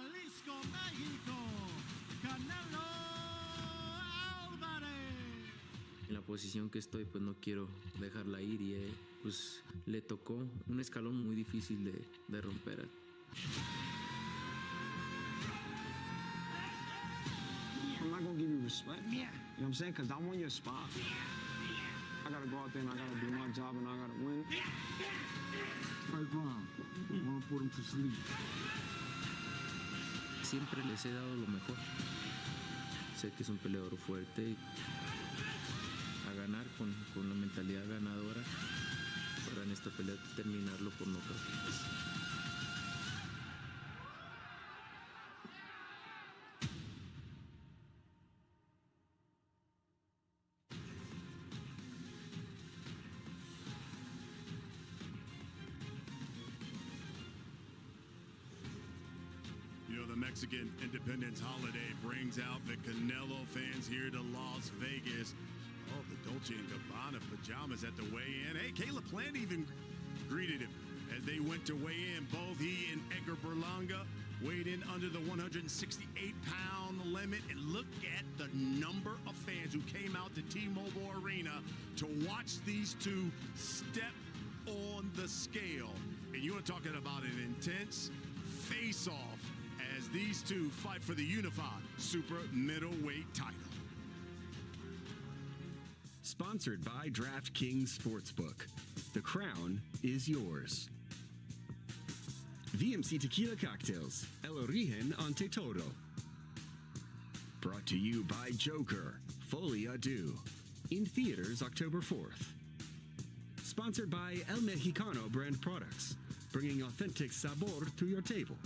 Jalisco, México, Canelo Alvarez. En la posición que estoy, pues no quiero dejarla ir y pues le tocó un escalón muy difícil de romper. I'm not gonna give you respect. Yeah. You know what I'm saying? Because I want your spot. I gotta go out there and I gotta do my job and I gotta win. First round. I want to put him to sleep. Siempre les he dado lo mejor. Sé que es un peleador fuerte. A ganar con la mentalidad ganadora para en esta pelea terminarlo por nocaut. You know, the Mexican Independence holiday brings out the Canelo fans here to Las Vegas. Oh, the Dolce & Gabbana pajamas at the weigh-in. Hey, Caleb Plant even greeted him as they went to weigh in. Both he and Edgar Berlanga weighed in under the 168-pound limit. And look at the number of fans who came out to T-Mobile Arena to watch these two step on the scale. And you are talking about an intense face-off as these two fight for the unified super middleweight title. Sponsored by DraftKings Sportsbook. The crown is yours. VMC Tequila Cocktails, El Origen ante todo. Brought to you by Joker, Folie à Deux. In theaters October 4th. Sponsored by El Mexicano brand products, bringing authentic sabor to your table.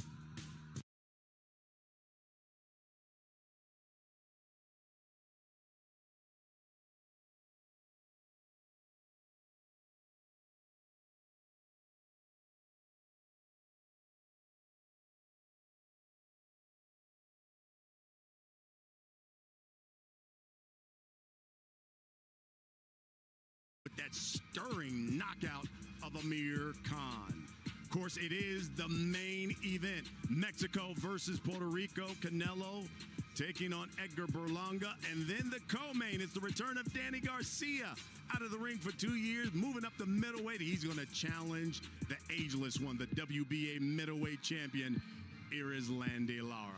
With that stirring knockout of Amir Khan. Of course, it is the main event. Mexico versus Puerto Rico. Canelo taking on Edgar Berlanga. And then the co-main is the return of Danny Garcia out of the ring for 2 years, moving up to middleweight. He's going to challenge the ageless one, the WBA middleweight champion, Erislandy Lara.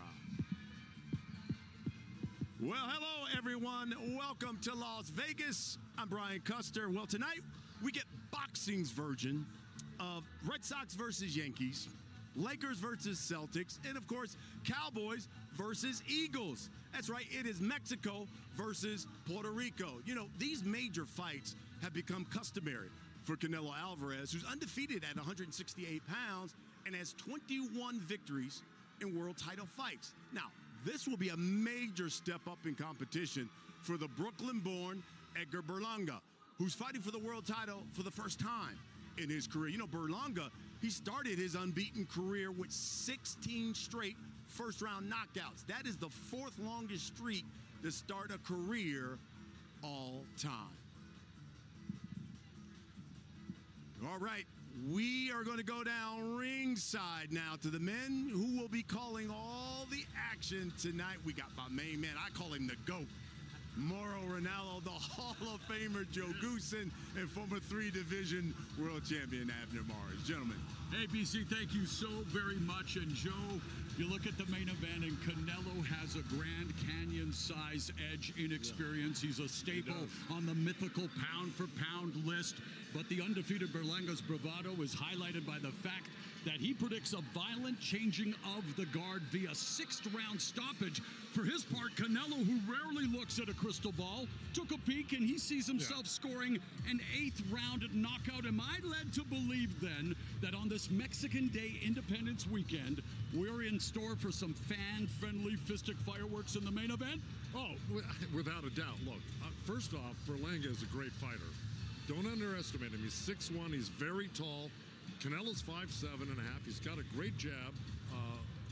Well, hello, everyone. Welcome to Las Vegas. I'm Brian Custer. Well, tonight we get boxing's version of Red Sox versus Yankees, Lakers versus Celtics, and, of course, Cowboys versus Eagles. That's right. It is Mexico versus Puerto Rico. You know, these major fights have become customary for Canelo Alvarez, who's undefeated at 168 pounds and has 21 victories in world title fights. Now, this will be a major step up in competition for the Brooklyn-born Edgar Berlanga, who's fighting for the world title for the first time in his career. You know, Berlanga, he started his unbeaten career with 16 straight first-round knockouts. That is the fourth longest streak to start a career all time. All right. We are going to go down ringside now to the men who will be calling all the action tonight. We got my main man. I call him the GOAT, Mauro Ranallo, the Hall of Famer Joe Goosen, and former 3-division world champion Abner Mares. Gentlemen. Hey, BC, thank you so very much. And Joe, you look at the main event, and Canelo has a Grand Canyon-size edge in experience. He's a staple on the mythical pound-for-pound list. But the undefeated Berlanga's bravado is highlighted by the fact that he predicts a violent changing of the guard via sixth-round stoppage. For his part, Canelo, who rarely looks at a crystal ball, took a peek and he sees himself scoring an eighth-round knockout. Am I led to believe, then, that on this Mexican Day Independence weekend, we're in store for some fan-friendly fistic fireworks in the main event? Oh, without a doubt. Look, first off, Berlanga is a great fighter. Don't underestimate him. He's 6'1", he's very tall. Canelo's 5'7.5". He's got a great jab,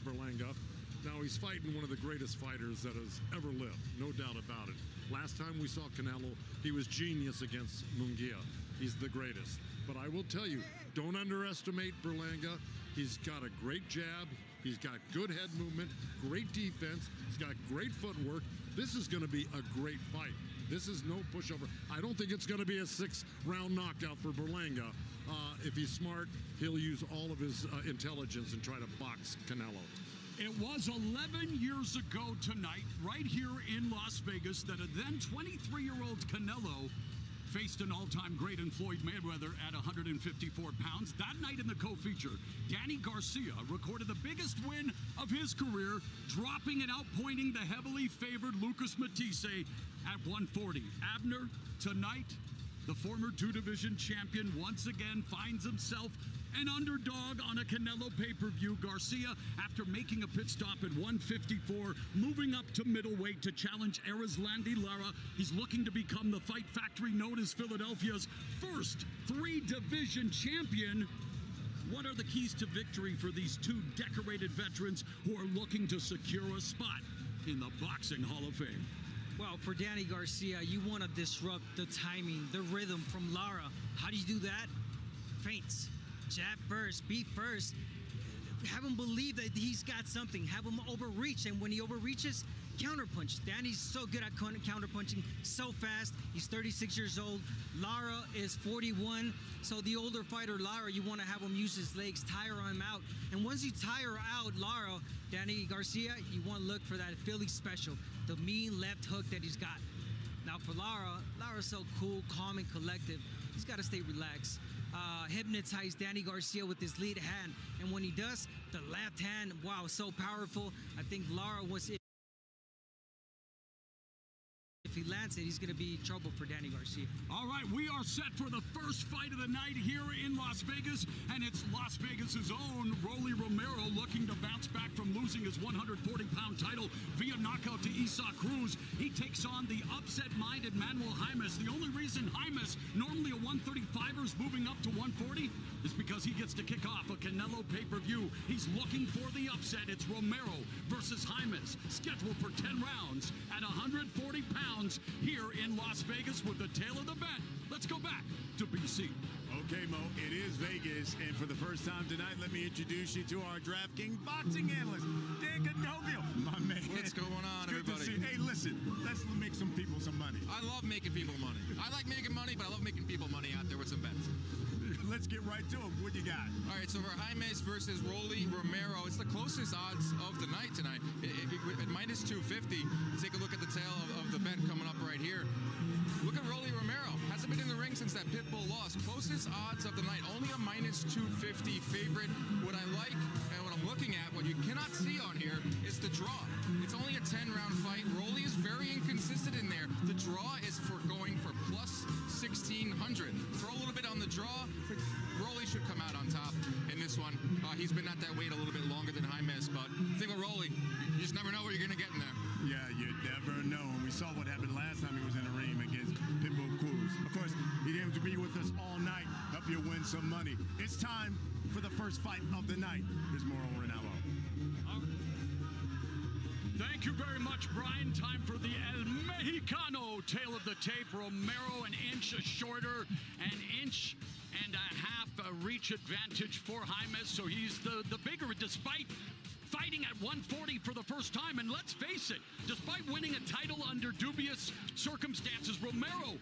Berlanga. Now, he's fighting one of the greatest fighters that has ever lived, no doubt about it. Last time we saw Canelo, he was genius against Munguia. He's the greatest. But I will tell you, don't underestimate Berlanga. He's got a great jab. He's got good head movement, great defense. He's got great footwork. This is going to be a great fight. This is no pushover. I don't think it's going to be a 6-round knockout for Berlanga. If he's smart, he'll use all of his intelligence and try to box Canelo. It was 11 years ago tonight, right here in Las Vegas, that a then 23-year-old Canelo faced an all-time great in Floyd Mayweather at 154 pounds. That night in the co-feature, Danny Garcia recorded the biggest win of his career, dropping and outpointing the heavily favored Lucas Matisse at 140. Abner, tonight, the former two-division champion once again finds himself an underdog on a Canelo pay-per-view. Garcia, after making a pit stop at 154, moving up to middleweight to challenge Erislandy Lara. He's looking to become the Fight Factory known as Philadelphia's first three-division champion. What are the keys to victory for these two decorated veterans who are looking to secure a spot in the Boxing Hall of Fame? Well, for Danny Garcia, you want to disrupt the timing, the rhythm from Lara. How do you do that? Feints. Jab first, beat first. Have him believe that he's got something. Have him overreach, and when he overreaches, counterpunch. Danny's so good at counterpunching, so fast. He's 36 years old. Lara is 41. So the older fighter, Lara, you want to have him use his legs, tire him out. And once you tire out Lara, Danny Garcia, you want to look for that Philly special, the mean left hook that he's got. Now for Lara, Lara's so cool, calm, and collective. He's got to stay relaxed. Hypnotize Danny Garcia with his lead hand, and when he does, the left hand, wow, so powerful. I think Lara was, if he lands it, he's going to be trouble for Danny Garcia. All right, we are set for the first fight of the night here in Las Vegas, and it's Las Vegas's own Rolly Romero looking to bounce back from losing his 140-pound title via knockout to Isa Cruz. He takes on the upset-minded Manuel Jaimes. The only reason Jaimes, normally a 135er, is moving up to 140 is because he gets to kick off a Canelo pay-per-view. He's looking for the upset. It's Romero versus Jaimes, scheduled for 10 rounds at 140 pounds here in Las Vegas with the tail of the bet. Let's go back to BC. Okay, Mo, it is Vegas, and for the first time tonight, let me introduce you to our DraftKings boxing analyst, Dan Cadovio, my man. What's going on, Good everybody? to see you. Hey, listen, let's make some people some money. I love making people money. I like making money, but I love making people money out there with some bets. Let's get right to it. What you got? All right, so for Jaimes versus Rolly Romero, it's the closest odds of the night tonight. At minus 250, take a look at the tail of the bet coming up right here. Look at Rolly Romero. Hasn't been in the ring since that Pitbull loss. Closest odds of the night, only a minus 250 favorite. What I like and what I'm looking at, what you cannot see on here, is the draw. It's only a 10-round fight. Rolly is very inconsistent in there. The draw is for going for plus 1,600. Throw a little bit on the draw. Rolly should come out on top in this one. He's been at that weight a little bit longer than Jaimes, but the thing with Rolly, you just never know what you're going to get in there. Yeah, you never know. And we saw what happened last time he was in the ring against Pitbull Cruz. Of course, he didn't have to be with us all night, help you win some money. It's time for the first fight of the night. Here's Mauro Ranallo. Thank you very much, Brian. Time for the El Mexicano tail of the tape. Romero an inch shorter, an inch and a half reach advantage for Jaimes, so he's the bigger, despite fighting at 140 for the first time. And let's face it, despite winning a title under dubious circumstances, Romero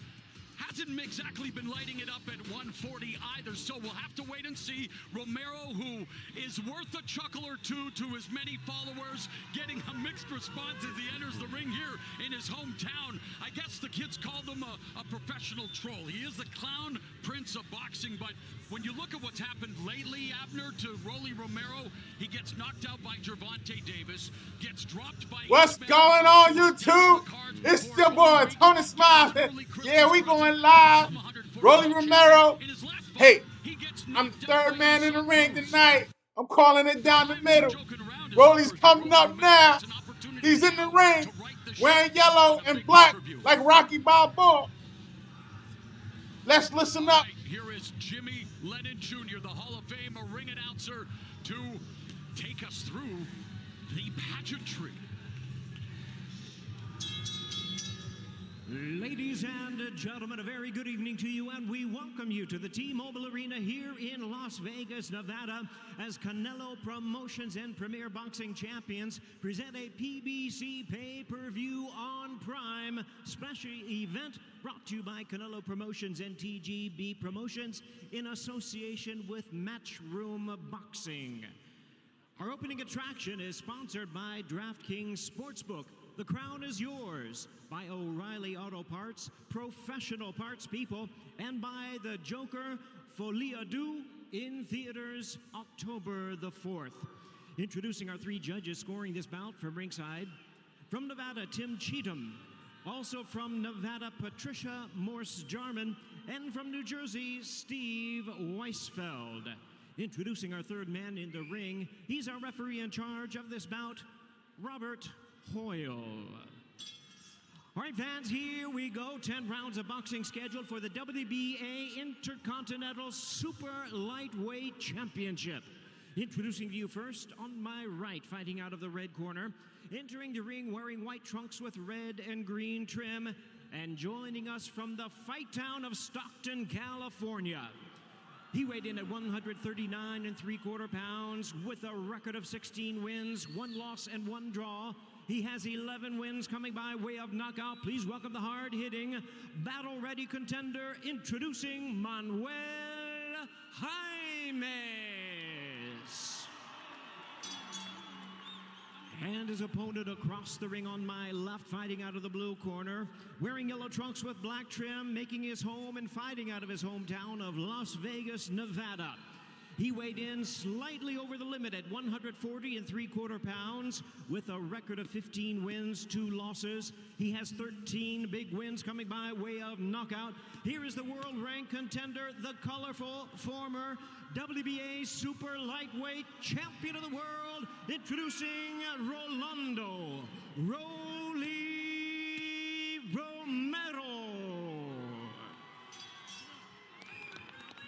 hasn't exactly been lighting it up at 140 either, so we'll have to wait and see. Romero, who is worth a chuckle or two to his many followers, getting a mixed response as he enters the ring here in his hometown. I guess the kids call him a professional troll. He is the clown prince of boxing, but when you look at what's happened lately, Abner, to Rolly Romero, he gets knocked out by Gervonta Davis, gets dropped by... What's going on, YouTube? It's your boy, Tony Smiley. Yeah, we going live. Rolly Romero. Hey, I'm the third man in the ring tonight. I'm calling it down the middle. Rolly's coming up now. He's in the ring, wearing yellow and black like Rocky Balboa. Let's listen up. Here is Jimmy Lennon Jr., the Hall of Fame ring announcer, to take us through the pageantry. Ladies and gentlemen, a very good evening to you, and we welcome you to the T-Mobile Arena here in Las Vegas, Nevada, as Canelo Promotions and Premier Boxing Champions present a PBC pay-per-view on Prime special event brought to you by Canelo Promotions and TGB Promotions in association with Matchroom Boxing. Our opening attraction is sponsored by DraftKings Sportsbook. The crown is yours, by O'Reilly Auto Parts, professional parts people, and by the Joker Folie à Deux in theaters October the 4th. Introducing our three judges scoring this bout from ringside. From Nevada, Tim Cheatham. Also from Nevada, Patricia Morse-Jarman. And from New Jersey, Steve Weisfeld. Introducing our third man in the ring, he's our referee in charge of this bout, Robert Hoyle. All right, fans, here we go. 10 rounds of boxing scheduled for the WBA Intercontinental Super Lightweight Championship. Introducing to you first, on my right, fighting out of the red corner, entering the ring wearing white trunks with red and green trim, and joining us from the fight town of Stockton, California. He weighed in at 139 3/4 pounds with a record of 16 wins, 1 loss, and 1 draw. He has 11 wins coming by way of knockout. Please welcome the hard-hitting, battle-ready contender, introducing Manuel Jaimes. And his opponent across the ring on my left, fighting out of the blue corner, wearing yellow trunks with black trim, making his home and fighting out of his hometown of Las Vegas, Nevada. He weighed in slightly over the limit at 140 3/4 pounds with a record of 15 wins, 2 losses. He has 13 big wins coming by way of knockout. Here is the world-ranked contender, the colorful former WBA Super Lightweight Champion of the World, introducing Rolando "Rolly" Romero.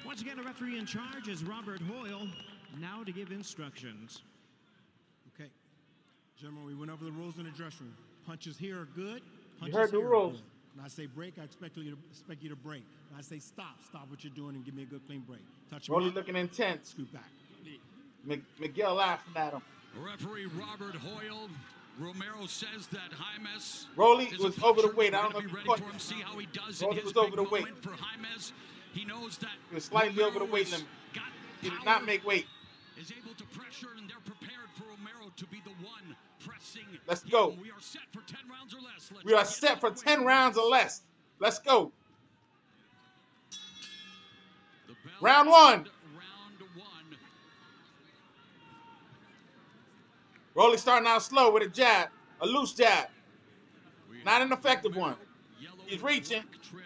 Once again, a referee in charge is Robert Hoyle, now to give instructions. Okay. Gentlemen, we went over the rules in the dressing room. Punches here are good. Punches You heard the here are rules. good. When I say break, I expect you to break. When I say stop what you're doing and give me a good clean break. Touch him Rolly up, looking intense. scoot back. Miguel laughing at him. Referee Robert Hoyle. Romero says that Jaimes Rolly is was a over the puncher. weight. I We're don't know gonna if be you ready caught for him, that. see how he does Rolly in his was over big the weight. moment for Jaimes. He knows that He was slightly over the Romero weight is- limit. got He did power, not make weight. is able to pressure, and they're prepared for Romero to be the one pressing. Let's him. go. We are set for 10 rounds or less. Let's We are get set for underway. 10 rounds or less. Let's go. The bell Round 1. and round 1. Rolly starting out slow with a jab, a loose jab. Not an effective one. Yellow He's with reaching. black trim.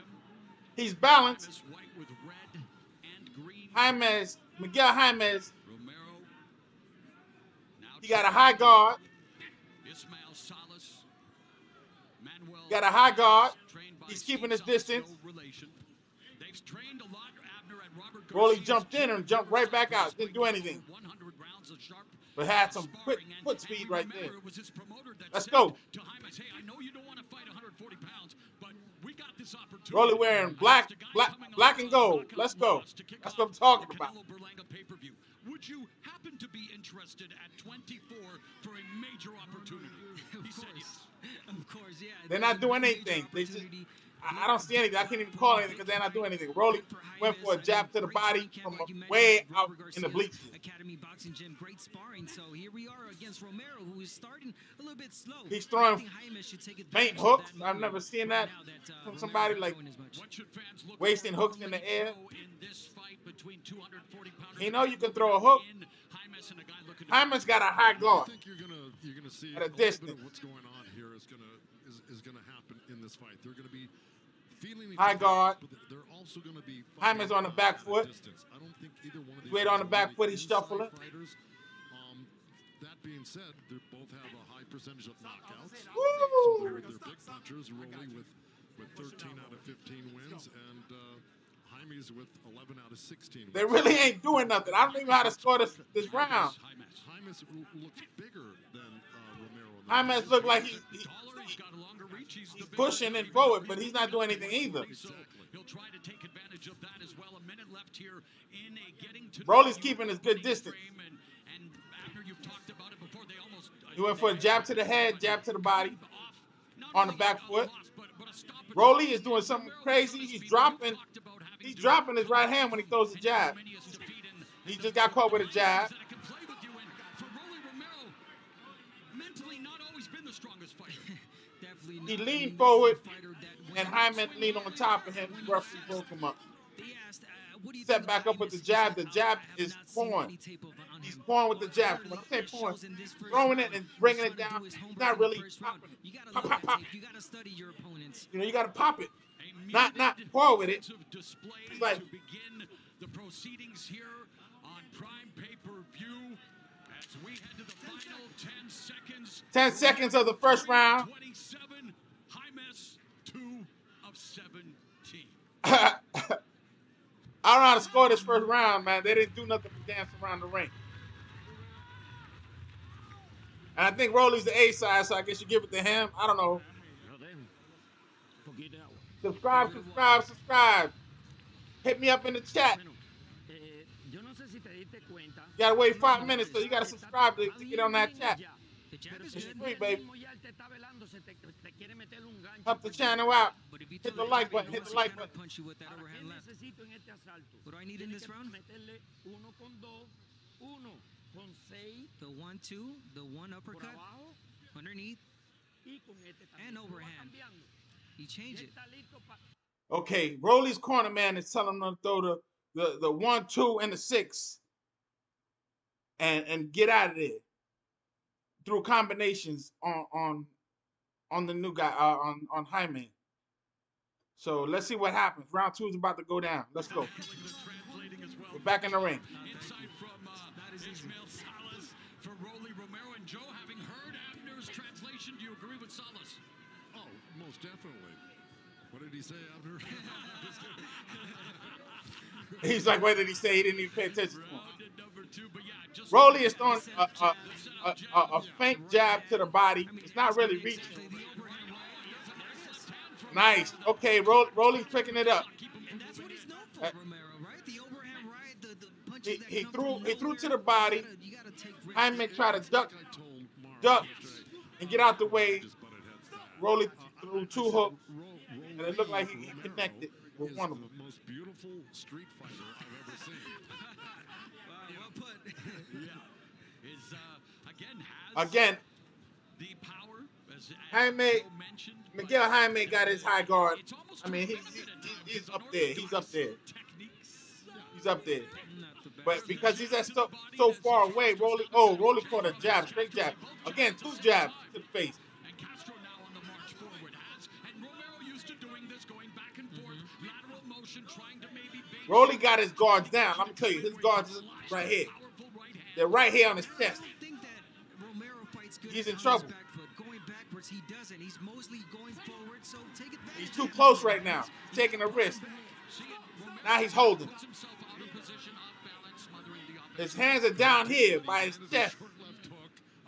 He's balanced. Jaimes white with red and green. Miguel Jaimes, Romero. Now he got a high guard. Ismael Salas. Manuel Got a high guard. trained by He's keeping Steve his distance. Salas, no relation. They've trained a lot, Abner and Robert Rolly Garcia's jumped in team. and jumped right back out. Didn't do Over anything. 100 rounds of sharp But had some quick sparring, foot and speed we right remember there. it was his promoter that Let's said go. to Jaimes, hey, I know you don't want to fight 140 pounds, but we got this opportunity. Rolly wearing black and gold. Let's go. That's what I'm talking about. Canelo Berlanga pay-per-view. Would you happen to be interested at 24 for a major opportunity? He said yes. Of course, yeah. They're not doing anything. They just, I don't see anything. I can't even call anything because they're not doing anything. Rolly went for a jab to the body from way out in the bleachers. Academy Boxing Gym, great sparring. So here we are against Romero, who is starting a little bit slow. He's throwing I think Jaimes should take advantage faint of hooks. that I've moment never seen that now that, from somebody, Romero's like throwing as much. What should fans look wasting for hooks in the early air. to go in this fight between 240-pounders? You know you can throw a hook. Jaimes and a guy looking to Jaimes got a high guard. I think you're gonna see At a a little bit distance. of what's going on here is gonna happen in this fight. They're gonna be feeling each High other, guard. but they're also gonna be Jaimes on the back at a foot. distance. I don't think either one of these Weight on the guys are back really foot, he inside shuffled it. fighters. That being said, they both have a high percentage of knockouts. So Woo! they're big punchers, Rolly with 13 out of 15 wins, and Jaimes with 11 out of 16 wins. They really ain't doing nothing. I don't even know how to score this round. Jaimes looks bigger than Romero. Jaimes look like he's pushing and forward, but he's not doing anything either. He'll try to take advantage of that as well. A minute left here in a getting to Broly's keeping his good distance. And after you've talked about it before, they almost He went for a jab to the head, jab to the body on the back foot. Broly is doing something crazy. He's dropping his right hand when he throws the jab. He just got caught with a jab. Mentally not always been the strongest fighter. He leaned forward, and Hyman leaned on top of him. Roughly broke him up. Set back up with the jab. The jab is pouring. He's pouring with the jab. When I say pouring, throwing it and bringing it down. He's not really popping it. Pop, pop, pop. You know, you got to pop it, not pour with it. It's like the proceedings here on Prime Pay-Per-View as we head to the final 10 seconds. 10 seconds of the first round. 27, James 2 of 17. I don't know how to score this first round, man. They didn't do nothing but dance around the ring. And I think Rolly's the A side, so I guess you give it to him. I don't know. Subscribe. Hit me up in the chat. You gotta wait 5 minutes, so you gotta subscribe to get on that chat. It's free, baby. Help the channel out. Hit the like button. Hit the like button. Punch you with that overhand left. What do I need in this round? The 1-2, the one uppercut, underneath, and overhand. He changed it. Okay, Rolly's corner man is telling him to throw the 1-2 and the 6 and get out of there through combinations on the new guy on Hyman. So let's see what happens. Round 2 is about to go down. Let's go. We're back in the ring. Insight from Ismael Salas for Rolly Romero and Joe. Having heard Abner's translation, do you agree with Salas? Oh, most definitely. What did he say, Abner? He's like, what did he say? He didn't even pay attention to him. Rolly is throwing a faint jab to the body. It's not really reaching. Nice. Okay, Rolly's picking it up. He threw to the body. Hyman tried to duck, and get out the way. Rolly threw 2 hooks, and it looked like he connected with one of them. The most beautiful street fighter I've ever seen. Well put. Again, the power, as Jaime, Miguel Jaime got his high guard. I mean, he's up there. He's up there. He's up there. But because he's so far away, Rolly caught a jab, straight jab. Again, 2 jabs to the face. And Castro now on the march forward and Romero used to doing this, going back and forth, lateral motion, trying to maybe Rolly got his guards down. Let me tell you, his guards are right here. They're right here on his chest. He's in trouble. Going backwards, he doesn't. He's mostly going forward, so take it back. He's too close right now. He's taking a risk. Now he's holding. His hands are down here by his chest.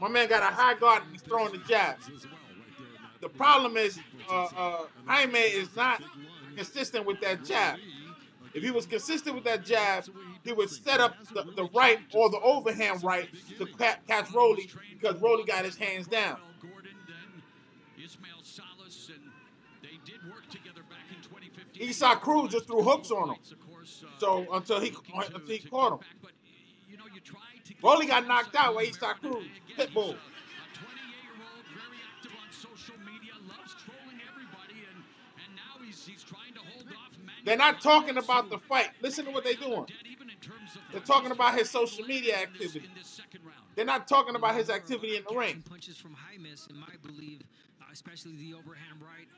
My man got a high guard and he's throwing the jab. The problem is Jaime is not consistent with that jab. If he was consistent with that jab, he would set up the right or the overhand right to catch Rolly because Rolly got his hands down. Esau Cruz just threw hooks on him. So until he caught him. Rolly got knocked out by Esau Cruz. Pitbull. They're not talking about the fight. Listen to what they're doing. They're talking about his social media activity. They're not talking about his activity in the ring. Punches from Jaimes, in my belief, especially the overhand right.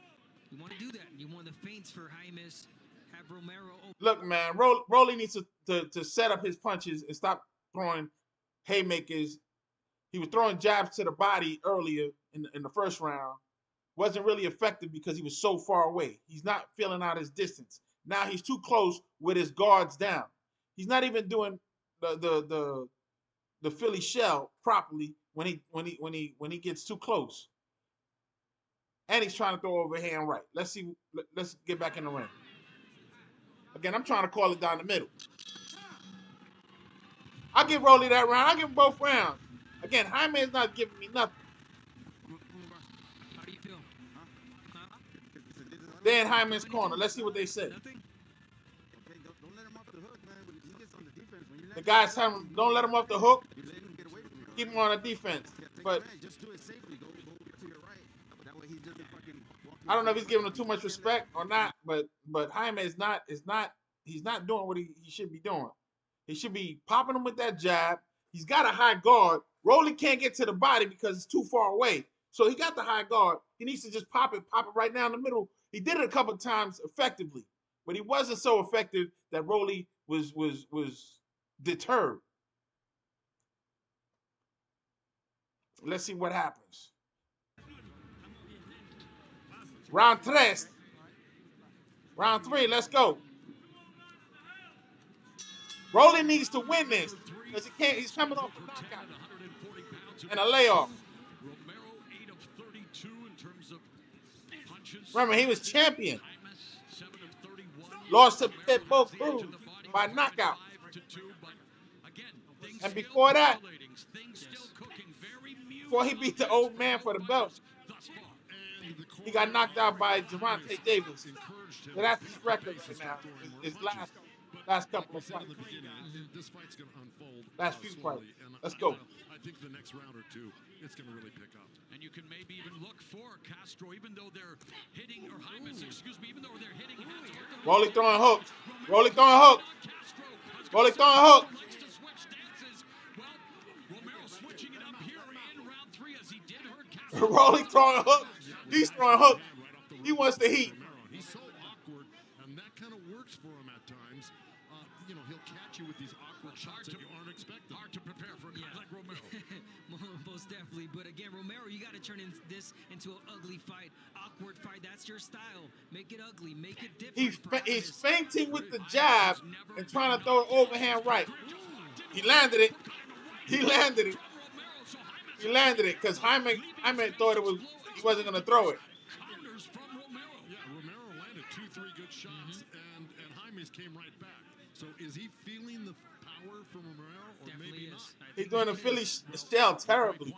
You want to do that. You want the feints for Jaimes. Have Romero. Look, man, Rolly needs to set up his punches and stop throwing haymakers. He was throwing jabs to the body earlier in the first round. Wasn't really effective because he was so far away. He's not filling out his distance. Now he's too close with his guards down. He's not even doing the Philly shell properly when he gets too close. And he's trying to throw overhand right. Let's see. Let's get back in the ring. Again, I'm trying to call it down the middle. I'll give Rolly that round. I'll give him both rounds. Again, Jaime is not giving me nothing. How do you feel? They're in Jaime's corner. Let's see what they say. The guys tell him, don't let him off the hook. Keep him on the defense. But I don't know if he's giving him too much respect or not. But Jaime he's not doing what he should be doing. He should be popping him with that jab. He's got a high guard. Rolly can't get to the body because it's too far away. So he got the high guard. He needs to just pop it right down the middle. He did it a couple of times effectively, but he wasn't so effective that Rolly was deterred. Let's see what happens. Round 3. Round 3, let's go. Rolly needs to win this because he's coming off a knockout and a layoff. Remember, he was champion. Lost to Pitbull Cruz by knockout. And before that, before he beat the old man for the belt, he got knocked out by Gervonta Davis. So that's his record for now. His last couple of fights. This fight's going to unfold. Last few fights. Let's go. I think the next round or two, it's going to really pick up. And you can maybe even look for Castro, even though they're hitting, or Jaimes, excuse me, even though they're hitting. Rolly throwing hooks. Rolly throwing hooks. Rolly throwing hooks. Rolly throwing hooks. He's throwing hooks. He wants the heat. He's so awkward, and that kind of works for him at times. He'll catch you with these awkward shots that you aren't expecting. Hard to prepare for a guy like Romero. Most definitely. But again, Romero, you got to turn this into an ugly fight. Awkward fight. That's your style. Make it ugly. Make it different. He's feinting with the jab and trying to throw an overhand right. He landed it. He landed it because Jaime thought he wasn't going to throw it. Yeah, Romero landed 2-3 good shots, and Jaime's came right back. So is he feeling the power from Romero, or Definitely maybe not? He's doing a Philly shell terribly.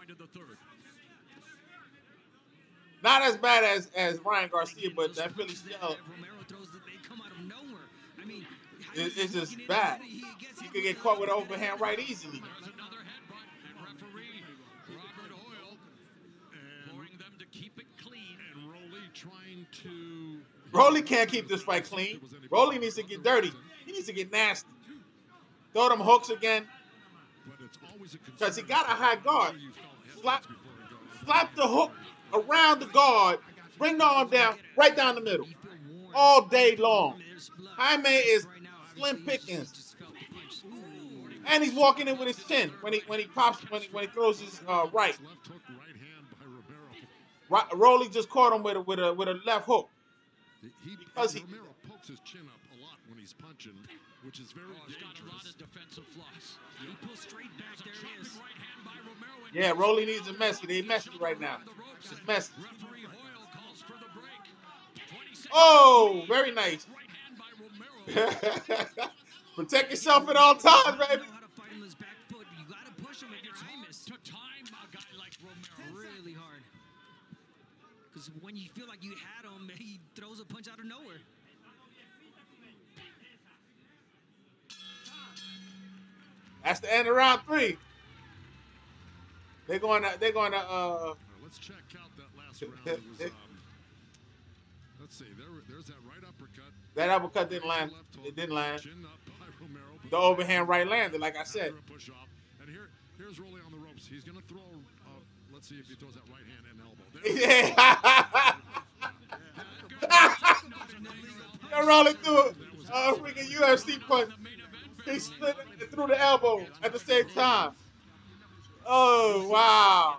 Not as bad as Ryan Garcia, but that Philly shell it's just bad. You could get caught with an overhand right easily. Rolly can't keep this fight clean. Rolly needs to get dirty. He needs to get nasty. Throw them hooks again. Because he got a high guard. Slap the hook around the guard. Bring the arm down, right down the middle. All day long. Jaime is slim pickings. And he's walking in with his chin when he throws his right. Rolly just caught him with a left hook. Romero pokes his chin up a lot when he's punching, which is very dangerous. Got a lot of defensive flaws. He pulls straight back. There it is. Right hand by Romero. Yeah, Rolly needs a messy. They messy right now. It's messy. Referee Hoyle calls for the break. Oh, very nice. Protect yourself at all times, baby. You got to push him if you're James. To time a guy like Romero. Really hard. Because when you feel like you had him, he throws a punch out of nowhere. That's the end of round 3. They're going to let's check out that last round. It was, let's see, there's that right uppercut. That uppercut didn't land. It didn't land. The overhand right landed, like I said. Push off. And here's Rolly on the ropes. He's going to throw, let's see if he throws that right hand and elbow. Yeah, Rolly threw a freaking UFC punch. He split it through the elbow at the same time. Oh, wow.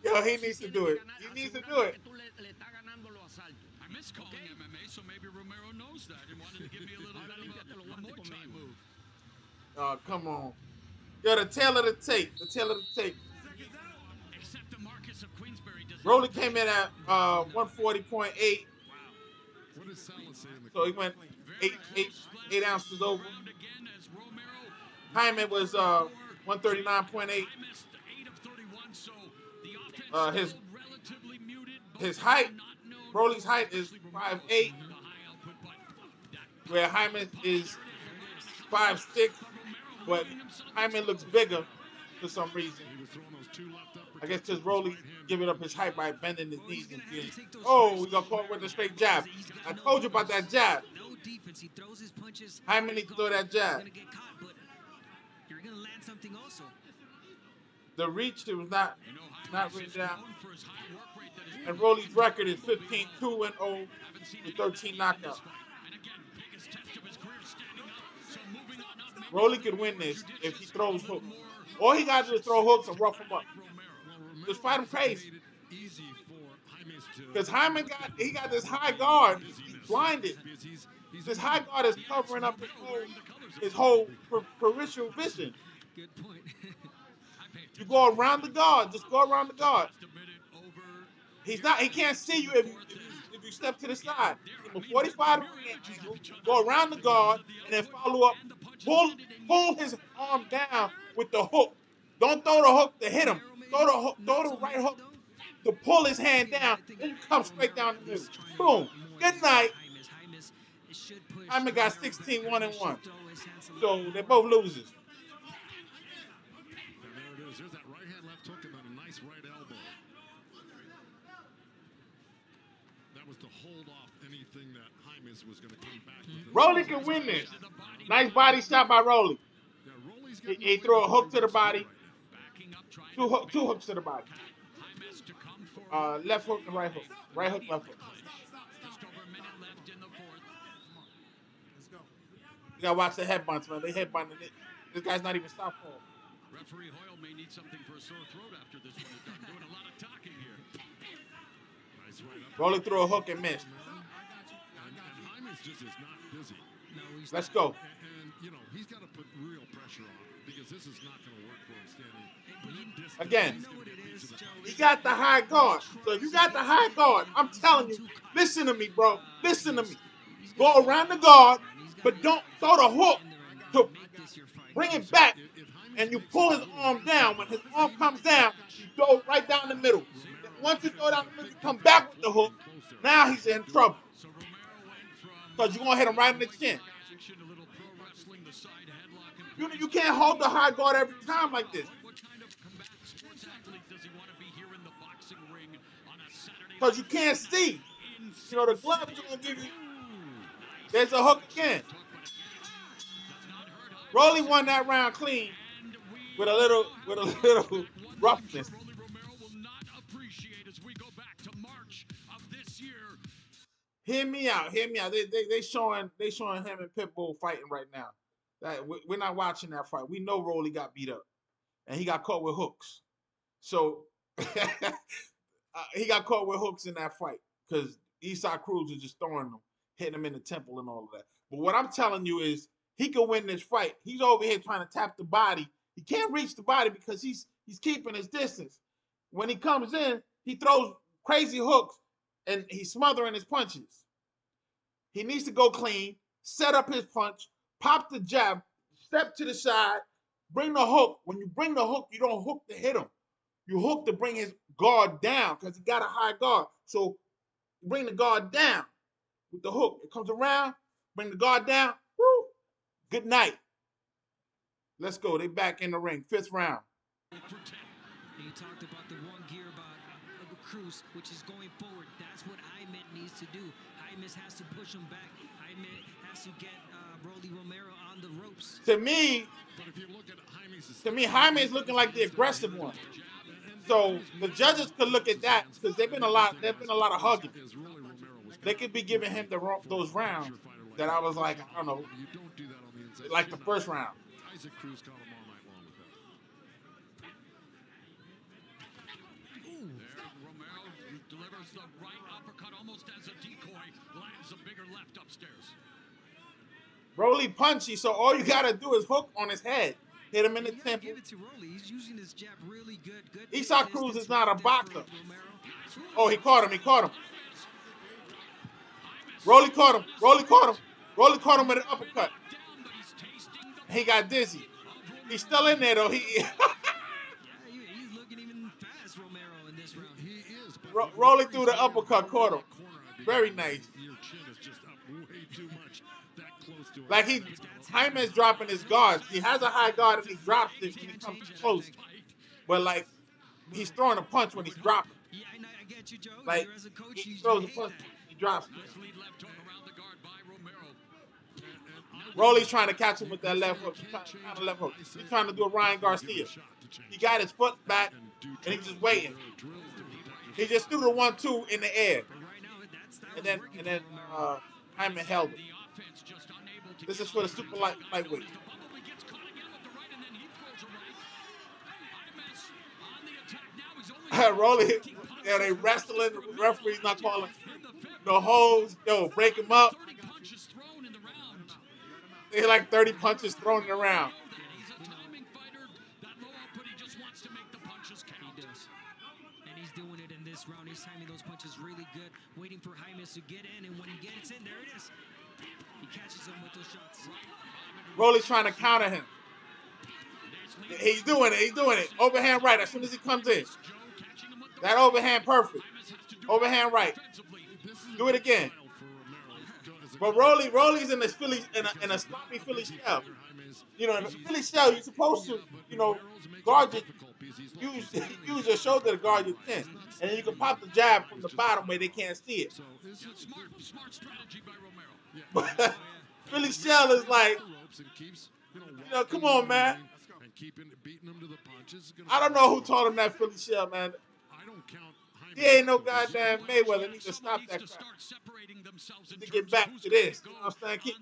Yo, he needs to do it. He needs to do it. I miss calling MMA, so maybe Romero knows that and wanted to give me a little bit of a Muay Thai move. Oh, come on. Yo, the tail of the tape. The tail of the tape. Except the Marcus of Queensberry Rolly came in at 140.8. What does Salas say in the So he went 8 ounces over. Hyman was 139.8. His height, Rolly's height is 5'8", where Hyman is 5'6", but Hyman looks bigger for some reason. I guess because Rolly giving up his height by bending his knees and being, oh, we got caught with a straight jab. I told you about that jab. Hyman needs to throw that jab. The reach, it was not written down. And Rolly's record is 15-2-0 with 13 knockouts. Rolly could win this if he throws hooks. All he got to do is throw hooks and rough him up. Just fight him crazy. Because Hyman got this high guard. He's blinded. This high guard is covering up his whole peripheral vision. Good point. You go around the guard. Just go around the guard. He can't see you if you step to the side. From 45 degrees, go around the guard and then follow up. Pull his arm down with the hook. Don't throw the hook to hit him. Throw the right hook to pull his hand down. Then you come straight down the middle. Boom. Good night. Hyman got 16-1-1. So they're both losers. And there it is. There's that right hand, left hook, and then a nice right elbow. That was to hold off anything that Hymas was going to come back with. Rolly can win this. Nice body shot by Rolly. He threw a hook to the body. Two hooks to the body. Left hook and right hook. Right hook, left hook. You gotta watch the headbutts, man. They headbutting it. This guy's not even southpaw. Referee Hoyle may need something for a sore throat after this one is done. Doing a lot of talking here. Nice right up. Rolly threw a hook and missed. And Hymas just is not busy. Let's go. And you know, he's got to put real pressure on because this is not going to work for him standing. Again, he got the high guard. So if you got the high guard, I'm telling you, listen to me, bro. Listen to me. Go around the guard, but don't throw the hook to bring it back. And you pull his arm down. When his arm comes down, you throw it right down the middle. Once you throw it down the middle, you come back with the hook. Now he's in trouble. Because you're going to hit him right in the chin. You can't hold the high guard every time like this. Because you can't see. You know, the gloves are going to give you. There's a hook again. Rolly won that round clean with a little roughness. Hear me out. They showing him and Pitbull fighting right now. We're not watching that fight. We know Rolly got beat up, and he got caught with hooks. So he got caught with hooks in that fight because Eastside Cruz was just throwing them, hitting him in the temple and all of that. But what I'm telling you is he can win this fight. He's over here trying to tap the body. He can't reach the body because he's keeping his distance. When he comes in, he throws crazy hooks and he's smothering his punches. He needs to go clean, set up his punch, pop the jab, step to the side, bring the hook. When you bring the hook, you don't hook to hit him. You hook to bring his guard down because he got a high guard. So bring the guard down with the hook. It comes around, bring the guard down. Woo! Good night. Let's go. They back in the ring. 5th round. You talked about the one gear about Cruz, which is going forward. That's what Hyman needs to do. Hyman has to push him back. Hyman has to get Rolly Romero on the ropes. To me, Hyman is looking like the aggressive one. So the judges could look at that because there've been a lot of hugging. They could be giving him those rounds that I was like, I don't know, like the first round. Isaac Cruz caught him all night long with that. There, Romero delivers the right uppercut almost as a decoy, lands a bigger left upstairs. Rolly punchy, so all you gotta do is hook on his head. Hit him in the You gotta temple. give it to Rolly. He's using his jab really good. Esau Cruz is not a boxer. Oh, he caught him. He caught him. Rolly caught him. Rolly caught him. Rolly caught him with an uppercut. He got dizzy. He's still in there though. He's looking even fast, Romero, in this round. He is. Rolly threw the uppercut, caught him. Very nice. Your chin is just up way too much. That close to it. Like Jaime's dropping his guards. He has a high guard and he drops it when he comes close. But like, he's throwing a punch when he's dropping. Yeah, I get you, Joe. Like, As a coach, he throws a punch, he drops it. Rolly's trying to catch him with that left hook. He's trying to do a Ryan Garcia. He got his foot back and he's just waiting. He just threw the 1-2 in the air. And then Jaime held it. This is for the super lightweight. Rolly, yeah, they wrestling. The referee's not calling no holds. Yo, break him up. They like 30 punches thrown around. And he's doing it in this round. He's timing those punches really good, waiting for Jaime to get in, and when he gets in, there it is. He catches him with those shots. Rolly's trying to counter him. He's doing it. He's doing it. Overhand right as soon as he comes in. That overhand perfect. Overhand right. Do it again. But Rolly's in this Philly in a sloppy Philly shell. You know, in a Philly shell, you're supposed to, guard use your shoulder to guard your chin, and then you can pop the jab from the bottom where they can't see it. But Philly shell is like, come on, man. I don't know who taught him that Philly shell, man. He ain't no goddamn Mayweather. Need to stop that crap. To get back to this. You know what I'm saying?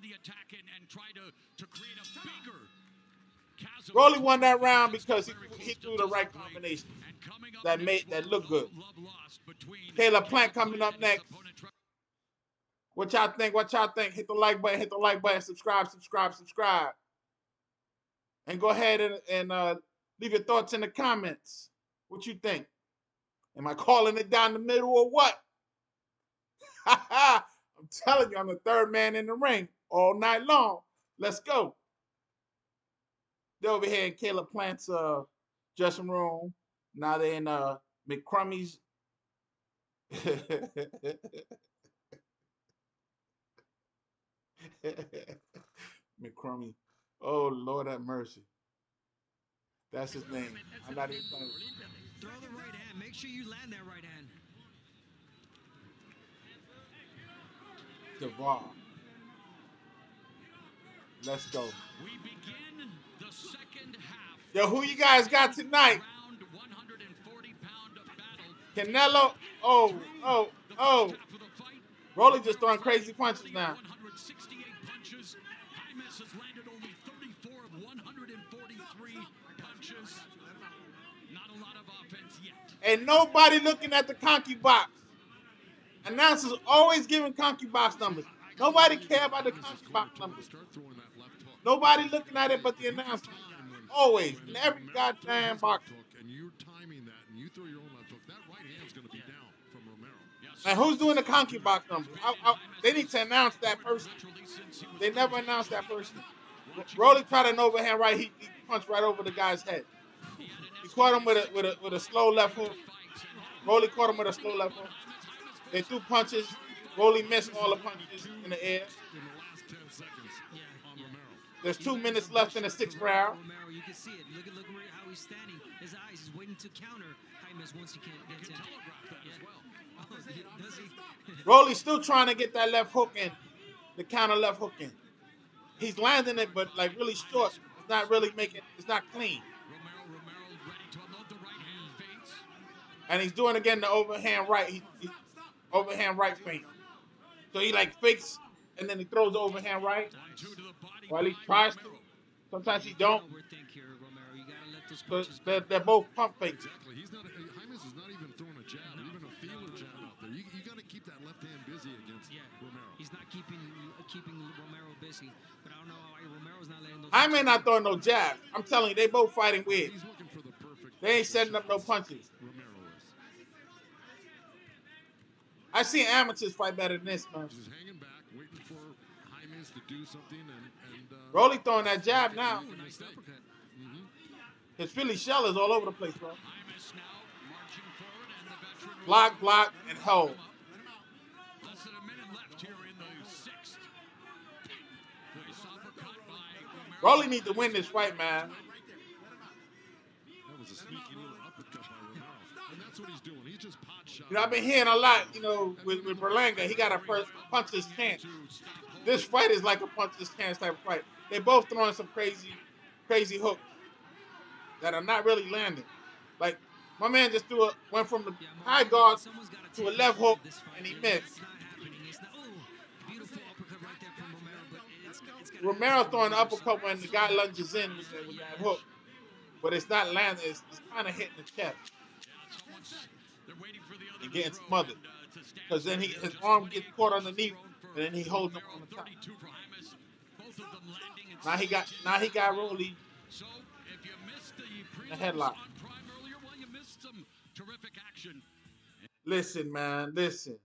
Rolly won that round because he threw the right combination that looked good. Caleb Plant coming up next. What y'all think? What y'all think? Hit the like button. Hit the like button. Subscribe. And go ahead and leave your thoughts in the comments. What you think? Am I calling it down the middle or what? I'm telling you, I'm the third man in the ring all night long. Let's go. They're over here in Caleb Plant's dressing room. Now they're in McCrummy's. McCrummy. Oh, Lord have mercy. That's his name. I'm not even playing. Throw the right hand. Make sure you land that right hand. Devar. Let's go. We begin the second half. Yo, who you guys got tonight? Canelo. Oh. Rolly just throwing crazy punches now. 168 punches. Jaimes has landed only 34 of 143 punches. Not a lot of offense yet. And nobody looking at the Conky box. Announcers always giving Conky box numbers. Nobody care about the Conky box numbers. Nobody looking at it but the announcers. Always. In every goddamn box. And you're timing that, and you throw your own left hook. That right hand's going to be down from Romero. And who's doing the Conky box numbers? They need to announce that person. They never announced that person. Rolly tried an overhand right. He punched right over the guy's head. He caught him with a slow left hook. Rolly caught him with a slow left hook. They threw punches. Rolly missed all the punches in the air. There's 2 minutes left in the 6th round. Romero, you can see it. Look at how he's standing. His eyes. He's waiting to counter Jaimes once he gets in. Does he? Rolly's still trying to get that left hook in. The counter left hook in. He's landing it, but like really short. It's not really it's not clean. And he's doing again the overhand right. He overhand right feint. So he like fakes and then he throws the overhand right. While he tries to. Sometimes he don't. But they're both pump fakes. Exactly. Jaimes is not even throwing a jab, even a feeler jab out there. You got to keep that left hand busy against Romero. He's not keeping Romero busy. missing. But I don't know why Romero's not letting those. Jaime not throwing no jab. I'm telling you, they both fighting weird. He's looking for the perfect. They ain't setting up no punches. Romero is. I've seen amateurs fight better than this, man. Just hanging back, waiting for Jaime's to do something, and Rolly throwing that jab now. Nice uppercut. His Philly shell is all over the place, bro. Jaimes now marching forward, and the veteran Block, and hold. less than a minute left here in the sixth. Nice uppercut by Romero. Rolly needs to win this fight, man. that was a sneaky little uppercut by Romero, and that's what he's doing. He's just pot shot. You know, I've been hearing a lot, you know, with Berlanga, he got a punch his chance. This fight is like a punch his chance type of fight. They both throwing some crazy hooks that are not really landing. Like, my man just went from the high guard to a left hook, and he missed. Romero throwing an uppercut when the guy lunges in with that hook, but it's not landing. It's kind of hitting the chest and getting smothered. Because then his arm gets caught underneath, and then he holds him on the top. Now he got Rolly a headlock. Listen, man, listen.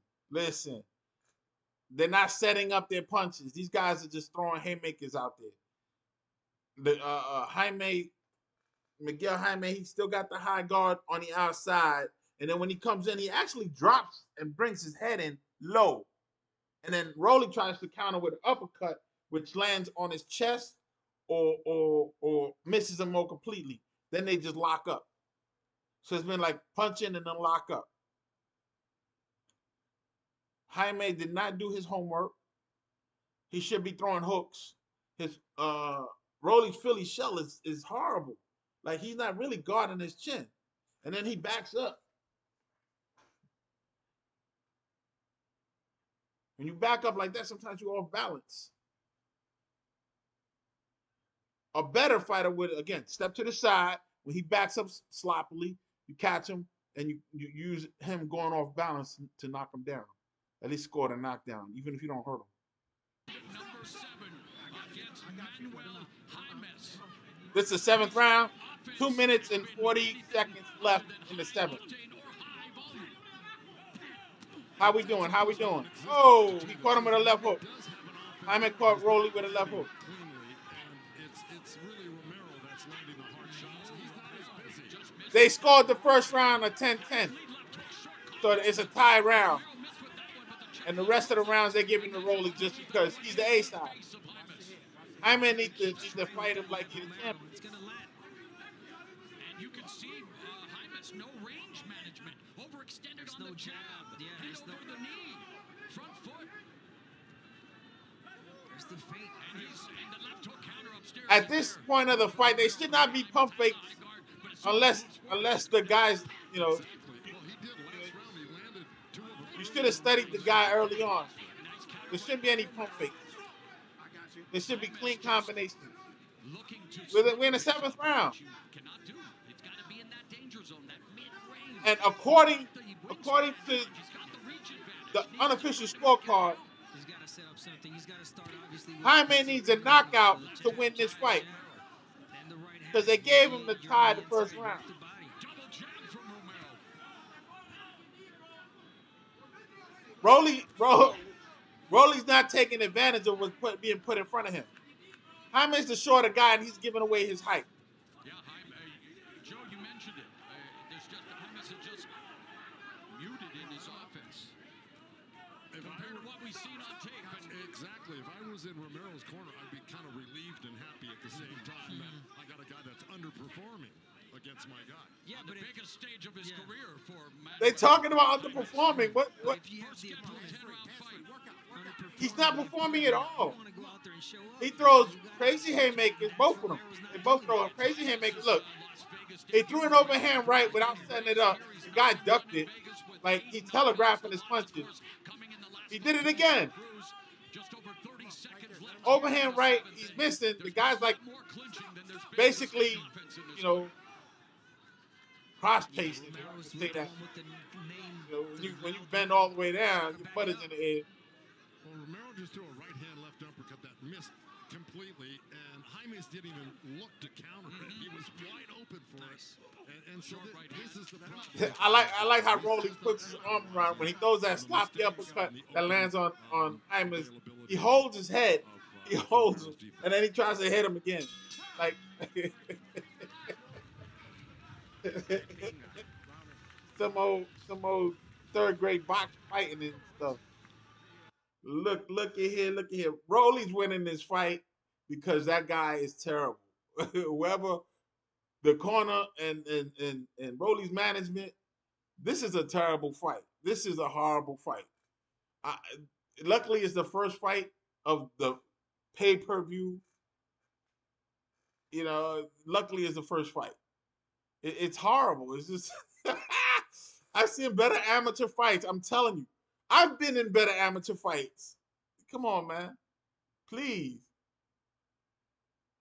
They're not setting up their punches. These guys are just throwing haymakers out there. The Miguel Jaime, he still got the high guard on the outside, and then when he comes in, he actually drops and brings his head in low, and then Rolly tries to counter with an uppercut, which lands on his chest or misses him more completely. Then they just lock up. So it's been like punching and then lock up. Jaime did not do his homework. He should be throwing hooks. His Rolly's Philly shell is horrible. Like, he's not really guarding his chin. And then he backs up. When you back up like that, sometimes you're off balance. A better fighter would, again, step to the side. When he backs up sloppily, you catch him, and you use him going off balance to knock him down. At least score the knockdown, even if you don't hurt him. Number 7 against Manuel Jaimes. This is the 7th round. 2 minutes and 40 seconds left in the 7th. How we doing? Oh, he caught him with a left hook. Jaime caught Rolly with a left hook. It's really Romero that's landing the hard shots. He's not as busy. They scored the first round a 10-10. So it's a tie round. And the rest of the rounds they're giving to Rolly just because he's the A side. Jaime needs to fight him like he's the champion. And you can see Jaimes, no range management. Overextended on the jab. Hand over the knee. Front foot. There's the feint. And he's in the left hook counter upstairs. At this point of the fight, they should not be pump fakes unless the guys, you know, you should have studied the guy early on. There shouldn't be any pump fakes. There should be clean combinations. We're in the 7th round. And according to the unofficial scorecard, Jaime needs a knockout to win this fight. Because they gave him the tie the first round. Rolly's not taking advantage of what's being put in front of him. Jaime's the shorter guy, and he's giving away his height. Yeah, Joe, you mentioned it. Jaimes is just muted in his offense. Compared to what we've seen on tape. Exactly. If I was in Romero's corner, I'd be kind of relieved and happy at the same time that I got a guy that's underperforming against my guy. Yeah, but the biggest stage of his career for Matt. They talking about underperforming. What? He's not performing at all. He throws crazy haymakers, both of them. They both throw crazy haymakers. Look, he threw an overhand right without setting it up. The guy ducked it, like he's telegraphing his punches. He did it again. Overhand right, he's missing. The guy's like basically, you know, cross-pacing. Say that. You know, when you bend all the way down, your butt is in the air. Well, Romero just threw a right hand left uppercut that missed completely, and Jaimes didn't even look to counter it. He was wide open for it. And so this is the problem. I like how Rolly puts his arm around when he throws that sloppy uppercut that lands on Jaimes. He holds his head. He holds him, and then he tries to hit him again. Like some old third grade box fighting and stuff. Look at here. Rolly's winning this fight because that guy is terrible. Whoever the corner and Rolly's management, this is a terrible fight. This is a horrible fight. Luckily, it's the first fight of the pay-per-view. You know, luckily it's the first fight. It's horrible. It's just I've seen better amateur fights. I'm telling you. I've been in better amateur fights. Come on, man. Please.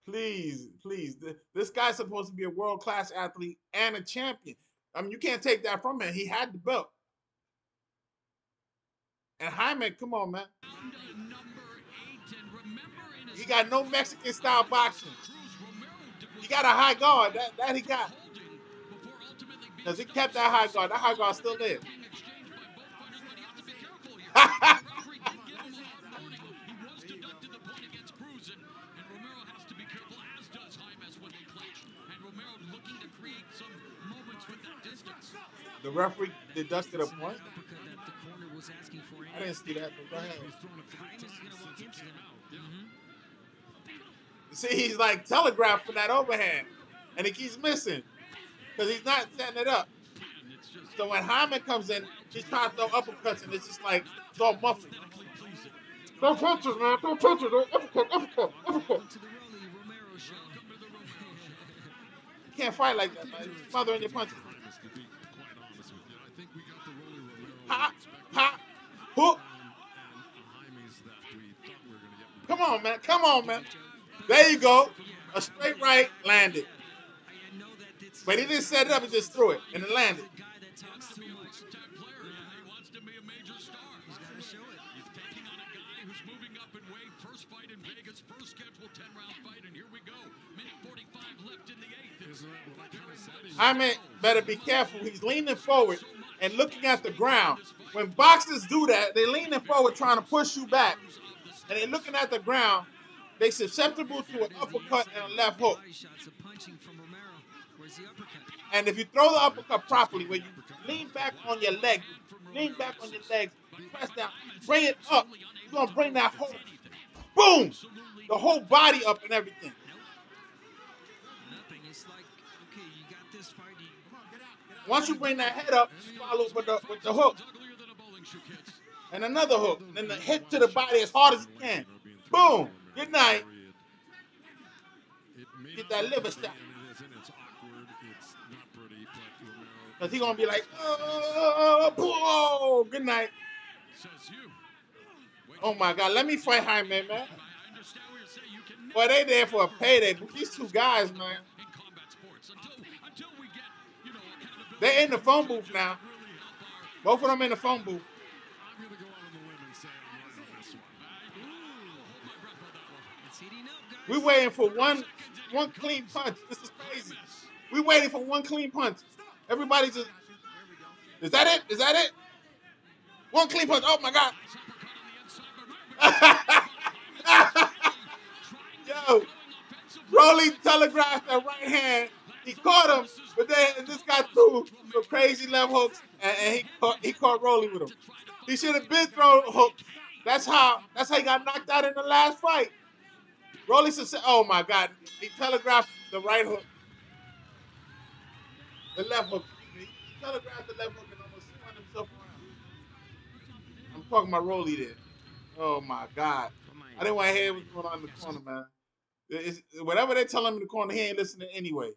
This guy's supposed to be a world-class athlete and a champion. I mean, you can't take that from him. He had the belt. And Jaime, come on, man. He got no Mexican-style boxing. He got a high guard. That he got. Because he kept that high guard. That high guard still there. The referee deducted a point. I didn't see that, but go ahead. See, he's like telegraphing that overhand, and he keeps missing because he's not setting it up. So when Hyman comes in, he's trying to throw uppercuts, and it's just like it's all muffled. Don't touch it, man. Don't touch it. Uppercut. You can't fight like that, man. You're smothering your punches. Ha! Hook! Come on, man. There you go. A straight right landed. But he didn't set it up, he just threw it and it landed. Jaime better be careful. He's leaning forward and looking at the ground. When boxers do that, they're leaning forward trying to push you back. And they're looking at the ground. They're susceptible to an uppercut and a left hook. And if you throw the uppercut properly, when you lean back on your legs, press down, bring it up. You're going to bring that whole, boom, the whole body up and everything. Once you bring that head up, you follow with the hook. And another hook. And then the hit to the body as hard as you can. Boom. Good night. Get that liver shot. Because he's going to be like, oh, good night. Oh, my God. Let me fight Jaime, man. Boy, they there for a payday. But these two guys, man. They're in the phone booth now. Both of them in the phone booth. We're waiting for one clean punch. This is crazy. We're waiting for one clean punch. Everybody just... Is that it? Is that it? One clean punch. Oh, my God. Yo. Rolly telegraphed that right hand. He caught him, but then this guy threw some crazy left hooks, and he caught Rolly with him. He should have been thrown hooks. That's how he got knocked out in the last fight. Rolly said, "Oh my God!" He telegraphed the right hook, the left hook. He telegraphed the left hook and almost spun himself around. I'm talking about Rolly there. Oh my God! I didn't want to hear what's going on in the corner, man. Whatever they tell him in the corner, he ain't listening anyway.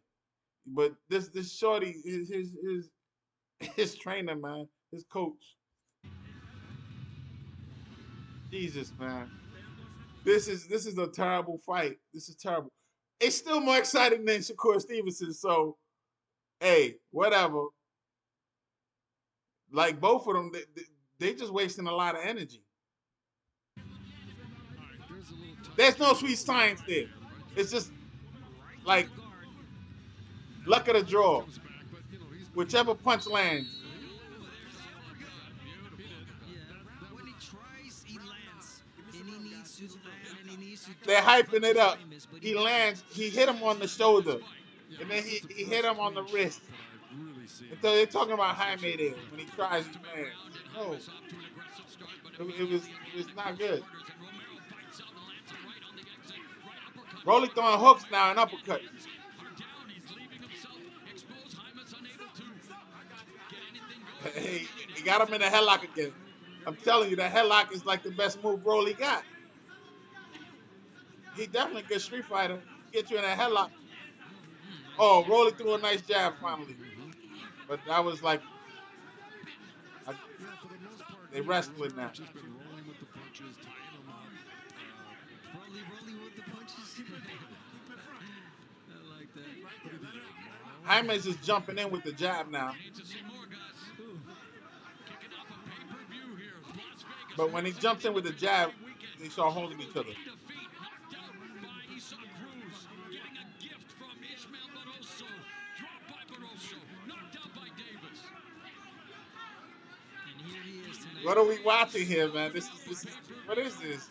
But this shorty, his trainer, man, his coach. Jesus, man. This is a terrible fight. This is terrible. It's still more exciting than Shakur Stevenson, so hey, whatever. Like both of them, they just wasting a lot of energy. There's no sweet science there. It's just like luck of the draw. Whichever punch lands. When he tries, he lands. And he needs to land, and he needs to. They're hyping it up. He lands. He hit him on the shoulder. And then he hit him on the wrist. And so they're talking about Jaime there. When he tries, he lands. No. It was not good. Rolly throwing hooks now and uppercut. Hey, he got him in a headlock again. I'm telling you, that headlock is like the best move Rolly got. He definitely a good street fighter. Get you in a headlock. Oh, Rolly threw a nice jab finally. But that was like, they wrestling now. Rolly with the punches. I like that. Jaime's just jumping in with the jab now. But when he jumps in with the jab, they start holding each other. What are we watching here, man? This is what is this?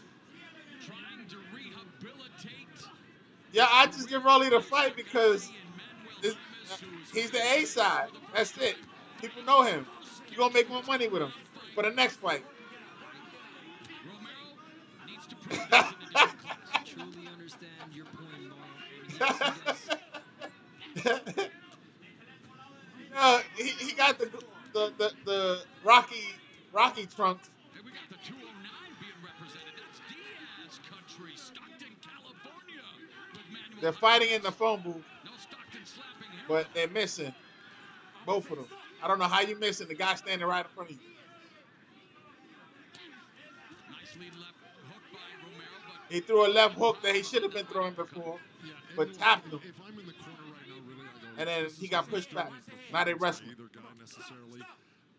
Yeah, I just give Rolly the fight because he's the A side. That's it. People know him. You're gonna make more money with him for the next fight. Truly understand your point, Mark. He got the Rocky trunks. We got the 209 being represented. That's Diaz country, Stockton, California. They're fighting in the phone booth, but they're missing both of them. I don't know how you missing the guy standing right in front of you. He threw a left hook that he should have been throwing before, but tapped him. And then he got pushed back. Now they wrestling.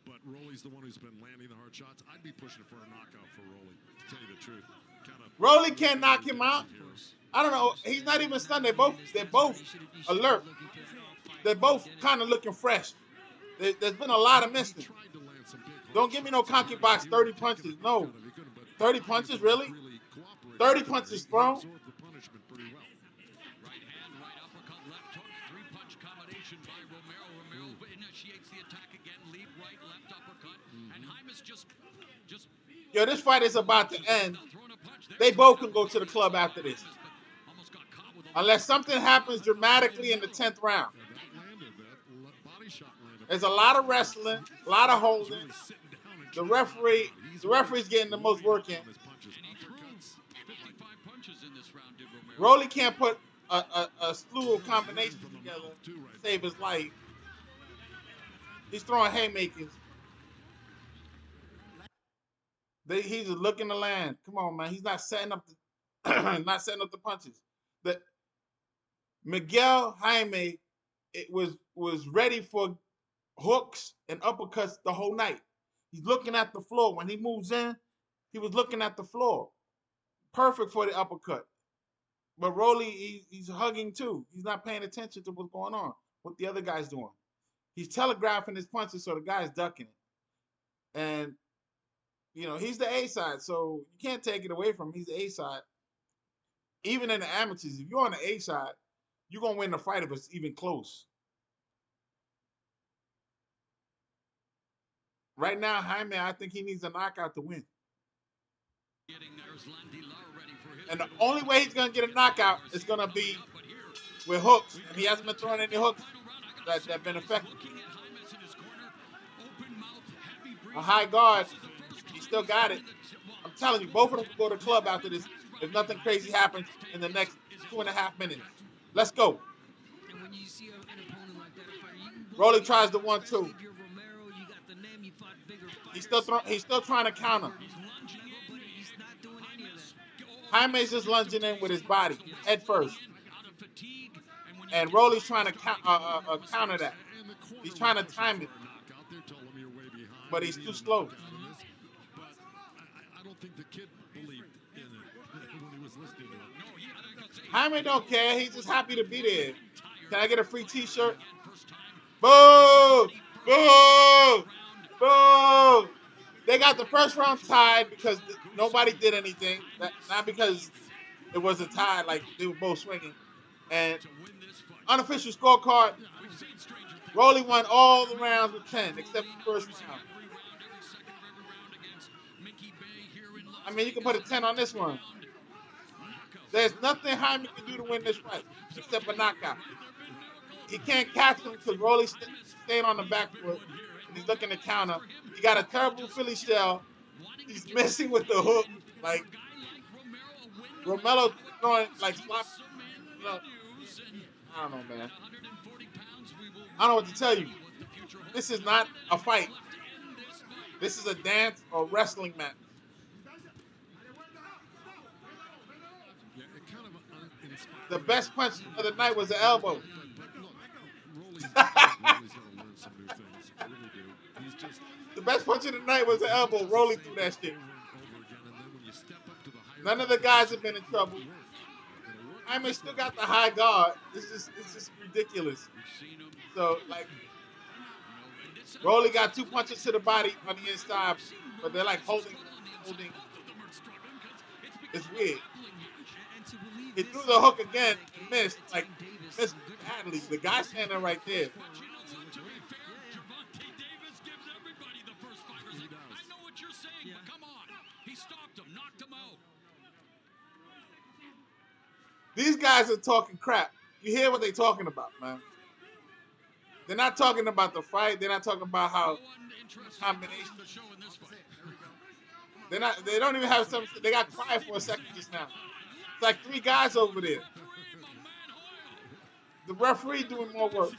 But Rolly's the one who's been landing the hard shots. I'd be pushing for a knockout for Rolly, to tell you the truth. Rolly can't knock him out. I don't know. He's not even stunned. They're both alert. They're both kind of looking fresh. There's been a lot of missing. Don't give me no conky box 30 punches. No. 30 punches, really? 30 punches thrown? Yo, this fight is about to end. They both can go to the club after this. Unless something happens dramatically in the 10th round. There's a lot of wrestling, a lot of holding. The referee's getting the most work in. Rolly can't put a slew of combinations together to save his life. He's throwing haymakers. He's just looking to land. Come on, man. He's not setting up the punches. The Miguel Jaime was ready for hooks and uppercuts the whole night. He's looking at the floor. When he moves in, he was looking at the floor. Perfect for the uppercut. But Rolly, he's hugging too. He's not paying attention to what's going on, what the other guy's doing. He's telegraphing his punches, so the guy's ducking it. And, he's the A side, so you can't take it away from him. He's the A side. Even in the amateurs, if you're on the A side, you're going to win the fight if it's even close. Right now, Jaime, I think he needs a knockout to win. And the only way he's going to get a knockout is going to be with hooks. And he hasn't been throwing any hooks that have been effective. A high guard, he still got it. I'm telling you, both of them can go to the club after this if nothing crazy happens in the next 2.5 minutes. Let's go. Rolly tries the 1-2. He's still trying to counter. Jaime's just lunging in with his body, head first. And Rolly's trying to counter that. He's trying to time it. But he's too slow. I don't think the kid believed in it when he was Jaime don't care. He's just happy to be there. Can I get a free T-shirt? Boo! Boo! Boo! They got the first round tied because nobody did anything. Not because it wasn't tied, like they were both swinging. And unofficial scorecard, Rolly won all the rounds with 10, except the first round. I mean, you can put a 10 on this one. There's nothing Jaime can do to win this fight, except a knockout. He can't catch him because Rolly's staying on the back foot, and he's looking to counter. He got a terrible Philly shell. He's messing with the hook. Like, Romero throwing, like, slop. You know, I don't know, man. I don't know what to tell you. This is not a fight. This is a dance or wrestling match. The best punch of the night was the elbow. The best punch of the night was the elbow. Rolling through that shit. None of the guys have been in trouble. Jaime still got the high guard. It's just ridiculous. So, like, Rolly got 2 punches to the body on the inside, but they're like holding. It's weird. He threw the hook again and missed badly. The guy standing right there. These guys are talking crap. You hear what they're talking about, man. They're not talking about the fight. They're not talking about how combination. They don't even have something. They got quiet for a second just now. It's like 3 guys over there. The referee doing more work.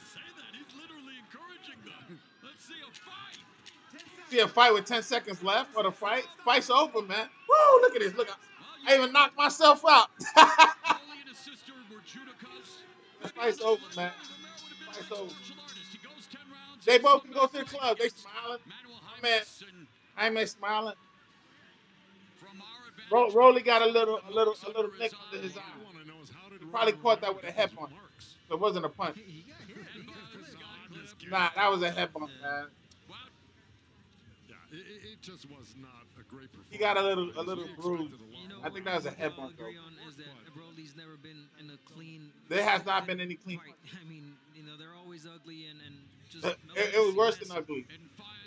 See a fight with 10 seconds left for the fight. Fight's over, man. Woo! Look at this. Look, I even knocked myself out. The fight's over, man. Fight's over. They both can go to the club. They smiling. Jaime smiling. Rolly got a little nick under his eye. He probably caught that with a head bump. So it wasn't a punch. Nah, that was a head bump, man. It just was not a great performance. He got a little bruise. I think that was a head bump, though. Rolly's never been in a clean. There has not been any clean fight. I mean, they're always ugly and just. It was worse than ugly.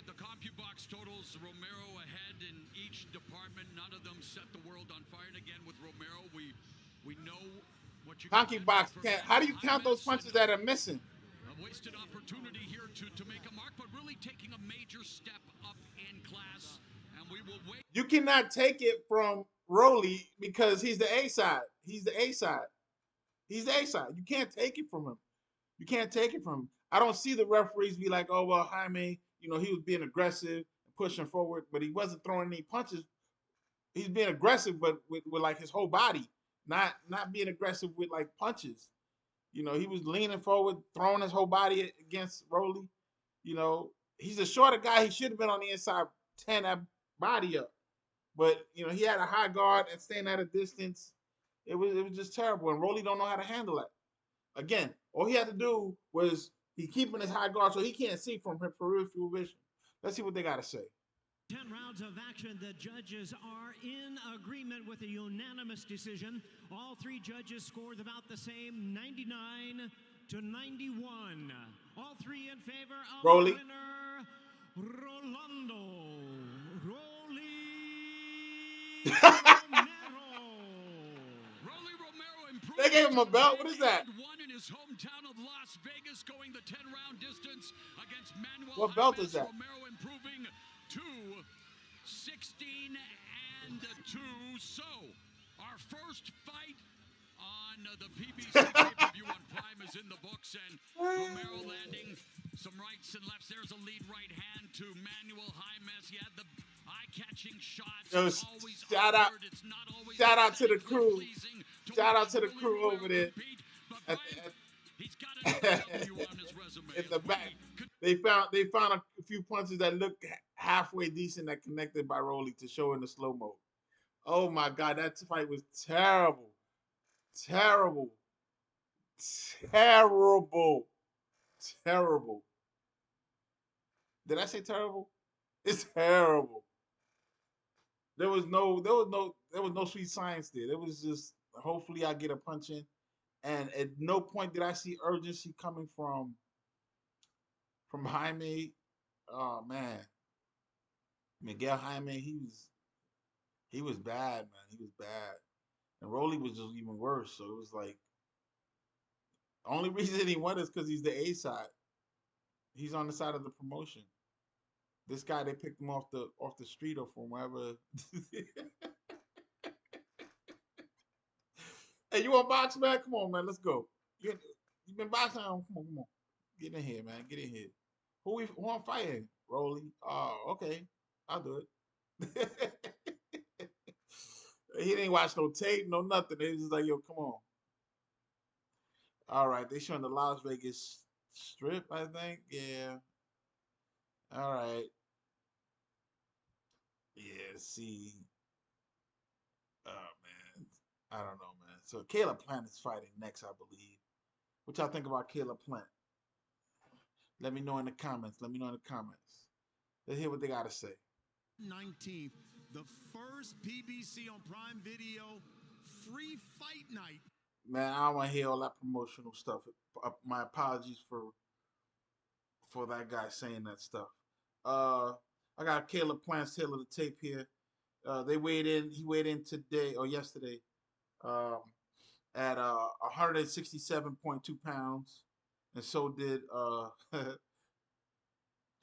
The CompuBox totals Romero ahead in each department. None of them set the world on fire. And again, with Romero, we know what you. CompuBox can't. How do you count those punches that are missing? A wasted opportunity here to make a mark, but really taking a major step up in class. And we will wait. You cannot take it from Rolly because he's the A side. He's the A side. He's the A side. You can't take it from him. You can't take it from him. I don't see the referees be like, oh, well, Jaime, he was being aggressive and pushing forward, but he wasn't throwing any punches. He's being aggressive, but with like his whole body, not being aggressive with like punches. He was leaning forward, throwing his whole body against Rolly. He's a shorter guy. He should have been on the inside, 10 that body up. But, he had a high guard and staying at a distance. It was just terrible, and Rolly don't know how to handle that. Again, all he had to do was he keeping his high guard so he can't see from his peripheral vision. Let's see what they got to say. 10 rounds of action. The judges are in agreement with a unanimous decision. All 3 judges scored about the same, 99 to 91. All 3 in favor of Rolly. The winner, Rolando Rolly Romero. They gave him a belt. What is that? Won in his hometown of Las Vegas, going the 10-round distance against Manuel. What belt is that? Romero improving to 16-2. So, our first fight on the PBC pay-per-view on Prime is in the books, and Romero landing some rights and lefts. There's a lead right hand to Manuel Jaimes. He had the eye-catching shots. Shout out to the crew. Shout out to the crew over there. In the back, they found a few punches that looked halfway decent that connected by Rolly to show in the slow mo. Oh my God, that fight was terrible. Terrible. Terrible. Terrible. Did I say terrible? It's terrible. There was no sweet science there. It was just hopefully I get a punch in. And at no point did I see urgency coming from Jaime. Oh man. Miguel Jaime, he was bad, man. He was bad. And Rolly was just even worse. So it was like only reason he won is because he's the A side. He's on the side of the promotion. This guy they picked him off the street or from wherever. Hey, you want box, man? Come on, man. Let's go. You been boxing? Come on. Get in here, man. Get in here. Who I'm fighting? Rolly. Oh, okay. I'll do it. He didn't watch no tape, no nothing. They was just like, yo, come on. All right, they showing the Las Vegas Strip, I think. Yeah. All right. Yeah. See. Oh man. I don't know, man. So Caleb Plant is fighting next, I believe. What y'all think about Caleb Plant? Let me know in the comments. Let me know in the comments. Let's hear what they got to say. 19th, the first PBC on Prime Video free fight night. Man, I don't want to hear all that promotional stuff. My apologies for that guy saying that stuff. I got Caleb Plant's tail of the tape here. They weighed in. He weighed in today or yesterday at 167.2 pounds, and so did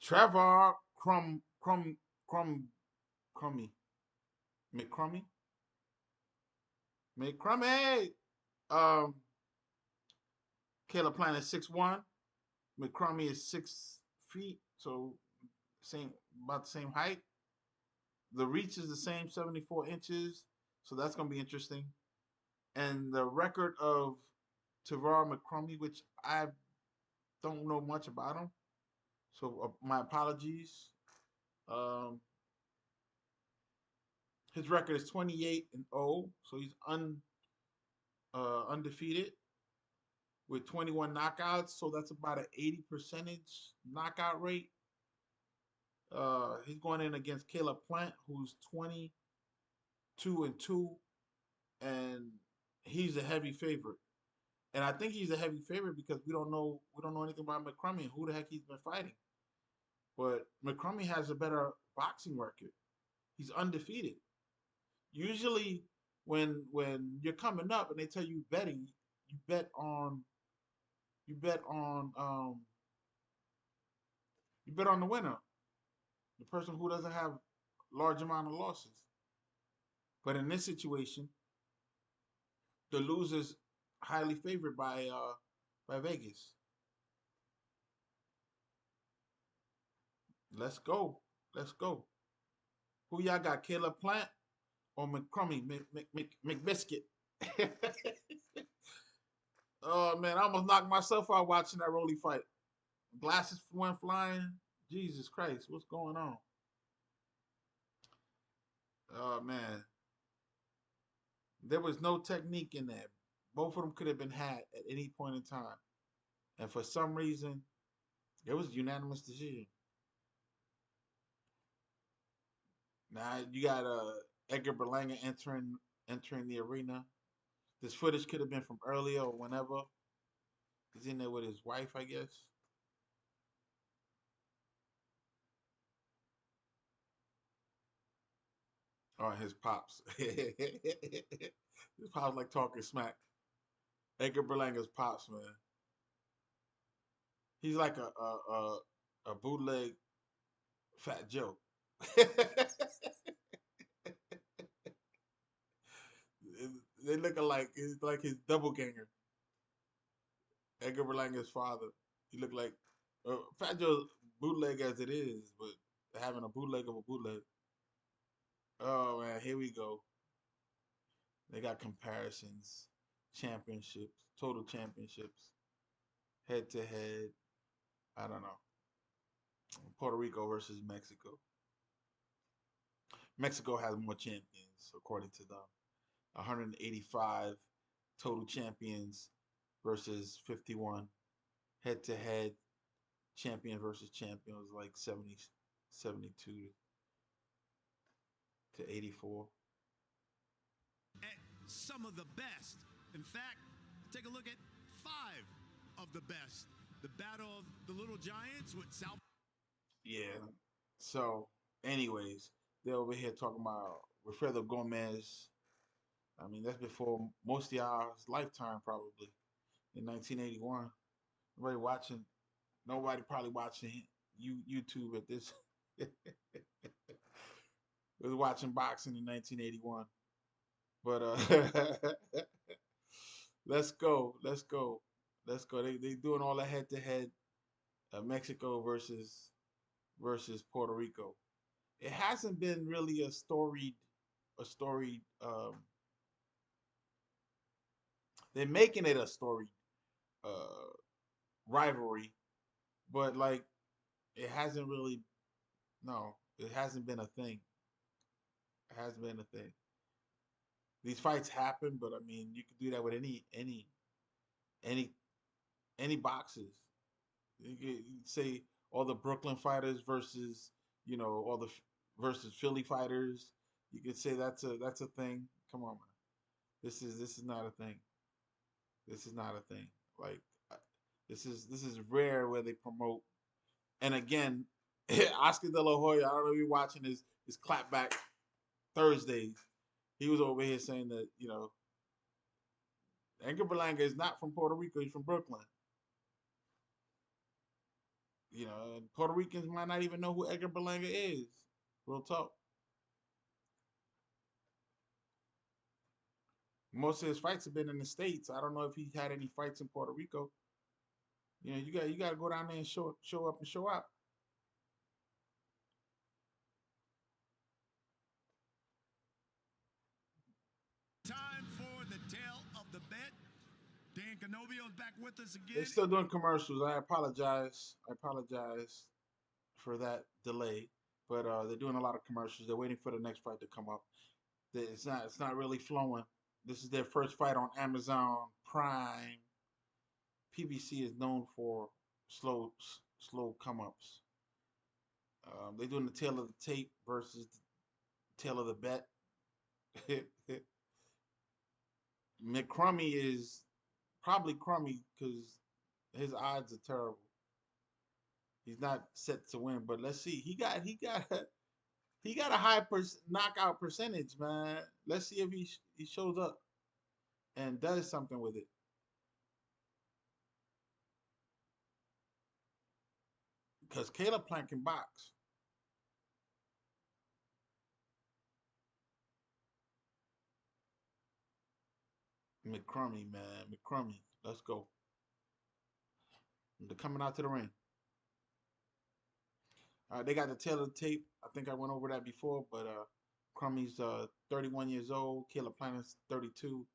Trevor Crummy McCrummy. Um, Caleb Plant is 6'1". McCrummy is 6 feet, so about the same height. The reach is the same, 74 inches, so that's gonna be interesting. And the record of Tavar McCrummy, which I don't know much about him, so my apologies. Um, his record is 28-0, so he's undefeated with 21 knockouts, so that's about an 80% knockout rate. He's going in against Caleb Plant, who's 22-2, and he's a heavy favorite. And I think he's a heavy favorite because we don't know anything about McCrummy and who the heck he's been fighting. But McCrummy has a better boxing record. He's undefeated. Usually, when you're coming up and they tell you betting, you bet on you bet on the winner, the person who doesn't have large amount of losses. But in this situation, the loser's highly favored by Vegas. Let's go. Let's go. Who y'all got? Caleb Plant or McCrummy McBiscuit? Oh man, I almost knocked myself out watching that Rolly fight. Glasses went flying. Jesus Christ, what's going on? Oh man, there was no technique in that. Both of them could have been had at any point in time, and for some reason, it was a unanimous decision. Now you got Edgar Berlanga entering the arena. This footage could have been from earlier or whenever. He's in there with his wife, I guess. Or his pops. His pops like talking smack. Edgar Berlanga's pops, man. He's like a bootleg Fat Joe. They look alike. It's like his double ganger. Edgar Berlanga's father. He looked like Fat Joe's bootleg as it is, but having a bootleg of a bootleg. Oh man, here we go. They got comparisons, championships, total championships, head to head. I don't know. Puerto Rico versus Mexico. Mexico has more champions, according to them. 185 total champions versus 51. Head-to-head, champion versus champion was like 72 to 84. At some of the best. In fact, take a look at 5 of the best. The Battle of the Little Giants with South. Yeah. So, anyways, they're over here talking about Wilfredo Gomez. I mean, that's before most of y'all's lifetime, probably, in 1981. Nobody probably watching YouTube at this. Was watching boxing in 1981. But let's go. They doing all the head-to-head, Mexico versus Puerto Rico. It hasn't been really a storied. They're making it a storied rivalry, but like it hasn't really. No, it hasn't been a thing. It hasn't been a thing. These fights happen, but I mean, you can do that with any boxers. You say all the Brooklyn fighters versus all the versus Philly fighters. You could say that's a thing. Come on, man. This is not a thing. This is not a thing. Like this is rare where they promote. And again, Oscar De La Hoya. I don't know if you're watching his clapback Thursdays. He was over here saying that Edgar Berlanga is not from Puerto Rico. He's from Brooklyn. Puerto Ricans might not even know who Edgar Berlanga is. Real talk. Most of his fights have been in the States. I don't know if he had any fights in Puerto Rico. You got to go down there and show up and show out. Time for the tale of the bet. Dan Canobio is back with us again. They're still doing commercials. I apologize for that delay, but they're doing a lot of commercials. They're waiting for the next fight to come up. It's not really flowing. This is their first fight on Amazon Prime. PBC is known for slow come-ups. They're doing the tail of the tape versus the tail of the bet. McCrummy is probably crummy because his odds are terrible. He's not set to win, but let's see. He got a high knockout percentage, man. Let's see if he shows up and does something with it. Because Caleb Plant can box. McCrummy, man. McCrummy. Let's go. They're coming out to the ring. They got the tail of the tape. I think I went over that before, but Crummy's 31 years old. Caleb Plant is 32.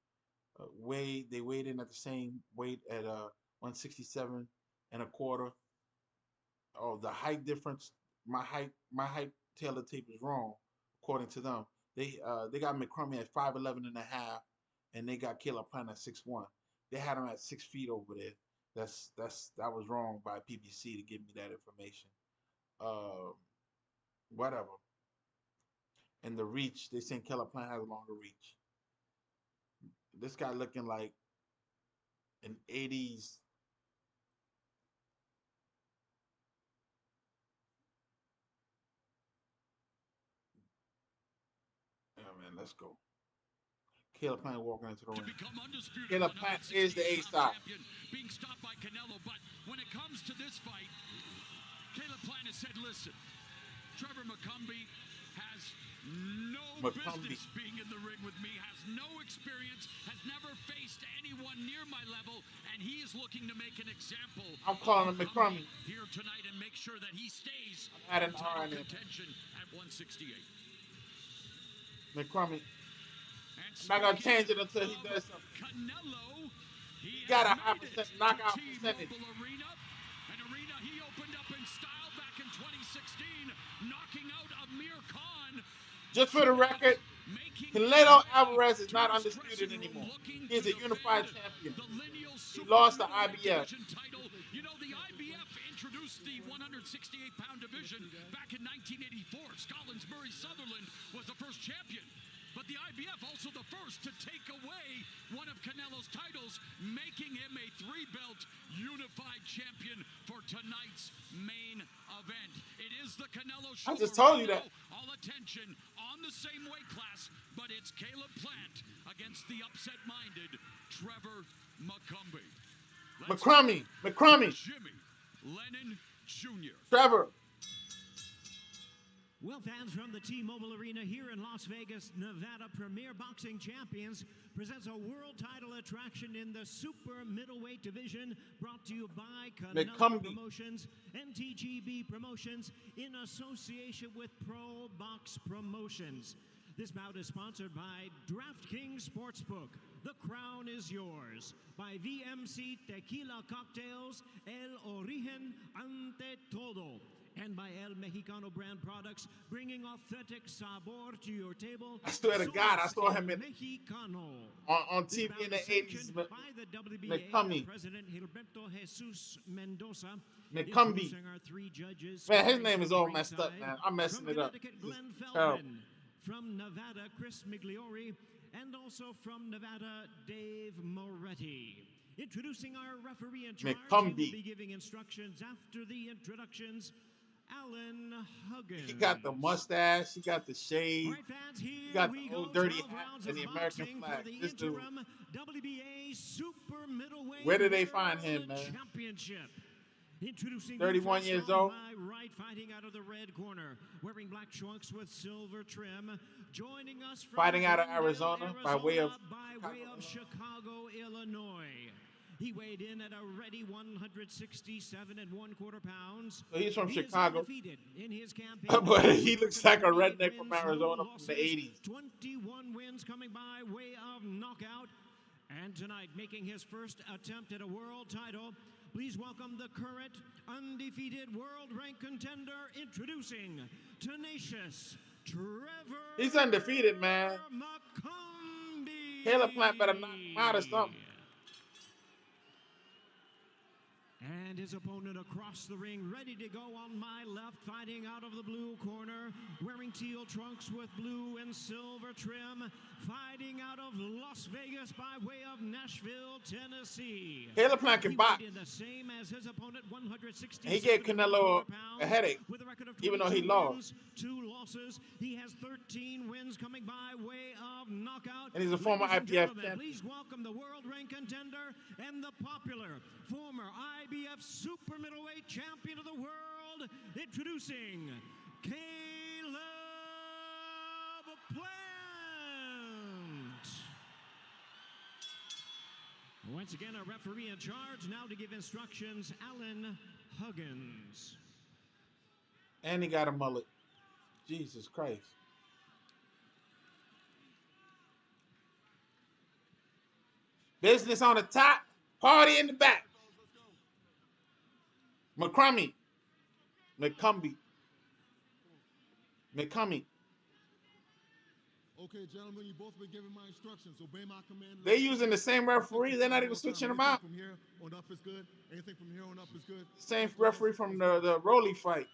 They weighed in at the same weight at 167 and a quarter. Oh, the height difference. My height tail of tape is wrong, according to them. They got McCrummy at 5'11 and a half, and they got Caleb Plant at 6'1. They had him at 6 feet over there. That was wrong by PBC to give me that information. Whatever. And the reach, they saying Caleb Plant has a longer reach. This guy looking like an 80s. Yeah, man, let's go. Caleb Plant walking into the ring. Caleb Plant is the A-star. Being stopped by Canelo, but when it comes to this fight, Caleb Plant has said, listen, Trevor McCumbee has no business being in the ring with me, has no experience, has never faced anyone near my level, and he is looking to make an example. I'm calling him McCrummey here tonight and make sure that he stays in contention at 168. McCrummey. I'm not gonna change it until he does something. Canelo, he got a high knockout percentage. An arena he opened up in style back in 2016, knocking out Amir Khan. Just for the record, Canelo Alvarez is not undisputed anymore. He is a unified champion. He lost the IBF. You know, the IBF introduced the 168-pound division back in 1984. Scotland's Murray Sutherland was the first champion. But the IBF also the first to take away one of Canelo's titles, making him a three-belt unified champion for tonight's main event. It is the Canelo show. I just told you that. All attention on the same weight class, but it's Caleb Plant against the upset-minded Trevor McCumbee. McCrummy. Jimmy Lennon Jr. Trevor. Well, fans, from the T-Mobile Arena here in Las Vegas, Nevada, Premier Boxing Champions presents a world title attraction in the super middleweight division, brought to you by Canelo Promotions and TGB Promotions in association with Pro Box Promotions. This bout is sponsored by DraftKings Sportsbook. The crown is yours. By VMC Tequila Cocktails, El Origen Ante Todo. And by El Mexicano brand products, bringing authentic sabor to your table. I swear to God, I saw him on TV in the 80s. McCumbee. President Gilberto Jesus Mendoza. McCumbee. Man, his name is all messed up, man. I'm messing it up. Terrible. From Nevada, Chris Migliori. And also from Nevada, Dave Moretti. Introducing our referee in charge, he will be giving instructions after the introductions. Alan Huggins. He got the mustache. He got the shade. Right, fans, he got the old dirty hat and the American flag. This dude. WBA Super Middleweight Where did they find him, man? Championship. Introducing 31 years old. My right, fighting out of the red corner, wearing black trunks with silver trim. Joining us from fighting out of Arizona by way of Chicago, Illinois. He weighed in at a ready 167 1/4 pounds. So he's from Chicago. In his campaign, but he looks like a redneck from Arizona from the 80s. 21 wins coming by way of knockout. And tonight, making his first attempt at a world title, please welcome the current undefeated world rank contender, introducing tenacious Trevor. He's undefeated, man. McCumbee. Caleb Plant better knock him out or something. And his opponent across the ring, ready to go on my left, fighting out of the blue corner, wearing teal trunks with blue and silver trim, fighting out of Las Vegas by way of Nashville, Tennessee. Caleb Plant can box. The same as his opponent, 160. He gave Canelo a headache, even though he lost. 2 losses. He has 13 wins coming by way of knockout. And he's a former IBF champion. Please welcome the world rank contender and the popular former IBF super middleweight champion of the world, introducing Caleb Plant. Once again, a referee in charge, now to give instructions, Alan Huggins. And he got a mullet. Jesus Christ. Business on the top, party in the back. McCumbee. Okay, gentlemen, you both been giving my instructions. Obey my command. They using the same referee. They're not even switching them out. From here on up is good. Anything from here on up is good. Same referee from the Rolly fight.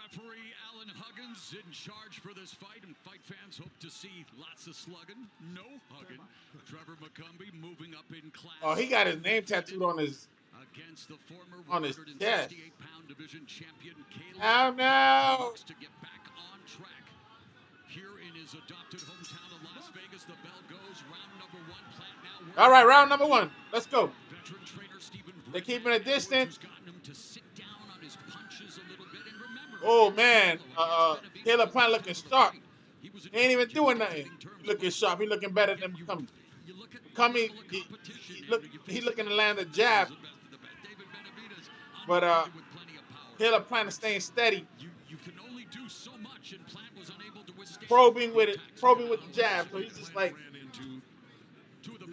Referee Alan Huggins in charge for this fight, and fight fans hope to see lots of slugging, no hugging. Trevor McCumbee moving up in class. Oh, he got his name tattooed on his chest. Division champion Caleb. Oh no! To get back on track. Here in his adopted hometown of Las Vegas, the bell goes. Round number 1. Plant now. All right, round number 1. Let's go. They're keeping a distance. Oh man, Caleb Plant looking sharp. He ain't even doing nothing. He looking sharp. He looking better than McCumbee. McCumbee, he looking to land a jab. But Caleb Plant is staying steady. You can only do so much, and Plant was unable to withstand. Probing with the jab. So he's just like two of the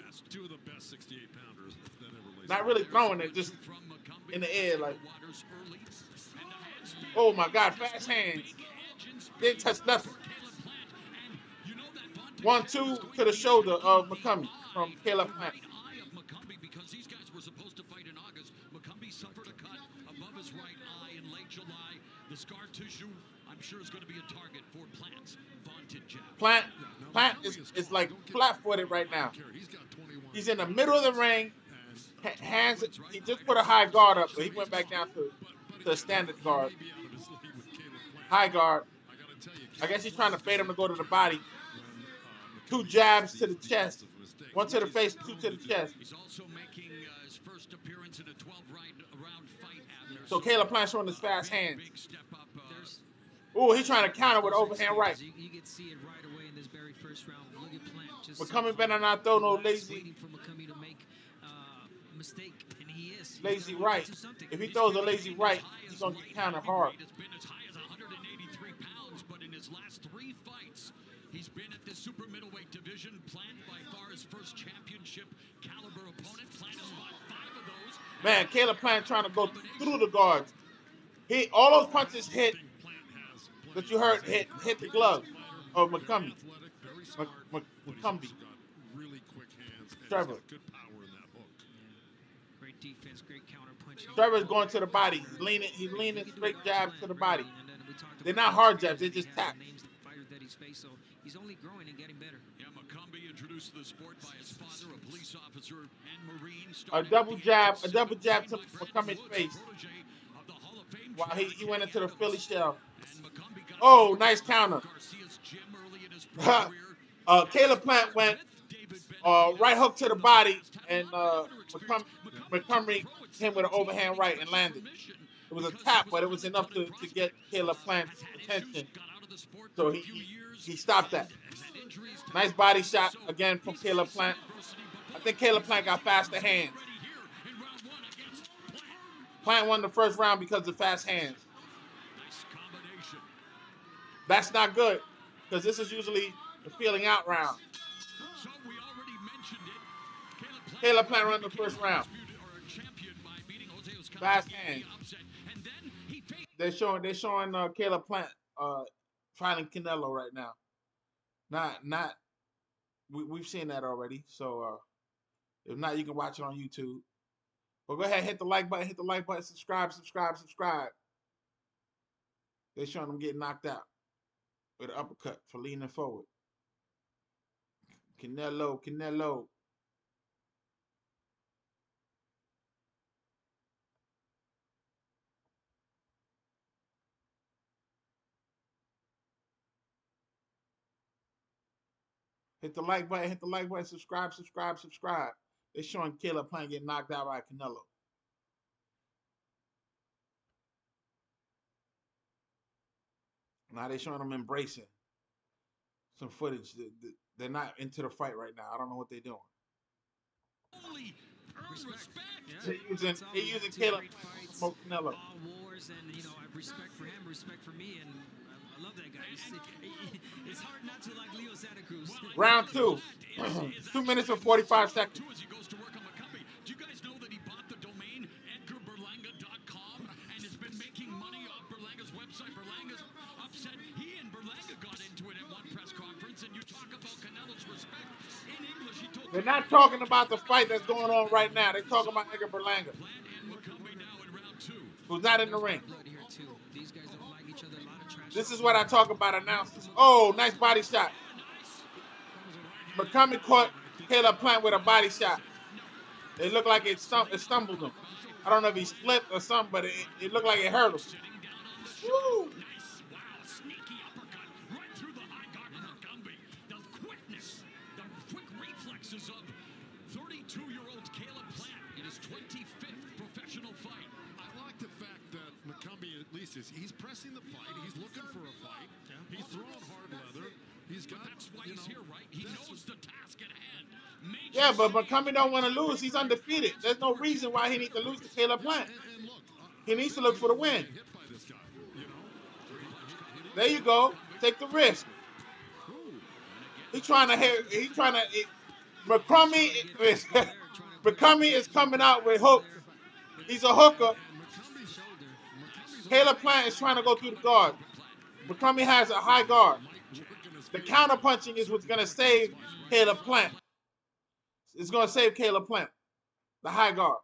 best 68-pounders that ever laced. Not really throwing it, just in the air like. Oh my God, fast hands. Didn't touch nothing. 1-2 to the shoulder of McCumbee from Caleb Plant. Because these guys were supposed to fight in August. McCumbee suffered a cut above his right eye in late July. The scar tissue, I'm sure, is going to be a target for Plant's vaunted jab. Plant is like flat-footed right now. He's in the middle of the ring. Hands. He just put a high guard up, but he went back down to the standard guard. High guard. I guess he's trying to bait him to go to the body. 2 jabs to the chest. 1 to the face, 2 to the chest. He's also making his first appearance in a 12-round fight. So Caleb Plant showing his fast hands. Ooh, he's trying to counter with overhand right. You can see it right away in this very first round. Look at Plant. Just McCumbee better not throw no lazy. Waiting for McCumbee to make a mistake, and he is. Lazy right. If he throws a lazy right, he's gonna get countered hard. It's been as high as 183 pounds, but in his last 3 fights, he's been at the super middleweight division. Plant by far his first championship caliber opponent. Plant has fought 5 of those. Man, Caleb Plant trying to go through the guards. All those punches hit that you heard hit the glove of McCumbee. McCumbee. Trevor. Great defense, great counter punch. Trevor's going to the body. He's leaning straight jabs to the body. They're not hard jabs, they're just taps. That he's faced, so he's only growing and getting better. Yeah, McCumbee introduced to the sport by his father, a police officer and Marine. A double jab to McCumbee's face. While he went into the Philly shell. Oh, nice counter. Caleb Plant went right hook to the body, and McCumbee came with an overhand right and landed. It was a tap, but it was enough to get Caleb Plant's attention. So he stopped that. Nice body shot again from Caleb Plant. I think Caleb Plant got faster hands. Plant won the first round because of fast hands. That's not good, because this is usually the feeling out round. Caleb Plant won the first round. Fast hands. They're showing Caleb Plant fighting Canelo right now. We've seen that already. So if not, you can watch it on YouTube. But go ahead, hit the like button, subscribe. They're showing him getting knocked out with an uppercut for leaning forward. Canelo. Hit the like button, subscribe. They're showing Caleb Plant getting knocked out by Canelo. Now they're showing him embracing some footage. They're not into the fight right now. I don't know what they're doing. They're using Caleb to promote Canelo. Wars, and I have respect for him, respect for me, and I love that guy. It's hard not to like Leo Santa Cruz. Round 2. 2 minutes and 45 seconds. Do you guys know that he bought the domain EdgarBerlanga.com and has been making money off Berlanga's website? Berlanga's upset. He and Berlanga got into it at one press conference, and you talk about Canelo's respect. In English, he told They're not talking about the fight that's going on right now. They're talking about Edgar Berlanga, who's not in the ring. This is what I talk about announcers. Oh, nice body shot. McCumbee caught Caleb Plant with a body shot. It looked like it stumbled him. I don't know if he slipped or something, but it looked like it hurt him. Woo! Reflexes of 32-year-old Caleb Plant in his 25th professional fight. I like the fact that McCumbee at least he's pressing the fight. He's looking for a fight. He's throwing hard leather. He's got. That's why he's here, right? He knows the task at hand. Yeah, but McCumbee don't want to lose. He's undefeated. There's no reason why he needs to lose to Caleb Plant. He needs to look for the win. There you go. Take the risk. McCumbee is coming out with hooks. He's a hooker. Caleb Plant is trying to go through the guard. McCumbee has a high guard. The counter punching is what's gonna save Caleb Plant. It's gonna save Caleb Plant. The high guard.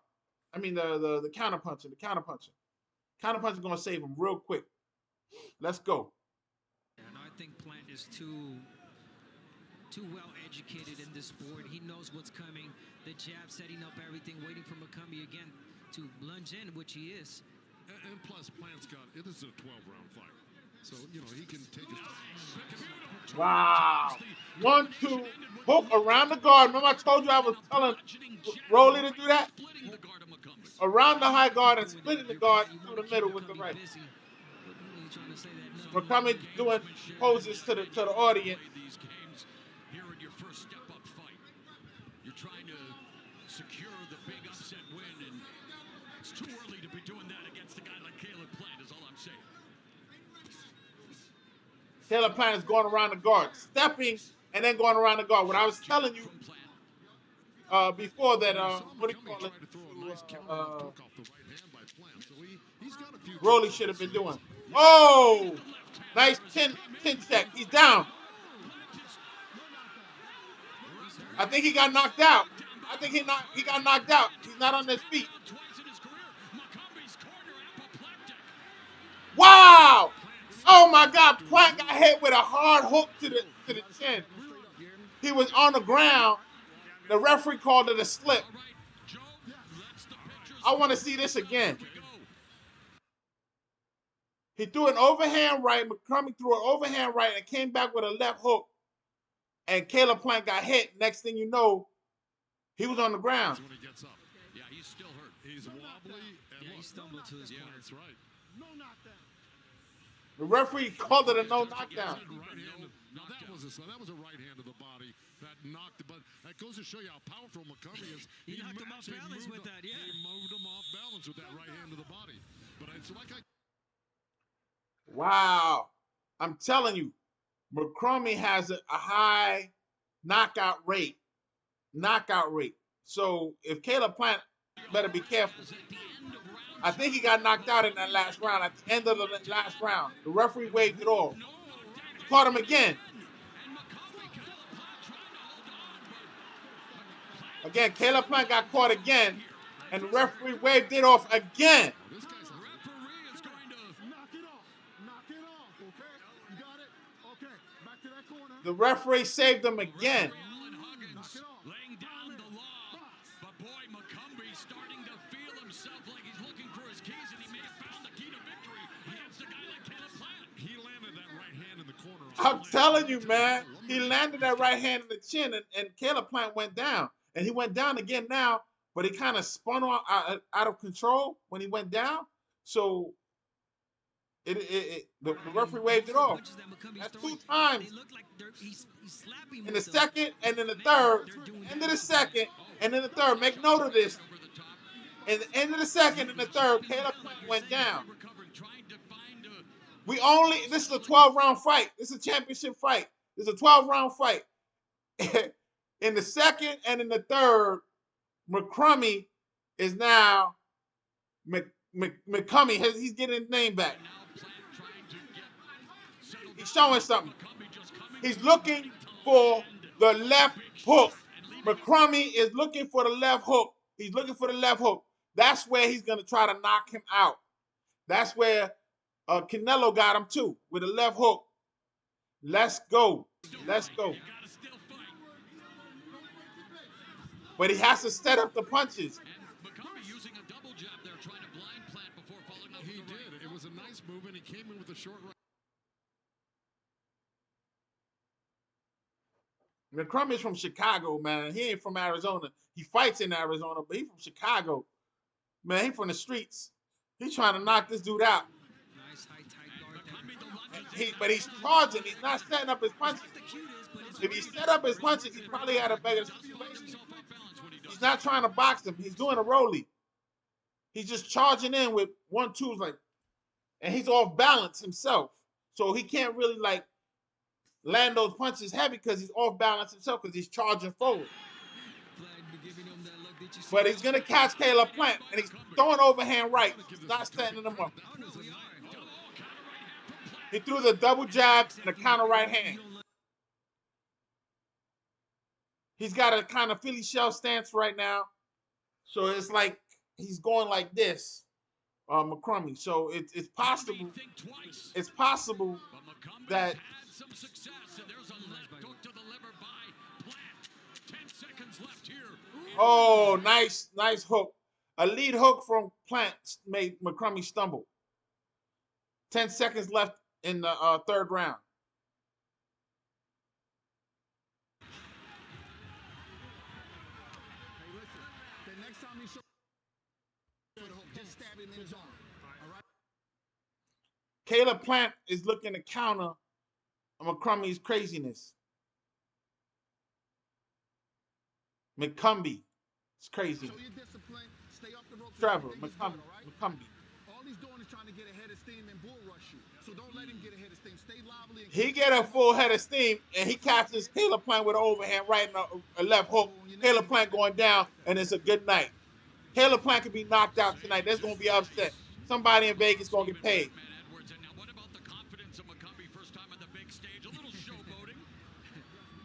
I mean the counter punching. The counter punching. Counter punching is gonna save him real quick. Let's go. And I think Plant is too well educated in this sport. He knows what's coming. The jab, setting up everything, waiting for McCombie again to lunge in, which he is. And plus, Plant's got it is a 12-round fight, so you know he can take his time. Wow. 1-2 hook around the guard. Remember I told you I was telling Rolly to do that? Around the high guard and splitting the guard through the middle with the right. McCombie doing poses to the audience. Here in your first step-up fight, you're trying to secure the big upset win, and it's too early to be doing that against a guy like Caleb Plant, is all I'm saying. Caleb Plant is going around the guard, stepping and then going around the guard. What I was telling you before that, what do you call it? Rolly should have been doing. Oh, nice chin check. He's down. I think he got knocked out. I think he got knocked out. He's not on his feet. Wow! Oh my God! Plant got hit with a hard hook to the chin. He was on the ground. The referee called it a slip. I want to see this again. He threw an overhand right. McCombie threw an overhand right and came back with a left hook. And Caleb Plant got hit. Next thing you know, he was on the ground. When he gets up. Yeah, he's still hurt. He's wobbly. And he stumbled to his corner. That's right. No knockdown. The referee called it a no knockdown. Now that was a right hand to the body that knocked. But that goes to show you how powerful McCombie is. He knocked him off balance with that. Yeah, he moved him off balance with that right hand to the body. But it's like Wow, I'm telling you, McCombie has a high knockout rate. So if Caleb Plant better be careful. I think he got knocked out in that last round. At the end of the last round, the referee waved it off. He caught him again. Again, Caleb Plant got caught again, and the referee waved it off again. The referee saved him again. Laying down the law. But boy, McCombie starting to feel himself like he's looking for his keys, and he may have found the key to victory against a guy like Caleb Plant. he landed that right hand in the corner. I'm telling you, man. He landed that right hand in the chin, and Caleb Plant went down. And he went down again now, but he kind of spun out of control when he went down. So the referee waved it off. That's 2 times. In the second and in the third. End of the second and in the third. Make note of this. In the end of the second and the third, Caleb Plant went down. This is a 12-round fight. This is a championship fight. This is a 12-round fight. In the second and in the third, McCombie is now McCombie. He's getting his name back. He's showing something. He's looking for the left hook. McCombie is looking for the left hook. He's looking for the left hook. That's where he's going to try to knock him out. That's where Canelo got him too, with a left hook. Let's go. Let's go. But he has to set up the punches. McCombie using a double jab there, trying to blind Plant before following up. He did. It was a nice move, and he came in with a short right. McCombie's from Chicago, man. He ain't from Arizona. He fights in Arizona, but he's from Chicago. Man, he from the streets. He's trying to knock this dude out. Nice high tight guard But he's charging. He's not setting up his punches. If he set up his punches, he probably had a better situation. He's not trying to box him. He's doing a rollie. He's just charging in with 1-2s, like, and he's off balance himself. So he can't really like land those punches heavy because he's off balance himself because he's charging forward. But he's gonna catch Caleb Plant, and he's throwing overhand right. He's not setting him up. He threw the double jab and the counter right hand. He's got a kind of Philly shell stance right now. So it's like he's going like this, McCrummy. So it's possible. It's possible that. Oh, nice hook. A lead hook from Plant made McCrummy stumble. 10 seconds left in the third round. Caleb Plant is looking to counter McCrummy's craziness. McCumbie. It's crazy. Trevor, McCumbie. All he's doing is trying to get a head of steam and bull rush you. So don't let him get a head of steam. Stay lively. He get a full head of steam, and he catches Caleb Plant with an overhand right in a left hook. Caleb Plant going down, and it's a good night. Caleb Plant could be knocked out tonight. There's going to be upset. Somebody in Vegas going to get paid.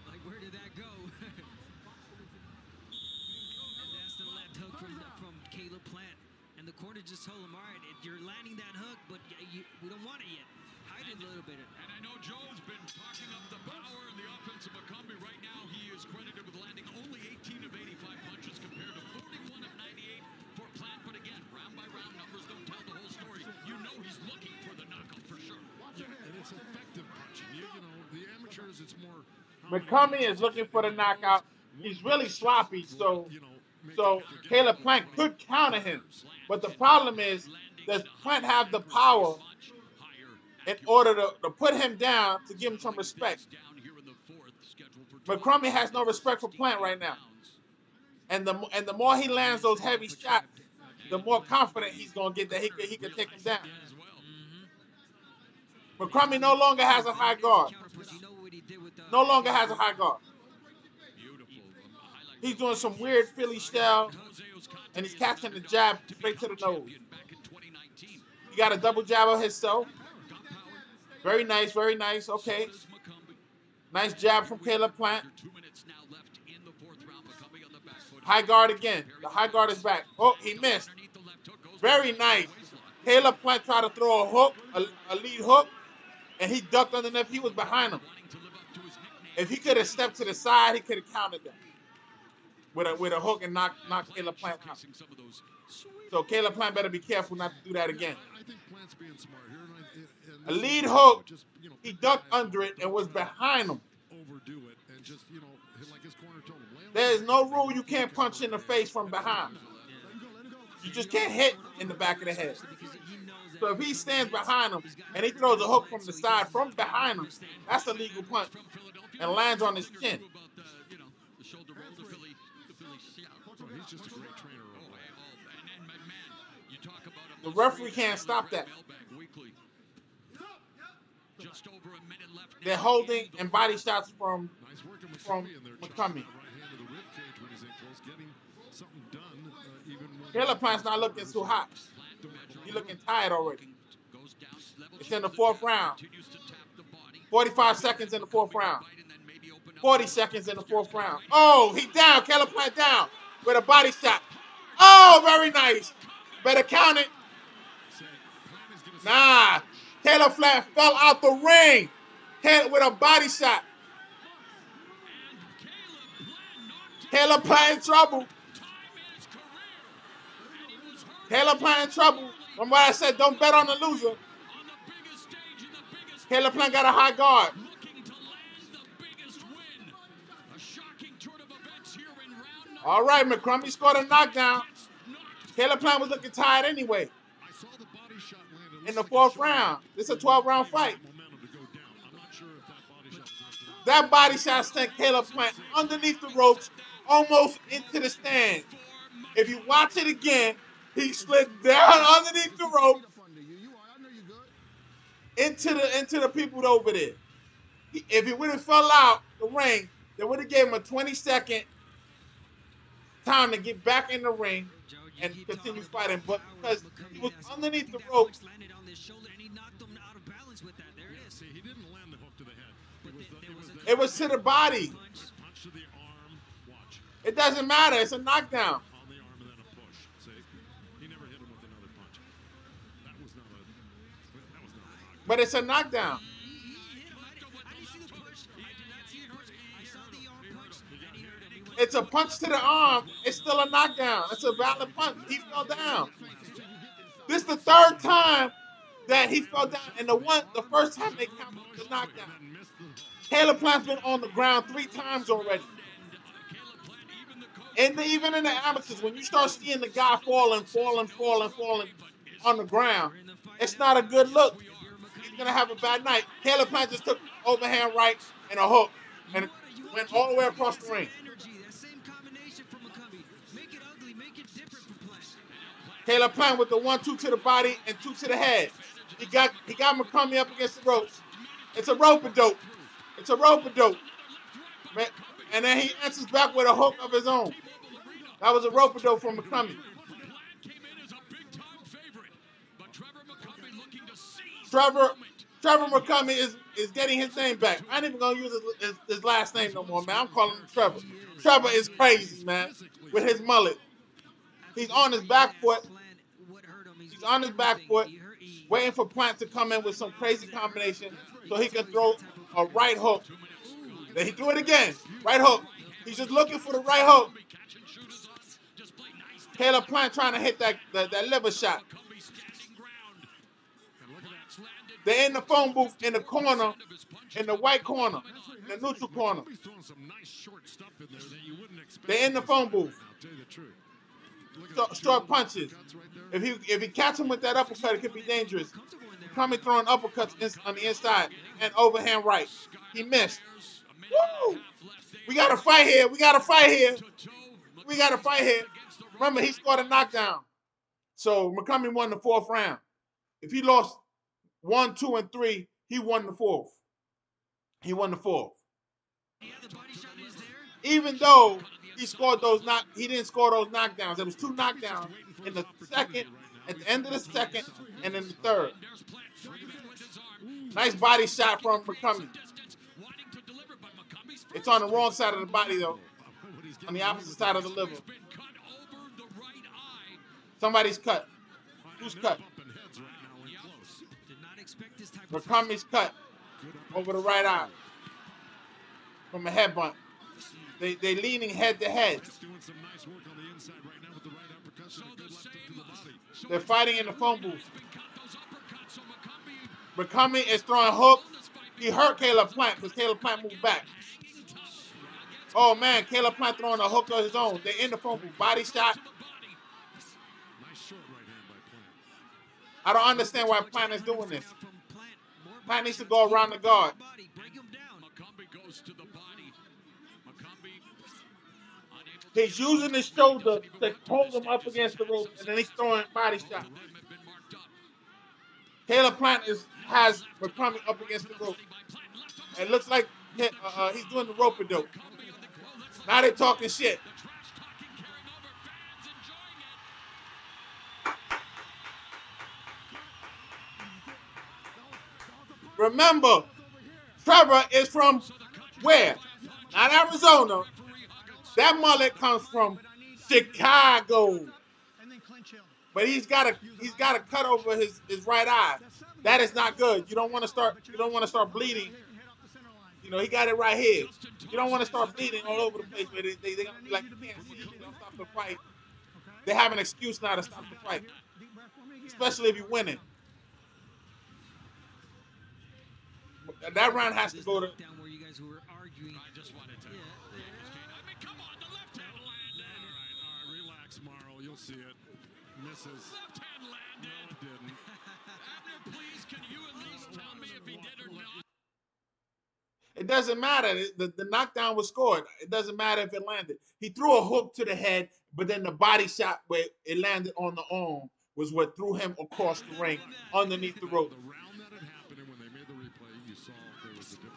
Like, where did that go? And that's the left hook from Caleb Plant. And the corner just told him, all right, you're landing that hook, but we don't want it yet. Hide it a little bit. And I know Joe's been talking up the power and the offense of McCumbie. Right now, he is credited with landing only 18 of 85 punches compared to 41 of 98 for Plant. But again, round by round numbers don't tell the whole story. You know he's looking for the knockout for sure. Yeah, and it's effective punching. You know, the amateurs, it's more. McCumbie is looking for the knockout. He's really sloppy, so Caleb Plant could counter him. But the problem is, does Plant have the power in order to put him down to give him some respect? McCrummie has no respect for Plant right now. And the more he lands those heavy shots, the more confident he's going to get that he can take him down. McCrummie no longer has a high guard. No longer has a high guard. He's doing some weird Philly style, and he's catching the jab straight to the nose. He got a double jab of himself. Very nice, very nice. Okay. Nice jab from Caleb Plant. High guard again. The high guard is back. Oh, he missed. Very nice. Caleb Plant tried to throw a hook, a lead hook, and he ducked underneath. He was behind him. If he could have stepped to the side, he could have countered that with a hook and knock Caleb Plant out. So Caleb Plant better be careful not to do that again. A lead hook, he ducked under it and was behind him. There is no rule you can't punch in the face from behind. You just can't hit in the back of the head. So if he stands behind him and he throws a hook from the side from behind him, that's a legal punch and lands on his chin. He's just a great trainer. The referee can't stop that. They're holding and body shots from McCumbie. Caleb Plant's not looking too hot. He's looking tired already. It's in the fourth round. 45 seconds in the fourth round. 40 seconds in the fourth round. Oh, he down. Caleb Plant down with a body shot. Oh, very nice. Better count it. Nah. Caleb Plant fell out the ring with a body shot. Caleb Plant in trouble. Caleb Plant in trouble. From what I said, don't bet on the loser. Caleb Plant got a high guard. All right, McCrummie scored a knockdown. Caleb Plant was looking tired anyway. In the fourth round. This is a 12-round fight. That body shot sent Caleb Plant underneath the ropes, almost into the stand. If you watch it again, he slid down underneath the ropes into the people over there. If he would have fell out the ring, they would have gave him a 20-second time to get back in the ring and continue fighting. But because he was underneath the ropes, it was to the body. It doesn't matter. It's a knockdown. On the arm and then a push. See? He never hit him with another punch. That was not a knockdown. But it's a knockdown. It's a punch to the arm. It's still a knockdown. It's a valid punch. He fell down. This is the third time that he fell down, and the first time they counted the knockdown. Caleb Plant's been on the ground 3 times already. And even in the amateurs, when you start seeing the guy falling on the ground, it's not a good look. He's gonna have a bad night. Caleb Plant just took overhand right and a hook and went all the way across the ring. Caleb Plant with the 1-2 to the body and 2 to the head. He got McCombie up against the ropes. It's a rope-a-dope. It's a rope-a-dope. And then he answers back with a hook of his own. That was a rope-a-dope from McCombie. Trevor McCombie is getting his name back. I ain't even gonna use his last name no more, man. I'm calling him Trevor. Trevor is crazy, man, with his mullet. He's on his back foot. He's on his back foot, waiting for Plant to come in with some crazy combination so he can throw a right hook. Then he threw it again. Right hook. He's just looking for the right hook. Caleb Plant trying to hit that liver shot. They're in the phone booth in the corner, in the white corner, in the neutral corner. They're in the phone booth. Short punches. If he catch him with that uppercut, it could be dangerous. Coming throwing uppercuts on the inside and overhand right. He missed. Woo! We got to fight here. We got to fight here. We got to fight here. Remember, he scored a knockdown. So McCombie won the 4th round. If he lost 1, 2, and 3, he won the 4th. He won the 4th. Even though he didn't score those knockdowns. There was 2 knockdowns in the second, at the end of the second, and in the third. Nice body shot from McCombie. It's on the wrong side of the body, though. On the opposite side of the liver. Somebody's cut. Who's cut? McCombie's cut over the right eye from a headbutt. They leaning head to head. They're fighting in the phone booth. McCombie is throwing hooks. He hurt Caleb Plant because Caleb Plant moved back. Oh man, Caleb Plant throwing a hook of his own. They're in the phone booth. Body shot. I don't understand why Plant is doing this. Plant needs to go around the guard. He's using his shoulder to hold him up against the rope, and then he's throwing body shots. Caleb Plant has McCombie up against the rope. It looks like he's doing the rope-a-dope. Now they're talking shit. Remember, Trevor is from where? Not Arizona. That mullet comes from Chicago. But he's got a cut over his right eye. That is not good. You don't want to start bleeding. You know, he got it right here. You don't want to start bleeding all over the place. But they're gonna be like, you can't see, you don't stop the fight. They have an excuse now to stop the fight. Especially if you're winning. That round has to go to. Where you guys were arguing. I just wanted to. I mean, come on, the left hand landed. All right, relax, Morrow. You'll see it. Misses. Left hand landed. No, it didn't. Abner, please, can you at least tell me if he did or not? It doesn't matter. The knockdown was scored. It doesn't matter if it landed. He threw a hook to the head, but then the body shot where it landed on the arm was what threw him across the ring underneath the rope. The round that had happened, and when they made the replay, you saw there was a different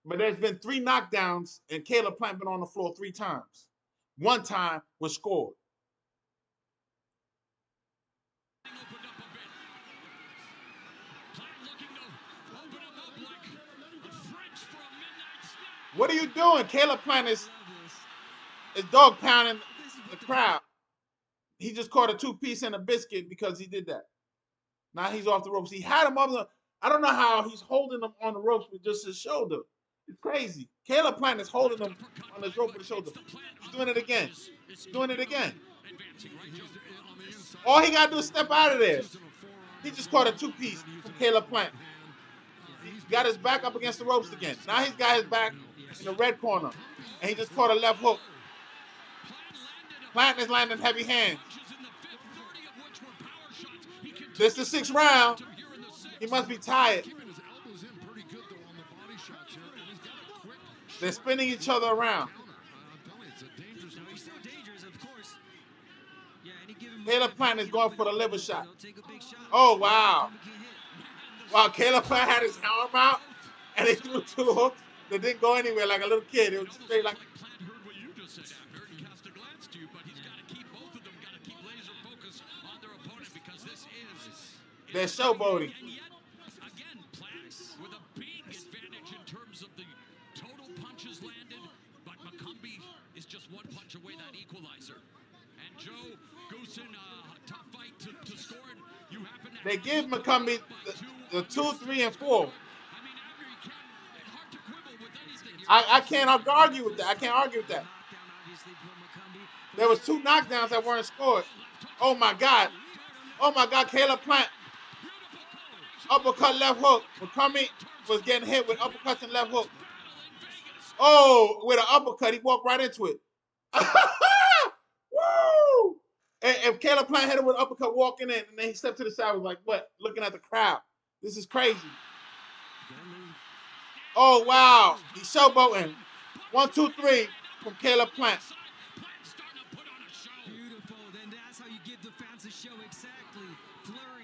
But there's been 3 knockdowns, and Caleb Plant been on the floor 3 times. 1 time was scored. What are you doing? Caleb Plant is dog pounding the crowd. He just caught a 2-piece and a biscuit because he did that. Now he's off the ropes. He had him up. I don't know how he's holding him on the ropes with just his shoulder. It's crazy. Caleb Plant is holding him on his rope with his shoulder. He's doing it again. He's doing it again. All he got to do is step out of there. He just caught a 2-piece from Caleb Plant. He got his back up against the ropes again. Now he's got his back in the red corner. And he just caught a left hook. Plant is landing heavy hands. This is the 6th round. He must be tired. They're spinning each other around. Caleb Plant is going for the liver shot. Oh, wow. Wow, Caleb Plant had his arm out, and he threw 2 hooks that didn't go anywhere like a little kid. It was straight like... They're showboating. Again, Plant with a big advantage in terms of the total punches landed, but McCumbee is just 1 punch away that equalizer. And Joe goes in a tough fight to score it. You happen to they give McCumbee the 2, 3, and 4. I can't argue with that. I can't argue with that. There was 2 knockdowns that weren't scored. Oh my God. Oh my God, Caleb Plant. Uppercut, left hook. McCumbee was getting hit with uppercuts and left hook. Oh, with an uppercut, he walked right into it. Woo! And Caleb Plant hit him with an uppercut walking in, and then he stepped to the side, was like, what? Looking at the crowd. This is crazy. Oh, wow. He's showboating. 1, 2, 3 from Caleb Plant.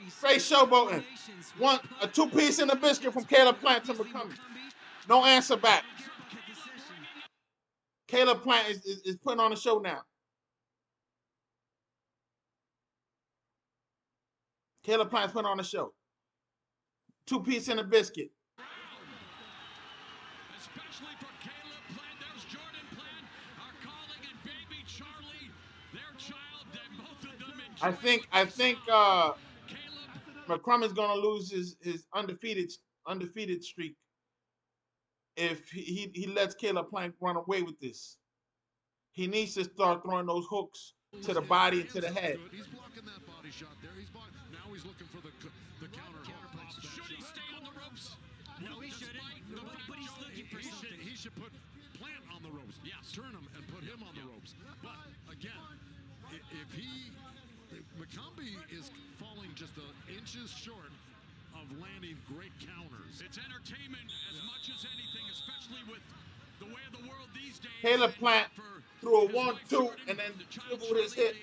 Straight showboating. A 2-piece and a biscuit from Caleb Plant to McCumbee. No answer back. Caleb Plant is putting on a show now. Caleb Plant's putting on a show. 2-piece and a biscuit. Especially for Caleb Plant. There's Jordan Plant, our colleague, and baby Charlie, their child. Both of them in I think McCrumb is gonna lose his undefeated streak if he lets Caleb Plant run away with this. He needs to start throwing those hooks to the body and to the head. He's blocking that body shot there. Now he's looking for the counter. Should he stay on the ropes? No, he shouldn't. But he's looking for something. He should put Plant on the ropes. Yes. Turn him and put him on the ropes. But again, if McCumbee is falling just inches short of landing great counters. It's entertainment as much as anything, especially with the way of the world these days. Caleb Plant threw a 1-2 and then swiveled his hip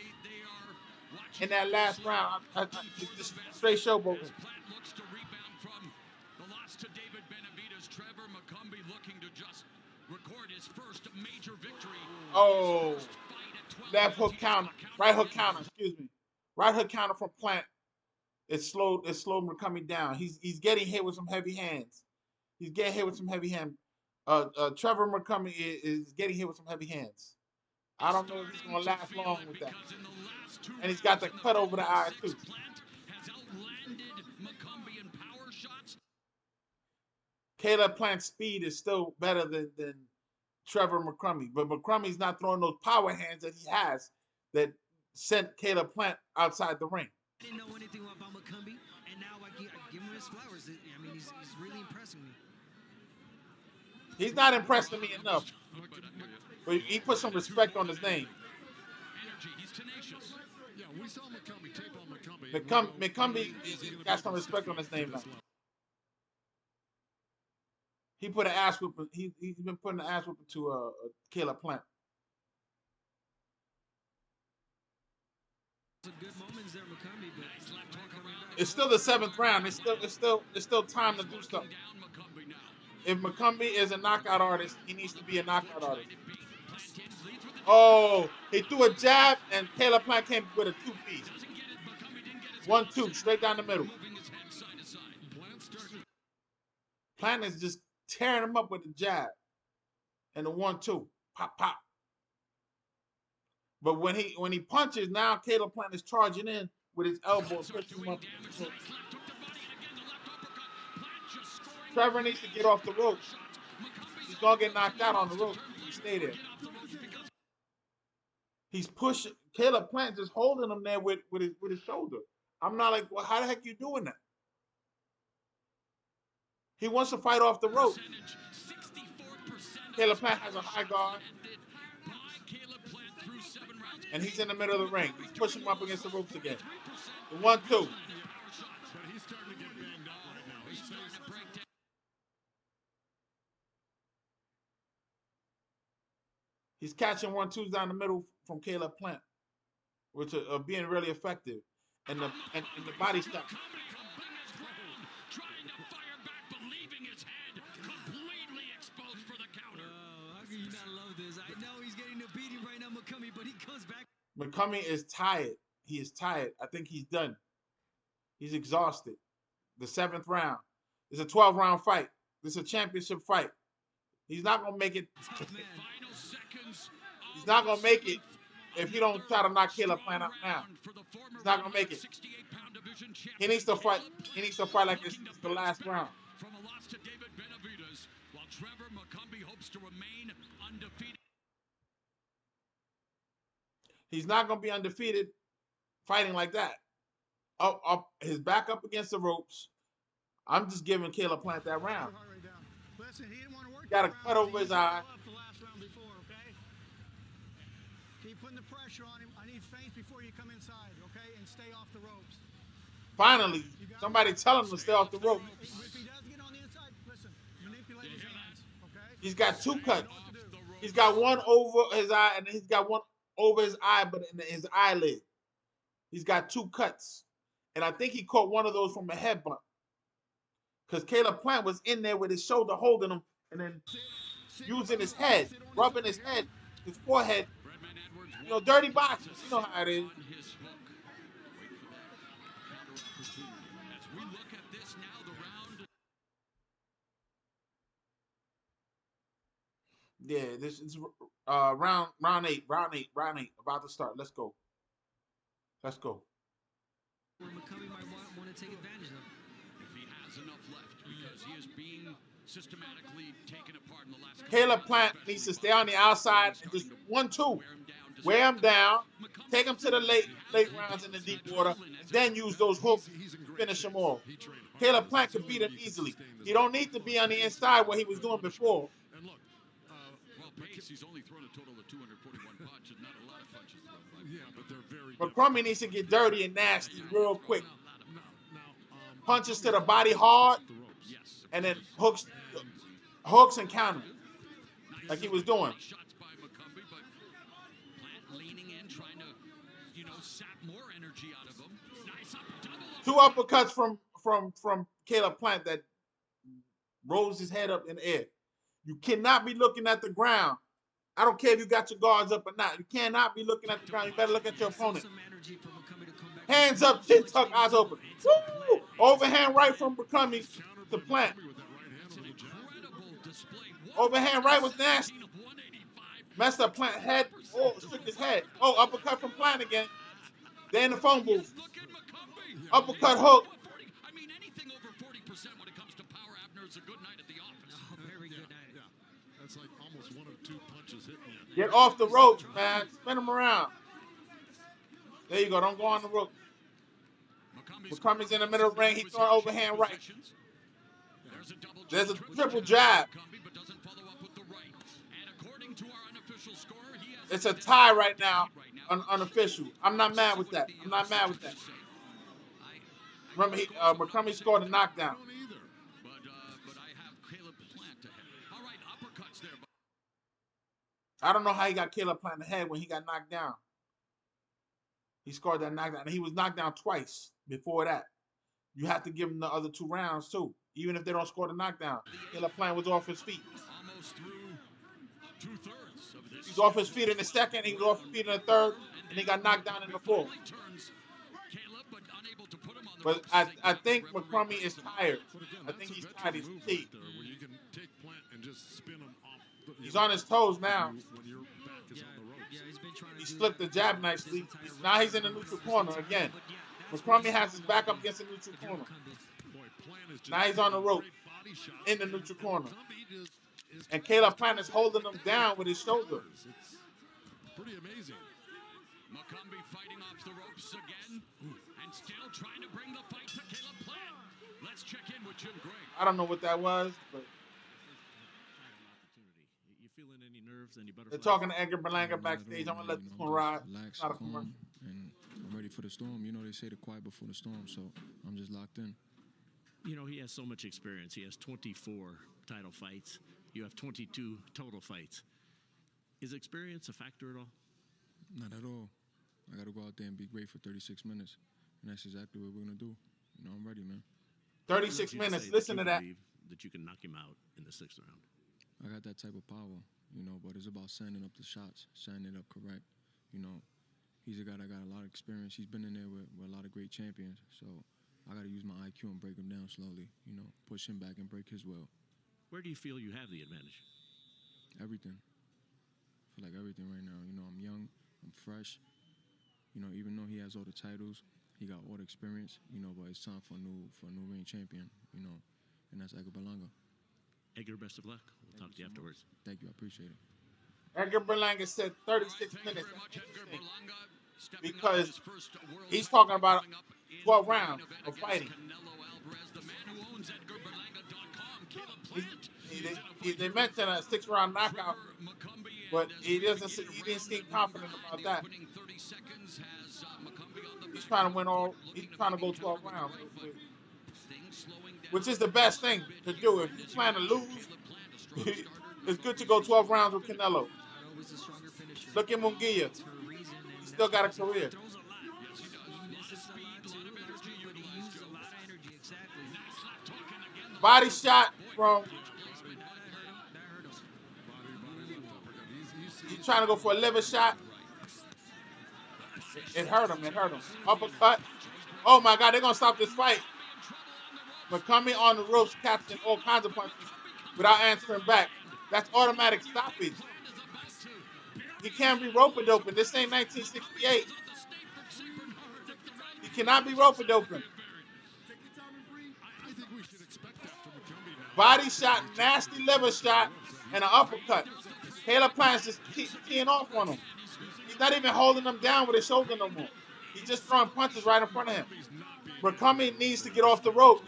in that last round. It's just straight showboating. Plant looks to rebound from the loss to David Benavidez. Trevor McCumbee looking to just record his first major victory. Oh, left hook counter, right hook counter. Excuse me, right hook counter from Plant. It slowed McCumbee down. He's getting hit with some heavy hands. He's getting hit with some heavy hands. Trevor McCumbee is getting hit with some heavy hands. I don't know if he's going to last long with that. And he's got the cut over the eye, too. Caleb Plant's speed is still better than Trevor McCumbee. But McCumbie's not throwing those power hands that he has that sent Caleb Plant outside the ring. I didn't know anything about McCumbee, and now I give him his flowers. I mean, he's really impressing me. He's not impressing me enough. But he put some respect on his name. He's tenacious. Yeah, we saw McCumbee, tape on McCumbee. McCumbee got some respect on his name now. He put an ass whooping. He's been putting an ass whooping to Caleb Plant. Some good moments there, McCumbee, but it's still the 7th round. It's still time to do something. If McCumbee is a knockout artist, he needs to be a knockout artist. Oh, he threw a jab, and Caleb Plant came with a 2-piece. 1-2, straight down the middle. Plant is just tearing him up with the jab. and the 1-2. Pop, pop. But when he punches, now Caleb Plant is charging in with his elbow and pushing him up. Trevor needs to get off the ropes. He's gonna get knocked out on the ropes if he stay there. He's pushing. Caleb Plant just holding him there with his shoulder. I'm not like, well, how the heck you doing that? He wants to fight off the ropes. Caleb Plant has a high guard. And he's in the middle of the ring. He's pushing him up against the ropes again. The 1-2. He's catching 1-2s down the middle from Caleb Plant, which are being really effective. And the body stop. McCummey is tired. He is tired. I think he's done. He's exhausted. The 7th round. It's a 12-round fight. This is a championship fight. He's not going to make it. He's not going to make it if he don't try to knock Caleb Plant out now. He's not going to make it. He needs to fight. He needs to fight like this is the last round. From a loss to David Benavidez, while Trevor McCumbee hopes to remain undefeated. He's not going to be undefeated fighting like that. Up his back up against the ropes. I'm just giving Caleb Plant that round. Got a cut over his eye. Keep putting the pressure on him. I need feints before you come inside, okay? And stay off the ropes. Finally, somebody tell him to stay off the ropes. If he does get on the inside, listen, manipulate his hands, okay? He's got 2 cuts. He's got one over his eye, and he's got one over his eye, but in his eyelid. He's got 2 cuts. And I think he caught one of those from a headbutt. Because Caleb Plant was in there with his shoulder holding him and then using his head, rubbing his head, his forehead. You know, dirty boxing. You know how it is. Yeah, this is round 8, about to start. Let's go. Let's go. McCumbee might want to take advantage of. If he has enough left, because he is being systematically taken apart in the last. Caleb Plant needs to stay on the outside and just 1-2. Wear him down, take him to the late rounds in the deep water, and then use those hooks to finish him off. Caleb Plant could beat him easily. He don't need to be on the inside what he was doing before. And look, well, pace, he's only thrown a total of 241 punches, not a lot of punches thrown. Yeah, but they're very. McCumbee needs to get dirty and nasty real quick. Punches to the body hard, and then hooks and counter, like he was doing. Two uppercuts from Caleb Plant that rolls his head up in the air. You cannot be looking at the ground. I don't care if you got your guards up or not. You cannot be looking at the ground. You better look at your opponent. Hands up, chin tuck, eyes open. Woo! Overhand right from McCumbee to Plant. Overhand right was nasty. Messed up Plant head. Oh, shook his head. Oh, uppercut from Plant again. They're in the phone booth. Uppercut hook. I mean, anything over 40% when it comes to power, Abner, is a good night at the office. Oh, very good night. Yeah, that's like almost 1 or 2 punches hitting you. Get off the ropes, man. Spin them around. There you go. Don't go on the rope. McCumbie's in the middle of the ring. He's throwing overhand right. There's a triple jab. It's a tie right now, unofficial. I'm not mad with that. I'm not mad with that. Remember, McCumbee scored a knockdown. I don't know how he got Caleb Plant in the head when he got knocked down. He scored that knockdown. And he was knocked down twice before that. You have to give him the other 2 rounds, too. Even if they don't score the knockdown. Caleb Plant was off his feet. Almost through 2/3 of this. He's off his feet in the second. He was off his feet in the third. And he got knocked down in the fourth. But I think McCumbee is tired. I think he's tired. He's fatigued. Where you can take Plant and just spin him off He's on his toes now. When your back is on the ropes. He's been trying to He do slipped the that jab this nicely. entire Now he's in the neutral corner again. McCrummy has his back up against the neutral corner. Now he's on the rope in the neutral corner. And Caleb Plant is holding him down with his shoulder. It's pretty amazing. McCumbee fighting off the ropes again and still trying to bring the fight to Caleb Plant. Let's check in with Jim Gray. I don't know what that was, but You feeling any nerves, any butterflies? they're talking to Edgar Berlanga backstage. I'm going to let this one ride. Relax, Not a calm, commercial. and I'm ready for the storm. You know, they say the quiet before the storm, so I'm just locked in. You know, he has so much experience. He has 24 title fights. You have 22 total fights. Is experience a factor at all? Not at all. I got to go out there and be great for 36 minutes, and that's exactly what we're going to do. You know, I'm ready, man. 36 minutes. Listen to that. That you can knock him out in the 6th round. I got that type of power, you know, but it's about sending up the shots, sending it up correct. You know, he's a guy that got a lot of experience. He's been in there with a lot of great champions, so I got to use my IQ and break him down slowly, you know, push him back and break his will. Where do you feel you have the advantage? Everything. I feel like everything right now. You know, I'm young, I'm fresh. You know, even though he has all the titles, he got all the experience, you know, but it's time for a new reign champion, you know, and that's Edgar Berlanga. Edgar, best of luck. We'll talk to you afterwards. Thank you, I appreciate it. Edgar Berlanga said 36 minutes. Because he's talking about 12 rounds of fighting. They mentioned a 6-round knockout, but he didn't seem confident about that. He's trying to win all. He's trying to go 12 rounds, which is the best thing to do. If you plan to lose, it's good to go 12 rounds with Canelo. Look at Munguia. He still got a career. Body shot from. He's trying to go for a liver shot. It hurt him. It hurt him. Uppercut. Oh my God! They're gonna stop this fight. McCumbee on the ropes, catching all kinds of punches without answering back. That's automatic stoppage. He can't be rope-a-doping. This ain't 1968. He cannot be rope-a-doping. Body shot, nasty liver shot, and an uppercut. Caleb Plant's just teeing off on him. He's not even holding him down with his shoulder no more. He's just throwing punches right in front of him. McCumbee needs to get off the rope.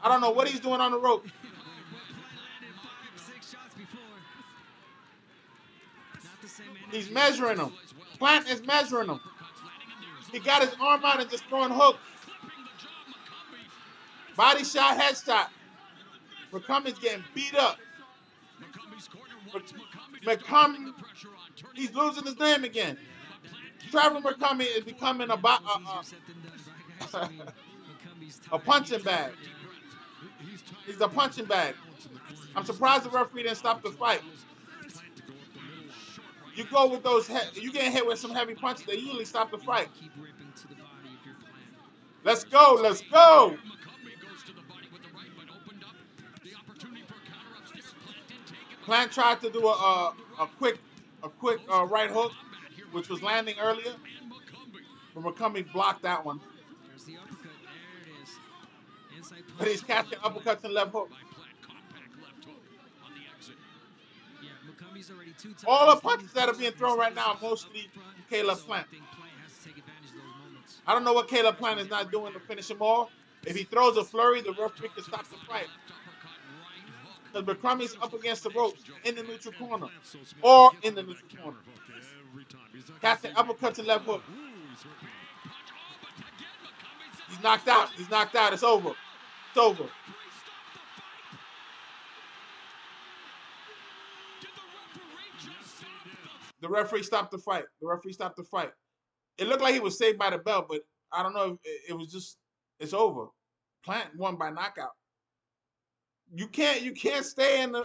I don't know what he's doing on the rope. He's measuring him. Plant is measuring him. He got his arm out and just throwing hooks. Body shot, head shot. McCumbee's getting beat up. McCumbee, he's losing his name again. Trevor McCumbee is becoming a punching bag. He's a punching bag. I'm surprised the referee didn't stop the fight. You go with those, you get hit with some heavy punches, they usually stop the fight. Let's go, let's go. Plant tried to do a quick right hook, which was landing earlier, but McCumbee blocked that one. But he's catching uppercuts and left hook. All the punches that are being thrown right now are mostly Caleb Plant. I don't know what Caleb Plant is not doing to finish him off. If he throws a flurry, the referee can stop the fight. Because McCumbie's up against the ropes in the neutral corner or in the neutral corner. Catching uppercuts and left hook. He's knocked out. He's knocked out. It's over. It's over. The referee stopped the fight. The referee stopped the fight. It looked like he was saved by the bell, but I don't know if it was just, it's over. Plant won by knockout. You can't stay in the.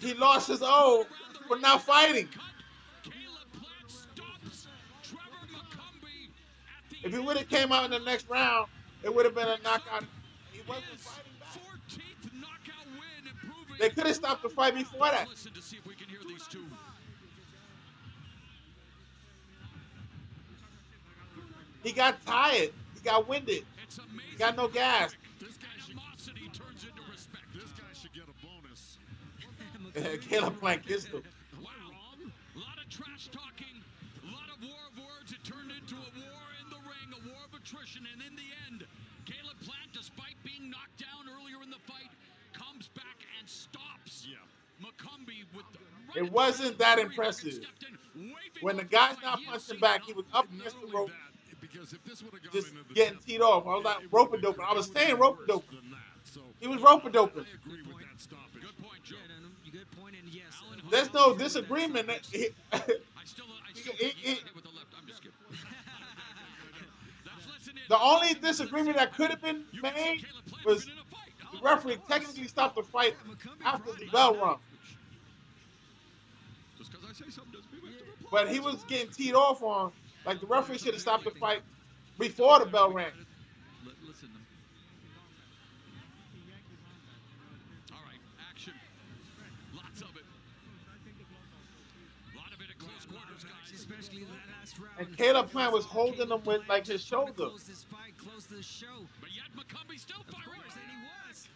He lost his O for not fighting. If he would have came out in the next round, it would have been a knockout. He wasn't fighting back. They could have stopped the fight before that. Listen to see if we can hear these two. He got tired. He got winded. He got no gas. This animosity turns into respect. This guy should get a bonus. Caleb Plant kissed him. Am I wrong? A lot of trash talking, a lot of war of words. It turned into a war in the ring, a war of attrition, and in the end, Caleb Plant, despite being knocked down earlier in the fight, comes back and stops. Yeah. McCumbee with the It wasn't that impressive. When the guy's not punching back, he was up against the rope, just getting teed off. I was like rope doping. I was saying rope doping. He was rope doping. There's no disagreement. The only disagreement that could have been made was the referee technically stopped the fight after the bell rung. But he was getting teed off on. Like, the referee should have stopped the fight before the bell rang. Listen. All right, action. Lots of it. A lot of it at close quarters, guys. Especially that last round. And Caleb Plant was holding him with, like, his shoulder. Close this fight, close the show. But yet McCumbee still firing. Of course, and he was.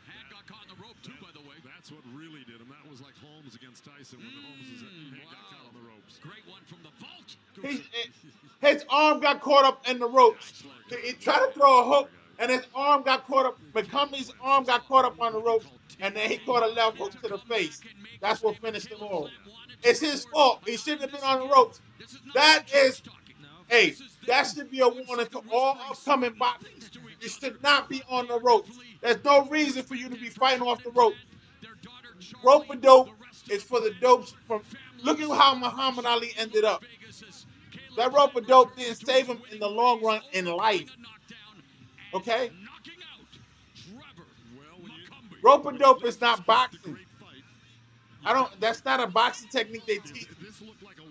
Hand got caught in the rope, too, by the way. That's what really did him. That was like Holmes against Tyson when Holmes' hand got caught on the ropes. Great one from the vault. His arm got caught up in the ropes. He tried to throw a hook, and his arm got caught up. McCumbie's arm got caught up on the ropes, and then he caught a left hook to the face. That's what finished him off. It's his fault. He shouldn't have been on the ropes. That is, hey, that should be a warning to all upcoming boxers. You should not be on the ropes. There's no reason for you to be fighting off the ropes. Rope and dope is for the dopes from. Look at how Muhammad Ali ended up. That rope and dope didn't save him in the long run in life. Okay? Rope and dope is not boxing. That's not a boxing technique they teach.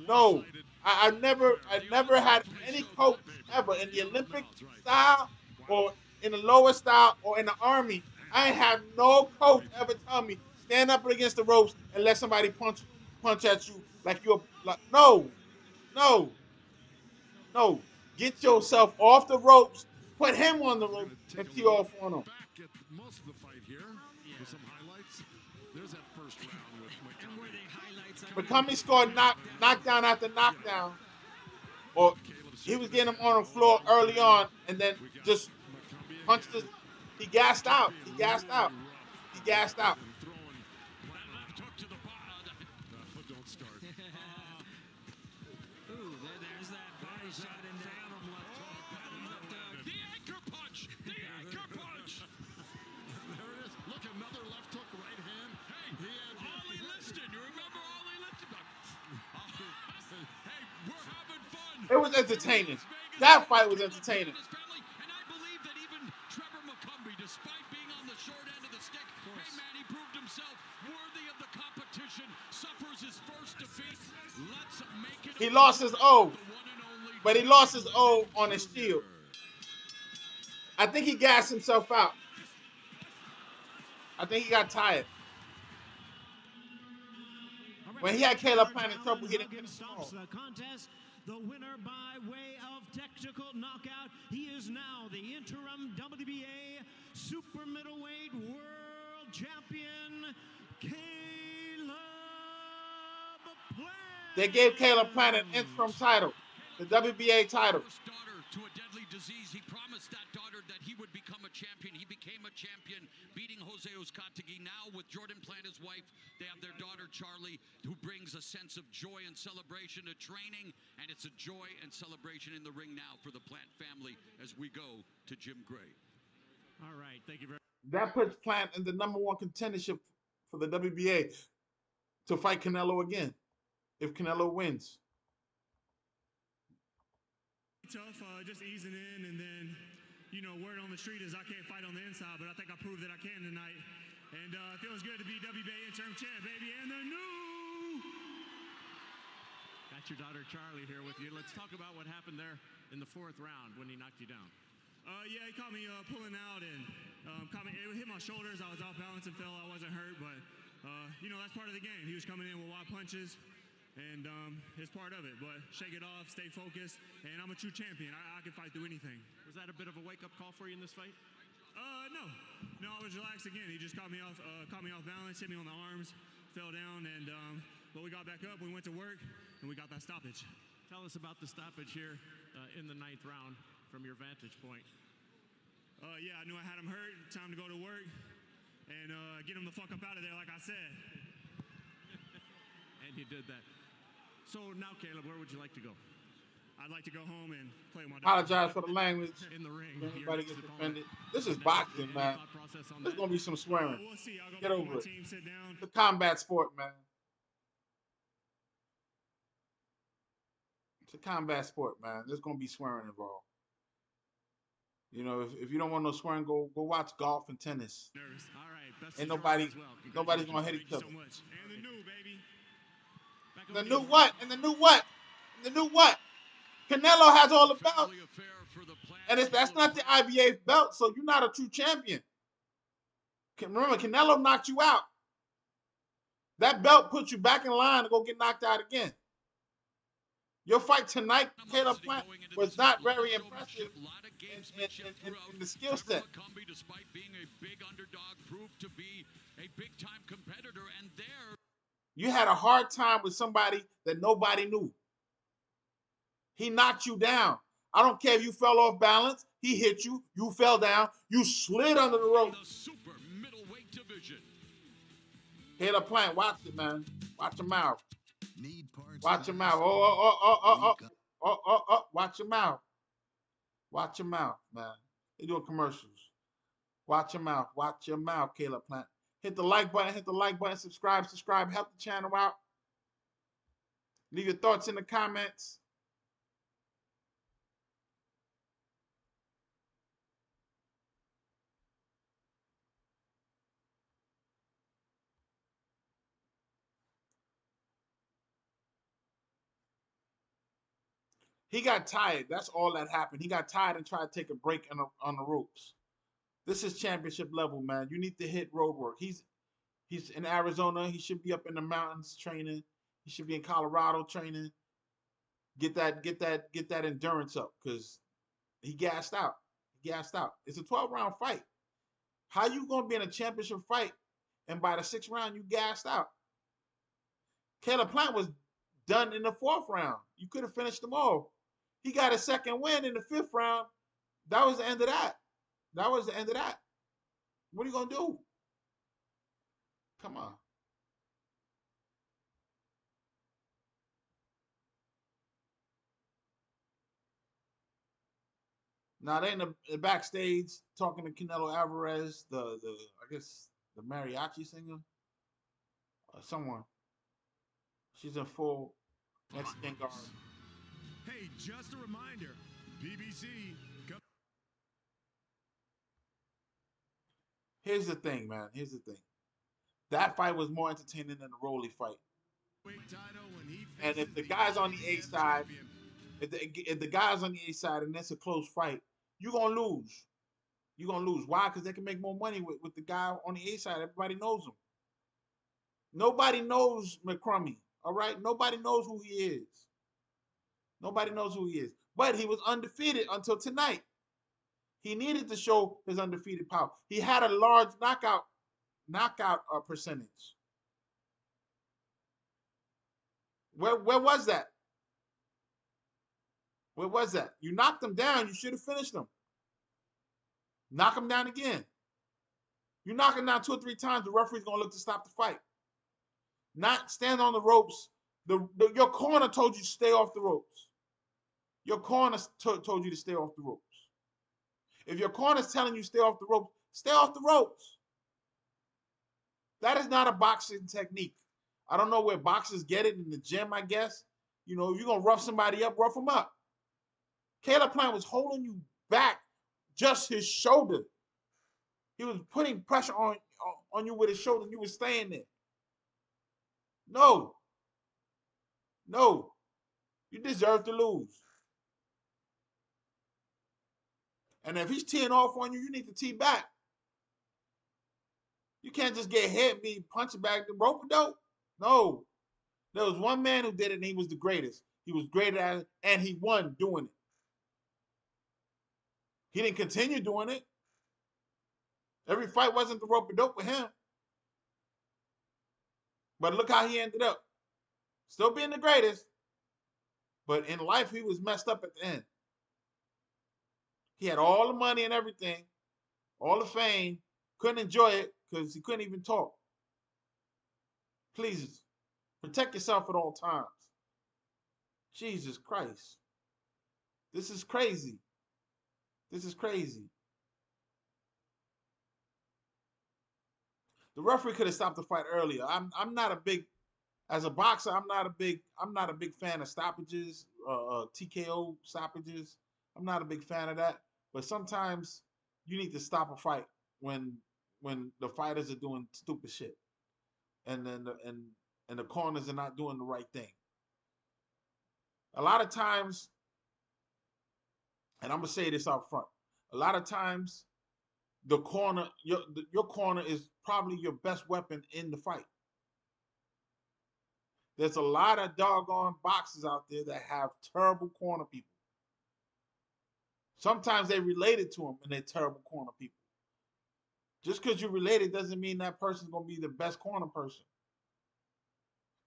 No. I never had any coach ever in the Olympic style or in the lower style or in the Army. I ain't had no coach ever tell me stand up against the ropes and let somebody punch at you like you're like no. Get yourself off the ropes, put him on the ropes, and tee off on him. Back at most of the fight here with some highlights. There's that first round with McCumbee scored knockdown after knockdown. Or he was getting him on the floor early on and then just punched his. He gassed out. Don't start. Ooh, there's that body shot in there. The anchor punch. There it is. Look, another left hook, right hand. Hey, Ollie Liston. You remember Ollie Liston? Hey, we're having fun. It was entertaining. That fight was entertaining. And I believe that even Trevor McCumbee, despite being on the short end of the stick, hey man, he proved himself worthy of the competition. Suffers his first defeat. Let's make it. He lost his O, but he lost his O on his shield. I think he gassed himself out. I think he got tired. When he had Caleb Plant in trouble, he didn't stops the contest. The winner by way of technical knockout. He is now the interim WBA super middleweight world champion, Caleb Plant. They gave Caleb Plant an interim title, the WBA title. Daughter to a deadly disease. He promised that daughter that he would become a champion. He became a champion, beating Jose Uzcategui. Now with Jordan Plant, his wife, they have their daughter Charlie, who brings a sense of joy and celebration to training, and it's a joy and celebration in the ring now for the Plant family as we go to Jim Gray. All right, thank you very much. That puts Plant in the #1 contendership for the WBA to fight Canelo again, if Canelo wins. Tough, just easing in, and then, word on the street is I can't fight on the inside, but I think I proved that I can tonight. And it feels good to be WBA interim champ, baby. And the new. Got your daughter Charlie here with you. Let's talk about what happened there in the 4th round when he knocked you down. Yeah, he caught me pulling out and it hit my shoulders. I was off balance and fell. I wasn't hurt, but you know, that's part of the game. He was coming in with wild punches, and it's part of it. But shake it off, stay focused, and I'm a true champion. I can fight through anything. Was that a bit of a wake-up call for you in this fight? No, I was relaxed again. He just caught me off balance, hit me on the arms, fell down, and but we got back up. We went to work, and we got that stoppage. Tell us about the stoppage here in the 9th round from your vantage point. Yeah, I knew I had him hurt. Time to go to work and get him the fuck up out of there, like I said. And you did that. So now, Caleb, where would you like to go? I'd like to go home and play with my dog. Apologize for the language. In the ring. Anybody gets offended. This is boxing, man. There's going to be some swearing. We'll see. I'll go Get back with over my it. team, sit down. It's a combat sport, man. It's a combat sport, man. There's going to be swearing involved. You know, if you don't want no swearing, go watch golf and tennis. Nervous. All right. Best Ain't of nobody, luck as well. nobody's going to hit each Thank other. you so much. And the new, baby. Back The over new to you. what? And the new what? And the new what? Canelo has all the belts. And that's not the IBA belt, so you're not a true champion. Remember, Canelo knocked you out. That belt puts you back in line to go get knocked out again. Your fight tonight, Caleb Plant, was not very impressive in the skill set. Despite being a big underdog, proved to be a big-time competitor, and there You had a hard time with somebody that nobody knew. He knocked you down. I don't care if you fell off balance. He hit you. You fell down. You slid under the rope. the super middleweight division. Caleb Plant, watch it, man. Watch your mouth. Need parts Watch your of mouth. Watch your mouth. Watch your mouth, man. They're doing commercials. Watch your mouth. Watch your mouth, Caleb Plant. Hit the like button. Hit the like button. Subscribe. Help the channel out. Leave your thoughts in the comments. He got tired. That's all that happened. He got tired and tried to take a break on the ropes. This is championship level, man. You need to hit road work. He's in Arizona. He should be up in the mountains training. He should be in Colorado training. Get that endurance up, because he gassed out. It's a 12-round fight. How you gonna be in a championship fight and by the 6th round you gassed out? Caleb Plant was done in the 4th round. You could have finished them all. He got a second win in the 5th round. That was the end of that. What are you gonna do? Come on. Now they in the backstage talking to Canelo Alvarez, I guess the mariachi singer, or someone. She's in full Mexican garb. Hey, just a reminder, BBC. Here's the thing, man. That fight was more entertaining than the Rolly fight. And if the guys on the A side, if the guys on the A side and it's a close fight, you're gonna lose. Why? Because they can make more money with the guy on the A side. Everybody knows him. Nobody knows McCrummy. All right? Nobody knows who he is. But he was undefeated until tonight. He needed to show his undefeated power. He had a large knockout percentage. Where was that? Where was that? You knocked him down. You should have finished him. Knock him down again. You knock him down 2 or 3 times, the referee's going to look to stop the fight. Not stand on the ropes. Your corner told you to stay off the ropes. Your corner told you to stay off the ropes. If your corner's telling you stay off the ropes, stay off the ropes. That is not a boxing technique. I don't know where boxers get it, in the gym, I guess. You know, if you're going to rough somebody up, rough them up. Caleb Plant was holding you back, just his shoulder. He was putting pressure on you with his shoulder, and you were staying there. No. You deserve to lose. And if he's teeing off on you, you need to tee back. You can't just get hit and be punching back the rope dope. No. There was one man who did it, and he was the greatest. He was great at it, and he won doing it. He didn't continue doing it. Every fight wasn't the rope dope with him. But look how he ended up. Still being the greatest. But in life, he was messed up at the end. He had all the money and everything, all the fame, couldn't enjoy it because he couldn't even talk. Please, protect yourself at all times. Jesus Christ. This is crazy. This is crazy. The referee could have stopped the fight earlier. I'm not a big, as a boxer, I'm not a big fan of stoppages, TKO stoppages. I'm not a big fan of that. But sometimes you need to stop a fight when the fighters are doing stupid shit, and then the corners are not doing the right thing. A lot of times, and I'm gonna say this out front, a lot of times the corner, your corner is probably your best weapon in the fight. There's a lot of doggone boxers out there that have terrible corner people. Sometimes they related to them and they're terrible corner people. Just because you're related doesn't mean that person's gonna be the best corner person.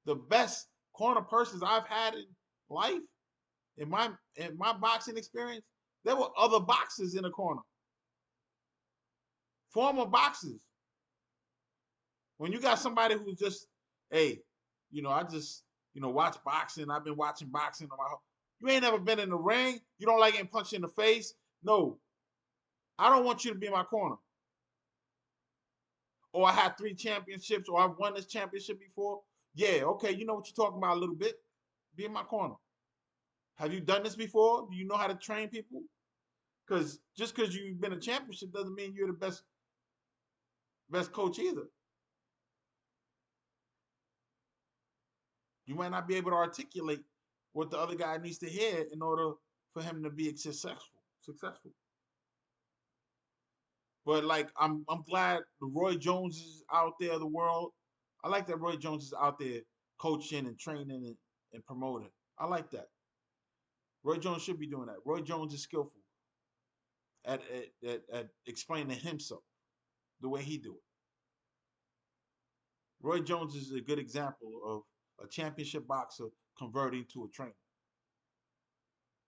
The best corner persons I've had in life, in my boxing experience, there were other boxers in the corner. Former boxers. When you got somebody who's just, hey, I just, watch boxing. I've been watching boxing. You ain't never been in the ring. You don't like getting punched in the face. No. I don't want you to be in my corner. Or I had 3 championships, or I've won this championship before. Yeah, okay, you know what you're talking about a little bit. Be in my corner. Have you done this before? Do you know how to train people? Because just because you've been a championship doesn't mean you're the best coach either. You might not be able to articulate what the other guy needs to hear in order for him to be successful. But like I'm glad the Roy Jones is out there of the world. I like that Roy Jones is out there coaching and training and promoting. I like that. Roy Jones should be doing that. Roy Jones is skillful at explaining himself the way he do it. Roy Jones is a good example of a championship boxer converting to a trainer.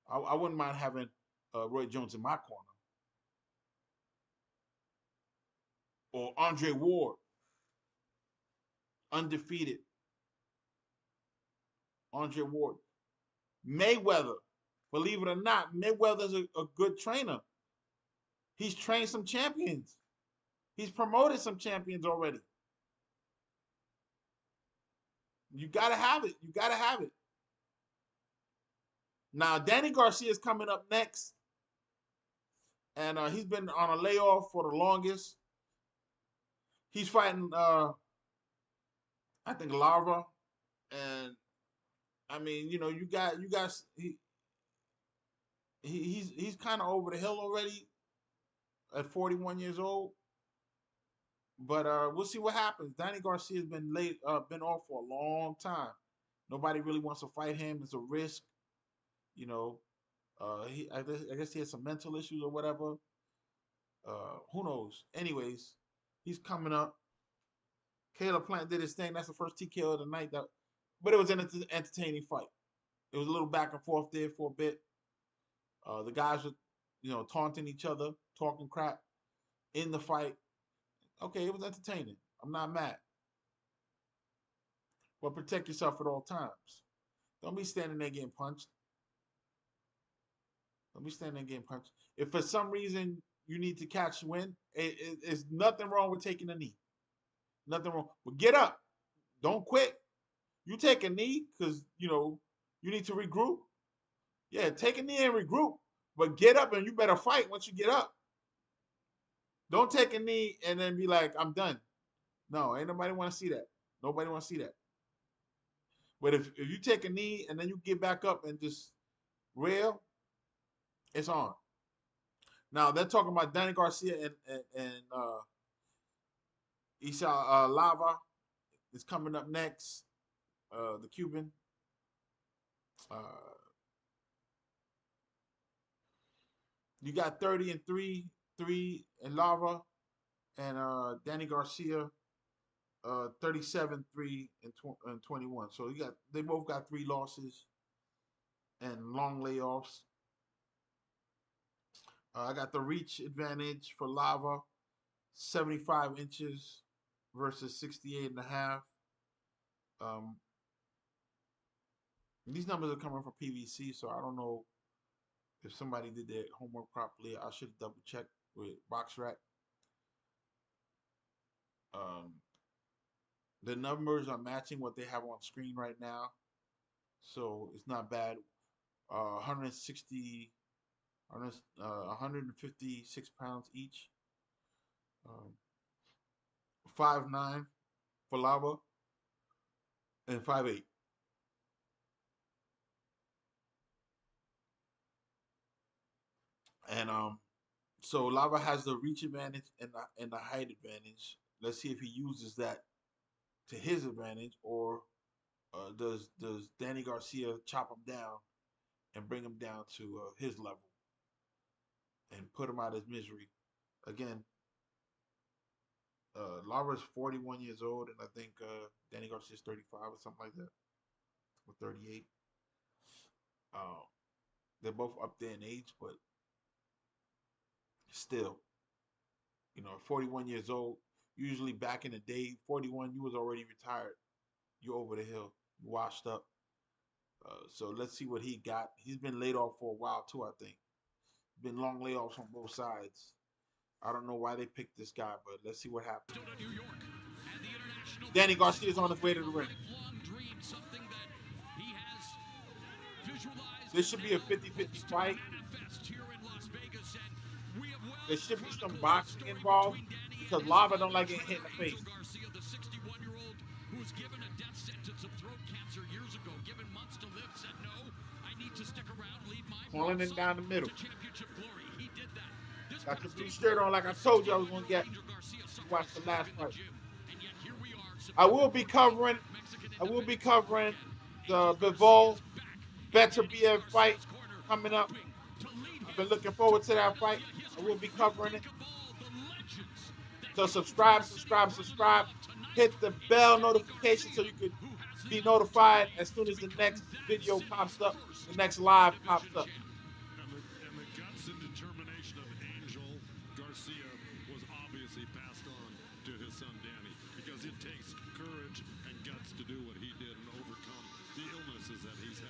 I wouldn't mind having Roy Jones in my corner. Or Andre Ward, undefeated. Andre Ward. Mayweather, believe it or not, Mayweather's a good trainer. He's trained some champions. He's promoted some champions already. You gotta have it. You gotta have it. Now, Danny Garcia is coming up next. And he's been on a layoff for the longest. He's fighting, I think, Larva. And, I mean, he's kind of over the hill already at 41 years old. But we'll see what happens. Danny Garcia's been been off for a long time. Nobody really wants to fight him. It's a risk. I guess he has some mental issues or whatever. Who knows? Anyways, he's coming up. Caleb Plant did his thing. That's the first TKO of the night. But it was an entertaining fight. It was a little back and forth there for a bit. The guys were, taunting each other, talking crap in the fight. Okay, it was entertaining. I'm not mad. But protect yourself at all times. Don't be standing there getting punched. Don't be standing there getting punched. If for some reason you need to catch win, it's nothing wrong with taking a knee. Nothing wrong. But get up. Don't quit. You take a knee because, you need to regroup. Yeah, take a knee and regroup. But get up and you better fight once you get up. Don't take a knee and then be like, I'm done. No, ain't nobody want to see that. Nobody want to see that. But if you take a knee and then you get back up and just rail, it's on. Now they're talking about Danny Garcia and Isa Lava is coming up next. The Cuban. You got 30-3 in Lava, and Danny Garcia 37-3 and 21. So they both got 3 losses and long layoffs. I got the reach advantage for Lava, 75 inches versus 68.5. These numbers are coming from PVC, so I don't know if somebody did their homework properly. I should double check with BoxRec. The numbers are matching what they have on screen right now, so it's not bad. 156 pounds each. 5'9" for Lava and 5'8". And so Lava has the reach advantage and the height advantage. Let's see if he uses that to his advantage, or does Danny Garcia chop him down and bring him down to his level and put him out of his misery. Again, Lava's 41 years old, and I think Danny Garcia's 35 or something like that, or 38. They're both up there in age, but still, 41 years old. Usually back in the day, 41, you was already retired. You're over the hill, washed up. So let's see what he got. He's been laid off for a while too, I think. Been long layoffs on both sides. I don't know why they picked this guy, but let's see what happens. Danny Garcia is on his way to the ring. This should be a 50-50 fight. There should be some boxing involved because Lava don't like getting hit in the face. Who was given a death sentence of throat cancer years ago, given months to live, said no, I need to stick around, lead my calling him down the middle. championship glory. He did that. Got the blue shirt on like I told you I was going to get. Watch the last fight. I will be covering the Bivol Beterbiev fight coming up. I've been looking forward to that fight. I will be covering it. So subscribe. Hit the bell notification so you can be notified as soon as the next video pops up, the next live pops up. And the guts and determination of Angel Garcia was obviously passed on to his son Danny, because it takes courage and guts to do what he did and overcome the illnesses that he's had.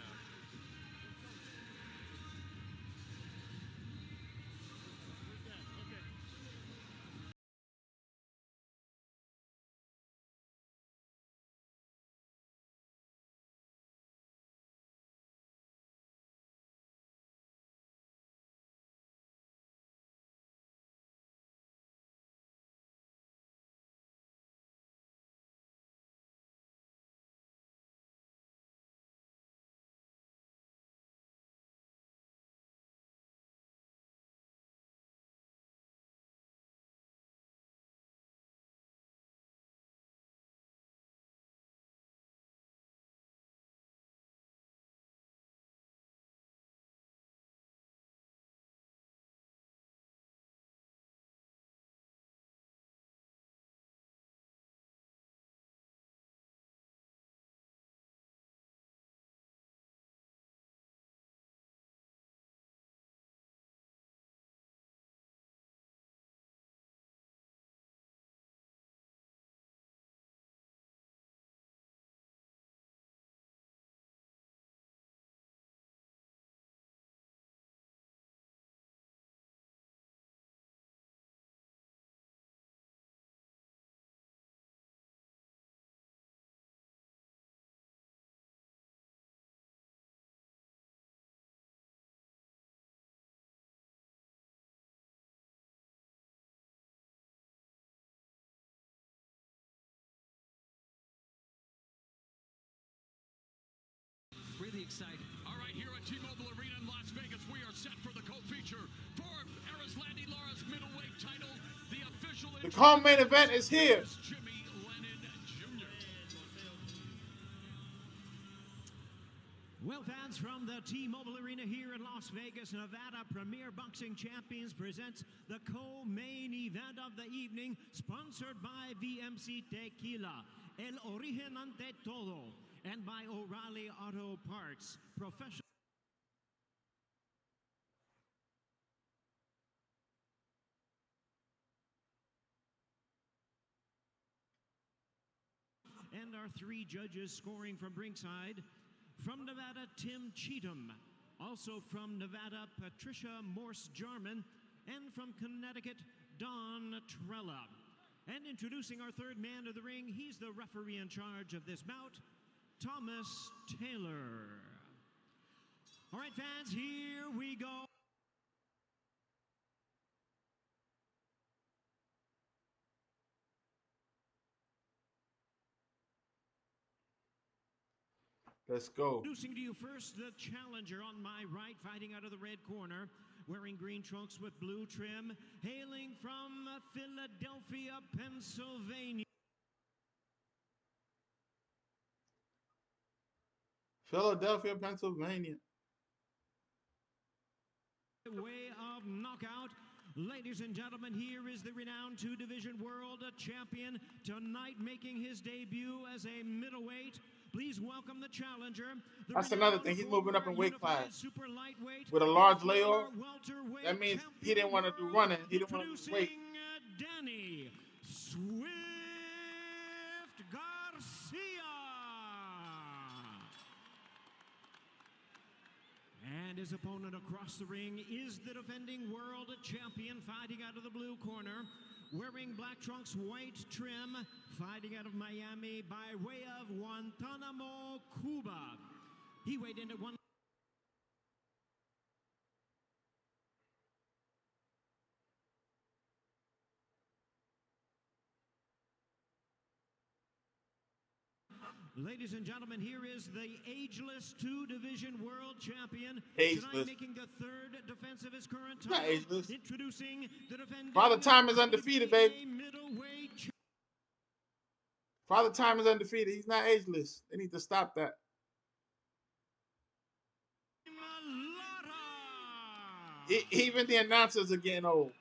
Really excited. All right, here at T-Mobile Arena in Las Vegas, we are set for the co-feature for Eris Landing co-main event is here. Well, fans, from the T-Mobile Arena here in Las Vegas, Nevada, Premier Boxing Champions presents the co-main event of the evening, sponsored by VMC Tequila, El Origen Ante Todo, and by O'Reilly Auto Parts, professional. And our three judges scoring from ringside. From Nevada, Tim Cheatham. Also from Nevada, Patricia Morse-Jarman. And from Connecticut, Don Trella. And introducing our third man to the ring, he's the referee in charge of this bout, Thomas Taylor. All right, fans, here we go. Let's go. Introducing to you first the challenger on my right, fighting out of the red corner, wearing green trunks with blue trim, hailing from Philadelphia, Pennsylvania. Philadelphia, Pennsylvania. Way of knockout. Ladies and gentlemen, here is the renowned two-division world champion, tonight making his debut as a middleweight. Please welcome the challenger. That's another thing. He's moving up in weight class. With a large layoff, that means he didn't want to do running. He didn't want to do weight. Danny Swift Garcia. And his opponent across the ring is the defending world champion, fighting out of the blue corner, wearing black trunks, white trim, fighting out of Miami by way of Guantanamo, Cuba. He weighed in at one. Ladies and gentlemen, here is the ageless two-division world champion. Ageless. Tonight making the third defense of his current title. Not ageless. Introducing the defending Father Time is undefeated, baby. middleweight Father Time is undefeated. He's not ageless. They need to stop that. Even the announcers are getting old.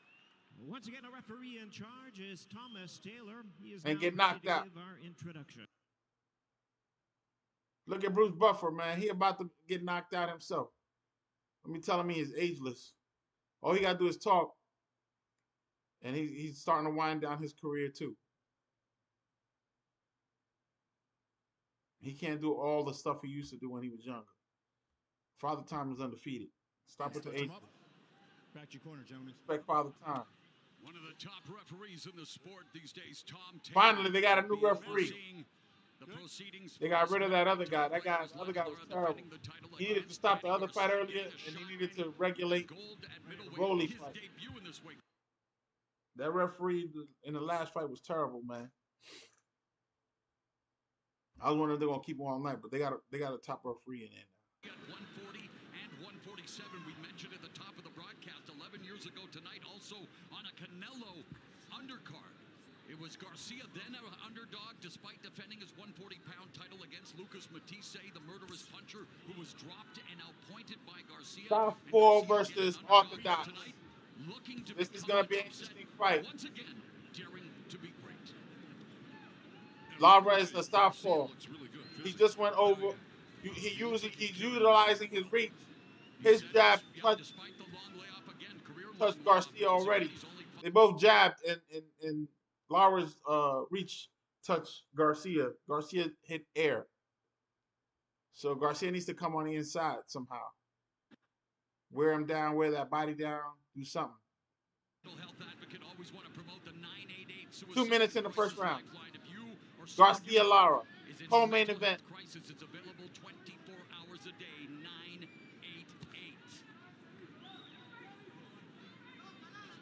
Once again, a referee in charge is Thomas Taylor. He is And now get ready knocked to out. give our introduction. Look at Bruce Buffer, man. He about to get knocked out himself. Let me tell him he is ageless. All he got to do is talk. And he's starting to wind down his career, too. He can't do all the stuff he used to do when he was younger. Father Time is undefeated. Stop with the age. Back to your corner, gentlemen. Respect Father Time. One of the top referees in the sport these days, Tom Taylor. Finally, they got a new referee. The proceedings They got rid of that other guy. The other guy was terrible. He needed to stop the other fight earlier, and he needed to regulate the Rolly fight. That referee in the last fight was terrible, man. I was wondering if they're gonna keep him all night, but they got a top referee in there now. 140 and 147, we mentioned at the top of the broadcast 11 years ago tonight, also on a Canelo undercard. It was Garcia, then an underdog, despite defending his 140-pound title against Lucas Matisse, the murderous puncher, who was dropped and appointed by Garcia. Southpaw versus Orthodox. This is going to be an interesting fight. Once again, daring to be great. Alvarez, the Southpaw. He just went over. He's utilizing his reach. His jab touched Garcia already. They both jabbed, and Lara's reach touched Garcia. Garcia hit air. So Garcia needs to come on the inside somehow. Wear him down, wear that body down, do something. 2 minutes in the first round. Garcia Lara. Co-main event. Crisis is available 24 hours a day, 988.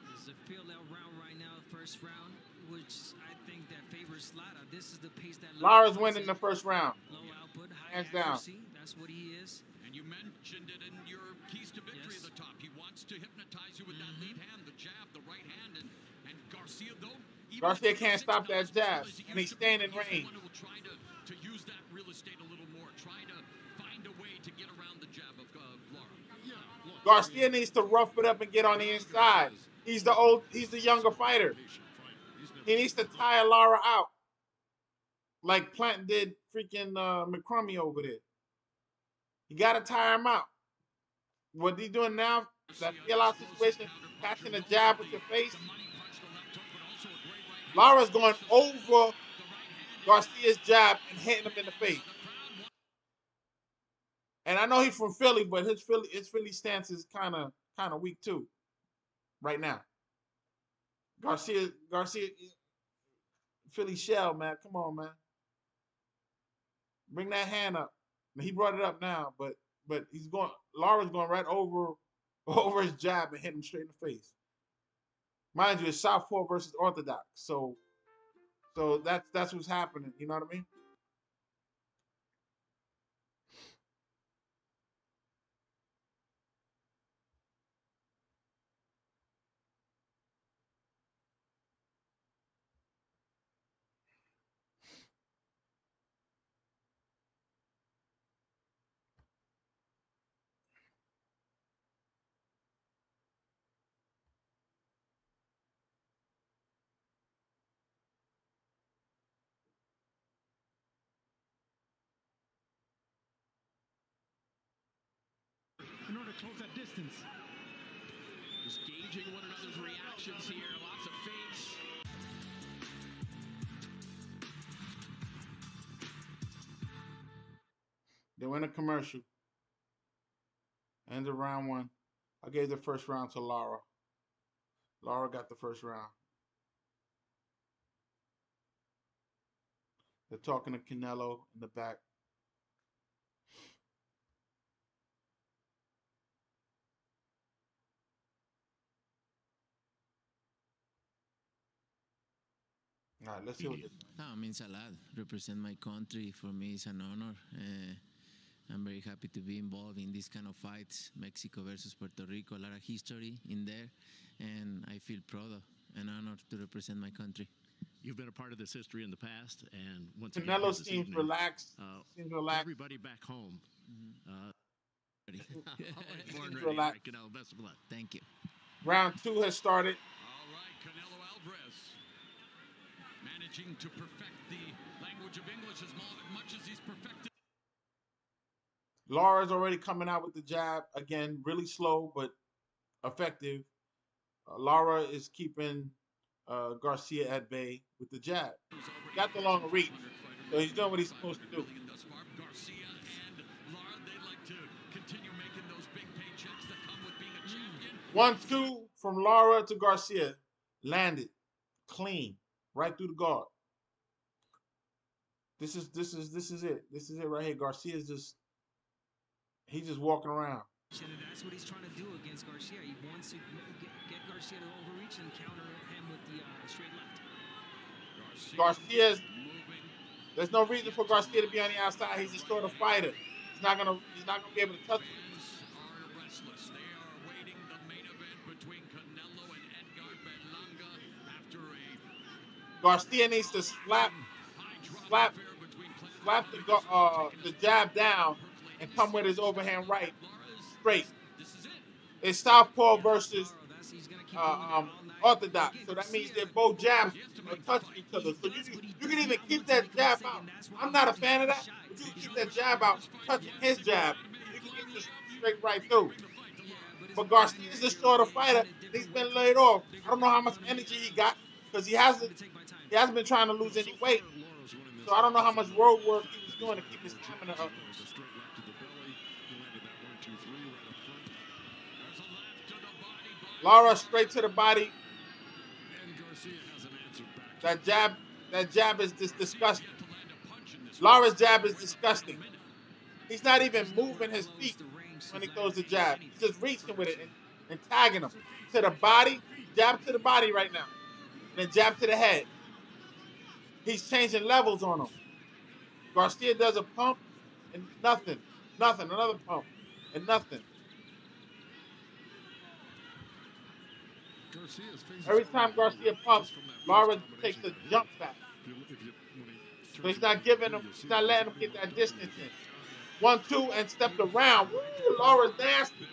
There's a field-out round right now, first round, which I think that favors Lara. This is the pace that Lara's winning the first round. Low output, high Hands down. accuracy. That's what he is. And you mentioned it in your keys to victory at the top. He wants to hypnotize you with that lead hand, the jab, the right hand. And Garcia, though, Garcia can't stop that jab, and he's staying in range. To use that real estate a little more, try to find a way to get around the jab of Lara. Garcia needs to rough it up and get on the inside. He's the younger fighter. He needs to tire Lara out, like Plant did freaking McCrummy over there. You gotta tire him out. What he's doing now, that feel-out situation, catching a jab with your face. Lara's going over Garcia's jab and hitting him in the face. And I know he's from Philly, but his Philly stance is kind of weak too, right now. Garcia, Philly shell, man. Come on, man. Bring that hand up. He brought it up now, but Lara's going right over his jab and hit him straight in the face. Mind you, it's southpaw versus orthodox, so that's what's happening. You know what I mean? In order to close that distance. Just gauging one another's reactions here. Lots of feints. They win a commercial. End of round 1. I gave the first round to Lara. Lara got the first round. They're talking to Canelo in the back. All right, let's see what this is. No, it means a lot. Represent my country. For me, it's an honor. I'm very happy to be involved in these kind of fights. Mexico versus Puerto Rico, a lot of history in there. And I feel proud of and honored to represent my country. You've been a part of this history in the past, and once Canelo seems relaxed. Seems relaxed. Everybody back home. Seems relaxed. Canelo, best of luck. Thank you. Round 2 has started. All right, Canelo Alvarez managing to perfect the language of English as much as he's perfected. Lara's already coming out with the jab. Again, really slow, but effective. Lara is keeping Garcia at bay with the jab. Got the longer reach, so he's doing what he's supposed to do. Garcia and Lara, they like to continue making those big paychecks that come with being a champion. 1-2 from Lara to Garcia. Landed. Clean. Right through the guard. This is it. This is it right here. Garcia's he's just walking around. And that's what he's trying to do against Garcia. He wants to get Garcia to overreach and counter him with the straight left. Garcia's. There's no reason for Garcia to be on the outside. He's a sort of fighter. He's not gonna be able to touch him. Are restless. They are waiting the main event between Canelo and Edgar Berlanga after a Garcia needs to slap the jab down and come with his overhand right straight. It's southpaw versus orthodox, so that means they're both jabs are touching each other. So you can even keep that jab out. I'm not a fan of that, but you can keep that jab out, touching his jab. You can get this straight right through. But Garcia's a shorter fighter. He's been laid off. I don't know how much energy he got because he hasn't been trying to lose any weight. So I don't know how much road work he was doing to keep his stamina up. Lara straight to the body. That jab is just disgusting. Lara's jab is disgusting. He's not even moving his feet when he throws the jab. He's just reaching with it and tagging him. To the body, jab to the body right now. And then jab to the head. He's changing levels on him. Garcia does a pump and nothing. Nothing. Another pump and nothing. Every time Garcia pumps, Lara takes a jump back. So he's not giving him, he's not letting him get that distance in. 1-2 and stepped around. Woo, Lara's nasty.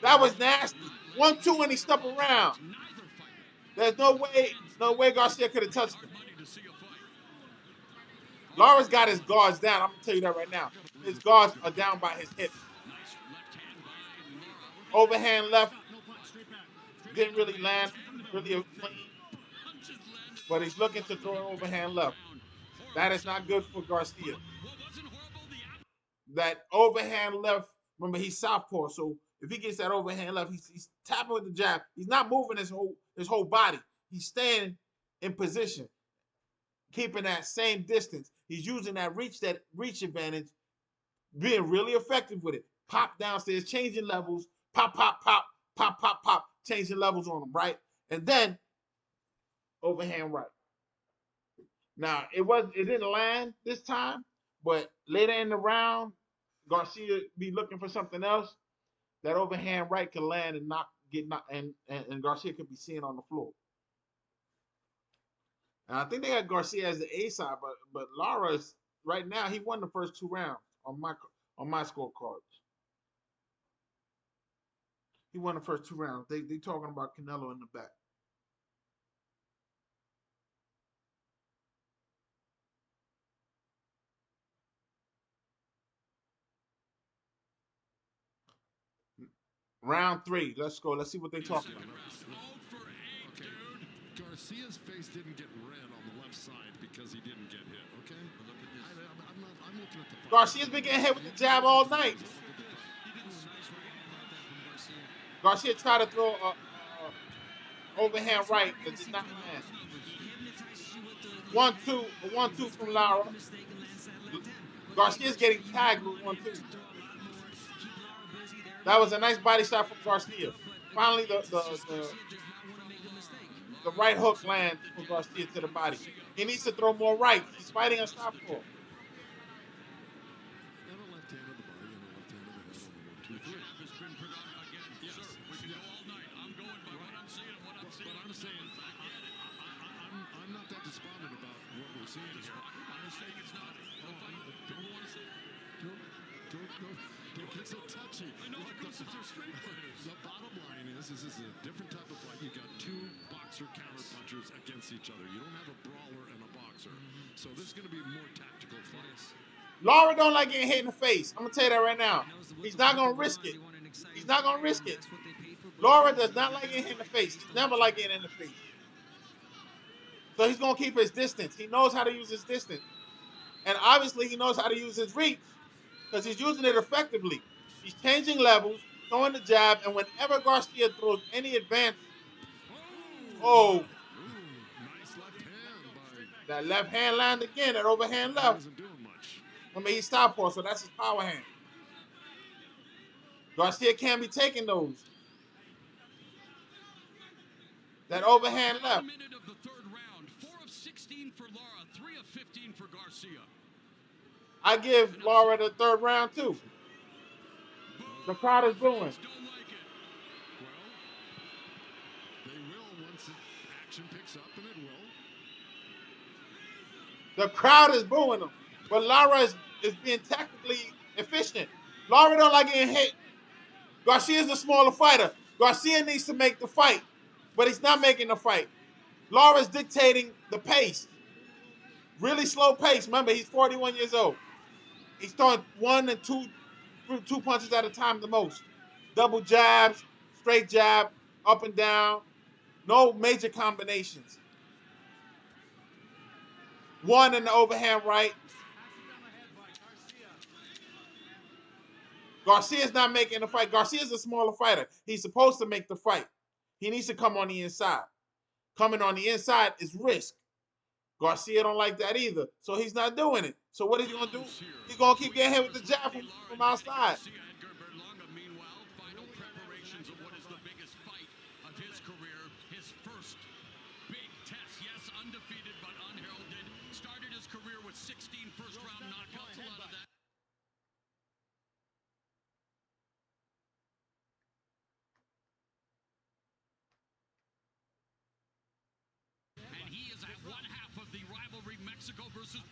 That was nasty. 1-2 and he stepped around. There's no way Garcia could have touched him. Lara's got his guards down. I'm gonna tell you that right now. His guards are down by his hips. Overhand left didn't really land really clean, but he's looking to throw an overhand left. That is not good for Garcia. That overhand left, remember he's southpaw, so if he gets that overhand left, he's tapping with the jab. He's not moving his whole body. He's staying in position, keeping that same distance. He's using that reach advantage, being really effective with it. Pop downstairs, changing levels, pop, pop, pop, pop, pop, pop, changing levels on him, right? And then overhand right. Now it didn't land this time, but later in the round, Garcia be looking for something else. That overhand right could land and and Garcia could be seen on the floor. And I think they got Garcia as the A side, but Lara's right now he won the first 2 rounds on my scorecards. He won the first 2 rounds. They talking about Canelo in the back. Round 3. Let's go. Let's see what they talking about. Okay. Garcia's face didn't get red on the left side because he didn't get hit. Okay. I'm looking at the fight. Garcia's been getting hit with the jab all night. Garcia tried to throw a overhand right that did not land. 1-2, a 1-2 from Lara. Garcia's getting tagged with 1-2. That was a nice body shot from Garcia. Finally, the right hook lands for Garcia to the body. He needs to throw more right. He's fighting a southpaw. I'm not that despondent about what we're seeing here. I'm saying it's not. Don't get so touchy. I know because they're straight fighters. The bottom line is this is a different type of fight. You got 2 boxer counter punchers against each other. You don't have a brawler and a boxer. So this is going to be a more tactical fight. Lara don't like getting hit in the face. I'm gonna tell you that right now. He's not gonna risk it. He's not gonna risk it. Lara does not like getting hit in the face. He's never like getting in the face. So he's gonna keep his distance. He knows how to use his distance. And obviously he knows how to use his reach because he's using it effectively. He's changing levels, throwing the jab, and whenever Garcia throws any advance, nice left hand that left hand land again, that overhand left. I mean, he's southpaw, so that's his power hand. Garcia can't be taking those. That overhand left. Minute of the 3rd round. 4 of 16 for Lara, 3 of 15 for Garcia. I give Lara the 3rd round too. The crowd is booing. Well, they will once the action picks up, and it will. The crowd is booing him. But Lara is being tactically efficient. Lara don't like getting hit. Garcia's the smaller fighter. Garcia needs to make the fight, but he's not making the fight. Lara's dictating the pace. Really slow pace. Remember, he's 41 years old. He's throwing 1 and 2 punches at a time the most. Double jabs, straight jab, up and down. No major combinations. 1 in the overhand right. Garcia's not making the fight. Garcia's a smaller fighter. He's supposed to make the fight. He needs to come on the inside. Coming on the inside is risk. Garcia don't like that either, so he's not doing it. So what is he going to do? He's going to keep getting hit with the jab from outside. Edgar Berlanga, meanwhile, final preparations of what is the biggest fight of his career. His first big test. Yes, undefeated but unheralded. Started his career with 16 first-round knockouts. A lot of that.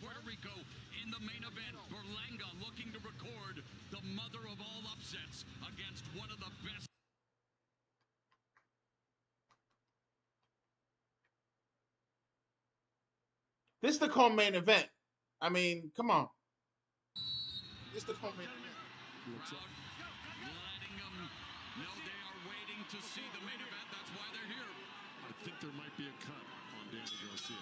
Puerto Rico in the main event. Berlanga looking to record the mother of all upsets against one of the best. This is the co-main event. I mean, come on. This is the co-main event. Letting them know they are waiting to see the main event. That's why they're here. I think there might be a cut on Danny Garcia.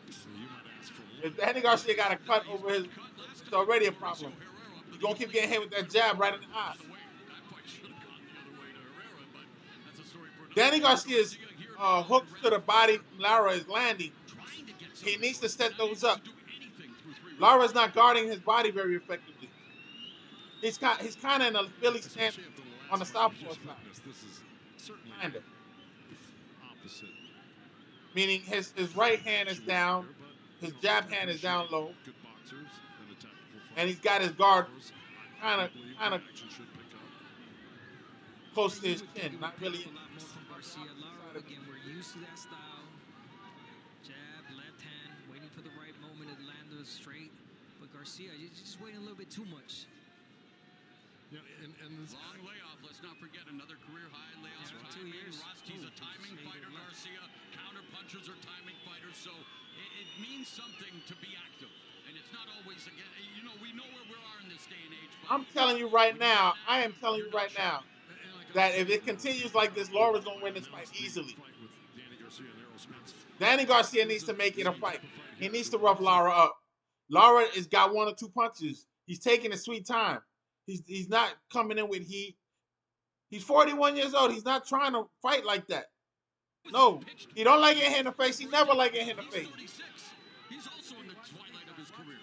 So you might ask for more. If Danny Garcia got a cut over his, it's already a problem. He's going to keep getting hit with that jab right in the eye. Danny Garcia's hooks to the body from Lara is landing. He needs to set those up. Lara's not guarding his body very effectively. He's kind of in a Philly stance on the southpaw side. Kind of. Meaning his right hand is down, his jab hand is down low, and he's got his guard kind of close to his chin, not really. Again, we're used to that style. Jab, left hand, waiting for the right moment to land it straight. But Garcia, you're just waiting a little bit too much. Yeah, and this long layoff. Let's not forget another career high layoff. Yeah, 2 years. Rusty's a timing fighter. Garcia, counter punchers are timing fighters. So it means something to be active. And it's not always, again, you know, we know where we are in this day and age. I'm telling you right now, that if it continues like this, Lara's going to win this fight easily. Danny Garcia needs to make it a fight. He needs to rough Lara up. Lara has got 1 or 2 punches. He's taking his sweet time. He's not coming in with heat. He's 41 years old. He's not trying to fight like that. No, he don't like getting hit in the face. He never like getting hit in the face. He's also in the twilight of his career.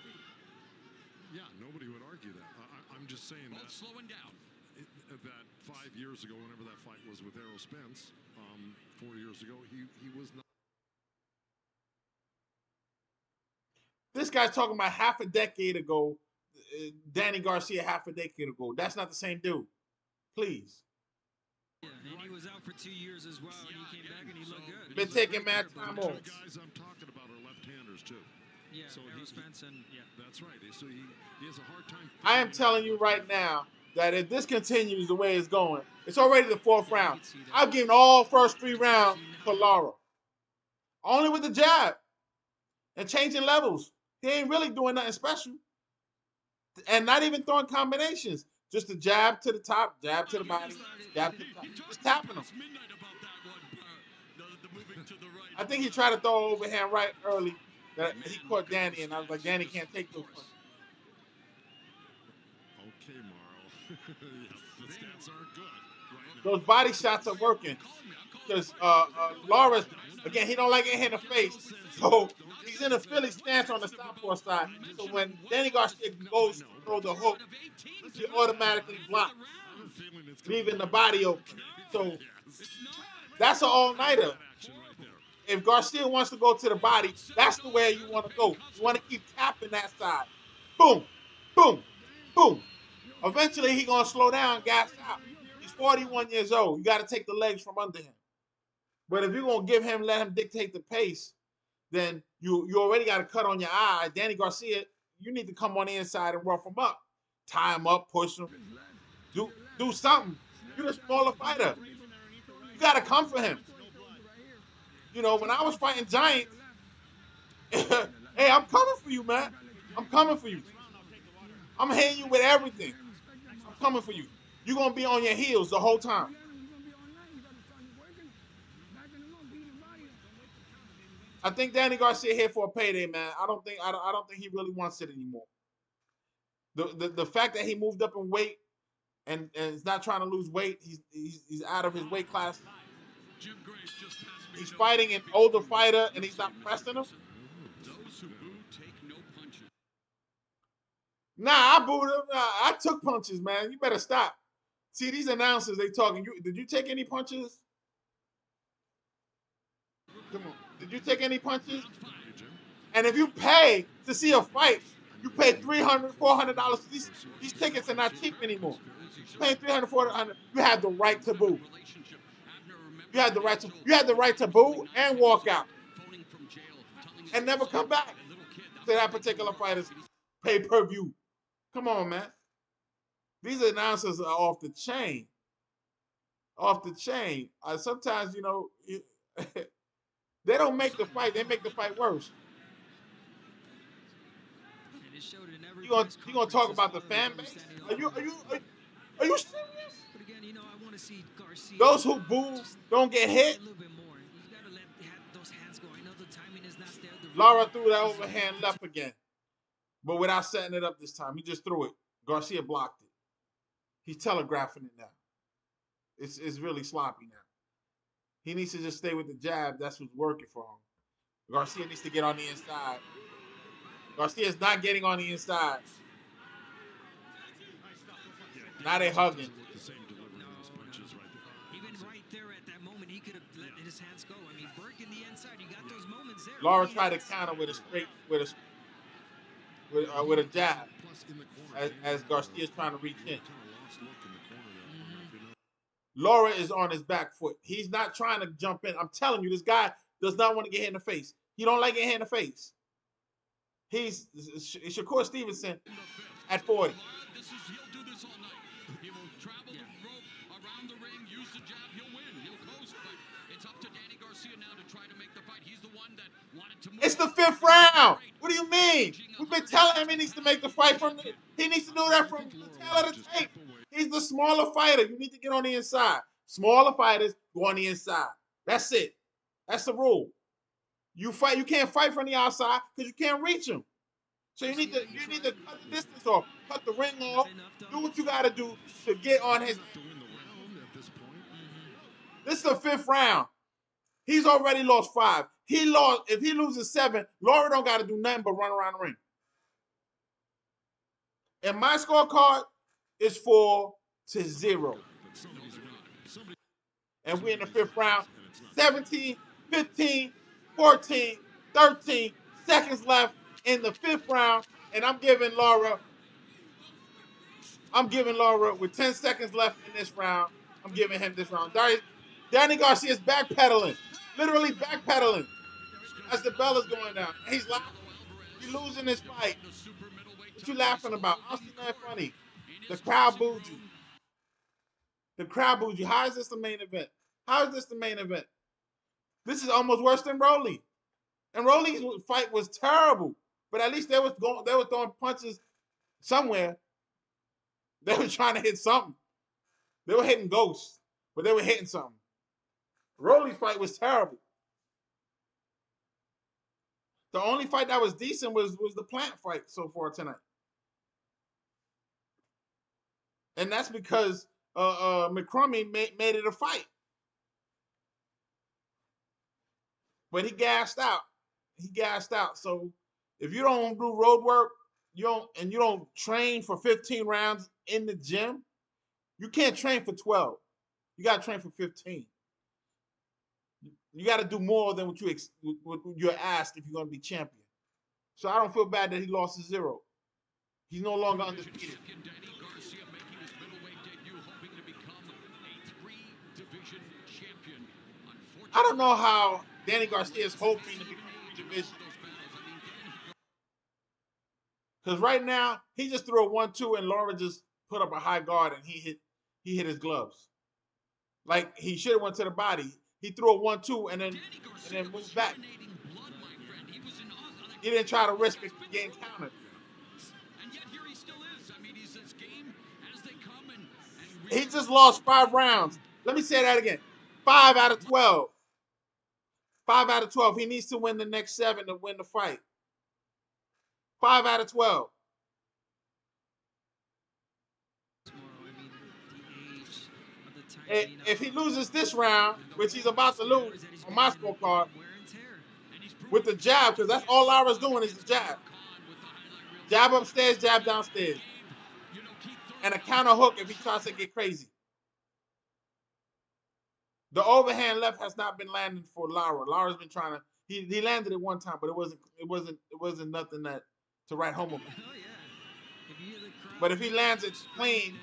Yeah, nobody would argue that. I'm just saying that. Slowing down. That 5 years ago, whenever that fight was with Errol Spence, 4 years ago, he was not. This guy's talking about half a decade ago, Danny Garcia half a decade ago. That's not the same dude. Please. Yeah, and he was out for 2 years as well, and he came back and he looked good. Been taking mad time off. The guys I'm talking about are left-handers too. Yeah, so Errol Spence and yeah. That's right. So he has a hard time. I am telling you right now that if this continues the way it's going, it's already the 4th round. I've given all first 3 rounds for Lara. Only with the jab and changing levels. He ain't really doing nothing special. And not even throwing combinations. Just a jab to the top, jab to the body, jab to the top. Just tapping him. I think he tried to throw an overhand right early. That he caught Danny, and I was like, Danny can't take those punches. Okay, Morrow. The stats aren't good. Right Those body shots are working. Because Lawrence, again, he don't like getting hit in the face. So he's in a Philly stance on the southpaw side. So when Danny Garcia goes to throw the hook, he automatically blocks, leaving the body open. So that's an all-nighter. If Garcia wants to go to the body, that's the way you want to go. You want to keep tapping that side. Boom, boom, boom. Eventually, he's going to slow down, gas out. He's 41 years old. You got to take the legs from under him. But if you're going to let him dictate the pace, then you already got a cut on your eye. Danny Garcia, you need to come on the inside and rough him up. Tie him up, push him. Do something. You're the smaller fighter. You got to come for him. You know, when I was fighting Giants, hey, I'm coming for you, man. I'm coming for you. I'm hitting you with everything. I'm coming for you. You're going to be on your heels the whole time. I think Danny Garcia here for a payday, man. I don't think he really wants it anymore. The fact that he moved up in weight and is not trying to lose weight, he's out of his weight class. He's fighting an older fighter and he's not pressing him. Nah, I booed him. I took punches, man. You better stop. See, these announcers, they talking. Did you take any punches? Come on. Did you take any punches? And if you pay to see a fight, you pay $300, $400. These tickets are not cheap anymore. You pay $300, $400. You have the right to boo. You had the right to boo and walk out. and never come back to that particular fighter's pay-per-view. Come on, man. These announcers are off the chain. Off the chain. Sometimes, you know, they don't make the fight. They make the fight worse. You gonna talk about the fan base? Are you serious? But again, you know, I want to see Garcia. Those who boo don't get hit. A little bit more. You got to let those hands go. I know the timing is not there. Lara threw that overhand left again, but without setting it up this time. He just threw it. Garcia blocked it. He's telegraphing it now. It's really sloppy now. He needs to just stay with the jab. That's what's working for him. Garcia needs to get on the inside. Garcia's not getting on the inside. Now they hugging. Even right there at that moment, he could have let his hands go. I mean, working the inside, you got those moments there. Lara tried to counter with a straight, with a jab, as Garcia's trying to reach in. Lara is on his back foot. He's not trying to jump in. I'm telling you, this guy does not want to get hit in the face. He don't like getting hit in the face. He's Shakur Stevenson at 40. He'll do this all night. He will travel the rope around the ring, use the jab, he'll win. He'll coast, but it's up to Danny Garcia now to try to make the fight. He's the one that wanted to move. It's the 5th round. What do you mean? We've been telling him he needs to make the fight he needs to do that from the tail of the tape. He's the smaller fighter. You need to get on the inside. Smaller fighters go on the inside. That's it. That's the rule. You can't fight from the outside because you can't reach him. So you need to cut the distance off, cut the ring off, do what you got to do to get on his. This is the 5th round. He's already lost 5. If he loses 7, Lara don't got to do nothing but run around the ring. And my scorecard is 4-0. And we're in the 5th round. 17, 15, 14, 13 seconds left in the 5th round. And I'm giving Lara with 10 seconds left in this round. I'm giving him this round. Danny Garcia's backpedaling. Literally backpedaling. As the bell is going down. And he's laughing. He's losing this fight. What you laughing about? How's that funny? The crowd booed you. The crowd booed you. How is this the main event? How is this the main event? This is almost worse than Rolly. And Rolly's fight was terrible. But at least they were throwing punches somewhere. They were trying to hit something. They were hitting ghosts, but they were hitting something. Rolly's fight was terrible. The only fight that was decent was the Plant fight so far tonight. And that's because McCrummy made it a fight. But he gassed out. So if you don't do road work, you don't train for 15 rounds in the gym, you can't train for 12. You got to train for 15. You got to do more than what you're asked if you're going to be champion. So I don't feel bad that he lost to 0. He's no longer undefeated. I don't know how Danny Garcia is hoping to become a division. Because right now, he just threw a 1-2 and Lara just put up a high guard and he hit his gloves. Like he should have went to the body. He threw a 1-2 and then moved back. He didn't try to risk it getting countered. He just lost 5 rounds. Let me say that again. 5 out of 12. 5 out of 12. He needs to win the next 7 to win the fight. 5 out of 12. If he loses this round, which he's about to lose on my scorecard, with the jab, because that's all Lara's doing is the jab. Jab upstairs, jab downstairs. And a counter hook if he tries to get crazy. The overhand left has not been landing for Lara. Lara's been trying to. He landed it one time, but it wasn't nothing that to write home about. But if he lands it clean,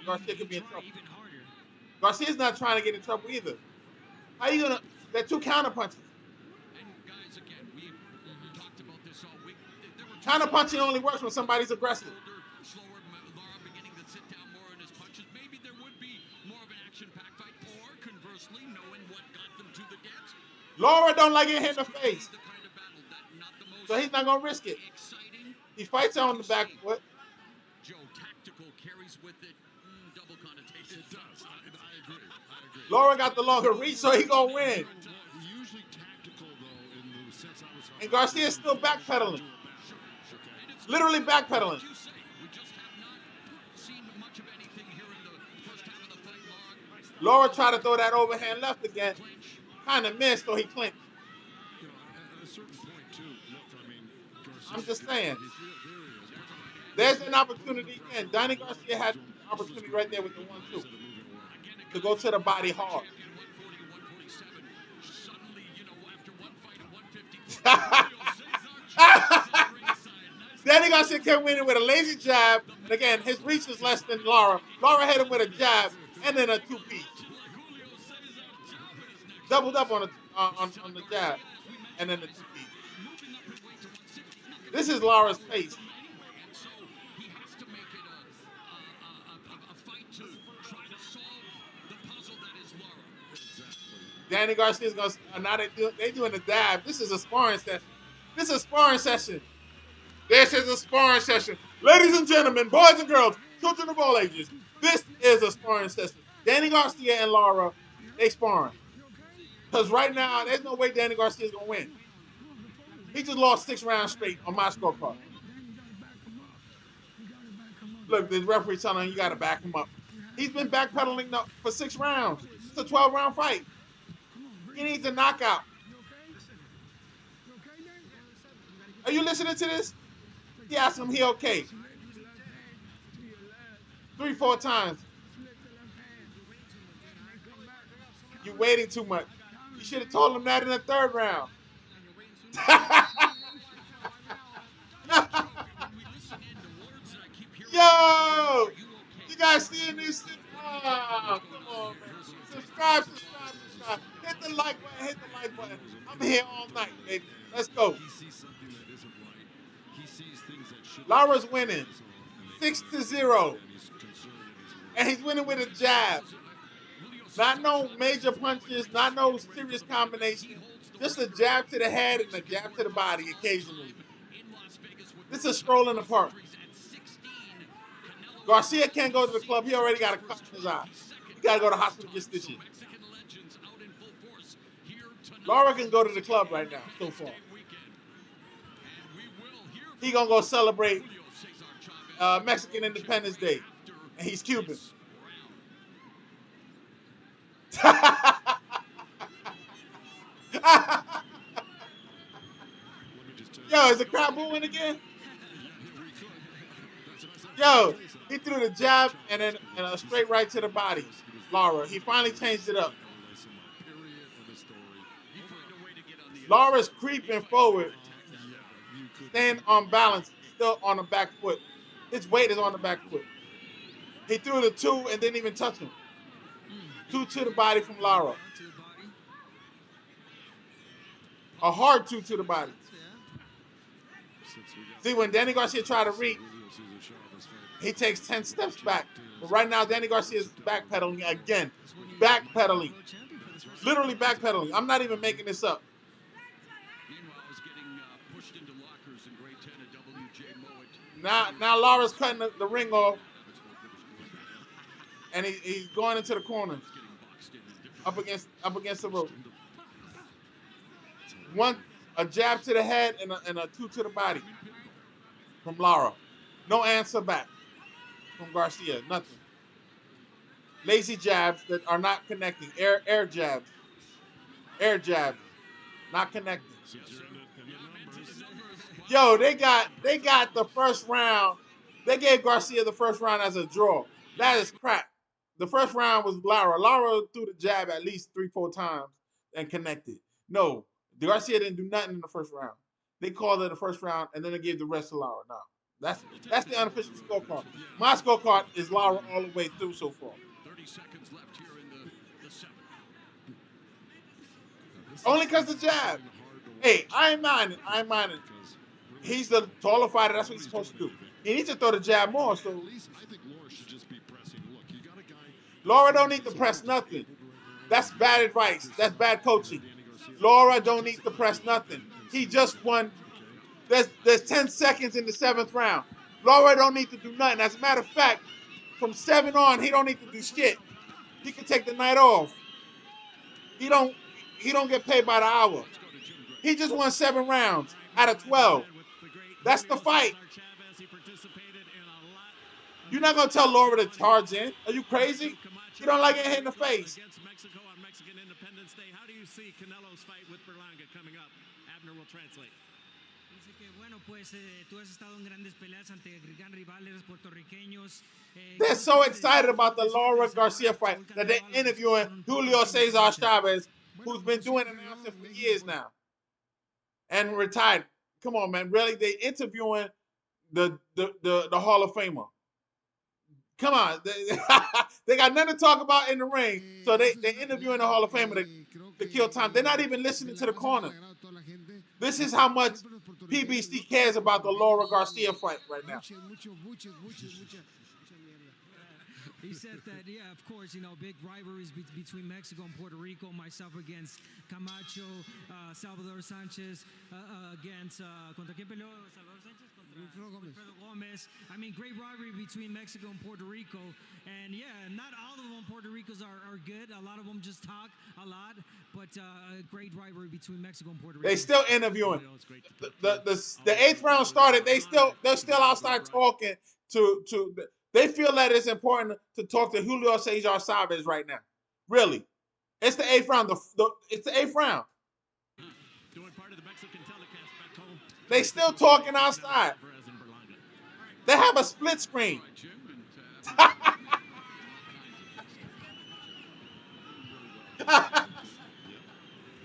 Garcia could be in trouble. Garcia's not trying to get in trouble either. How you gonna? They're 2 counter punches. Counter punching only works when somebody's aggressive. Laura don't like getting hit in the face, so he's not gonna risk it. He fights on the back foot. Laura got the longer reach, so he gonna win. And Garcia's still backpedaling. Literally backpedaling. Laura tried to throw that overhand left again. Kind of missed, so he clinched. I'm just saying. There's an opportunity again. Danny Garcia had an opportunity right there with the 1-2 to go to the body hard. Danny Garcia kept winning with a lazy jab. And again, his reach is less than Laura. Laura hit him with a jab and then a two-piece. Doubled up on the jab and then the two-piece. This is Laura's pace. Danny Garcia's gonna now they doing the dab. This is a sparring session. This is a sparring session. This is a sparring session. Ladies and gentlemen, boys and girls, children of all ages, this is a sparring session. Danny Garcia and Laura, they sparring. Because right now, there's no way Danny Garcia's gonna win. He just lost 6 rounds straight on my scorecard. Look, the referee's telling him you gotta back him up. He's been backpedaling for 6 rounds. It's a 12-round fight. He needs a knockout. Are you listening to this? He asked him, he okay? 3-4 times. You waiting too much. You should have told him that in the 3rd round. Yo! You guys seeing this shit? Oh, come on, man. Subscribe. Hit the like button. I'm here all night, baby. Let's go. Laura's winning 6-0. And he's winning with a jab. Not no major punches, not no serious combination. Just a jab to the head and a jab to the body occasionally. This is a stroll in the park. Garcia can't go to the club. He already got a cut in his eye. He got to go to the hospital to get stitches. Laura can go to the club right now, so far. He going to go celebrate Mexican Independence Day. And he's Cuban. Yo, is the crowd booing again? Yo, he threw the jab and then a straight right to the body. Laura, he finally changed it up. Laura's creeping forward, staying on balance, still on the back foot. His weight is on the back foot. He threw the 2 and didn't even touch him. 2 to the body from Laura. A hard 2 to the body. See, when Danny Garcia tried to reach, he takes 10 steps back. But right now, Danny Garcia is backpedaling again. Backpedaling. Literally backpedaling. I'm not even making this up. Now Laura's cutting the ring off. And he's going into the corner. Up against the rope. A jab to the head and a 2 to the body from Laura. No answer back from Garcia. Nothing. Lazy jabs that are not connecting. Air jabs. Air jabs. Not connecting. Yo, they got the first round. They gave Garcia the first round as a draw. That is crap. The first round was Laura. Laura threw the jab at least 3-4 times and connected. No, Garcia didn't do nothing in the first round. They called it the first round, and then they gave the rest to Laura. No, that's the unofficial scorecard. My scorecard is Laura all the way through so far. 30 seconds left here in the 7th. Only because the jab. Hey, I ain't minding. he's the taller fighter. That's what he's supposed to do. He needs to throw the jab more. So I think Laura should just be pressing. Look, you got a guy. Laura don't need to press nothing. That's bad advice. That's bad coaching. Laura don't need to press nothing. He just won. There's 10 seconds in the 7th round. Laura don't need to do nothing. As a matter of fact, from 7 on, he don't need to do shit. He can take the night off. He don't get paid by the hour. He just won 7 rounds out of 12. That's the fight. You're not gonna tell Laura to charge in. Are you crazy? You don't like getting hit in the face. Against Mexico on Mexican Independence Day. How do you see Canelo's fight with Berlanga coming up? Abner will translate. Dice que bueno, pues tú has estado en grandes peleas ante gran rivales puertorriqueños. They're so excited about the Laura Garcia fight that they're interviewing Julio Cesar Chavez, who's been doing announcing for years now and retired. Come on, man. Really? They interviewing the Hall of Famer. Come on. They got nothing to talk about in the ring, so they're interviewing the Hall of Famer to kill time. They're not even listening to the corner. This is how much PBC cares about the Laura Garcia fight right now. He said that, yeah, of course, you know, big rivalries between Mexico and Puerto Rico. Myself against Camacho, Salvador Sanchez against contra quién peleó Salvador Sanchez contra Wilfredo Gomez. I mean, great rivalry between Mexico and Puerto Rico, and yeah, not all of them Puerto Ricos are good. A lot of them just talk a lot, but a great rivalry between Mexico and Puerto Rico. They still interviewing. The 8th round started. They're still outside talking to. They feel that it's important to talk to Julio Cesar Chavez right now. Really. It's the 8th round. It's the 8th round. Doing part of the Mexican telecast back home. They still talking outside. They have a split screen.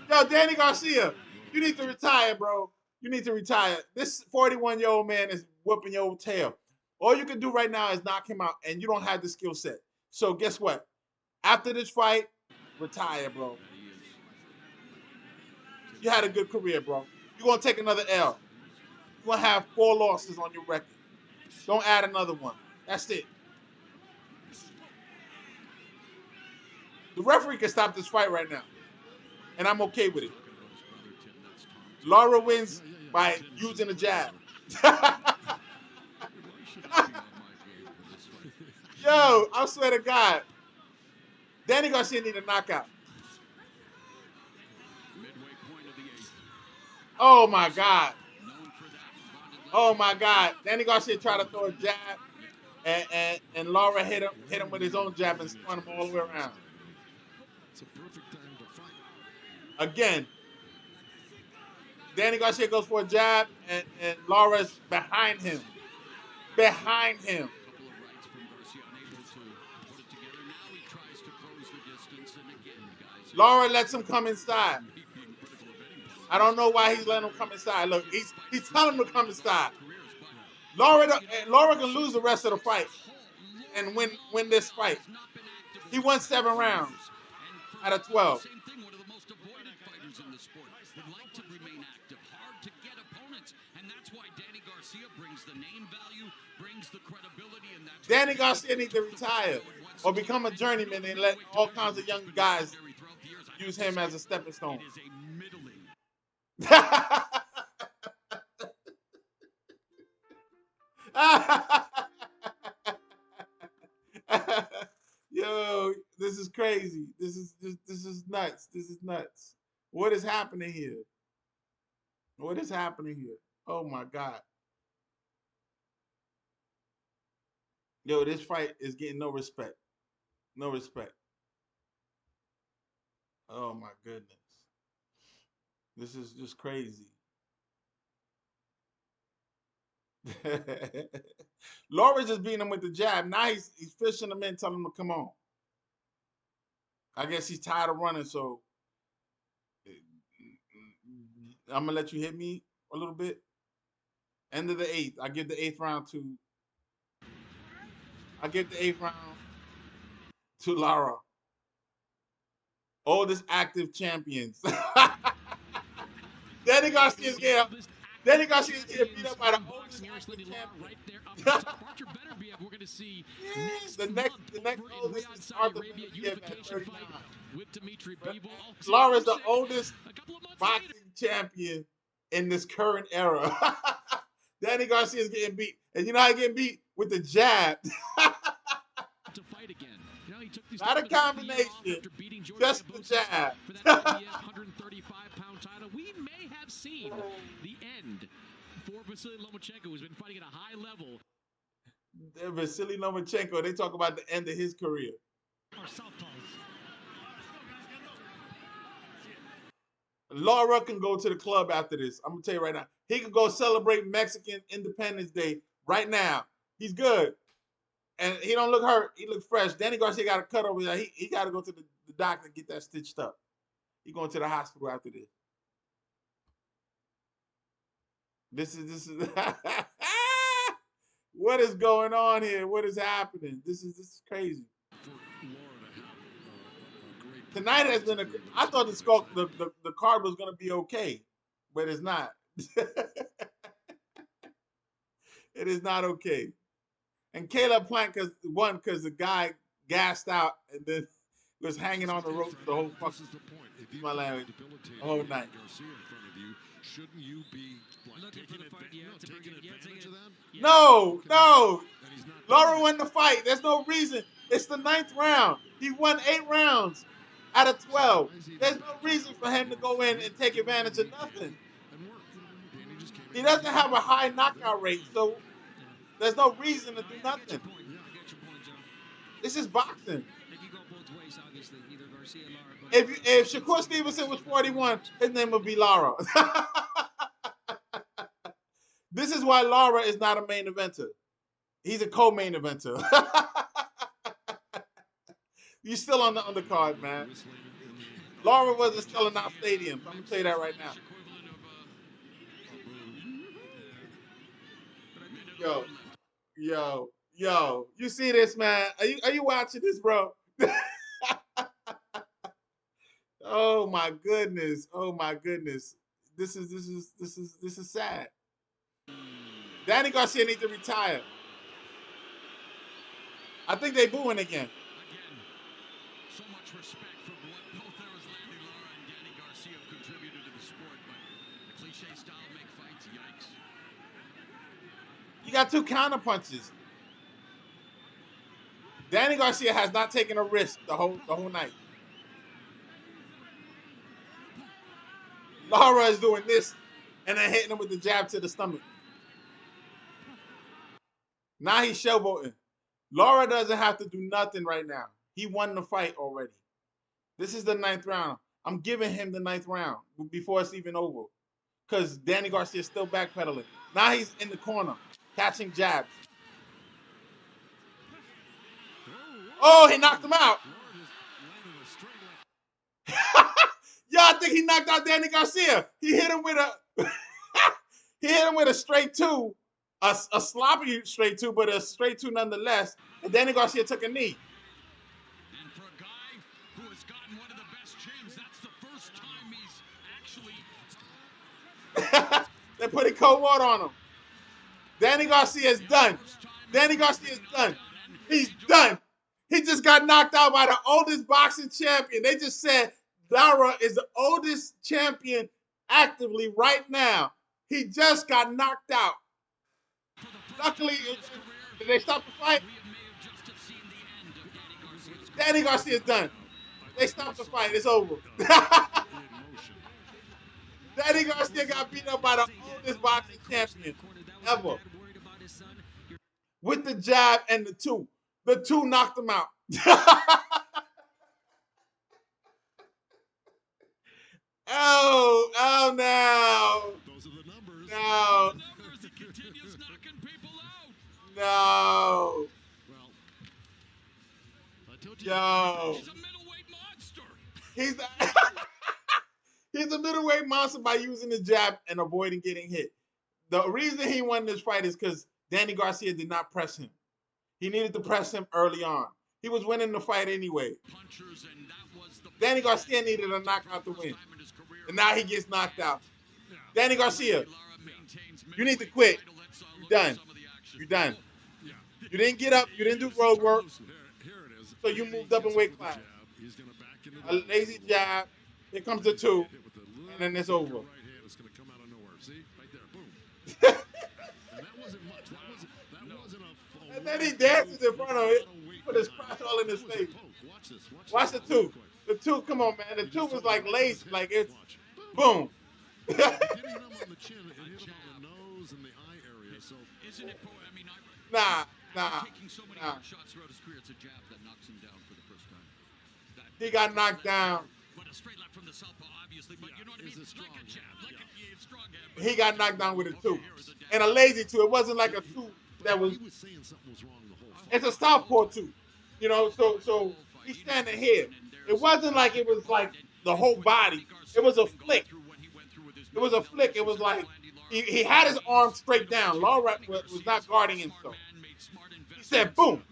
Yo, Danny Garcia, you need to retire, bro. You need to retire. This 41-year-old man is whooping your tail. All you can do right now is knock him out, and you don't have the skill set. So guess what? After this fight, retire, bro. You had a good career, bro. You're going to take another L. You're going to have 4 losses on your record. Don't add another one. That's it. The referee can stop this fight right now, and I'm okay with it. Laura wins by using a jab. Yo, I swear to God, Danny Garcia need a knockout. Oh my God. Oh my God. Danny Garcia tried to throw a jab, and Laura hit him with his own jab and spun him all the way around. It's a perfect time to fight. Again, Danny Garcia goes for a jab, and Laura's behind him. Behind him. Laura lets him come inside. I don't know why he's letting him come inside. Look, he's telling him to come inside. Laura can lose the rest of the fight and win this fight. He won 7 rounds out of 12. Same thing, one of the most avoided fighters in the sport. Would like to remain active, hard to get opponents, and that's why Danny Garcia brings the name value, brings the credibility, and that's Danny Garcia needs to retire or become a journeyman and let all kinds of young guys use him as a stepping stone. It is a middling. Yo, this is crazy. This is nuts. This is nuts. What is happening here? What is happening here? Oh my God. Yo, this fight is getting no respect. No respect. Oh my goodness. This is just crazy. Laura's just beating him with the jab. Now he's fishing him in, telling him to come on. I guess he's tired of running, so I'm gonna let you hit me a little bit. End of the 8th. I give the 8th round to Lara. Oldest active champions. Danny Garcia's getting Danny Garcia is getting beat up by the oldest acting champion. We're going to see The next oldest is Arthur Beterbiev at 39. with Dimitri Bivol. Lara's the oldest boxing champion in this current era. Danny Garcia is getting beat. And you know how he getting beat? With the jab. To fight again. You know, he took Not a combination, just the jab. For that 135-pound title, we may have seen the end for Vasily Lomachenko, who's been fighting at a high level. Vasily Lomachenko, they talk about the end of his career. Lara can go to the club after this. I'm going to tell you right now. He can go celebrate Mexican Independence Day right now. He's good. And he don't look hurt. He look fresh. Danny Garcia got a cut over there. He got to go to the doctor and get that stitched up. He going to the hospital after this. This is what is going on here? What is happening? This is crazy. Tonight has been I thought the card was gonna be okay, but it's not. It is not okay. And Caleb Plant won because the guy gassed out and then was hanging on the ropes the whole fucking whole night. Shouldn't you be taking advantage of that? No. Lara won the fight. There's no reason. It's the 9th round. He won 8 rounds out of 12. There's no reason for him to go in and take advantage of nothing. He doesn't have a high knockout rate, so there's no reason to do nothing. This is boxing. If Shakur Stevenson was 41, his name would be Lara. This is why Lara is not a main eventer. He's a co-main eventer. You're still on the undercard, man. Lara wasn't selling out stadiums. I'm gonna tell you that right now. Yo. You see this, man? Are you watching this, bro? Oh my goodness. This is sad. Danny Garcia needs to retire. I think they booing again. So much respect for what both Erislandy Lara and Danny Garcia have contributed to the sport, but the cliche style make fights, yikes. You got 2 counter punches. Danny Garcia has not taken a risk the whole night. Lara is doing this and then hitting him with the jab to the stomach. Now he's showboating. Lara doesn't have to do nothing right now. He won the fight already. This is the 9th round. I'm giving him the 9th round before it's even over. Because Danny Garcia is still backpedaling. Now he's in the corner, catching jabs. Oh, he knocked him out. Yo, I think he knocked out Danny Garcia. He hit him with a straight 2. A sloppy straight 2, but a straight 2 nonetheless. And Danny Garcia took a knee. And for a guy who has gotten one of the best chins, that's the first time he's actually... They're putting cold water on him. Danny Garcia is done. Danny Garcia is done. He's done. He just got knocked out by the oldest boxing champion. They just said Lara is the oldest champion actively right now. He just got knocked out. Luckily, did they stop the fight? Danny Garcia is done. They stopped the fight. It's over. Danny Garcia got beat up by the oldest boxing champion ever. With the jab and the 2. The 2 knocked him out. Oh, no. Those are the numbers. No. He continues knocking people out. No. Well, I told you, Yo. he's a middleweight monster. He's a middleweight monster by using the jab and avoiding getting hit. The reason he won this fight is because Danny Garcia did not press him. He needed to press him early on. He was winning the fight anyway. Danny Garcia needed a knockout to win. And now he gets knocked out. Danny Garcia. You need to quit. You're done. You're done. You didn't get up. You didn't do road work. So you moved up in weight class. A lazy jab. Here comes the 2. And then it's over. And then he dances in front of it. Put his crotch all in his face. Watch the 2. The 2, come on, man. The 2 was like lazy. Like it's boom. Nah. He got knocked down. He got knocked down with a 2. And a lazy 2. It wasn't like a 2 that was. It's a southpaw 2. You know, so he's standing here. It wasn't like it was like the whole body. It was a flick. It was a flick. It was like he had his arm straight down. Laura was not guarding himself. He said, boom.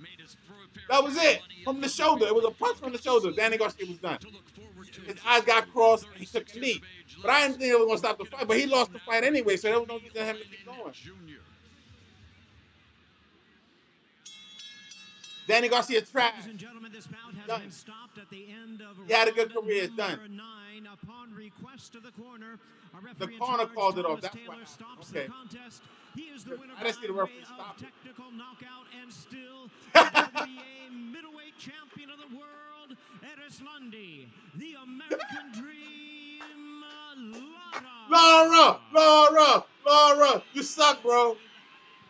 That was it. From the shoulder. It was a punch from the shoulder. Danny Garcia was done. His eyes got crossed. And he took a knee. But I didn't think it was going to stop the fight. But he lost the fight anyway, so there was no reason for him to keep going. Danny Garcia trash. Ladies and gentlemen, this bout has been stopped at the end of he had a good career. It's done. 9 upon request of the corner. The corner called it off. That's why. Okay. He is the winner I didn't see the referee stop it. technical knockout and still the WBA middleweight champion of the world, Edgar Lundy, the American Dream, Laura, you suck, bro.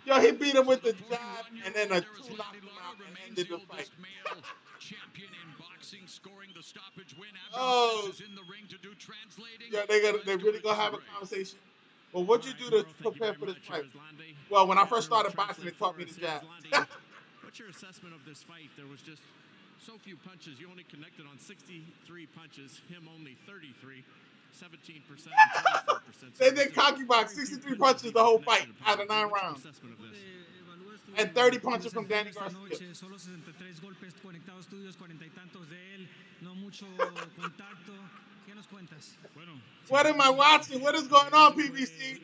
Yo, he beat him with the jab and then a 2 knocked him out and ended the fight. Oh, yeah, they really gonna have a conversation. Well, what'd you do to prepare for this fight? Well, when I first started boxing, they taught me the jab. What's your assessment of this fight? There was just so few punches. You only connected on 63 punches. Him only 33. 17%. They did cocky box, 63 punches the whole fight out of 9 rounds. And 30 punches from Danny Garcia. What am I watching? What is going on, PBC?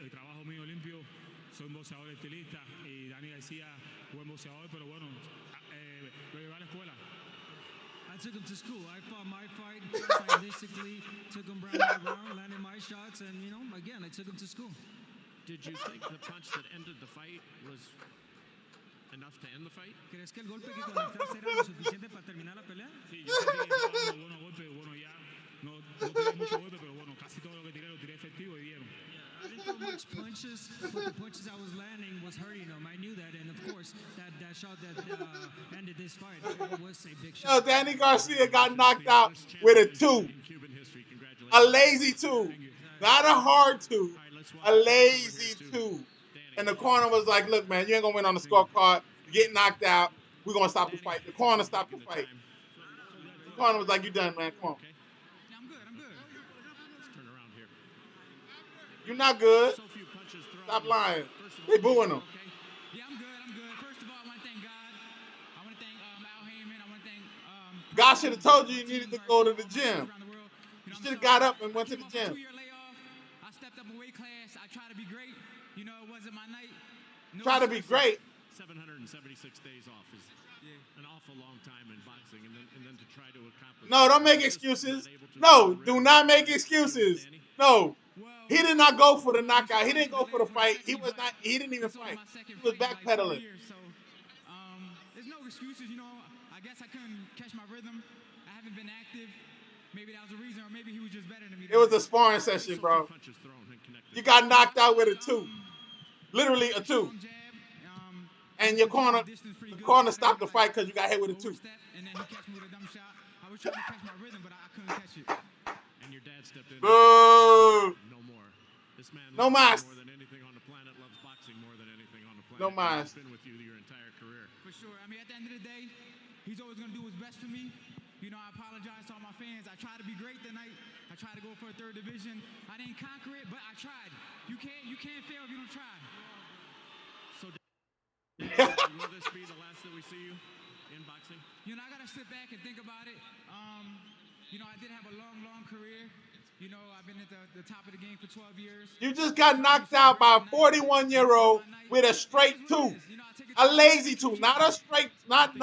I took him to school. I fought my fight stylistically, took him round by round, landed my shots, and, you know, again, I took him to school. Did you think the punch that ended the fight was enough to end the fight? ¿Crees que el golpe que conectaste era lo suficiente para terminar la pelea? Sí, yo sentí que estaba dando buenos golpes, bueno, ya no tiré mucho golpe, pero bueno, casi todo lo que tiré lo tiré efectivo y dieron. I didn't throw much punches, but the punches I was landing was hurting them. I knew that, and of course, that shot that ended this fight was a big shot. Yo, Danny Garcia got knocked out with a 2. A lazy 2. Not a hard 2. A lazy 2. And the corner was like, look, man, you ain't going to win on the scorecard. You get knocked out. We're going to stop the fight. The corner stopped the fight. The corner was like, you done, man. Come on. You're not good. Stop lying. They booing him. Yeah, I'm good. First of all, I want to thank God. I want to thank Al Heyman. I want to thank... God should have told you needed to go to the gym. You should have got up and went to the gym. I stepped up a weight class. I tried to be great. You know, it wasn't my night. Try to be great. 776 days off is an awful long time in boxing, and then to try to accomplish... No, don't make excuses. No, do not make excuses. No. He did not go for the knockout. He didn't go for the fight. He didn't even fight. He was backpedaling. So, there's no excuses, you know. I guess I couldn't catch my rhythm. I haven't been active. Maybe that was a reason, or maybe he was just better than me. It was a sparring session, bro. You got knocked out with a 2. Literally a 2. And your corner stopped the fight because you got hit with a 2. And then he catch me with a dumb shot. I was trying to catch my rhythm, but I couldn't catch it. And your dad stepped in. Boo! No more. This man no loves mas. More than anything on the planet, loves boxing more than anything on the planet. No mas. He's been with you your entire career. For sure. I mean, at the end of the day, he's always going to do what's best for me. You know, I apologize to all my fans. I tried to be great tonight. I tried to go for a 3rd division. I didn't conquer it, but I tried. You can't fail if you don't try. So, will this be the last that we see you in boxing? You know, I got to sit back and think about it. You know, I did have a long career. You know, I've been at the top of the game for 12 years. You just got knocked out by a 41-year-old with a straight two. A lazy two, not a straight, not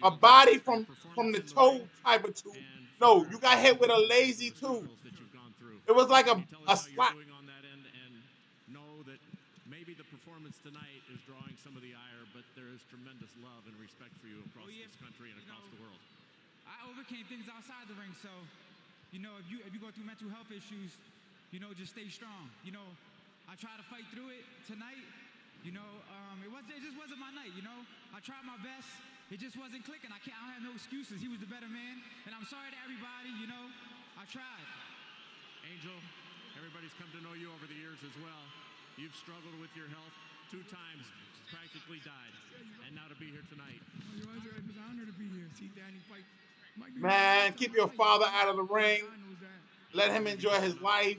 a body from the toe type of two. No, you got hit with a lazy two. It was like a slap. Know that maybe the performance tonight is drawing some of the ire, but there is tremendous love and respect for you across this country and across the world. I overcame things outside the ring, so you know, if you go through mental health issues, you know, just stay strong. You know, I try to fight through it tonight. You know, it just wasn't my night. You know, I tried my best. It just wasn't clicking. I don't have no excuses. He was the better man, and I'm sorry to everybody. You know, I tried. Angel, everybody's come to know you over the years as well. You've struggled with your health 2 times, practically died, and now to be here tonight. It's an honor to be here. See Danny fight. Man, keep your father out of the ring. Let him enjoy his life.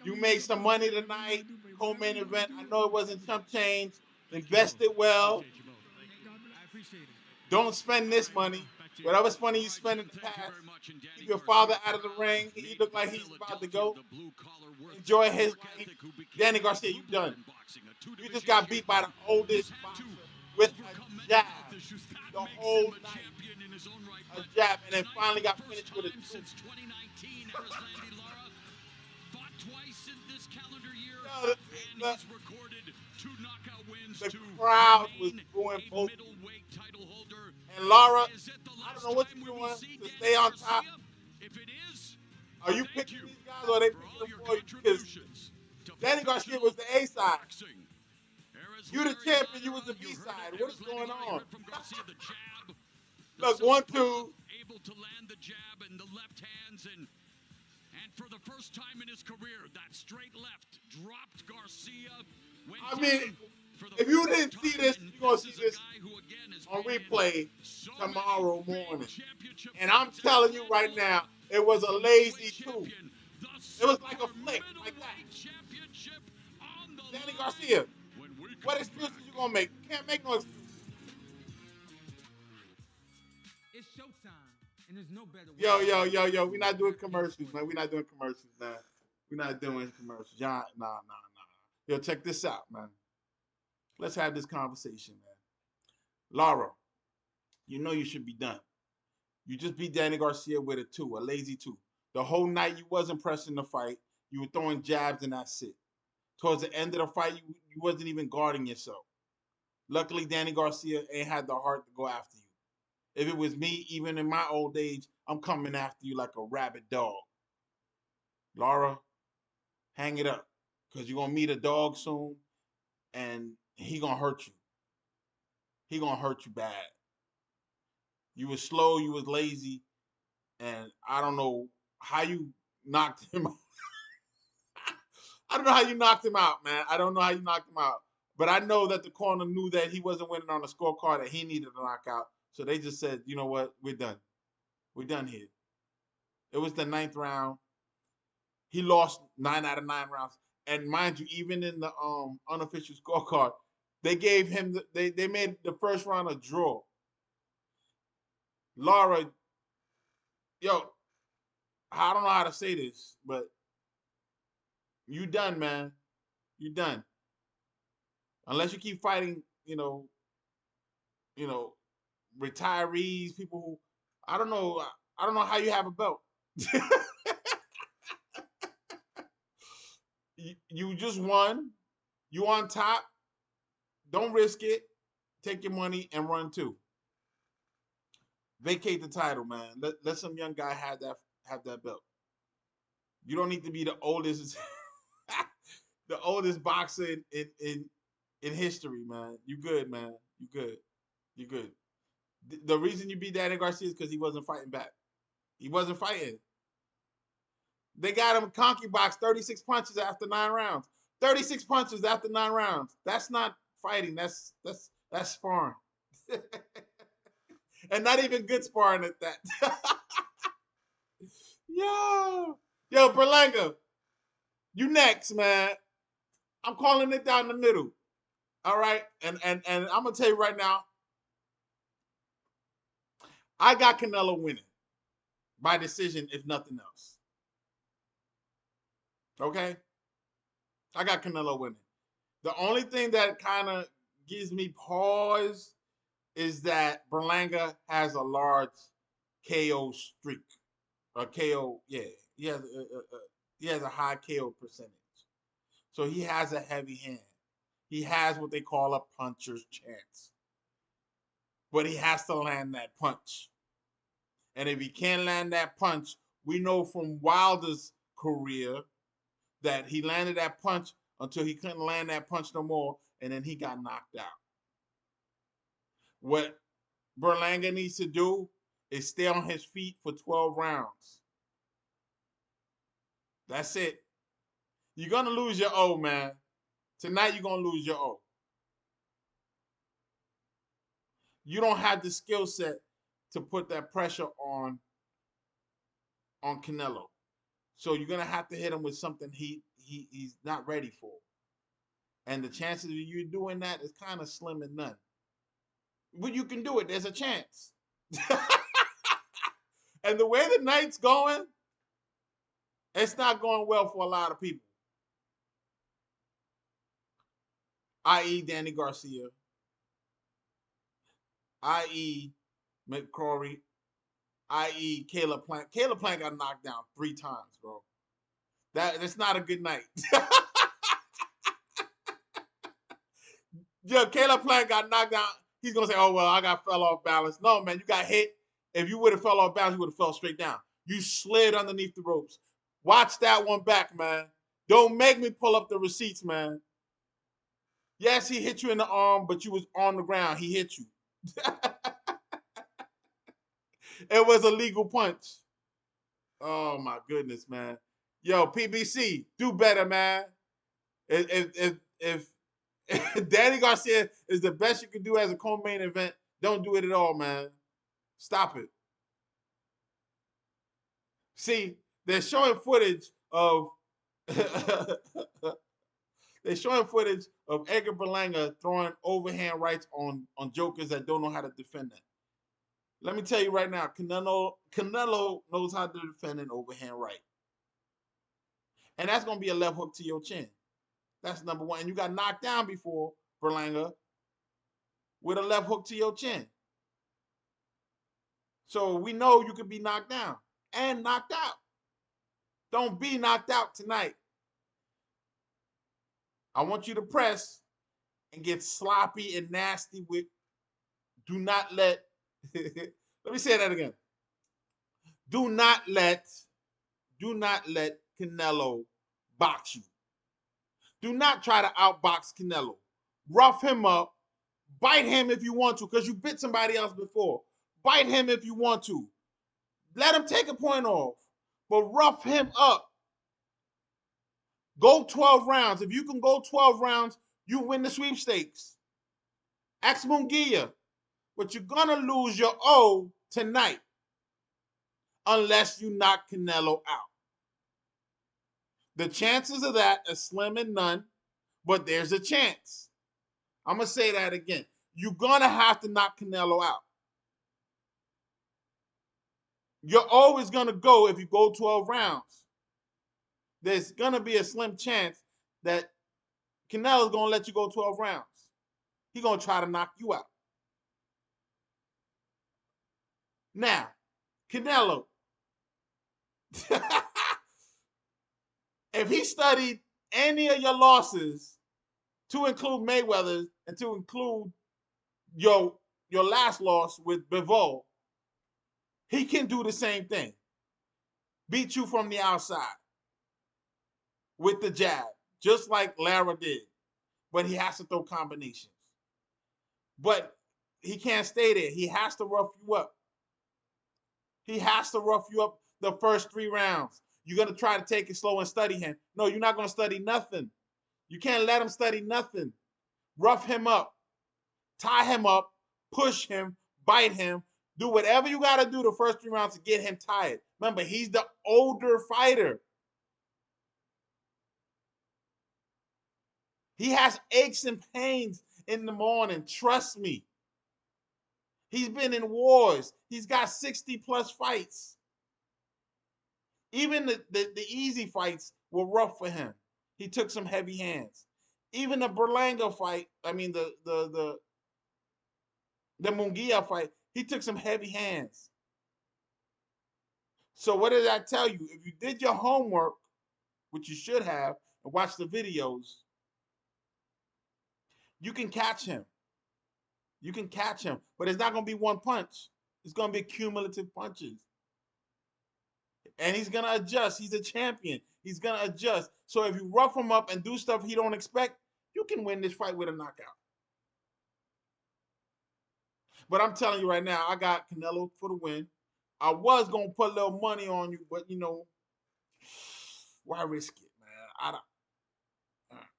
You made some money tonight. Co-main event. I know it wasn't chump change. Invest it well. I appreciate it. Don't spend this money. Whatever money you spend in the past, keep your father out of the ring. He looked like he's about to go. Enjoy his life. Danny Garcia, you done. You just got beat by the oldest boxer with a jab the whole night. A jab, and then finally got finished with a two. The crowd was going both. And Lara, I don't know what you're doing to stay on top. Are you picking these guys or are they picking them for you? Because Danny Garcia was the A side. You the champion, you was the B side. What is going on? Look, 1, 2. Able to land the jab in the left hands, and for the first time in his career, that straight left dropped Garcia. I mean, if you didn't see this, you're going to see this on replay tomorrow morning. And I'm telling you right now, it was a lazy two. It was like a flick, like that. Danny Garcia, what excuses you going to make? You can't make no excuses. It's showtime, and there's no better way. Yo. We're not doing commercials, man. We're not doing commercials, man. We're not doing commercials. Y'all, nah. Yo, check this out, man. Let's have this conversation, man. Lara, you know you should be done. You just beat Danny Garcia with a two, a lazy two. The whole night you wasn't pressing the fight. You were throwing jabs and that's it. Towards the end of the fight, you wasn't even guarding yourself. Luckily, Danny Garcia ain't had the heart to go after you. If it was me, even in my old age, I'm coming after you like a rabid dog. Lara, hang it up. Because you're going to meet a dog soon, and he going to hurt you. He going to hurt you bad. You was slow, you was lazy, and I don't know how you knocked him out. I don't know how you knocked him out, man. I don't know how you knocked him out. But I know that the corner knew that he wasn't winning on the scorecard, that he needed a knockout. So they just said, you know what, we're done. We're done here. It was the 9th round. He lost 9 out of 9 rounds. And mind you, even in the unofficial scorecard, they gave him, they made the first round a draw. Lara, yo, I don't know how to say this, but you done, man. You done. Unless you keep fighting, you know, retirees, people who, I don't know how you have a belt. You just won. You on top. Don't risk it. Take your money and run too. Vacate the title, man. Let some young guy have that belt. You don't need to be the oldest the oldest boxer in history, man. You good, man. You good. The reason you beat Danny Garcia is because he wasn't fighting back. He wasn't fighting. They got him conky box 36 punches after 9 rounds. 36 punches after 9 rounds. That's not fighting. That's sparring. And not even good sparring at that. Yo, Berlanga, you next, man. I'm calling it down the middle. All right, and I'm gonna tell you right now, I got Canelo winning by decision, if nothing else. Okay? I got Canelo winning. The only thing that kind of gives me pause is that Berlanga has a large KO streak. A KO, yeah. He has a high KO percentage. So he has a heavy hand. He has what they call a puncher's chance. But he has to land that punch. And if he can't land that punch, we know from Wilder's career that he landed that punch until he couldn't land that punch no more, and then he got knocked out. What Berlanga needs to do is stay on his feet for 12 rounds. That's it. You're going to lose your O, man. Tonight, you're going to lose your O. You don't have the skill set to put that pressure on Canelo. So you're going to have to hit him with something he's not ready for. And the chances of you doing that is kind of slim and none. But you can do it. There's a chance. And the way the night's going, it's not going well for a lot of people. I.e. Danny Garcia. I.e. McCrory. I.e. Caleb Plant. Caleb Plant got knocked down 3 times, bro. That's not a good night. Yeah, Caleb Plant got knocked down. He's going to say, oh, well, I fell off balance. No, man, you got hit. If you would have fell off balance, you would have fell straight down. You slid underneath the ropes. Watch that one back, man. Don't make me pull up the receipts, man. Yes, he hit you in the arm, but you was on the ground. He hit you. It was a legal punch. Oh, my goodness, man. Yo, PBC, do better, man. If Danny Garcia is the best you can do as a co-main event, don't do it at all, man. Stop it. See, they're showing footage of Edgar Berlanga throwing overhand rights on jokers that don't know how to defend that. Let me tell you right now, Canelo knows how to defend an overhand right. And that's going to be a left hook to your chin. That's number one. And you got knocked down before, Berlanga, with a left hook to your chin. So we know you could be knocked down and knocked out. Don't be knocked out tonight. I want you to press and get sloppy and nasty with. Do not let. Let me say that again. Do not let Canelo box you. Do not try to outbox Canelo. Rough him up. Bite him if you want to, because you bit somebody else before. Bite him if you want to. Let him take a point off. But rough him up. Go 12 rounds. If you can go 12 rounds, you win the sweepstakes. Ask Munguia. But you're going to lose your O tonight unless you knock Canelo out. The chances of that are slim and none, but there's a chance. I'm going to say that again. You're going to have to knock Canelo out. You're always going to go if you go 12 rounds. There's going to be a slim chance that Canelo's going to let you go 12 rounds. He's going to try to knock you out. Now, Canelo, if he studied any of your losses, to include Mayweather's and to include your last loss with Bivol, he can do the same thing. Beat you from the outside with the jab, just like Lara did. But he has to throw combinations. But he can't stay there. He has to rough you up. He has to rough you up the first 3 rounds. You're going to try to take it slow and study him. No, you're not going to study nothing. You can't let him study nothing. Rough him up. Tie him up. Push him. Bite him. Do whatever you got to do the first 3 rounds to get him tired. Remember, he's the older fighter. He has aches and pains in the morning. Trust me. He's been in wars. He's got 60 plus fights. Even the easy fights were rough for him. He took some heavy hands. Even the Berlanga fight, the Munguia fight, he took some heavy hands. So what did I tell you? If you did your homework, which you should have, and watch the videos, you can catch him. You can catch him, but it's not going to be one punch. It's going to be cumulative punches. And he's going to adjust. He's a champion. He's going to adjust. So if you rough him up and do stuff he don't expect, you can win this fight with a knockout. But I'm telling you right now, I got Canelo for the win. I was going to put a little money on you, but, why risk it,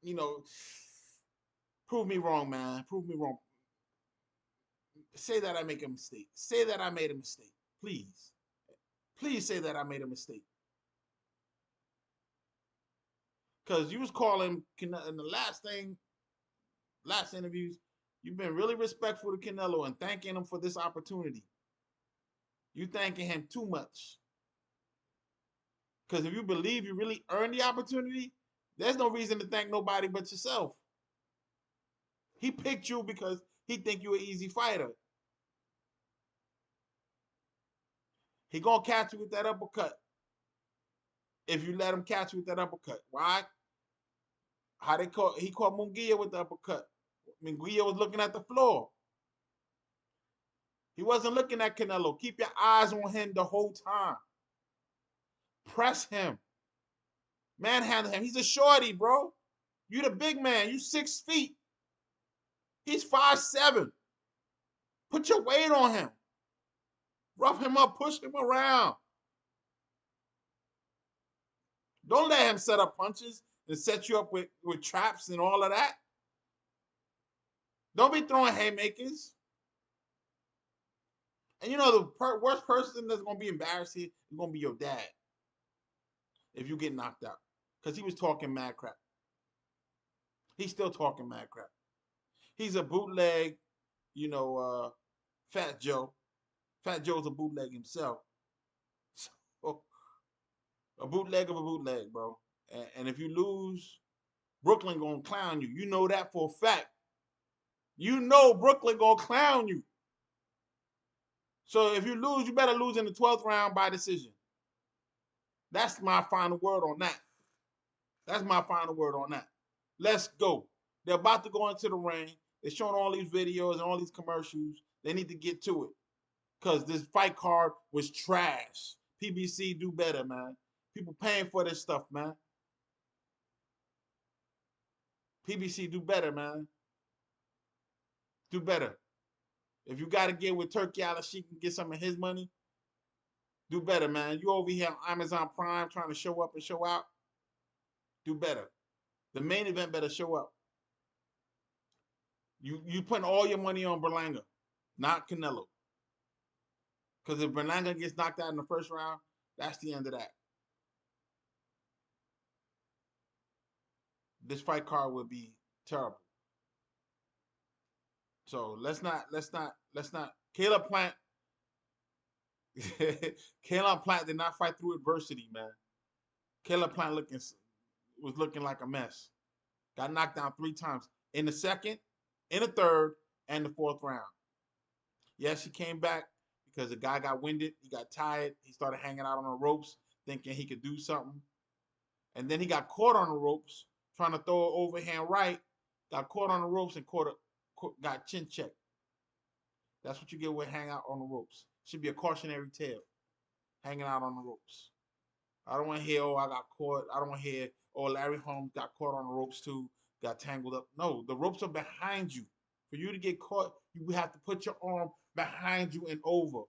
man? Prove me wrong, man. Prove me wrong. Say that I make a mistake. Say that I made a mistake. Please. Please say that I made a mistake. Because you was calling in the last interviews, you've been really respectful to Canelo and thanking him for this opportunity. You thanking him too much. Because if you believe you really earned the opportunity, there's no reason to thank nobody but yourself. He picked you because he think you're an easy fighter. He gonna catch you with that uppercut. If you let him catch you with that uppercut. Why? He caught Munguia with the uppercut. Munguia was looking at the floor. He wasn't looking at Canelo. Keep your eyes on him the whole time. Press him. Manhandle him. He's a shorty, bro. You the big man. You 6 feet. He's 5'7". Put your weight on him. Rough him up. Push him around. Don't let him set up punches and set you up with traps and all of that. Don't be throwing haymakers. And the worst person that's going to be embarrassed here is going to be your dad if you get knocked out. Because he was talking mad crap. He's still talking mad crap. He's a bootleg, Fat Joe. Fat Joe's a bootleg himself. So, a bootleg of a bootleg, bro. And if you lose, Brooklyn going to clown you. You know that for a fact. You know Brooklyn going to clown you. So if you lose, you better lose in the 12th round by decision. That's my final word on that. That's my final word on that. Let's go. They're about to go into the ring. They're showing all these videos and all these commercials. They need to get to it. Because this fight card was trash. PBC, do better, man. People paying for this stuff, man. PBC, do better, man. Do better. If you got to get with Turkey Island, she can get some of his money. Do better, man. You over here on Amazon Prime trying to show up and show out. Do better. The main event better show up. You putting all your money on Berlanga, not Canelo. Because if Berlanga gets knocked out in the first round, that's the end of that. This fight card would be terrible. So let's not. Caleb Plant. Caleb Plant did not fight through adversity, man. Caleb Plant was looking like a mess. Got knocked down 3 times in the second, in the third, and the 4th round. Yes, he came back because the guy got winded. He got tired. He started hanging out on the ropes, thinking he could do something. And then he got caught on the ropes, trying to throw an overhand right. Got caught on the ropes and got chin checked. That's what you get with hang out on the ropes. Should be a cautionary tale. Hanging out on the ropes. I don't want to hear, I got caught. I don't want to hear, Larry Holmes got caught on the ropes too, got tangled up. No, the ropes are behind you. For you to get caught, you have to put your arm behind you and over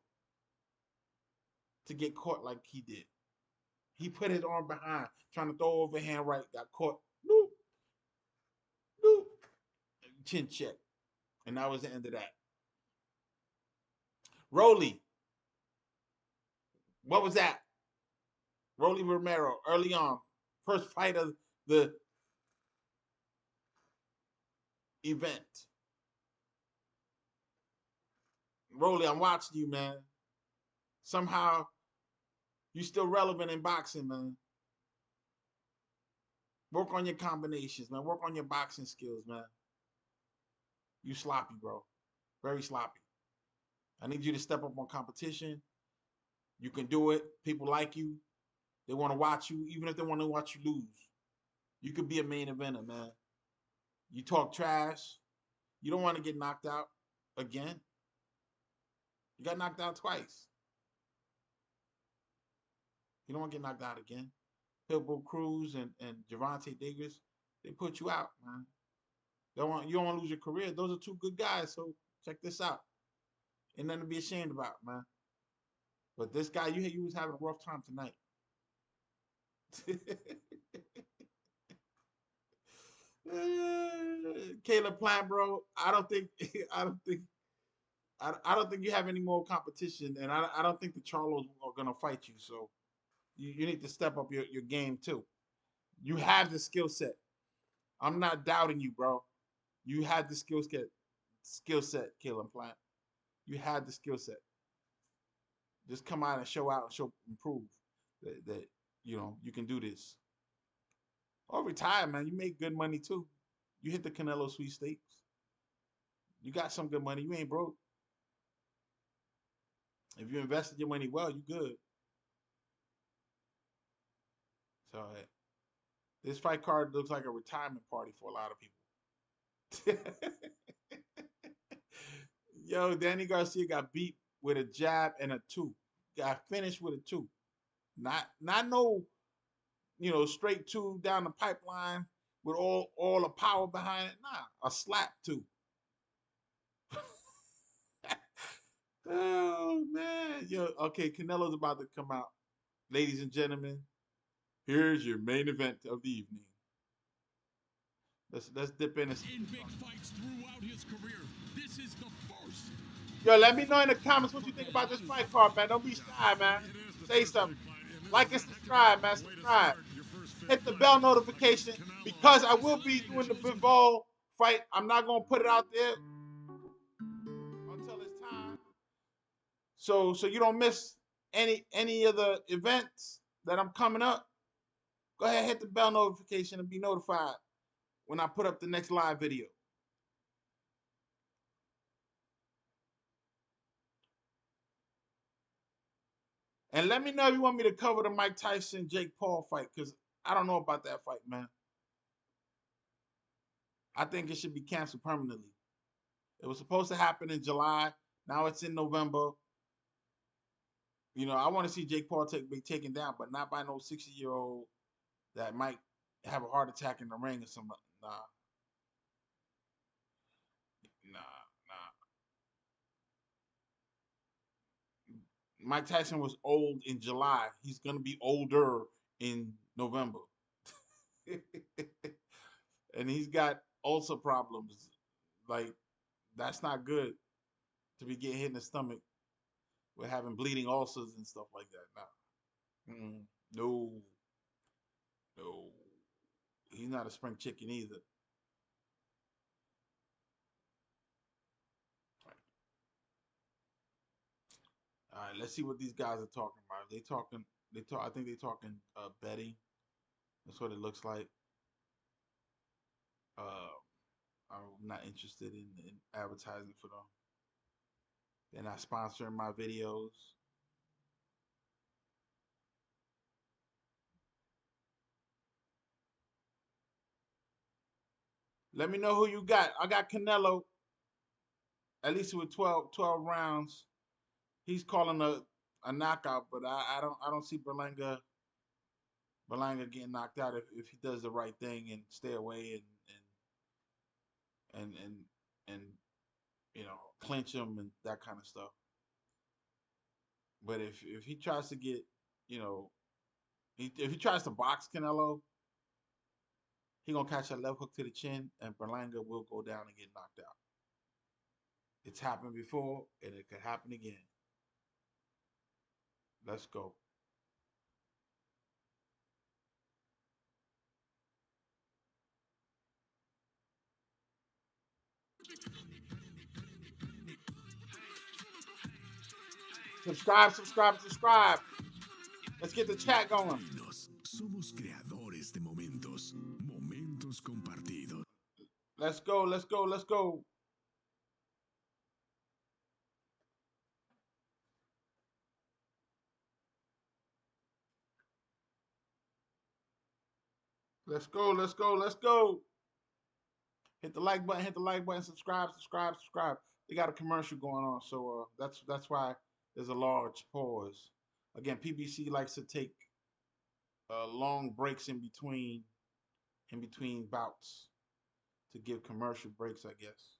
to get caught like he did. He put his arm behind, trying to throw overhand right, got caught. Boop. Boop. Chin check. And that was the end of that. Rolly. What was that? Rolly Romero, early on. First fight of the event. Rolly, I'm watching you, man. Somehow, you still relevant in boxing, man. Work on your combinations, man. Work on your boxing skills, man. You sloppy, bro. Very sloppy. I need you to step up on competition. You can do it. People like you. They want to watch you, even if they want to watch you lose. You could be a main eventer, man. You talk trash. You don't want to get knocked out again. You got knocked out twice. You don't want to get knocked out again. Pitbull Cruz and Gervonta Davis, they put you out, man. You don't want to lose your career. Those are two good guys, so check this out. Ain't nothing to be ashamed about, man. But this guy, you was having a rough time tonight. Caleb Plant, bro. I don't think you have any more competition, and I don't think the Charlos are gonna fight you. So you need to step up your game too. You have the skill set. I'm not doubting you, bro. You had the skill set, Caleb Plant. You had the skill set. Just come out and show and prove that you can do this. Or retire, man. You make good money too. You hit the Canelo sweepstakes. You got some good money. You ain't broke. If you invested your money well, you good. So this fight card looks like a retirement party for a lot of people. Yo, Danny Garcia got beat with a jab and a 2. Got finished with a 2. Not no, straight 2 down the pipeline with all the power behind it. Nah, a slap 2. Oh man. Yo, okay, Canelo's about to come out. Ladies and gentlemen, here's your main event of the evening. Let's dip in. In big fights throughout his career, this is the first. Yo, let me know in the comments what you think about this fight card, man. Don't be shy, man. Say something. Like and subscribe, man. Subscribe. Hit the bell notification because I will be doing the Bivol fight. I'm not gonna put it out there until it's time. So you don't miss any of the events that I'm coming up. Go ahead, hit the bell notification and be notified when I put up the next live video. And let me know if you want me to cover the Mike Tyson Jake Paul fight, because I don't know about that fight, man. I think it should be canceled permanently. It was supposed to happen in July. Now it's in November. I want to see Jake Paul be taken down, but not by no 60-year-old that might have a heart attack in the ring or something. Nah. Mike Tyson was old in July. He's going to be older in November. And he's got ulcer problems. Like, that's not good to be getting hit in the stomach with having bleeding ulcers and stuff like that. No. He's not a spring chicken either. All right, let's see what these guys are talking about. I think they're talking betting. That's what it looks like. I'm not interested in advertising for them. They're not sponsoring my videos. Let me know who you got. I got Canelo, at least with 12 rounds. He's calling a knockout, but I don't see Berlanga getting knocked out if he does the right thing and stay away and clinch him and that kind of stuff. But if he tries to get, if he tries to box Canelo, he gonna catch a left hook to the chin, and Berlanga will go down and get knocked out. It's happened before, and it could happen again. Let's go. Subscribe. Let's get the chat going. Somos creadores de momentos, Let's go. Let's go. Let's go. Let's go. Let's go. Let's go. Hit the like button. Hit the like button. Subscribe. Subscribe. Subscribe. They got a commercial going on, so that's why there's a large pause. Again, PBC likes to take long breaks in between bouts to give commercial breaks, I guess.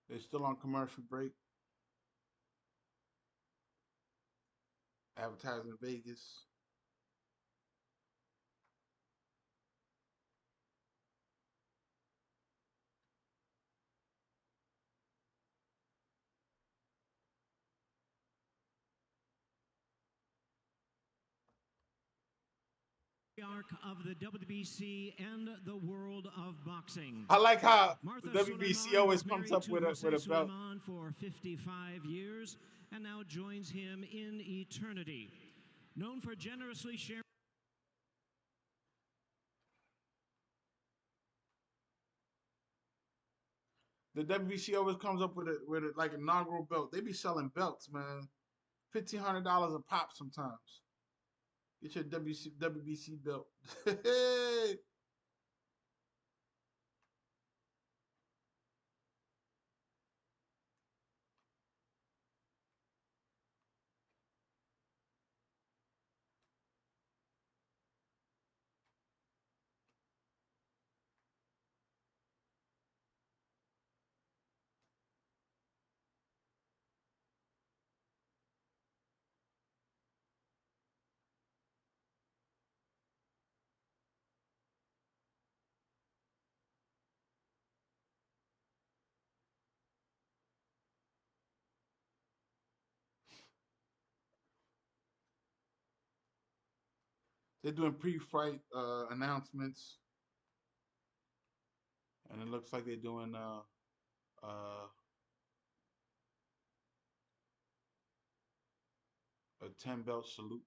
They're still on commercial break. Advertising in Vegas. Arc of the WBC and the world of boxing. I like how Martha the WBC Suleiman always was comes married up to with Jose a belt. Suleiman for 55 years and now joins him in eternity. Known for generously sharing. The WBC always comes up with a like inaugural belt. They be selling belts, man. $1,500 a pop sometimes. Get your WBC belt. They're doing pre-fight announcements, and it looks like they're doing a 10 belt salute.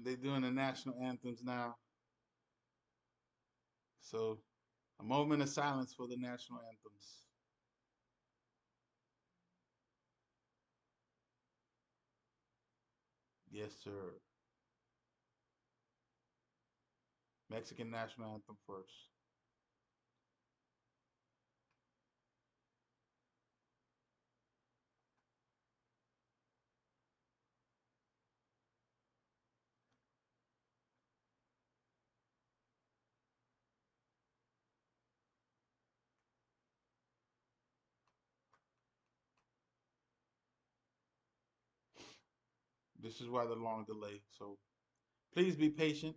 They're doing the national anthems now. So a moment of silence for the national anthems. Yes, sir. Mexican national anthem first. This is why the long delay. So please be patient.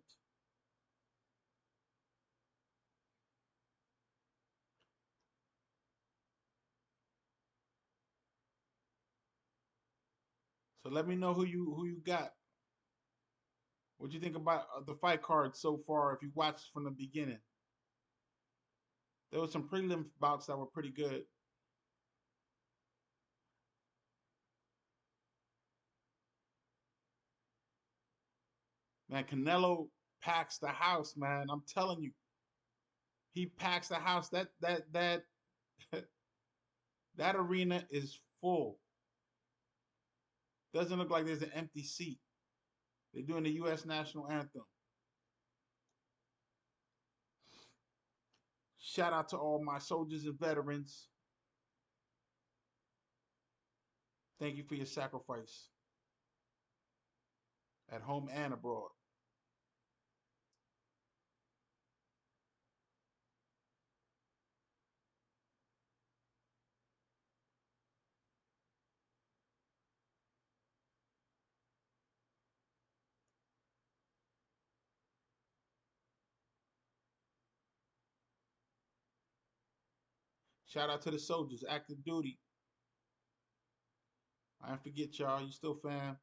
So let me know who you got. What you think about the fight card so far? If you watched from the beginning, there was some prelim bouts that were pretty good. Man, Canelo packs the house, man. I'm telling you, he packs the house. That that arena is full. Doesn't look like there's an empty seat. They're doing the U.S. national anthem. Shout out to all my soldiers and veterans. Thank you for your sacrifice at home and abroad. Shout out to the soldiers, active duty. I didn't forget y'all. You still fam.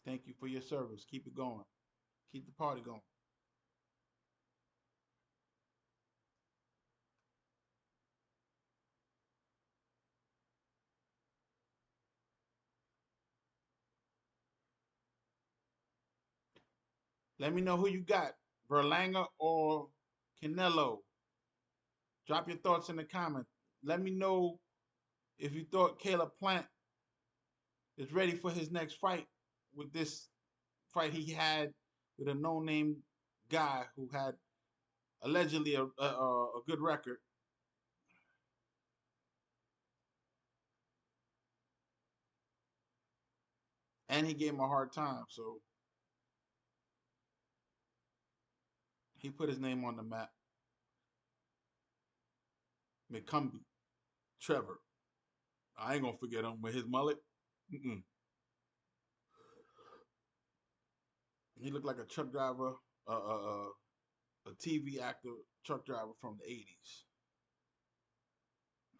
Thank you for your service. Keep it going. Keep the party going. Let me know who you got, Berlanga or Canelo. Drop your thoughts in the comments. Let me know if you thought Caleb Plant is ready for his next fight with this fight he had with a no-name guy who had allegedly a good record. And he gave him a hard time, so he put his name on the map. McCumbie, Trevor. I ain't gonna forget him with his mullet. Mm-mm. He looked like a truck driver, a TV actor, truck driver from the 80s.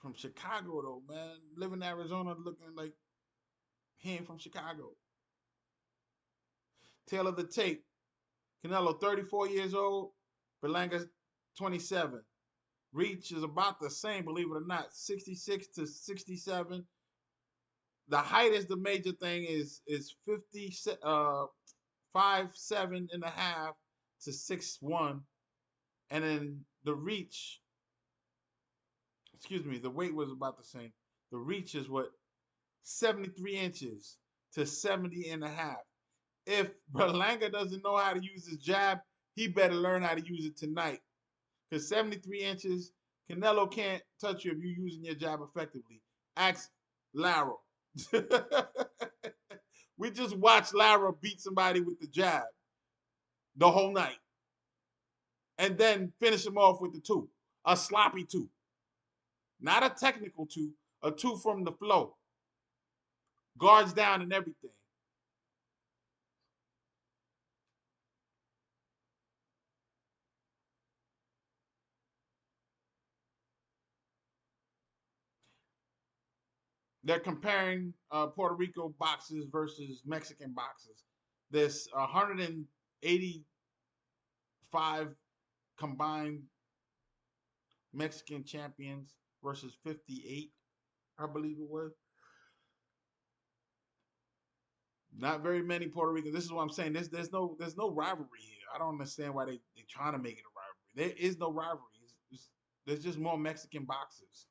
From Chicago, though, man. Living in Arizona looking like he ain't from Chicago. Tail of the tape. Canelo, 34 years old. Berlanga, 27. Reach is about the same, believe it or not. 66 to 67. The height is the major thing, is 50, 5'7" and a half to 6'1". And then the reach, excuse me, the weight was about the same. The reach is what? 73 inches to 70 and a half. If Berlanga doesn't know how to use his jab, he better learn how to use it tonight. Because 73 inches, Canelo can't touch you if you're using your jab effectively. Ask Lara. We just watched Lara beat somebody with the jab the whole night. And then finish him off with the two. A sloppy two. Not a technical two, a two from the flow. Guards down and everything. They're comparing Puerto Rico boxers versus Mexican boxers. There's 185 combined Mexican champions versus 58, I believe it was. Not very many Puerto Ricans. This is what I'm saying. There's no rivalry here. I don't understand why they're trying to make it a rivalry. There is no rivalry. There's just more Mexican boxers.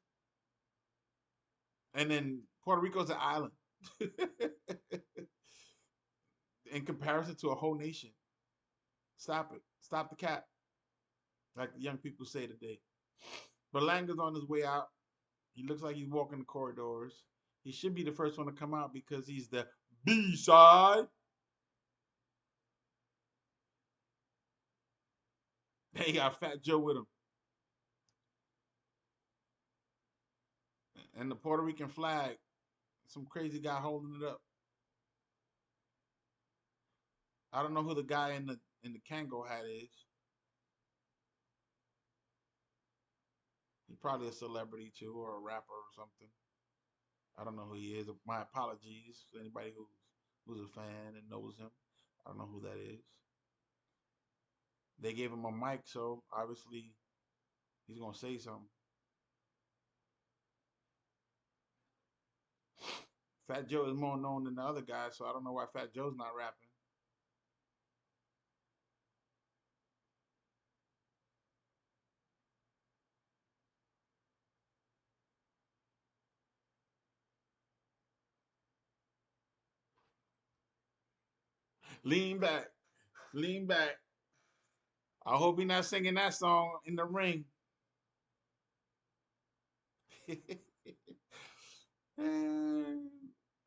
And then Puerto Rico's an island in comparison to a whole nation. Stop it. Stop the cap. Like the young people say today. Berlanga's on his way out. He looks like he's walking the corridors. He should be the first one to come out because he's the B-side. They got Fat Joe with him. And the Puerto Rican flag. Some crazy guy holding it up. I don't know who the guy in the Kango hat is. He's probably a celebrity too, or a rapper or something. I don't know who he is. My apologies to anybody who's a fan and knows him. I don't know who that is. They gave him a mic, so obviously he's gonna say something. Fat Joe is more known than the other guy, so I don't know why Fat Joe's not rapping. Lean back, lean back. I hope he's not singing that song in the ring.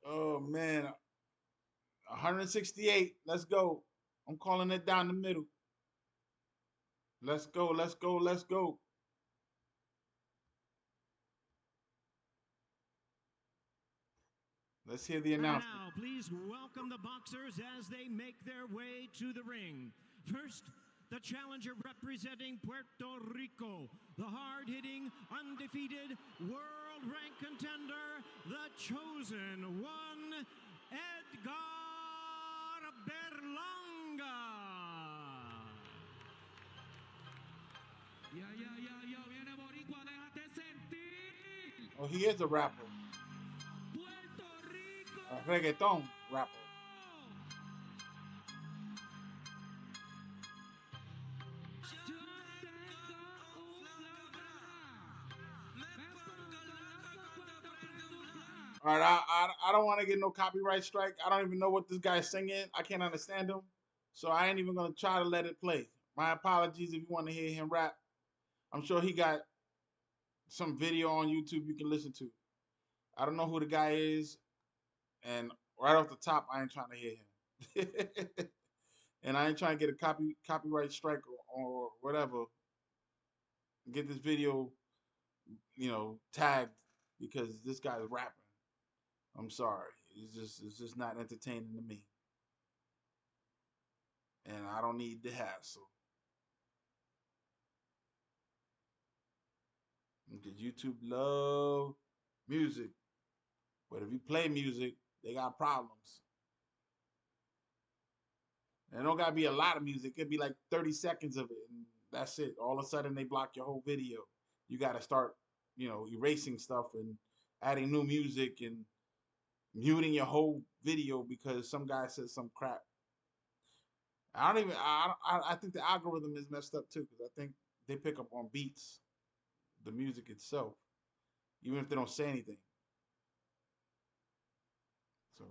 Oh man, 168. Let's go. I'm calling it down the middle. Let's go. Let's go. Let's go. Let's hear the And announcement. now, please welcome the boxers as they make their way to the ring. First, the challenger representing Puerto Rico, the hard-hitting, undefeated, world-ranked contender, the chosen one, Edgar Berlanga. Viene Boricua, déjate sentir. Oh, he is a rapper. A reggaeton rapper. All right, I don't want to get no copyright strike. I don't even know what this guy's singing. I can't understand him, so I ain't even gonna try to let it play. My apologies if you want to hear him rap. I'm sure he got some video on YouTube you can listen to. I don't know who the guy is, and right off the top, I ain't trying to hear him. And I ain't trying to get a copyright strike or whatever. Get this video, tagged because this guy's rapping. I'm sorry. It's just not entertaining to me. And I don't need the hassle. Because YouTube love music. But if you play music, they got problems. And it don't gotta be a lot of music. It could be like 30 seconds of it, and that's it. All of a sudden they block your whole video. You gotta start, erasing stuff and adding new music and muting your whole video because some guy said some crap. I think the algorithm is messed up too, because I think they pick up on beats, the music itself, even if they don't say anything. So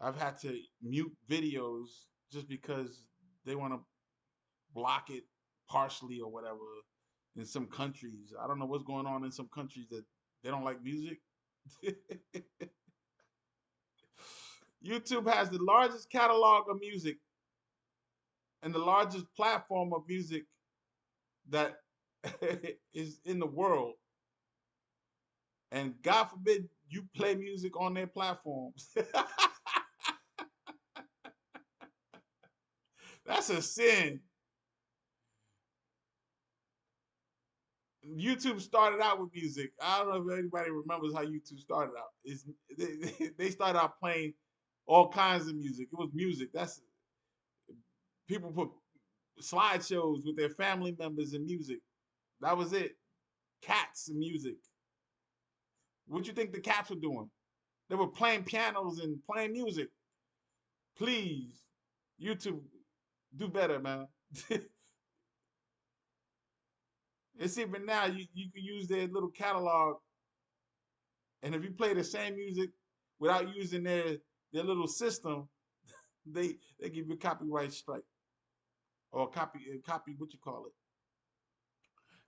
I've had to mute videos just because they want to block it partially or whatever in some countries. I don't know what's going on in some countries that they don't like music. YouTube has the largest catalog of music and the largest platform of music that is in the world. And God forbid you play music on their platforms. That's a sin. YouTube started out with music. I don't know if anybody remembers how YouTube started out. They started out playing all kinds of music. It was music. People put slideshows with their family members and music. That was it. Cats and music. What you think the cats were doing? They were playing pianos and playing music. Please, YouTube, do better, man. It's even now you can use their little catalog, and if you play the same music without using their little system, they give you a copyright strike or copy what you call it,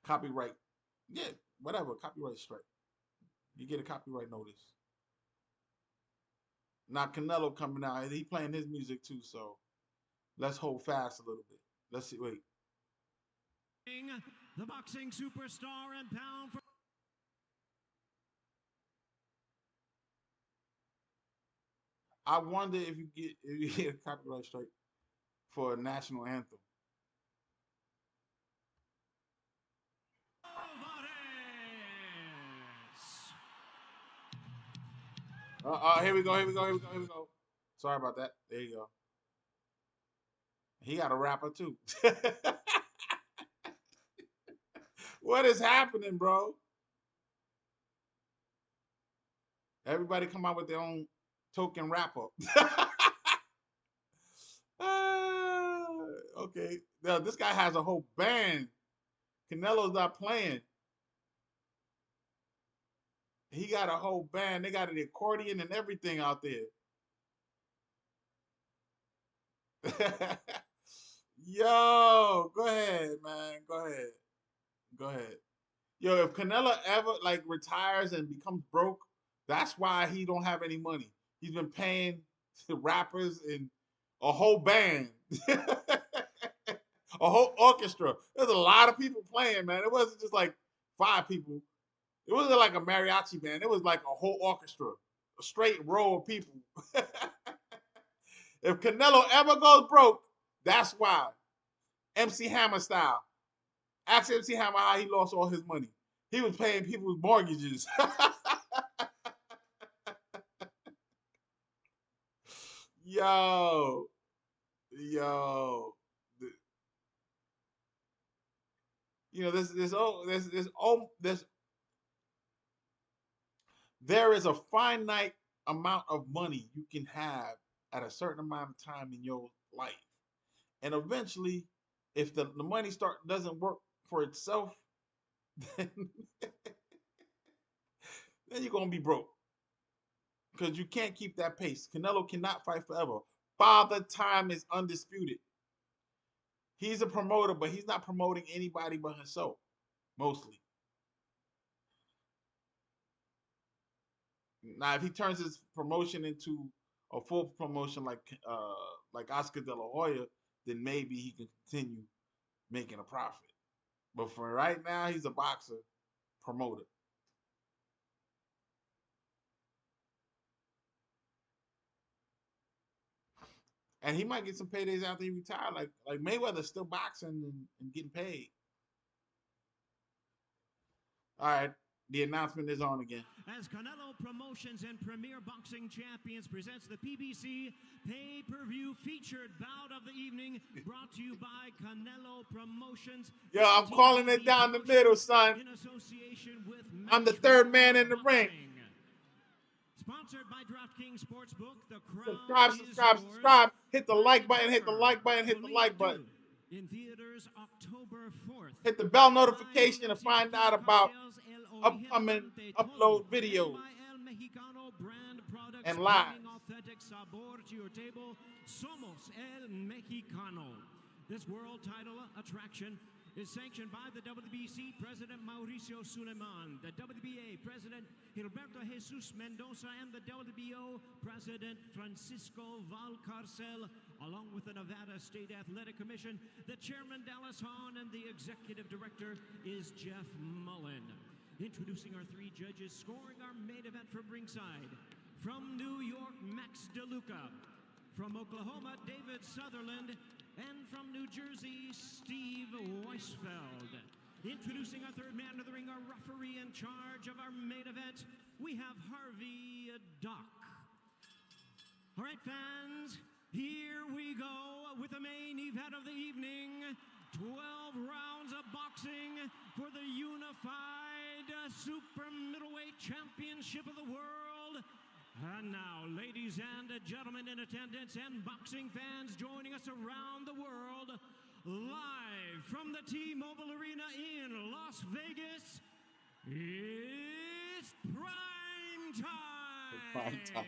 copyright, yeah, whatever, copyright strike. You get a copyright notice. Now Canelo coming out, he playing his music too, so let's hold fast a little bit. Let's see. Wait. The boxing superstar and pound for I wonder if you get a copyright strike for a national anthem. Here we go. Sorry about that. There you go. He got a rapper too. What is happening, bro? Everybody come out with their own token rapper. Okay. Now, this guy has a whole band. Canelo's not playing. He got a whole band. They got an accordion and everything out there. Yo, go ahead, man. Go ahead. Yo, if Canelo ever like retires and becomes broke, that's why he don't have any money. He's been paying rappers and a whole band, a whole orchestra. There's a lot of people playing, man. It wasn't just like 5 people. It wasn't like a mariachi band. It was like a whole orchestra, a straight row of people. If Canelo ever goes broke, that's why. MC Hammer style. Ask MC Hammer how he lost all his money. He was paying people's mortgages. Yo. You know, there is a finite amount of money you can have at a certain amount of time in your life. And eventually, if the money doesn't work for itself, then, then you're gonna be broke. Because you can't keep that pace. Canelo cannot fight forever. Father Time is undisputed. He's a promoter, but he's not promoting anybody but himself, mostly. Now, if he turns his promotion into a full promotion like Oscar De La Hoya, then maybe he can continue making a profit. But for right now, he's a boxer promoter. And he might get some paydays after he retires. Like Mayweather's still boxing and getting paid. All right, the announcement is on again. As Canelo Promotions and Premier Boxing Champions presents the PBC pay-per-view featured bout of the evening, brought to you by Canelo Promotions. Yo, I'm calling it down the middle, son. In association with I'm the third man in the ring. Sponsored by DraftKings Sportsbook, the crowd Subscribe. Hit the like button. Hit the like button. In theaters October 4th. Hit the bell notification to find out about upcoming upload videos and live. Authentic sabor to your table. Somos El Mexicano. This world title attraction is sanctioned by the WBC President Mauricio Suleiman, the WBA President Gilberto Jesus Mendoza, and the WBO President Francisco Valcarcel, along with the Nevada State Athletic Commission. The Chairman, Dallas Hahn, and the Executive Director is Jeff Mullen. Introducing our 3 judges scoring our main event from ringside. From New York, Max DeLuca. From Oklahoma, David Sutherland. And from New Jersey, Steve Weisfeld. Introducing our 3rd man of the ring, our referee in charge of our main event, we have Harvey Dock. All right, fans, here we go with the main event of the evening. 12 rounds of boxing for the unified super middleweight championship of the world. And now, ladies and gentlemen in attendance and boxing fans joining us around the world, live from the T-Mobile Arena in Las Vegas, it's prime time.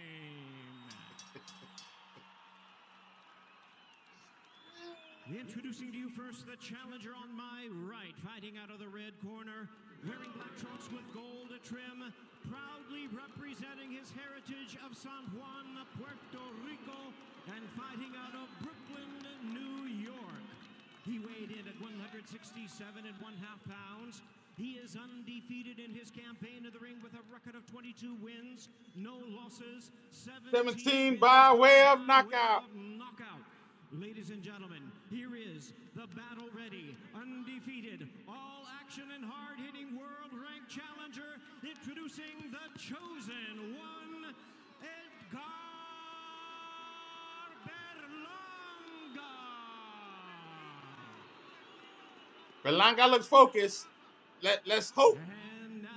Introducing to you first the challenger on my right, fighting out of the red corner, wearing black trunks with gold trim, proudly representing his heritage of San Juan, Puerto Rico, and fighting out of Brooklyn, New York. He weighed in at 167 1/2 pounds. He is undefeated in his campaign in the ring with a record of 22 wins, no losses, 17 by way of knockout. Ladies and gentlemen, here is the battle-ready, undefeated, all-action and hard-hitting world-ranked challenger, introducing the chosen one, Berlanga looks focused. Let's hope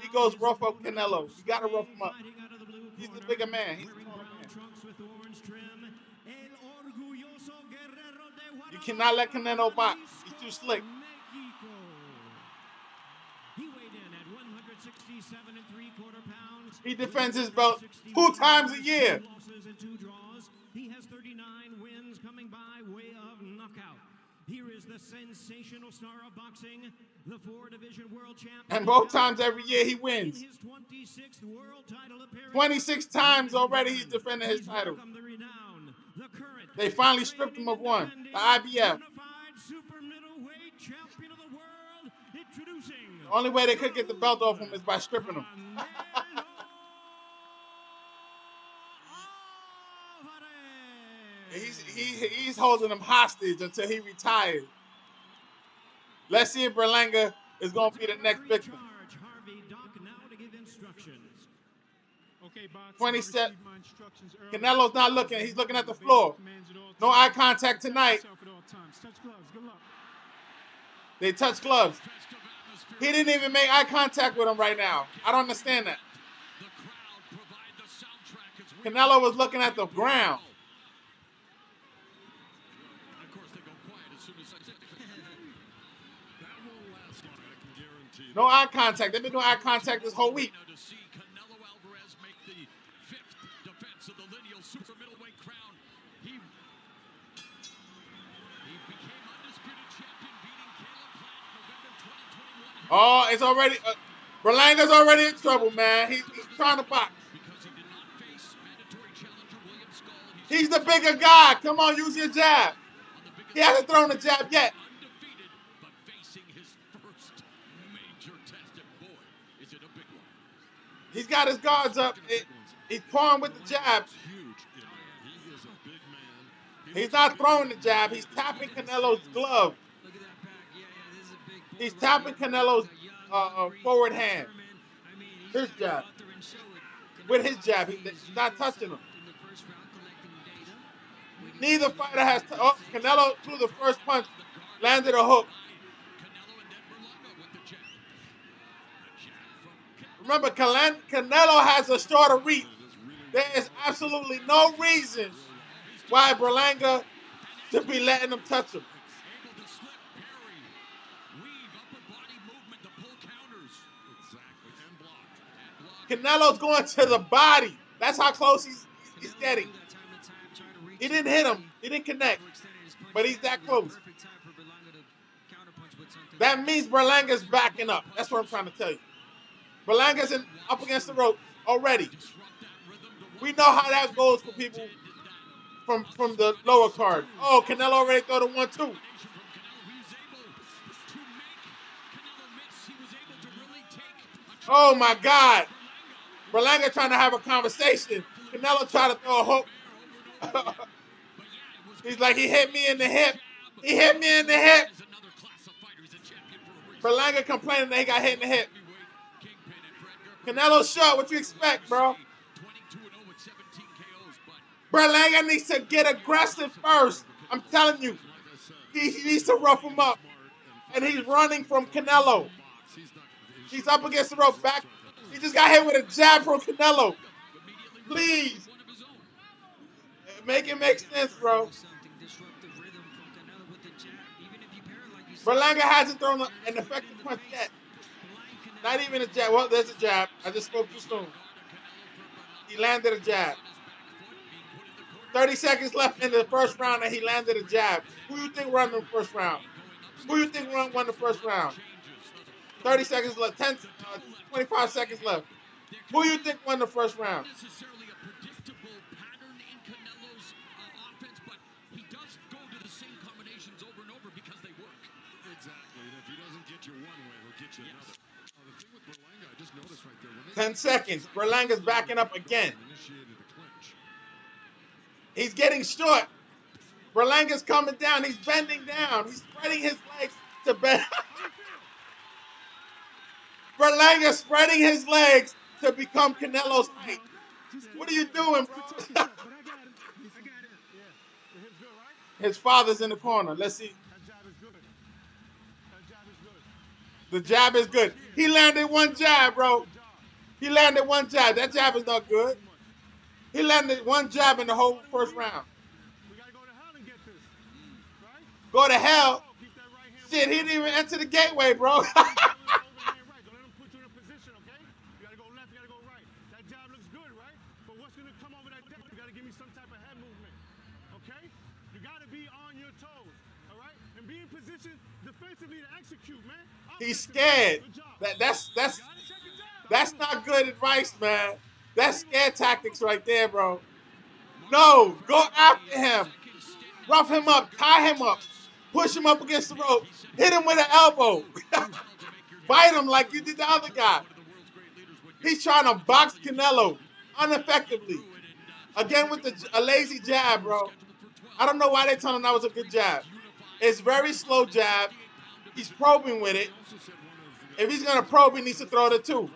he goes rough up Canelo. You got to rough him up. He's the bigger man. He's the taller man. You cannot let Canelo box. He's too slick. He weighed in at 167 3/4 pounds. He defends his belt 2 times a year. Losses and 2 draws. He has 39 wins coming by way of knockout. Here is the sensational star of boxing, the 4-division world champion. And both times every year he wins. In his 26th world title appearance. 26 times already he's defended his title. They finally stripped him of one, the IBF. Super middleweight champion of the world, introducing The only way they could get the belt off him is by stripping him. He's holding him hostage until he retires. Let's see if Berlanga is going to be the next victim. 27. Canelo's not looking. He's looking at the floor. No eye contact tonight. They touch gloves. He didn't even make eye contact with him right now. I don't understand that. Canelo was looking at the ground. No eye contact. They've been doing eye contact this whole week. Canelo Alvarez make the 5th defense of the lineal super middleweight crown. He became undisputed champion, beating Caleb Plant November 2021. Oh, it's already Berlanga's already in trouble, man. He's trying to box. Because he did not face mandatory challenger William Skull. He's the bigger guy. Come on, use your jab. He hasn't thrown a jab yet. Undefeated, but facing his first major test. And boy, is it a big one. He's got his guards up. He's pawing with the jab. He's not throwing the jab. He's tapping Canelo's glove. He's tapping Canelo's forward hand. His jab. With his jab. He's not touching him. Neither fighter has... Canelo threw the first punch. Landed a hook. Remember, Canelo has a shorter reach. There is absolutely no reason why Berlanga should be letting him touch him. Canelo's going to the body. That's how close he's getting. He didn't hit him. He didn't connect. But he's that close. That means Berlanga's backing up. That's what I'm trying to tell you. Berlanga's up against the rope already. We know how that goes for people from the lower card. Oh, Canelo already threw the 1-2. Oh, my God. Berlanga trying to have a conversation. Canelo tried to throw a hook. He's like, he hit me in the hip. He hit me in the hip. Berlanga complaining that he got hit in the hip. Canelo's short. What you expect, bro? Berlanga needs to get aggressive first. I'm telling you. He needs to rough him up. And he's running from Canelo. He's up against the rope. Back. He just got hit with a jab from Canelo. Please. Make it make sense, bro. Berlanga hasn't thrown an effective punch yet. Not even a jab. Well, there's a jab. I just spoke too soon. He landed a jab. 30 seconds left in the first round and he landed a jab. Who you think won the first round? Who you think won the first round? 30 seconds left. 25 seconds left. Who you think won the first round? Exactly, and if he doesn't get you one way, he'll get you another. The thing with Berlanga, I just noticed right there. 10 seconds. Berlanga's backing up again. He's getting short. Berlanga's coming down. He's bending down. He's spreading his legs to bend. Berlanga's spreading his legs to become Canelo's height. What are you doing, bro? His father's in the corner. Let's see. The jab is good. He landed one jab, bro. He landed one jab. That jab is not good. He landed one jab in the whole first round. Go to hell. Shit, he didn't even enter the gateway, bro. He's scared. That's not good advice, man. That's scare tactics right there, bro. No, go after him. Rough him up, tie him up, push him up against the rope, hit him with an elbow. Bite him like you did the other guy. He's trying to box Canelo ineffectively. Again with a lazy jab, bro. I don't know why they told him that was a good jab. It's very slow jab. He's probing with it. If he's going to probe, he needs to throw the two.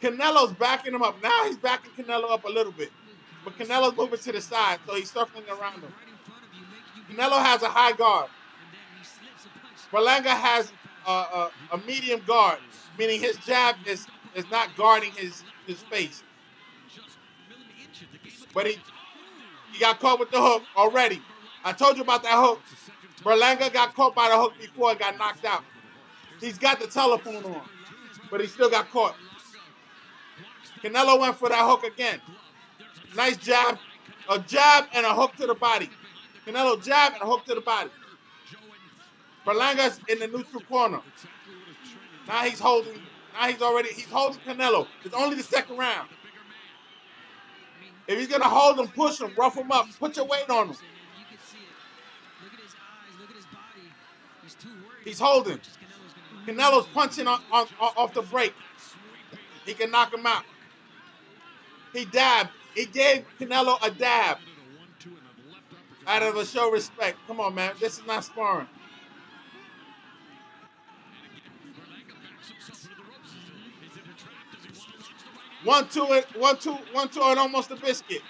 Canelo's backing him up. Now he's backing Canelo up a little bit. But Canelo's moving to the side, so he's circling around him. Canelo has a high guard. Berlanga has a medium guard, meaning his jab is not guarding his face. But he got caught with the hook already. I told you about that hook. Berlanga got caught by the hook before and got knocked out. He's got the telephone on, but he still got caught. Canelo went for that hook again. Nice jab. A jab and a hook to the body. Canelo jab and a hook to the body. Berlanga's in the neutral corner. Now he's holding Canelo. It's only the second round. If he's going to hold him, push him, rough him up, put your weight on him. He's holding. Canelo's punching off the break. He can knock him out. He dabbed. He gave Canelo a dab out of a show respect. Come on, man. This is not sparring. One, two, and almost a biscuit.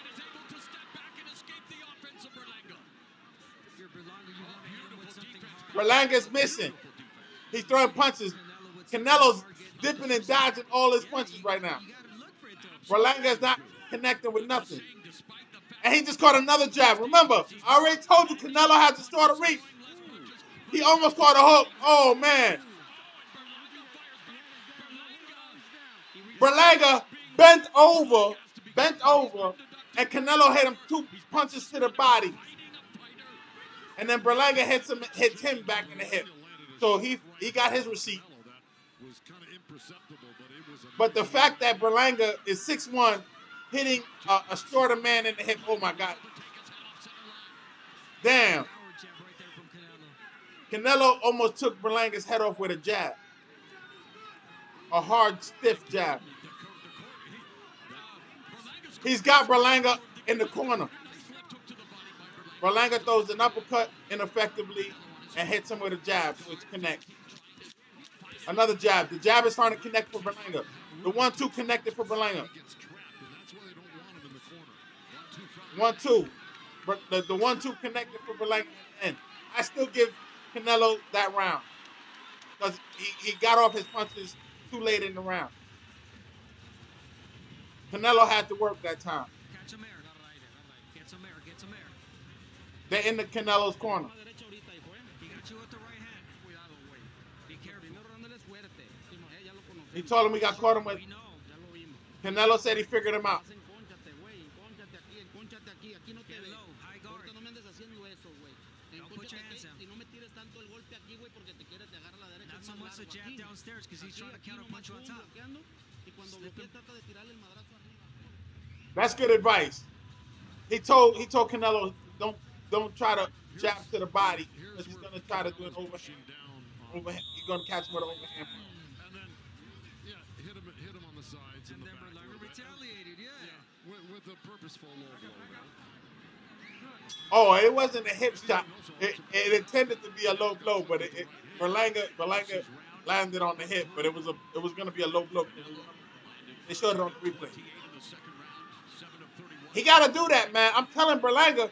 Berlanga's missing. He's throwing punches. Canelo's dipping and dodging all his punches right now. Berlanga's not connecting with nothing. And he just caught another jab. Remember, I already told you Canelo has a shorter reach. He almost caught a hook. Oh, man. Berlanga bent over, and Canelo hit him 2 punches to the body. And then Berlanga hits him back in the hip. So he got his receipt. But the fact that Berlanga is 6'1", hitting a shorter man in the hip, oh my God. Damn. Canelo almost took Berlanga's head off with a jab. A hard, stiff jab. He's got Berlanga in the corner. Berlanga throws an uppercut ineffectively and hits him with a jab, which connects. Another jab. The jab is starting to connect for Berlanga. The 1-2 connected for Berlanga. 1-2. The 1-2 connected for Berlanga. And I still give Canelo that round because he got off his punches too late in the round. Canelo had to work that time. They're in the Canelo's corner. He told him he got caught him with. Canelo said he figured him out. Not so much the jab downstairs because he's trying to counterpunch on top. That's good advice. He told Canelo don't try to jab to the body because he's gonna try to do an overhand. He's gonna catch him with an overhand. And then, hit him on the sides and the back. Berlanga retaliated, with a purposeful low blow. Oh, it wasn't a hip shot. It intended to be a low blow, but Berlanga landed on the hip, but it was going to be a low blow. They showed it on the replay. He got to do that, man. I'm telling Berlanga,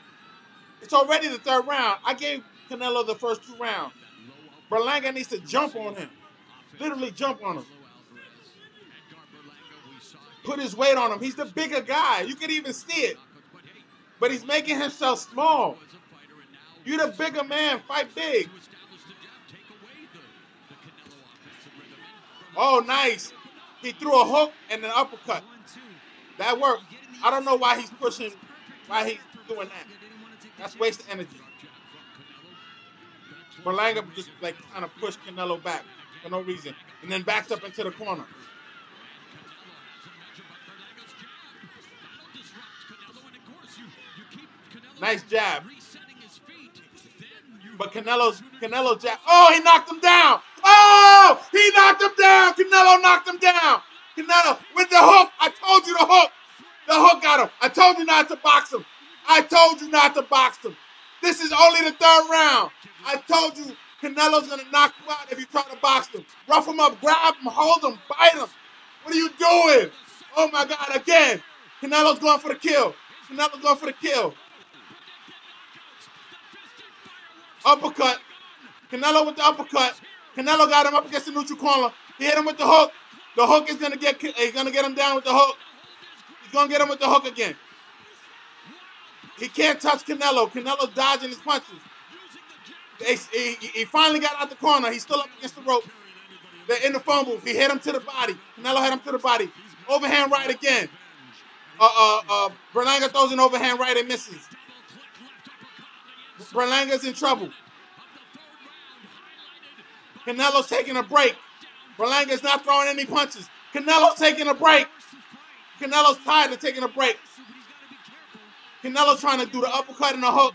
it's already the third round. I gave Canelo the first 2 rounds. Berlanga needs to jump on him. Literally jump on him. Put his weight on him. He's the bigger guy. You can even see it. But he's making himself small. You're the bigger man. Fight big. Oh, nice. He threw a hook and an uppercut. That worked. I don't know why he's pushing, why he's doing that. That's wasted energy. Berlanga just like trying to push Canelo back for no reason. And then backs up into the corner. Nice jab. But Canelo's jab. Oh, he knocked him down. Oh, he knocked him down. Canelo knocked him down. Canelo with the hook. I told you the hook. The hook got him. I told you not to box him. I told you not to box him. This is only the third round. I told you Canelo's going to knock you out if you try to box him. Rough him up, grab him, hold him, bite him. What are you doing? Oh, my God, again. Canelo's going for the kill. Canelo's going for the kill. Uppercut. Canelo with the uppercut. Canelo got him up against the neutral corner. He hit him with the hook. The hook is gonna get him down with the hook. He's gonna get him with the hook again. He can't touch Canelo. Canelo's dodging his punches. He finally got out the corner. He's still up against the rope. They're in the phone booth. He hit him to the body. Canelo hit him to the body. Overhand right again. Berlanga throws an overhand right and misses. Berlanga's in trouble. Canelo's taking a break. Berlanga's not throwing any punches. Canelo's taking a break. Canelo's tired of taking a break. Canelo's trying to do the uppercut and the hook.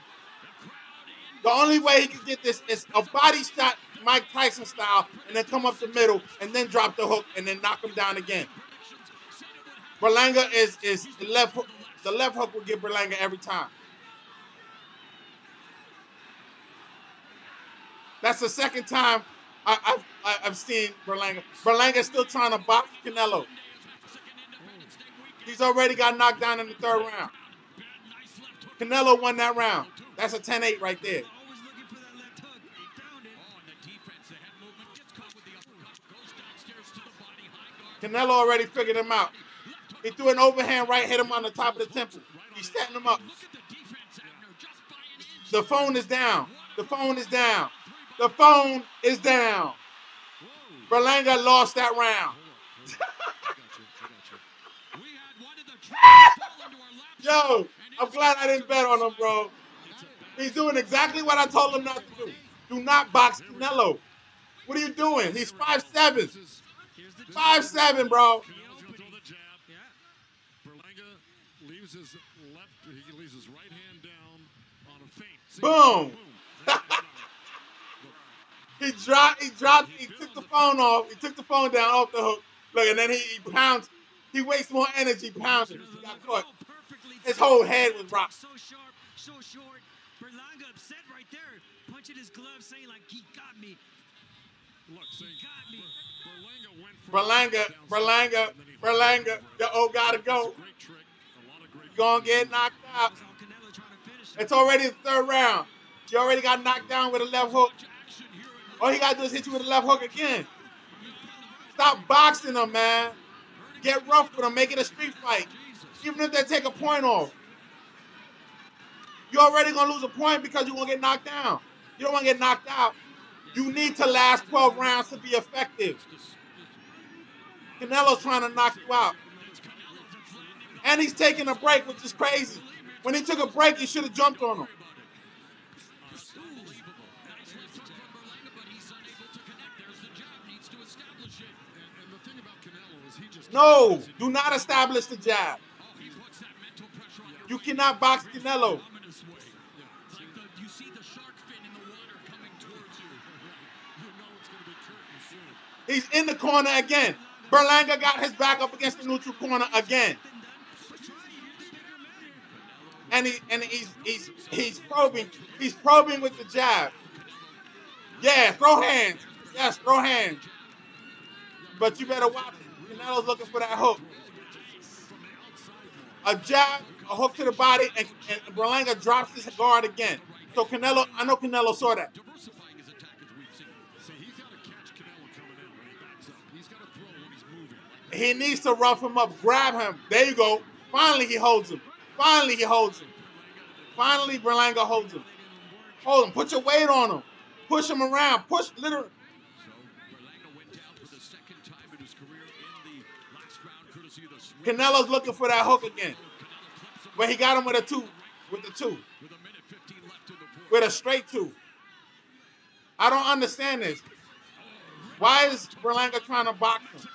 The only way he can get this is a body shot, Mike Tyson style, and then come up the middle and then drop the hook and then knock him down again. Berlanga is the left hook. The left hook will get Berlanga every time. That's the second time I've seen Berlanga. Berlanga's still trying to box Canelo. He's already got knocked down in the third round. Canelo won that round. That's a 10-8 right there. Canelo already figured him out. He threw an overhand right, hit him on the top of the temple. He's setting him up. The phone is down. The phone is down. The phone is down. Berlanga lost that round. Yo, I'm glad I didn't bet on him, bro. He's doing exactly what I told him not to do. Do not box Canelo. What are you doing? He's 5'7". 5'7", bro. Berlanga leaves his right hand down on a feint. Boom. He took the phone off. He took the phone down off the hook. Look, and then he pounds. He wastes more energy pounding. He got caught. His whole head was rocked. So sharp, so short. Berlanga upset right there. Punching his glove, saying like, he got me. Look, see, Berlanga. Oh, gotta go. You're gonna get knocked out. It's already the third round. You already got knocked down with a left hook. All he got to do is hit you with a left hook again. Stop boxing him, man. Get rough with him. Make it a street fight. Even if they take a point off. You're already going to lose a point because you're going to get knocked down. You don't want to get knocked out. You need to last 12 rounds to be effective. Canelo's trying to knock you out. And he's taking a break, which is crazy. When he took a break, he should have jumped on him. No, do not establish the jab. You cannot box Canelo. He's in the corner again. Berlanga got his back up against the neutral corner again. And he's probing. He's probing with the jab. Yeah, throw hands. Yes, throw hands. But you better watch it. Canelo's looking for that hook. A jab, a hook to the body, and Berlanga drops his guard again. So Canelo, I know Canelo saw that. He needs to rough him up, grab him. There you go. Finally, he holds him. Finally, he holds him. Finally, Berlanga holds him. Hold him. Put your weight on him. Push him around. Push, literally. Canelo's looking for that hook again. But he got him with a two. With the two. With a straight two. I don't understand this. Why is Berlanga trying to box him?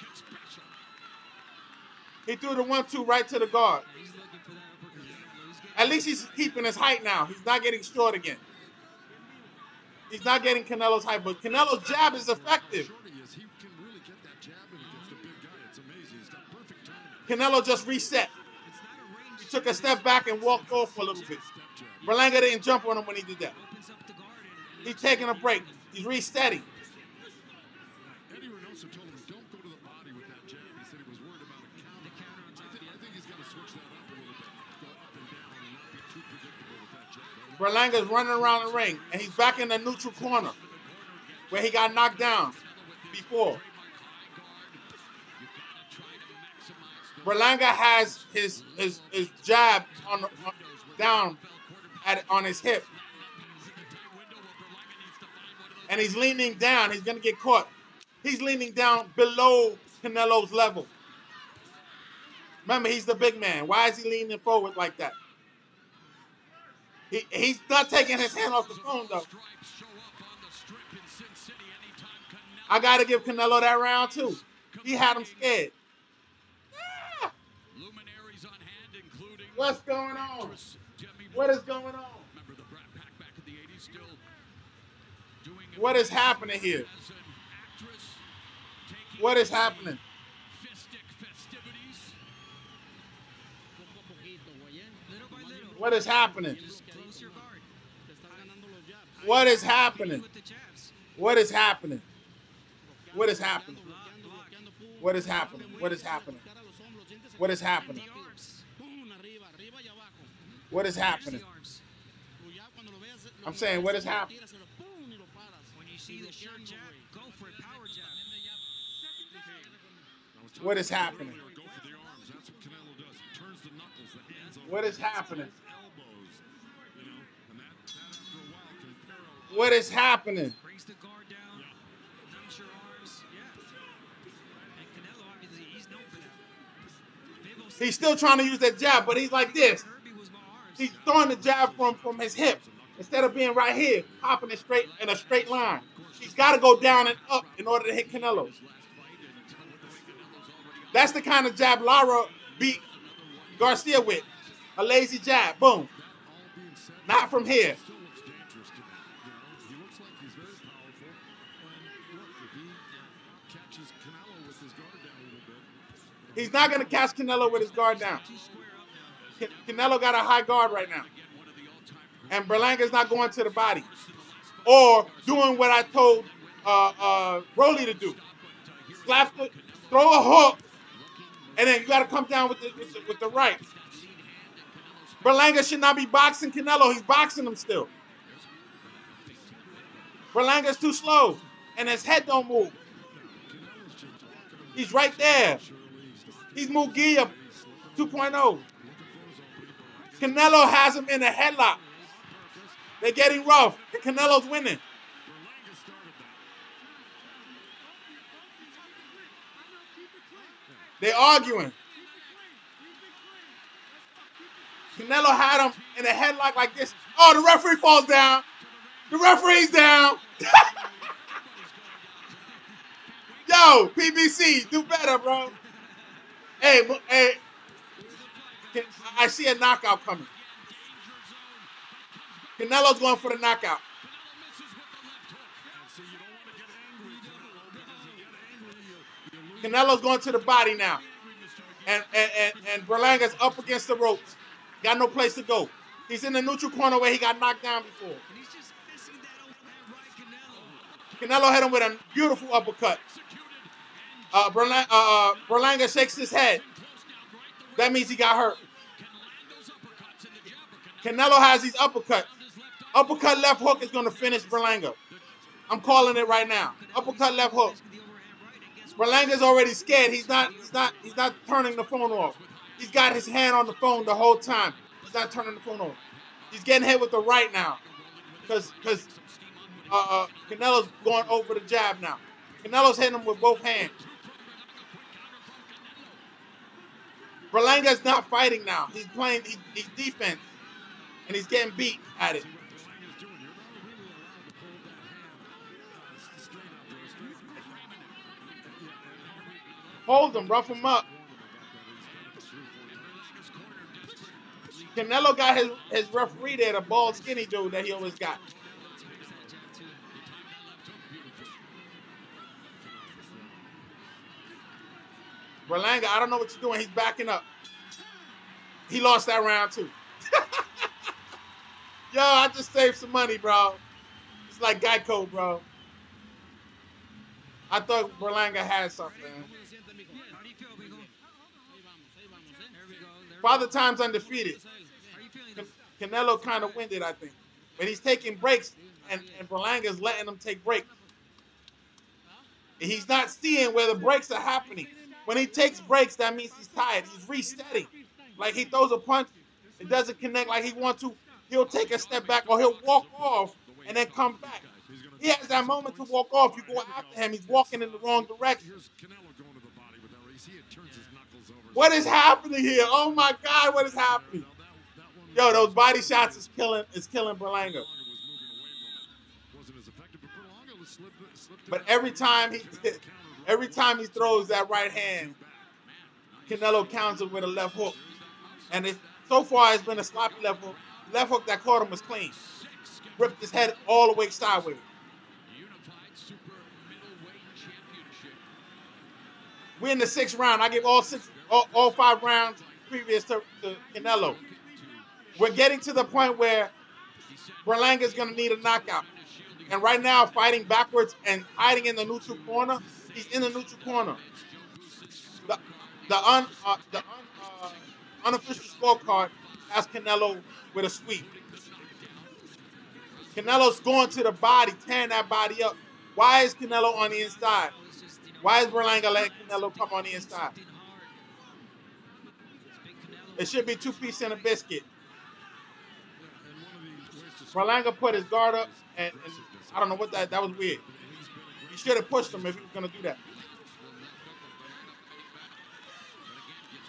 He threw the 1-2 right to the guard. At least he's keeping his height now. He's not getting short again. He's not getting Canelo's height, but Canelo's jab is effective. Canelo just reset. He took a step back and walked off a little bit. Berlanga didn't jump on him when he did that. He's taking a break. He's resetting. Eddie Reynoso told him, don't go to the body with that jab. He said he was worried about a counter. I think he's got to switch that up a little bit. Go up and down and not be too predictable with that jab. Berlanga's running around the ring, and he's back in the neutral corner where he got knocked down before. Berlanga has his jab down on his hip. And he's leaning down. He's going to get caught. He's leaning down below Canelo's level. Remember, he's the big man. Why is he leaning forward like that? He's not taking his hand off the phone, though. I got to give Canelo that round, too. He had him scared. Yeah. What's going on? What is going on? What is happening here? What is happening? What is happening? What is happening? What is happening? What is happening? What is happening? What is happening? What is happening? What is happening? I'm saying, what is happening? When you see the short jab, go for it, power jab. What is happening? What is happening? What is happening? Brings the guard down, numbs your arms. Yeah. And Canelo, obviously, he's known for that. He's still trying to use that jab, but he's like this. He's throwing the jab from his hip. Instead of being right here, hopping it straight in a straight line. He's got to go down and up in order to hit Canelo. That's the kind of jab Lara beat Garcia with. A lazy jab, boom. Not from here. He's not going to catch Canelo with his guard down. Canelo got a high guard right now. And Berlanga's not going to the body. Or doing what I told Broly to do. Slap it, throw a hook, and then you got to come down with the right. Berlanga should not be boxing Canelo. He's boxing him still. Berlanga's too slow, and his head don't move. He's right there. He's Mugia 2.0. Canelo has him in a headlock. They're getting rough. And Canelo's winning. They're arguing. Canelo had him in a headlock like this. Oh, the referee falls down. The referee's down. Yo, PBC, do better, bro. Hey, I see a knockout coming. Canelo's going for the knockout. Canelo's going to the body now. And Berlanga's up against the ropes. Got no place to go. He's in the neutral corner where he got knocked down before. Canelo hit him with a beautiful uppercut. Berlanga shakes his head. That means he got hurt. Canelo has these uppercuts. Uppercut left hook is going to finish Berlanga. I'm calling it right now. Uppercut left hook. Berlanga's already scared. He's not turning the phone off. He's got his hand on the phone the whole time. He's not turning the phone off. He's getting hit with the right now. Because Canelo's going over the jab now. Canelo's hitting him with both hands. Berlanga's not fighting now. He's playing he's defense. And he's getting beat at it. Hold him, rough him up. Canelo got his referee there, the bald, skinny dude that he always got. Berlanga, I don't know what you're doing. He's backing up. He lost that round too. Yo, I just saved some money, bro. It's like Geico, bro. I thought Berlanga had something. Father Time's undefeated. Canelo kind of winded, I think. But he's taking breaks, and Berlanga's letting him take breaks. He's not seeing where the breaks are happening. When he takes breaks, that means he's tired. He's resetting. Like he throws a punch, it doesn't connect like he wants to. He'll take a step back or he'll walk off and then come back. He has that moment to walk off. You go after him. He's walking in the wrong direction. What is happening here? Oh my God, what is happening? Yo, those body shots is killing Berlanga. But every time he throws that right hand, Canelo counters with a left hook. And so far it's been a sloppy left hook. Left hook that caught him was clean. Ripped his head all the way sideways. We're in the 6th round. I give all 5 rounds previous to Canelo. We're getting to the point where Berlanga's going to need a knockout. And right now, fighting backwards and hiding in the neutral corner, he's in the neutral corner. The unofficial scorecard has Canelo with a sweep. Canelo's going to the body, tearing that body up. Why is Canelo on the inside? Why is Berlanga letting Canelo come on the inside? It should be 2 pieces and a biscuit. Berlanga put his guard up, and I don't know what that was weird. He should have pushed him if he was going to do that.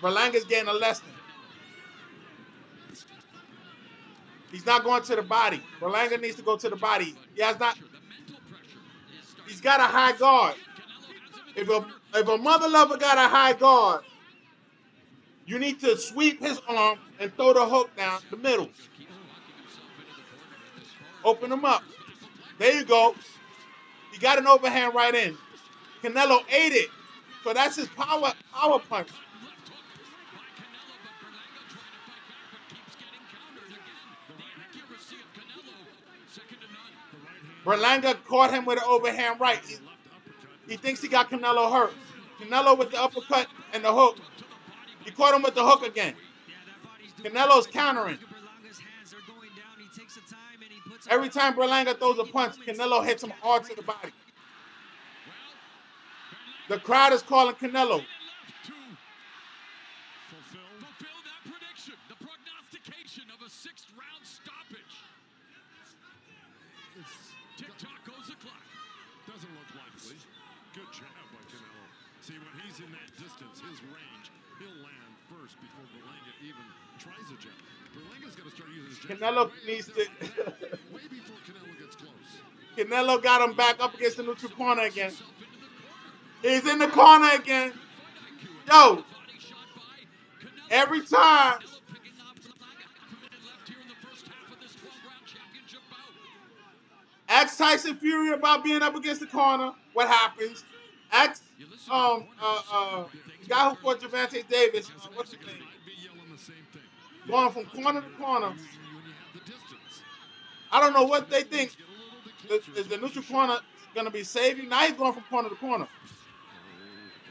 Berlanga's getting a lesson. He's not going to the body. Berlanga needs to go to the body. He's got a high guard. If a mother lover got a high guard, you need to sweep his arm and throw the hook down the middle. Open him up. There you go. He got an overhand right in. Canelo ate it. So that's his power punch. Berlanga caught him with an overhand right. He thinks he got Canelo hurt. Canelo with the uppercut and the hook. He caught him with the hook again. Canelo's countering. Every time Berlanga throws a punch, Canelo hits him hard to the body. The crowd is calling Canelo. Fulfill that prediction, the prognostication of a 6th round stoppage. Tick-tock goes the clock. Doesn't look likely. Good jab by Canelo. See, when he's in that distance, his range, he'll land first before Berlanga even tries a jab. Berlanga's got to start using his jab. Canelo needs to... Way before Canelo gets close. Canelo got him back up against the neutral corner again. He's in the corner again. Yo. Every time. Ask Tyson Fury about being up against the corner. What happens? Ask the guy who fought Gervonta Davis. What's his name? Going from corner to corner. I don't know what they think. Is the neutral corner going to be saving? Now he's going from corner to corner.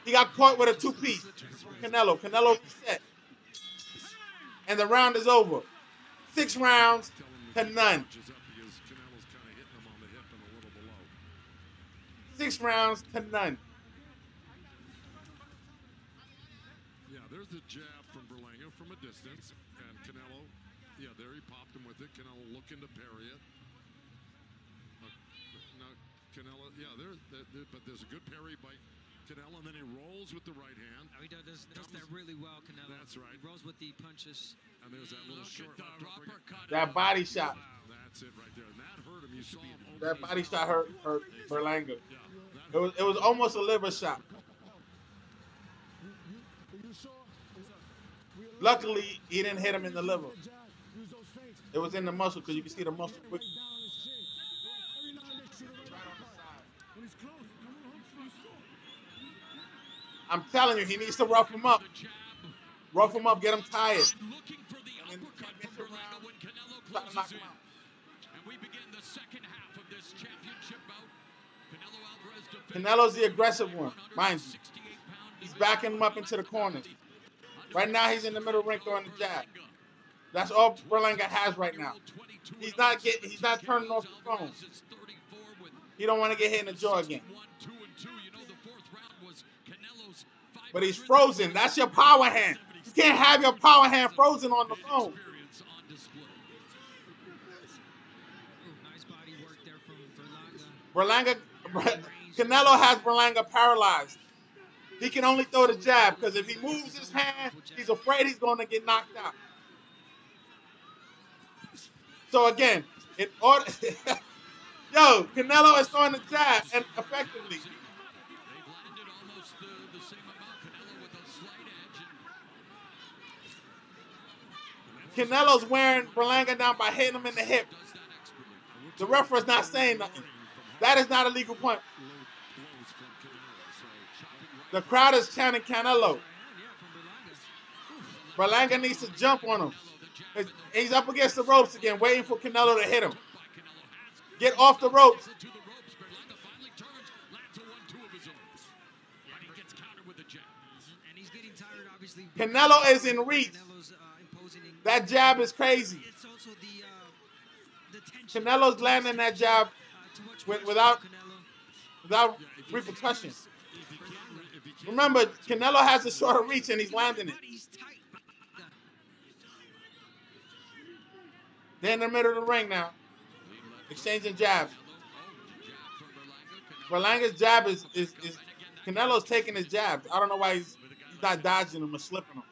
He got caught with a 2-piece from Canelo. Canelo reset. And the round is over. 6 rounds to none. 6 rounds to none. the jab from Berlanga from a distance, and Canelo, yeah, there he popped him with it. Canelo looking to parry it. Now Canelo, yeah, but there's a good parry by Canelo, and then he rolls with the right hand. He does that really well, Canelo. That's right. He rolls with the punches. And there's that little short uppercut. That body shot. That's it right there. And that hurt him. You saw him. That body shot hurt Berlanga. It was almost a liver shot. Luckily, he didn't hit him in the liver. It was in the muscle because you can see the muscle quick. I'm telling you, he needs to rough him up. Rough him up, get him tired. And try to knock him out. And we begin the second half of this championship bout. Canelo Alvarez defends. Canelo's the aggressive one, mind you. He's backing him up into the corner. Right now, he's in the middle ring throwing the jab. That's all Berlanga has right now. He's not turning off the phone. He don't want to get hit in the jaw again. But he's frozen. That's your power hand. You can't have your power hand frozen on the phone. Berlanga, Canelo has Berlanga paralyzed. He can only throw the jab because if he moves his hand, he's afraid he's going to get knocked out. So again, in order, yo, Canelo is throwing the jab and effectively. Canelo's wearing Berlanga down by hitting him in the hip. The referee's not saying nothing. That is not a legal point. The crowd is chanting Canelo. Berlanga needs to jump on him. He's up against the ropes again, waiting for Canelo to hit him. Get off the ropes. Canelo is in reach. That jab is crazy. Canelo's landing that jab without repercussion. Remember, Canelo has a shorter reach and he's landing it. They're in the middle of the ring now, exchanging jabs. Berlanga's jab is Canelo's taking his jabs. I don't know why he's not dodging them or slipping them.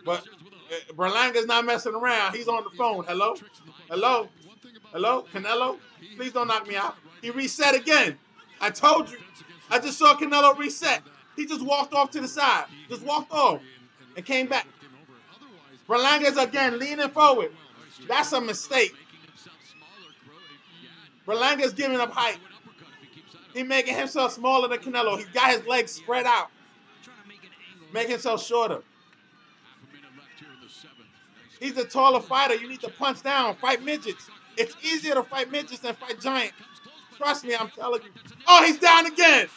But Berlanga's not messing around. He's on the phone. Hello? Hello? Hello? Canelo? Please don't knock me out. He reset again. I told you. I just saw Canelo reset. He just walked off to the side. Just walked off and came back. Berlanga's again leaning forward. That's a mistake. Berlanga's giving up height. He's making himself smaller than Canelo. He's got his legs spread out. Make himself shorter. He's a taller fighter. You need to punch down, fight midgets. It's easier to fight midgets than fight giants. Trust me, I'm telling you. Oh, he's down again.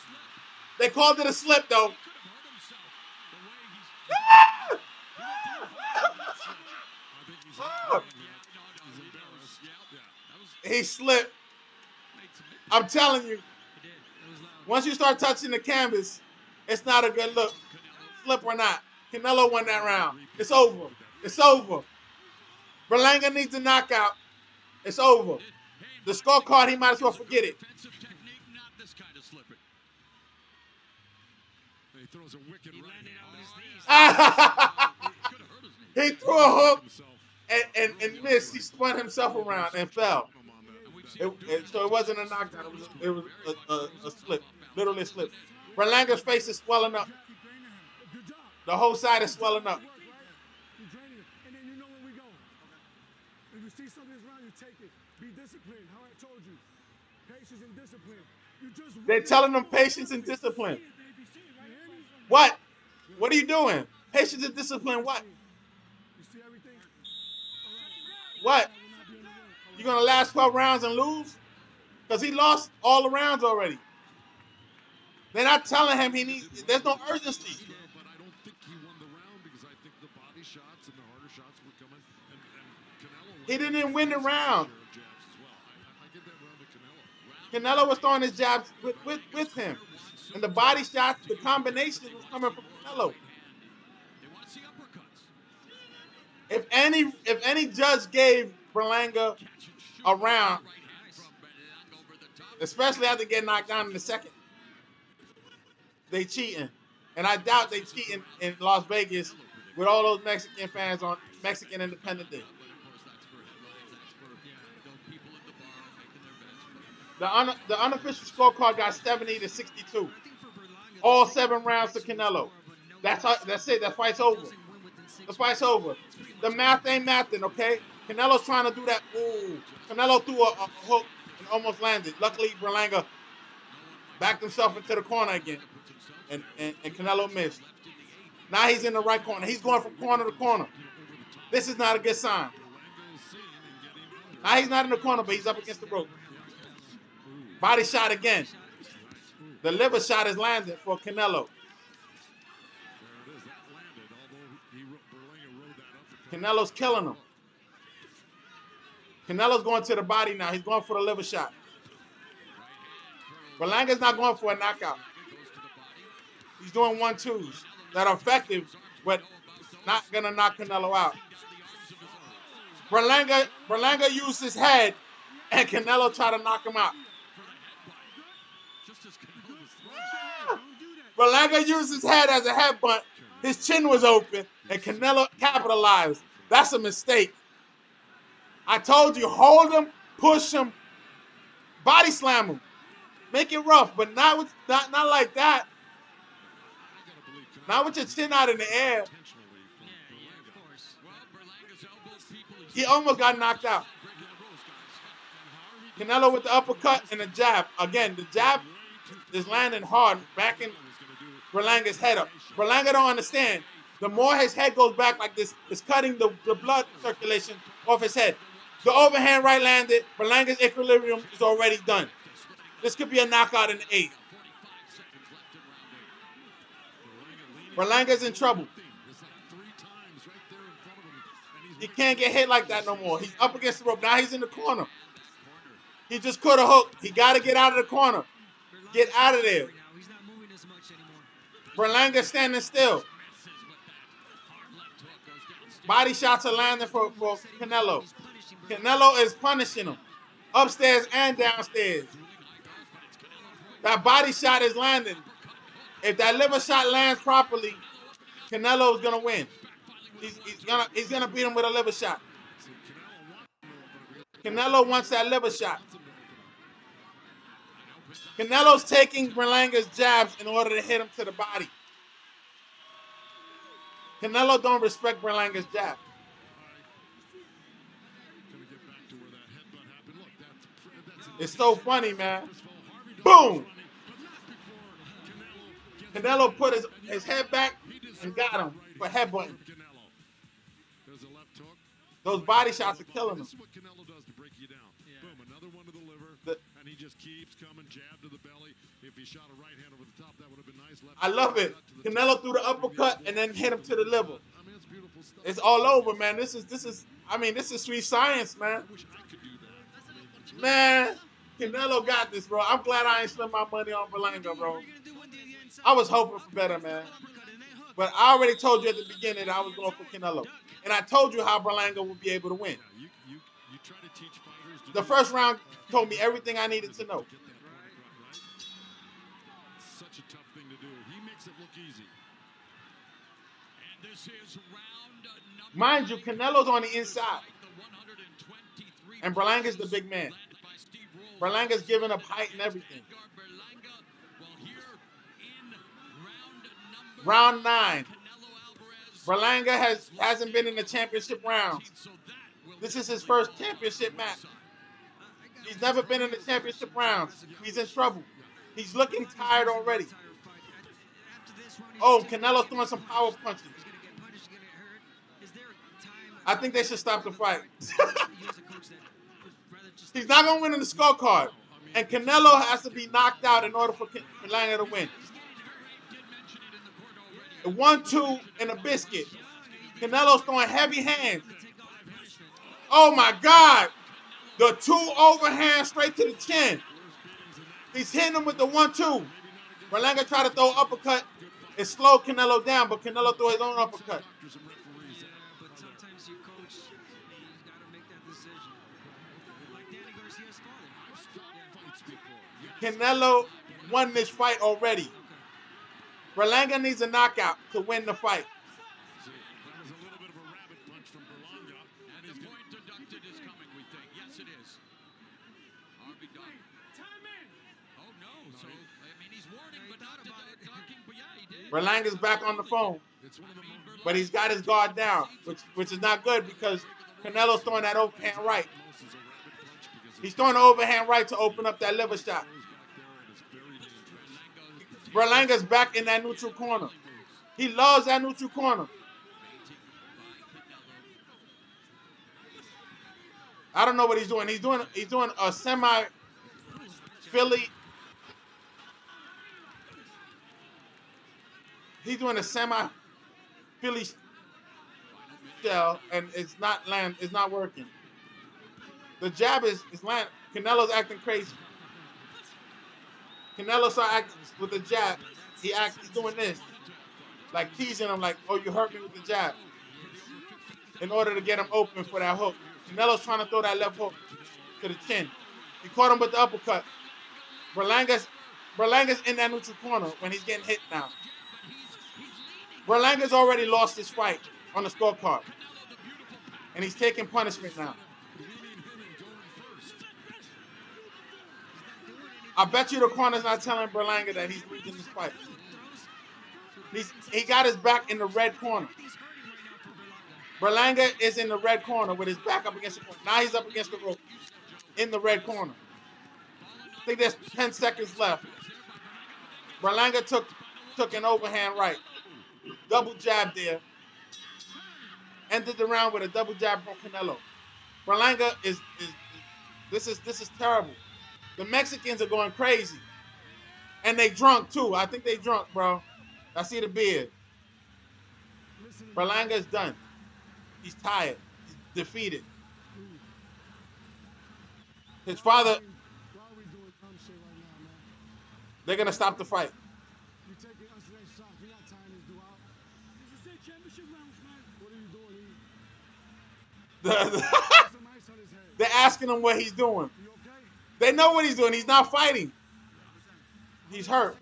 They called it a slip, though. He slipped. I'm telling you. Once you start touching the canvas, it's not a good look. Slip or not. Canelo won that round. It's over. It's over. Berlanga needs a knockout. It's over. The scorecard, he might as well forget it. He throws a wicked right. He threw a hook and missed. He spun himself around and fell. So it wasn't a knockdown. It was a slip. Literally a slip. Berlanga's face is swelling up. The whole side is swelling up. And then you know where we go. If you see something that's wrong, you take it. Be disciplined. How I told you. Patience and discipline. You just They're telling them patience and discipline. What? What are you doing? Patience and discipline, what? What? You gonna last 12 rounds and lose? Because he lost all the rounds already. They're not telling him he needs, there's no urgency. But I don't think he won the round because I think the body shots and the harder shots were coming. And Canelo. He didn't win the round. I give that round to Canelo. Canelo was throwing his jabs with him. And the body shots, the combination was coming from Canelo. If any judge gave Berlanga a round, especially after getting knocked down in the second, they cheating. And I doubt they cheating in Las Vegas with all those Mexican fans on Mexican Independence Day. The unofficial scorecard got 70-62. All 7 rounds to Canelo. That's it. That fight's over. The fight's over. The math ain't mathing, okay? Canelo's trying to do that. Ooh. Canelo threw a hook and almost landed. Luckily, Berlanga backed himself into the corner again. And Canelo missed. Now he's in the right corner. He's going from corner to corner. This is not a good sign. Now he's not in the corner, but he's up against the rope. Body shot again. The liver shot is landing for Canelo. Canelo's killing him. Canelo's going to the body now. He's going for the liver shot. Berlanga's not going for a knockout. He's doing 1-2s that are effective, but not going to knock Canelo out. Berlanga used his head, and Canelo tried to knock him out. Berlanga used his head as a headbutt. His chin was open, and Canelo capitalized. That's a mistake. I told you, hold him, push him, body slam him. Make it rough, but not like that. Not with your chin out in the air. He almost got knocked out. Canelo with the uppercut and the jab. Again, the jab is landing hard, backing Berlanga's head up. Berlanga don't understand. The more his head goes back like this, it's cutting the blood circulation off his head. The overhand right landed. Berlanga's equilibrium is already done. This could be a knockout in the 8th. Berlanga's in trouble. He can't get hit like that no more. He's up against the rope. Now he's in the corner. He just caught a hook. He got to get out of the corner. Get out of there. Berlanga standing still. Body shots are landing for Canelo. Canelo is punishing him. Upstairs and downstairs. That body shot is landing. If that liver shot lands properly, Canelo is gonna win. He's gonna beat him with a liver shot. Canelo wants that liver shot. Canelo's taking Berlanga's jabs in order to hit him to the body. Canelo don't respect Berlanga's jab. It's so funny, man. Boom! Canelo put his head back and got him for headbutting. Those body shots are killing him. This is what Canelo does to break you down. Boom, another one to the liver, and he just keeps coming, jab to the belly. If he shot a right hand over the top, that would have been nice. I love it. Canelo threw the uppercut and then hit him to the liver. I mean, it's beautiful stuff. It's all over, man. This is sweet science, man. I wish I could do that. Man, Canelo got this, bro. I'm glad I ain't spent my money on Berlanga, bro. I was hoping for better, man. But I already told you at the beginning that I was going for Canelo. And I told you how Berlanga would be able to win. You try to teach fighters to The first round told me everything I needed to know. Such a tough thing to do. He makes it look easy. And this is round number Mind you, Canelo's on the inside. And Berlanga's the big man. Berlanga's giving up height and everything. Round 9. Berlanga hasn't been in the championship round. This is his first championship match. He's never been in the championship rounds. He's in trouble. He's looking tired already. Oh, Canelo's throwing some power punches. I think they should stop the fight. He's not going to win in the scorecard. And Canelo has to be knocked out in order for Berlanga to win. A 1-2 and a biscuit. Canelo's throwing heavy hands. Oh my God. The 2 overhand straight to the chin. He's hitting him with the 1-2. Berlanga tried to throw uppercut. It slowed Canelo down, but Canelo threw his own uppercut. But sometimes your coach, he's got to make that decision. Like Danny Garcia's father. Canelo won this fight already. Berlanga needs a knockout to win the fight. That was a little bit of a rabbit punch from Berlanga. And the point deducted is coming, we think. Yes, it is. Harvey done. Oh, no. So, I mean, he's warning, but not talking. But yeah, he did. Berlanga's back on the phone. But he's got his guard down, which is not good because Canelo's throwing that overhand right. He's throwing the overhand right to open up that liver shot. Berlanga's back in that neutral corner. He loves that neutral corner. I don't know what he's doing. He's doing a semi-Philly. He's doing a semi-Philly shell, and it's not working. The jab is landing. Canelo's acting crazy. Canelo started acting with the jab. He's doing this, like teasing him, like, "Oh, you hurt me with the jab," in order to get him open for that hook. Canelo's trying to throw that left hook to the chin. He caught him with the uppercut. Berlanga's in that neutral corner when he's getting hit now. Berlanga's already lost his fight on the scorecard, and he's taking punishment now. I bet you the corner's not telling Berlanga that he's losing this fight. He got his back in the red corner. Berlanga is in the red corner with his back up against the corner. Now he's up against the rope in the red corner. I think there's 10 seconds left. Berlanga took an overhand right. Double jab there. Ended the round with a double jab from Canelo. Berlanga this is terrible. The Mexicans are going crazy. And they drunk too. I think they drunk, bro. I see the beard. Berlanga is done. He's tired. He's defeated. His father, they're going to stop the fight. They're asking him what he's doing. They know what he's doing. He's not fighting. He's hurt.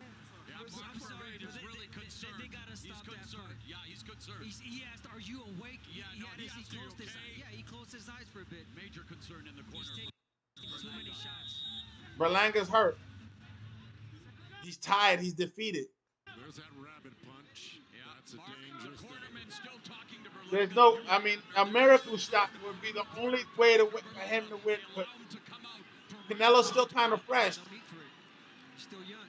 I'm sorry, but they gotta stop that fight. Yeah, he's concerned. He asked, "Are you awake?" Yeah, no, he asked, "Are you okay?" He closed his eyes for a bit. Major concern in the corner. He's taking too many shots. Berlanga's hurt. He's tired. He's defeated. There's that rabbit punch. That's a dangerous thing. Still talking to Berlanga. There's no, I mean, a miracle shot would be the only way for him to win. But Canelo's still kind of fresh. Still young.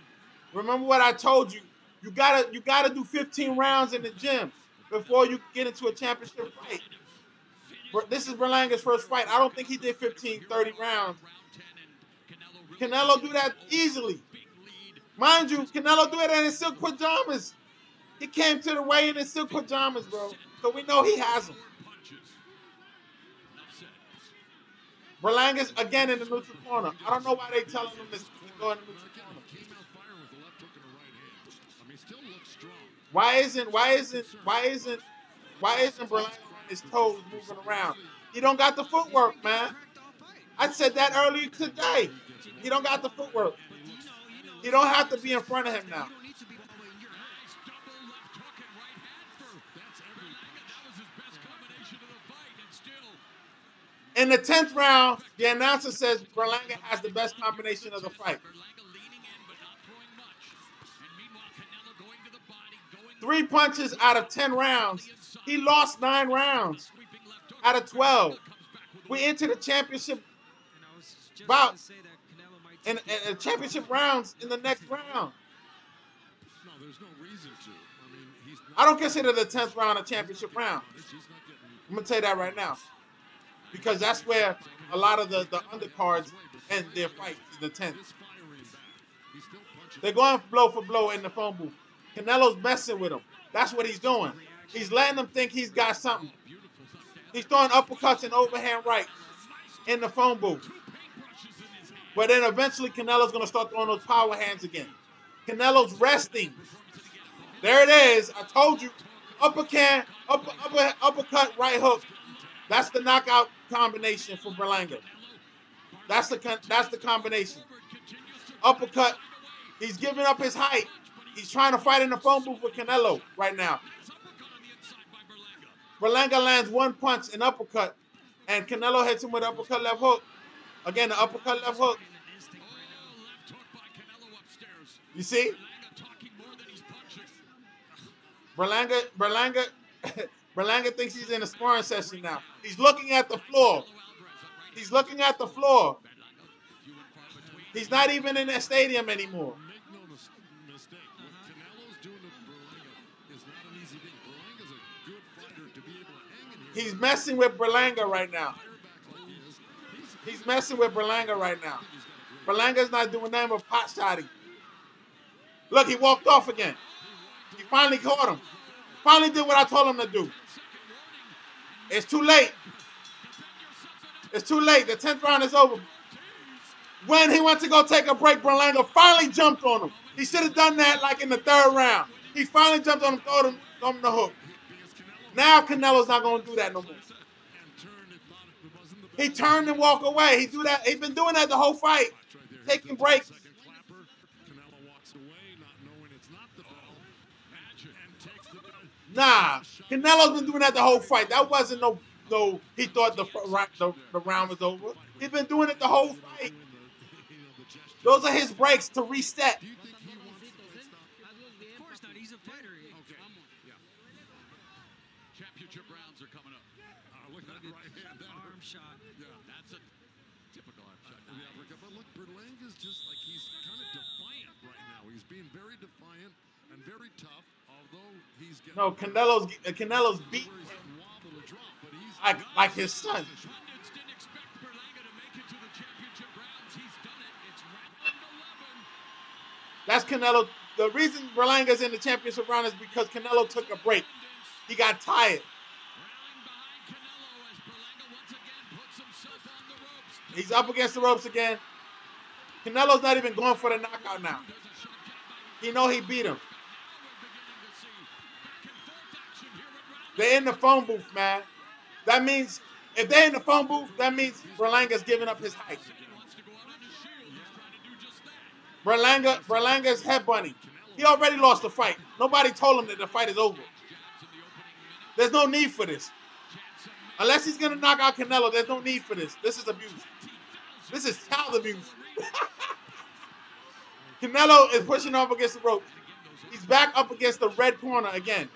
Remember what I told you. You gotta do 15 rounds in the gym before you get into a championship fight. This is Berlanga's first fight. I don't think he did 15, 30 rounds. Canelo do that easily. Mind you, Canelo do it in his silk pajamas. He came to the weigh-in in silk pajamas, bro. So we know he has them. Berlanga's again in the neutral corner. I don't know why they telling him to go in the neutral corner. Why isn't Berlanga on his toes moving around? He don't got the footwork, man. I said that earlier today. He don't got the footwork. He don't have to be in front of him now. In the 10th round, the announcer says Berlanga has the best combination of the fight. 3 punches out of 10 rounds. He lost 9 rounds out of 12. We enter the championship bout and championship rounds in the next round. No, there's no reason to. I mean, he's not. I don't consider the 10th round a championship round. I'm going to tell you that right now. Because that's where a lot of the undercards end their fight, in the 10th. They're going blow for blow in the phone booth. Canelo's messing with him. That's what he's doing. He's letting them think he's got something. He's throwing uppercuts and overhand rights in the phone booth. But then eventually Canelo's going to start throwing those power hands again. Canelo's resting. There it is. I told you. Uppercut, right hook. That's the knockout combination for Berlanga. That's the combination. Uppercut. He's giving up his height. He's trying to fight in the phone booth with Canelo right now. Berlanga lands one punch, an uppercut, and Canelo hits him with an uppercut left hook. Again, the uppercut left hook. You see? Berlanga thinks he's in a sparring session now. He's looking at the floor. He's looking at the floor. He's not even in that stadium anymore. Make no mistake. What Canelo's doing to Berlanga is not an easy thing. Berlanga's a good fighter to be able to hang in here. He's messing with Berlanga right now. He's messing with Berlanga right now. Berlanga's not doing nothing but pot shotting. Look, he walked off again. He finally caught him. Finally did what I told him to do. It's too late. It's too late. The 10th round is over. When he went to go take a break, Berlanga finally jumped on him. He should have done that like in the 3rd round. He finally jumped on him, throw him the hook. Now Canelo's not going to do that no more. He turned and walked away. He's been doing that the whole fight, taking breaks. Nah, Canelo's been doing that the whole fight. That wasn't no. He thought the round was over. He's been doing it the whole fight. Those are his breaks to reset. Of course not. He's a fighter. Okay. Yeah. Championship rounds are coming up. Look at that right hand. Arm shot. Yeah. That's a typical arm shot. Yeah, but look, Berlanga's just like he's kind of defiant right now. He's being very defiant and very tough, although he's getting... No, Canelo's beat like his son. That's Canelo. The reason Berlanga's in the championship round is because Canelo took a break. He got tired. He's up against the ropes again. Canelo's not even going for the knockout now. He know he beat him. They're in the phone booth, man. That means, if they're in the phone booth, that means Berlanga's giving up his height. Berlanga's headbutting. He already lost the fight. Nobody told him that the fight is over. There's no need for this. Unless he's going to knock out Canelo, there's no need for this. This is abuse. This is child abuse. Canelo is pushing off against the rope. He's back up against the red corner again.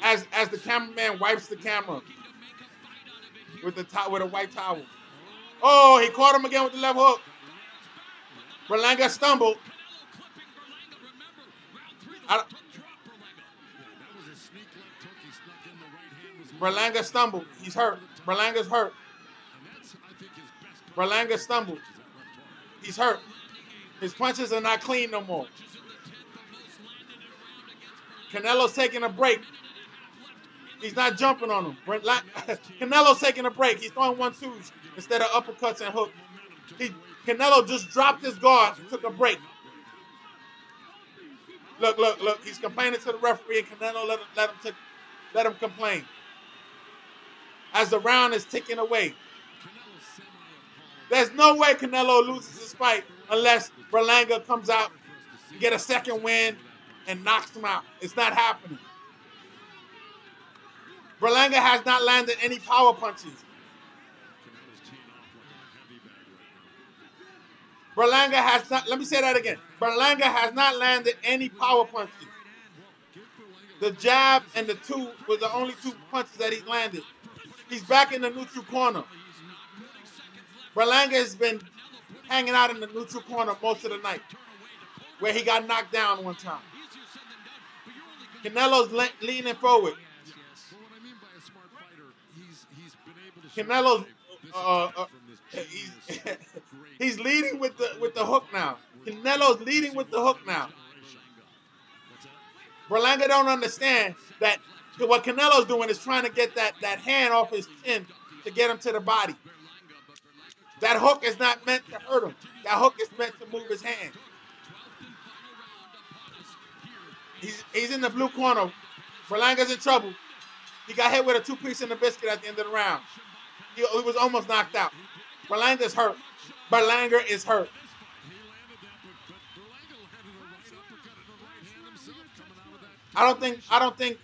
As the cameraman wipes the camera with a white towel. Oh, he caught him again with the left hook. Berlanga stumbled. Berlanga stumbled. He's hurt. Berlanga's hurt. Berlanga stumbled. He's hurt. His punches are not clean no more. Canelo's taking a break. He's not jumping on him. Canelo's taking a break. He's throwing 1-2s instead of uppercuts and hooks. Canelo just dropped his guard and took a break. Look. He's complaining to the referee, and Canelo let him complain. As the round is ticking away. There's no way Canelo loses this fight unless Berlanga comes out and get a second win and knocks him out. It's not happening. Berlanga has not landed any power punches. Berlanga has not, let me say that again. Berlanga has not landed any power punches. The jab and the two were the only 2 punches that he's landed. He's back in the neutral corner. Berlanga has been hanging out in the neutral corner most of the night, where he got knocked down one time. Canelo's leaning forward. Canelo's he's leading with the hook now. Canelo's leading with the hook now. Berlanga don't understand that what Canelo's doing is trying to get that hand off his chin to get him to the body. That hook is not meant to hurt him. That hook is meant to move his hand. He's in the blue corner. Berlanga's in trouble. He got hit with a two-piece in the biscuit at the end of the round. He was almost knocked out. Berlanga's hurt. Berlanga is hurt. I don't think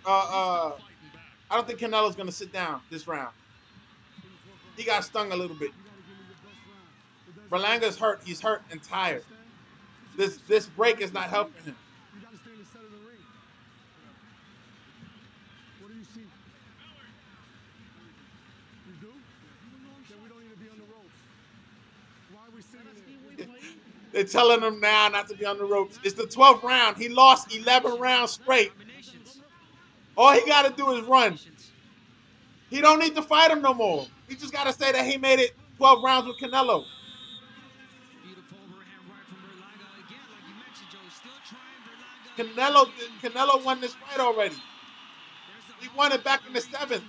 Canelo's gonna sit down this round. He got stung a little bit. Berlanga's hurt. He's hurt and tired. This break is not helping him. You got to stay in the center of the ring. What do you see? You do? Then we don't need to be on the ropes. Why are we sitting there? They're telling him now not to be on the ropes. It's the 12th round. He lost 11 rounds straight. All he got to do is run. He don't need to fight him no more. He just got to say that he made it 12 rounds with Canelo. Canelo won this fight already. He won it back in the 7th.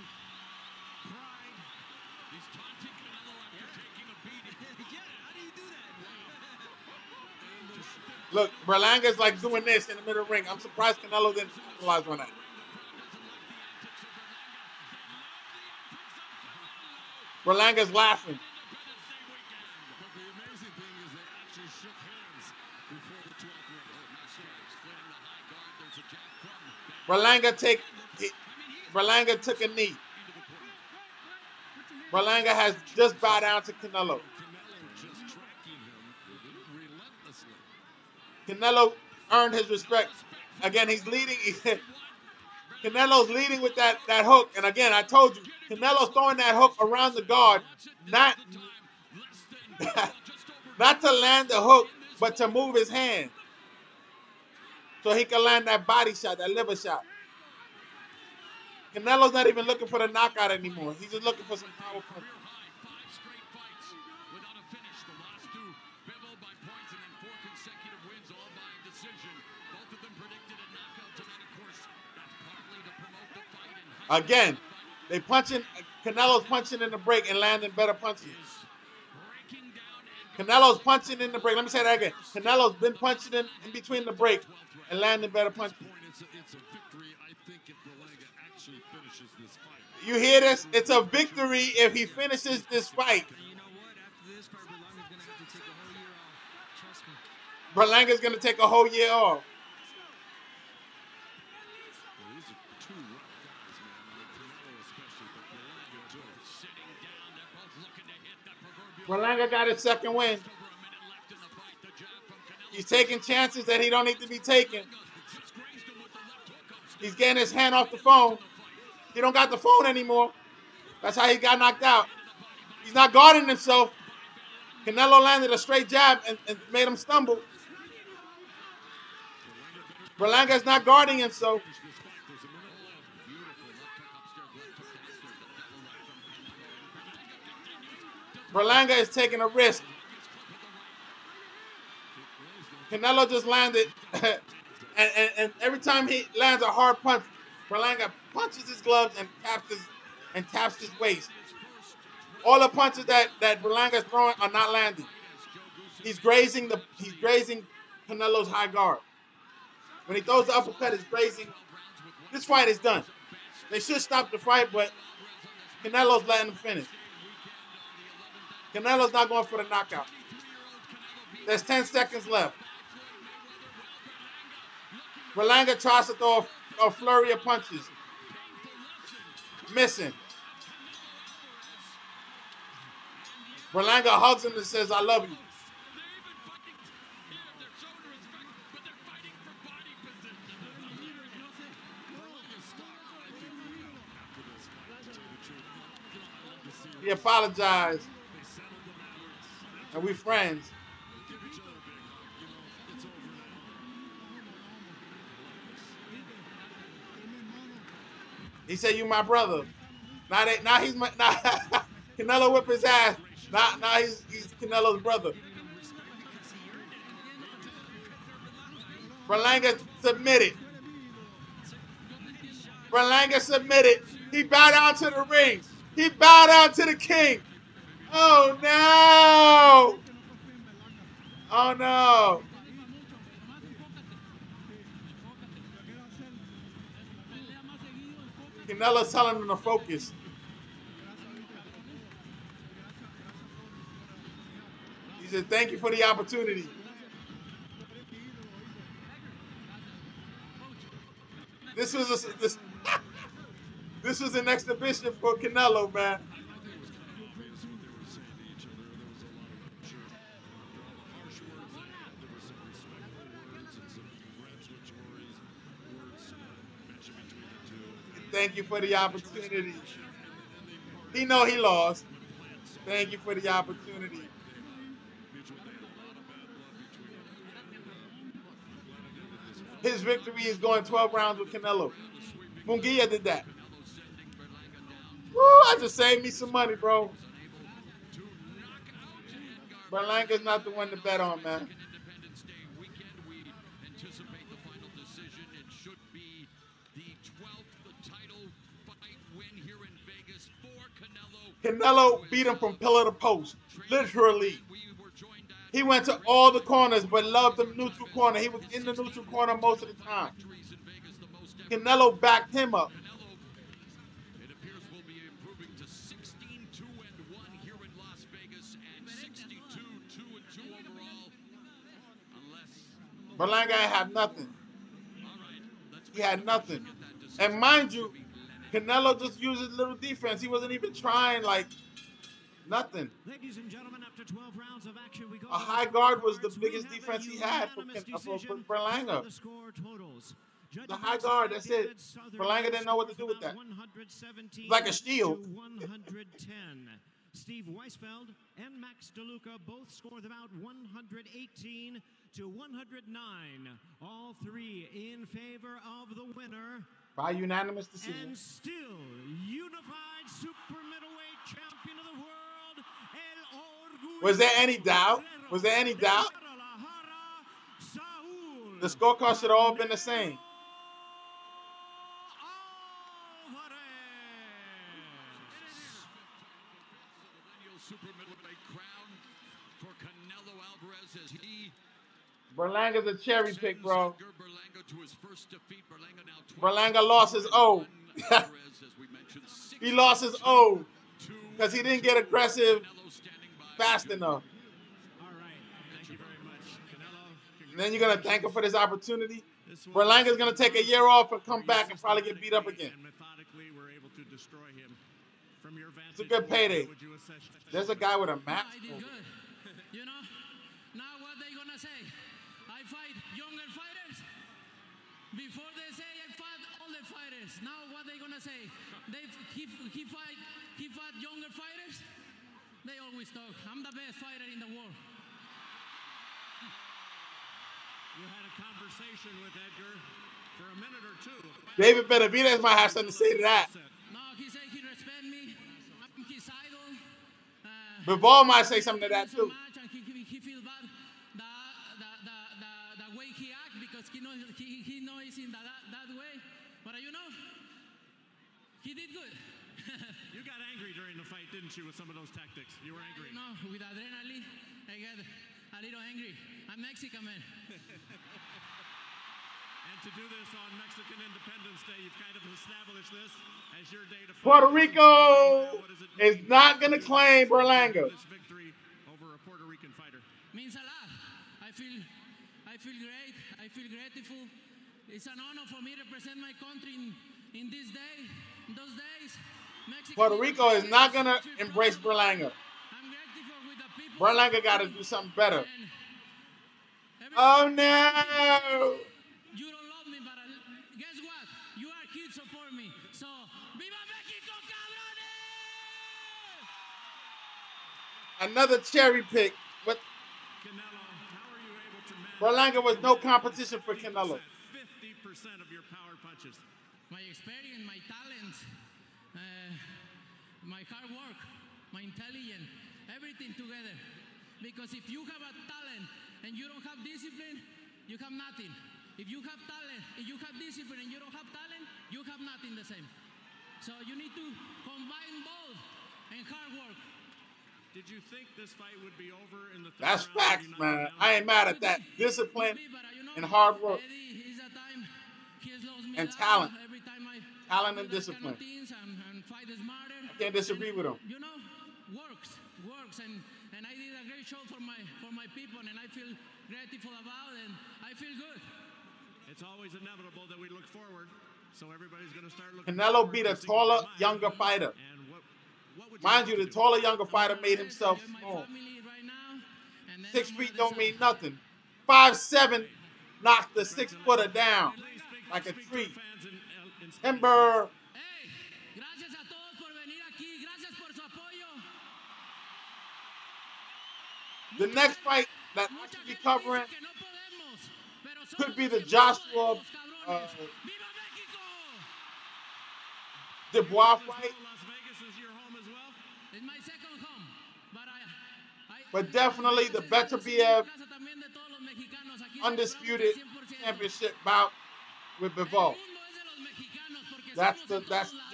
Look, Berlanga's like doing this in the middle of the ring. I'm surprised Canelo didn't capitalize on that. Berlanga's laughing. Berlanga took a knee. Berlanga has just bowed down to Canelo. Canelo earned his respect. Again, he's leading. Canelo's leading with that hook. And again, I told you, Canelo's throwing that hook around the guard, not to land the hook, but to move his hand. So he can land that body shot, that liver shot. Canelo's not even looking for the knockout anymore. He's just looking for some power punches. Again, Canelo's punching in the break and landing better punches. Canelo's punching in the break. Let me say that again. Canelo's been punching in between the break and landing better punches. You hear this? It's a victory if he finishes this fight. Berlanga's going to take a whole year off. Berlanga got his second win. He's taking chances that he don't need to be taking. He's getting his hand off the phone. He don't got the phone anymore. That's how he got knocked out. He's not guarding himself. Canelo landed a straight jab and made him stumble. Berlanga's not guarding himself. Berlanga is taking a risk. Canelo just landed, and every time he lands a hard punch, Berlanga punches his gloves and taps his waist. All the punches that Berlanga's throwing are not landing. He's grazing Canelo's high guard. When he throws the uppercut, it's grazing. This fight is done. They should stop the fight, but Canelo's letting him finish. Canelo's not going for the knockout. There's 10 seconds left. Berlanga tries to throw a flurry of punches. Missing. Berlanga hugs him and says, "I love you." He apologized. And we friends. He said, "You my brother." Now he's my Canelo whip his ass. Now he's Canelo's brother. Berlanga submitted. Berlanga submitted. He bowed down to the ring. He bowed down to the king. Oh no! Oh no! Canelo's telling him to focus. He said, "Thank you for the opportunity." This was this was an exhibition for Canelo, man. Thank you for the opportunity. He know he lost. Thank you for the opportunity. His victory is going 12 rounds with Canelo. Munguia did that. Woo, I just saved me some money, bro. Berlanga's not the one to bet on, man. Anticipate the final decision. It should be the 12th title fight win here in Vegas for Canelo. Canelo beat him from pillar to post, literally. He went to all the corners, but loved the neutral corner. He was in the neutral corner most of the time. Canelo backed him up. It appears we'll be improving to 16-2-1 here in Las Vegas and 62-2-2 overall. Unless Berlanga had nothing. He had nothing. And mind you, Canelo just used his little defense. He wasn't even trying, like, nothing. Ladies and gentlemen, after 12 rounds of action, we go a high guard was the biggest defense he had for Berlanga. The high guard, that's it. Berlanga didn't know what to do with that. Like a shield. 110. Steve Weisfeld and Max DeLuca both scored about 118 to 109. All three in favor of the winner. By unanimous decision. And still unified super middleweight champion of the world, El Orgullo. Was there any doubt? Was there any doubt? The scorecard should have all been the same. super middleweight crown for Canelo Alvarez as he Berlanga's a cherry pick, bro. Berlanga to his first defeat. Berlanga now Berlanga lost his O. He lost his O because he didn't get aggressive fast enough. And then you're going to thank him for this opportunity. Berlanga's going to take a year off and come back and probably get beat up again. It's a good payday. There's a guy with a map. You know, now what they gonna say? I fight younger fighters. Before they say I fought older fighters. Now what they gonna say? He fought younger fighters. They always talk. I'm the best fighter in the world. You had a conversation with Edgar for a minute or two. David Benavidez might have something to say to that. No, he said he respect me. I'm his idol. Bivol might say something to that too. He feels bad the way he acts because he knows he's in that way. But you know, he did good. You got angry during the fight, didn't you, with some of those tactics? You were angry. You know, with adrenaline, I get a little angry. I'm Mexican, man. And to do this on Mexican Independence Day, you've kind of established this as your day to fight. Puerto Rico is not going to claim Berlanga. This victory over a Puerto Rican fighter means a lot. I feel great. I feel grateful. It's an honor for me to represent my country in this day, in those days. Mexico, Puerto Rico is not going to embrace Berlanga. Berlanga got to do something better. Oh no! You don't love me, but guess what? You are here to support me. So, Viva Mexico, cabrones! Another cherry pick. But Berlanga was no competition for Canelo. 50% of your power punches. My experience, my talent, my hard work, my intelligence, everything together. Because if you have a talent and you don't have discipline, you have nothing. If you have talent and you have discipline and you don't have talent, you have nothing the same. So you need to combine both and hard work. Did you think this fight would be over in the third That's round? facts, man. I ain't mad at that. Discipline and hard work and talent. Talent and discipline. I can't disagree with him. Works, and I did a great show for my people, and I feel grateful about, and I feel good. It's always inevitable that we look forward, so everybody's going to start looking. Canelo beat a taller, younger fighter. Mind you, the taller, younger fighter made himself small. 6 feet don't mean nothing. 5'7" knocked the 6-footer down like a tree. Timber. The next fight that I should be covering could be the Joshua Dubois fight. But definitely the Beterbiev undisputed championship bout with Bivol. That's to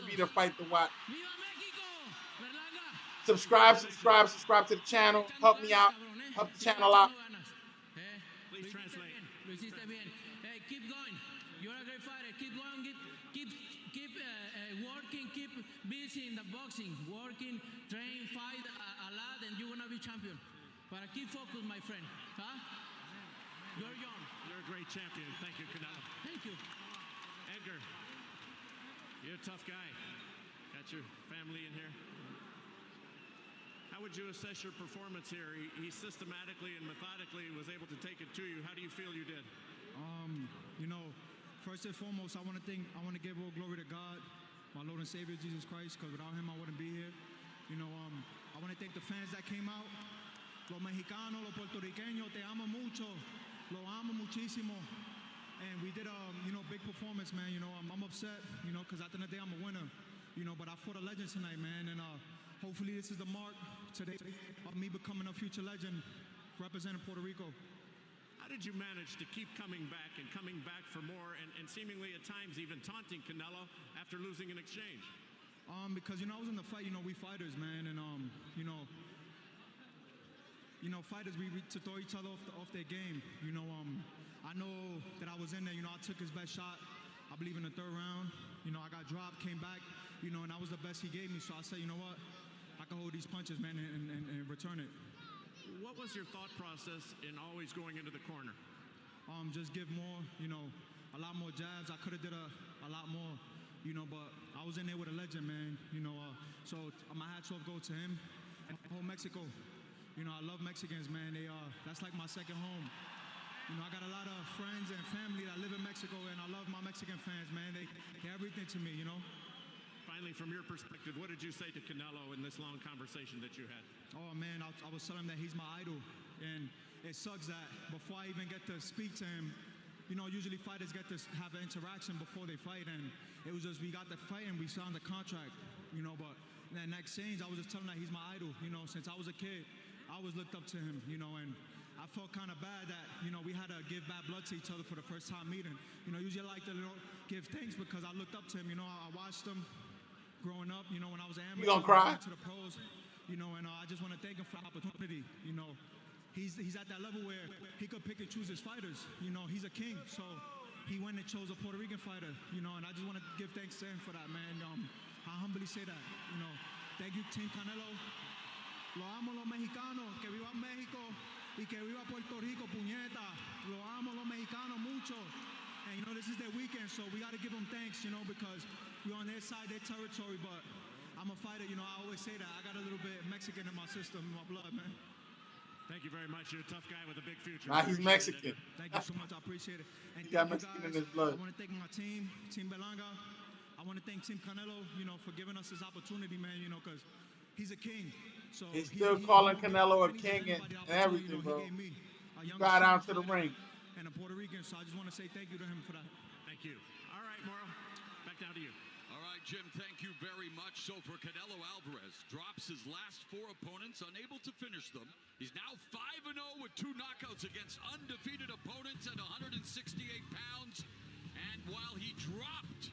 be the fight to watch. Subscribe to the channel. Help me out. Help the channel out. Please translate. Hey, keep going. You're a great fighter. Keep going. Keep working. Keep busy in the boxing. Working, train, fight a lot, and you're gonna be champion. But keep focused, my friend. Huh? You're young. You're a great champion. Thank you, Canelo. Thank you. Edgar, you're a tough guy. Got your family in here. How would you assess your performance here? He systematically and methodically was able to take it to you. How do you feel you did? You know, first and foremost, I want to give all glory to God, my Lord and Savior Jesus Christ, because without Him I wouldn't be here. You know, I want to thank the fans that came out. Los mexicanos, los puertorriqueños, te amo mucho, lo amo muchísimo. And we did a big performance, man. You know, I'm upset, you know, because at the end of the day I'm a winner. You know, but I fought a legend tonight, man, and hopefully this is the mark today of me becoming a future legend representing Puerto Rico. How did you manage to keep coming back for more and seemingly at times even taunting Canelo after losing an exchange? Because, you know, I was in the fight, you know, we fighters, man, and, fighters, we to throw each other off their game. You know, I know that I was in there, you know, I took his best shot, I believe in the third round. You know, I got dropped, came back, you know, and that was the best he gave me. So I said, you know what, I can hold these punches, man, and return it. What was your thought process in always going into the corner? Just give more, you know, a lot more jabs. I could have did a lot more, you know, but I was in there with a legend, man, you know. So my hats off go to him and whole Mexico. You know, I love Mexicans, man. That's like my second home. You know, I got a lot of friends and family that live in Mexico, and I love my Mexican fans, man. They're everything to me, you know. Finally, from your perspective, what did you say to Canelo in this long conversation that you had? Oh, man, I was telling him that he's my idol. And it sucks that before I even get to speak to him, you know, usually fighters get to have an interaction before they fight. And it was just we got the fight and we signed the contract, you know. But in that next exchange, I was just telling him that he's my idol. You know, since I was a kid, I always looked up to him, you know. And I felt kind of bad that, you know, we had to give bad blood to each other for the first time meeting. You know, usually I like to, you know, give thanks because I looked up to him. You know, I watched him growing up, you know, when I was an amateur. You gonna cry? To the pros, you know, and I just want to thank him for the opportunity. You know, he's at that level where he could pick and choose his fighters. You know, he's a king, so he went and chose a Puerto Rican fighter. You know, and I just want to give thanks to him for that, man. I humbly say that. You know, thank you, Team Canelo. Lo amo los mexicanos, que viva México y que viva Puerto Rico, puñeta. Lo amo los mexicanos mucho. And, you know, this is their weekend, so we got to give them thanks, you know, because we're on their side, their territory, but I'm a fighter, you know, I always say that. I got a little bit Mexican in my system, in my blood, man. Thank you very much. You're a tough guy with a big future. Nah, he's Mexican. Thank you so much. I appreciate it. And he got Mexican in his blood. I want to thank my team, Team Berlanga. I want to thank Team Canelo, you know, for giving us this opportunity, man, you know, because he's a king. So he's still calling Canelo a king and everything, bro. He got out to the ring. And a Puerto Rican, so I just want to say thank you to him for that. Thank you. All right, Mauro, back down to you. All right, Jim, thank you very much. So for Canelo Alvarez, drops his last 4 opponents, unable to finish them. He's now 5-0 with 2 knockouts against undefeated opponents at 168 pounds. And while he dropped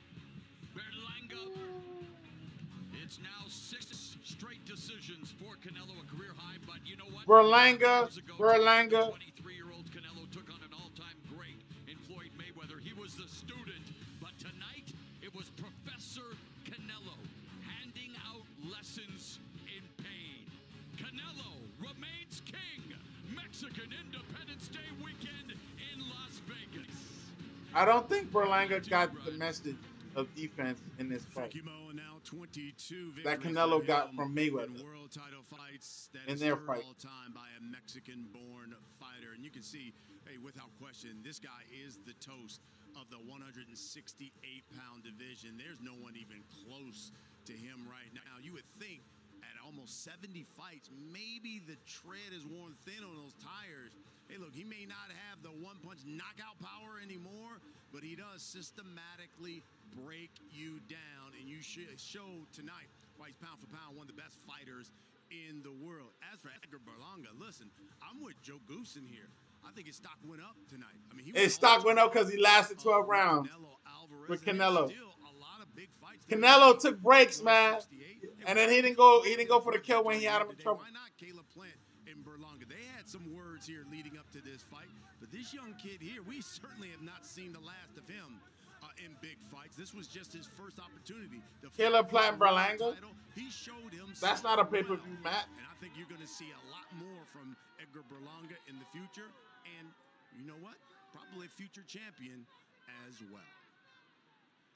Berlanga, it's now 6 straight decisions for Canelo, a career high. Berlanga. 23-year-old Canelo took on an all-time great in Floyd Mayweather. He was the student, but tonight it was Professor Canelo handing out lessons in pain. Canelo remains king. Mexican Independence Day weekend in Las Vegas. I don't think Berlanga got the message of defense in this fight that Canelo got from Mayweather in their fight. All-time by a Mexican-born fighter, and you can see, hey, without question, this guy is the toast of the 168-pound division. There's no one even close to him right now. You would think at almost 70 fights, maybe the tread is worn thin on those tires. Hey, look, he may not have the one-punch knockout power anymore, but he does systematically break you down, and you show tonight why he's pound for pound one of the best fighters in the world. As for Edgar Berlanga, listen, I'm with Joe Goose in here. I think his stock went up tonight. I mean, His stock went up because he lasted 12 rounds with Canelo. Canelo took breaks, man, and then he didn't go for the kill when he had him in trouble. Why not Caleb Plant and Berlanga? They had some words here leading up to this fight, but this young kid here, we certainly have not seen the last of him in big fights. This was just his first opportunity. Caleb Plant and Berlanga? He showed him. That's not a pay-per-view match. And I think you're going to see a lot more from Edgar Berlanga in the future. And you know what? Probably a future champion as well.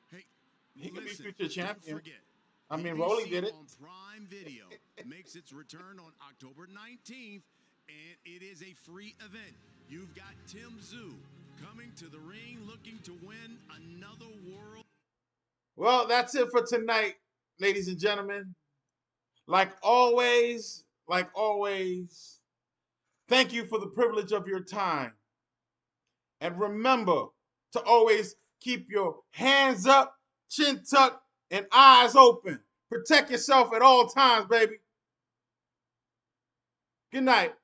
Hey, he can be listen, future champion. Don't forget, I mean, ABC Rolly did it. On Prime Video makes its return on October 19th, and it is a free event. You've got Tim Tszyu coming to the ring looking to win another world. Well, that's it for tonight, ladies and gentlemen. Like always, thank you for the privilege of your time. And remember to always keep your hands up, chin tucked, and eyes open. Protect yourself at all times, baby. Good night.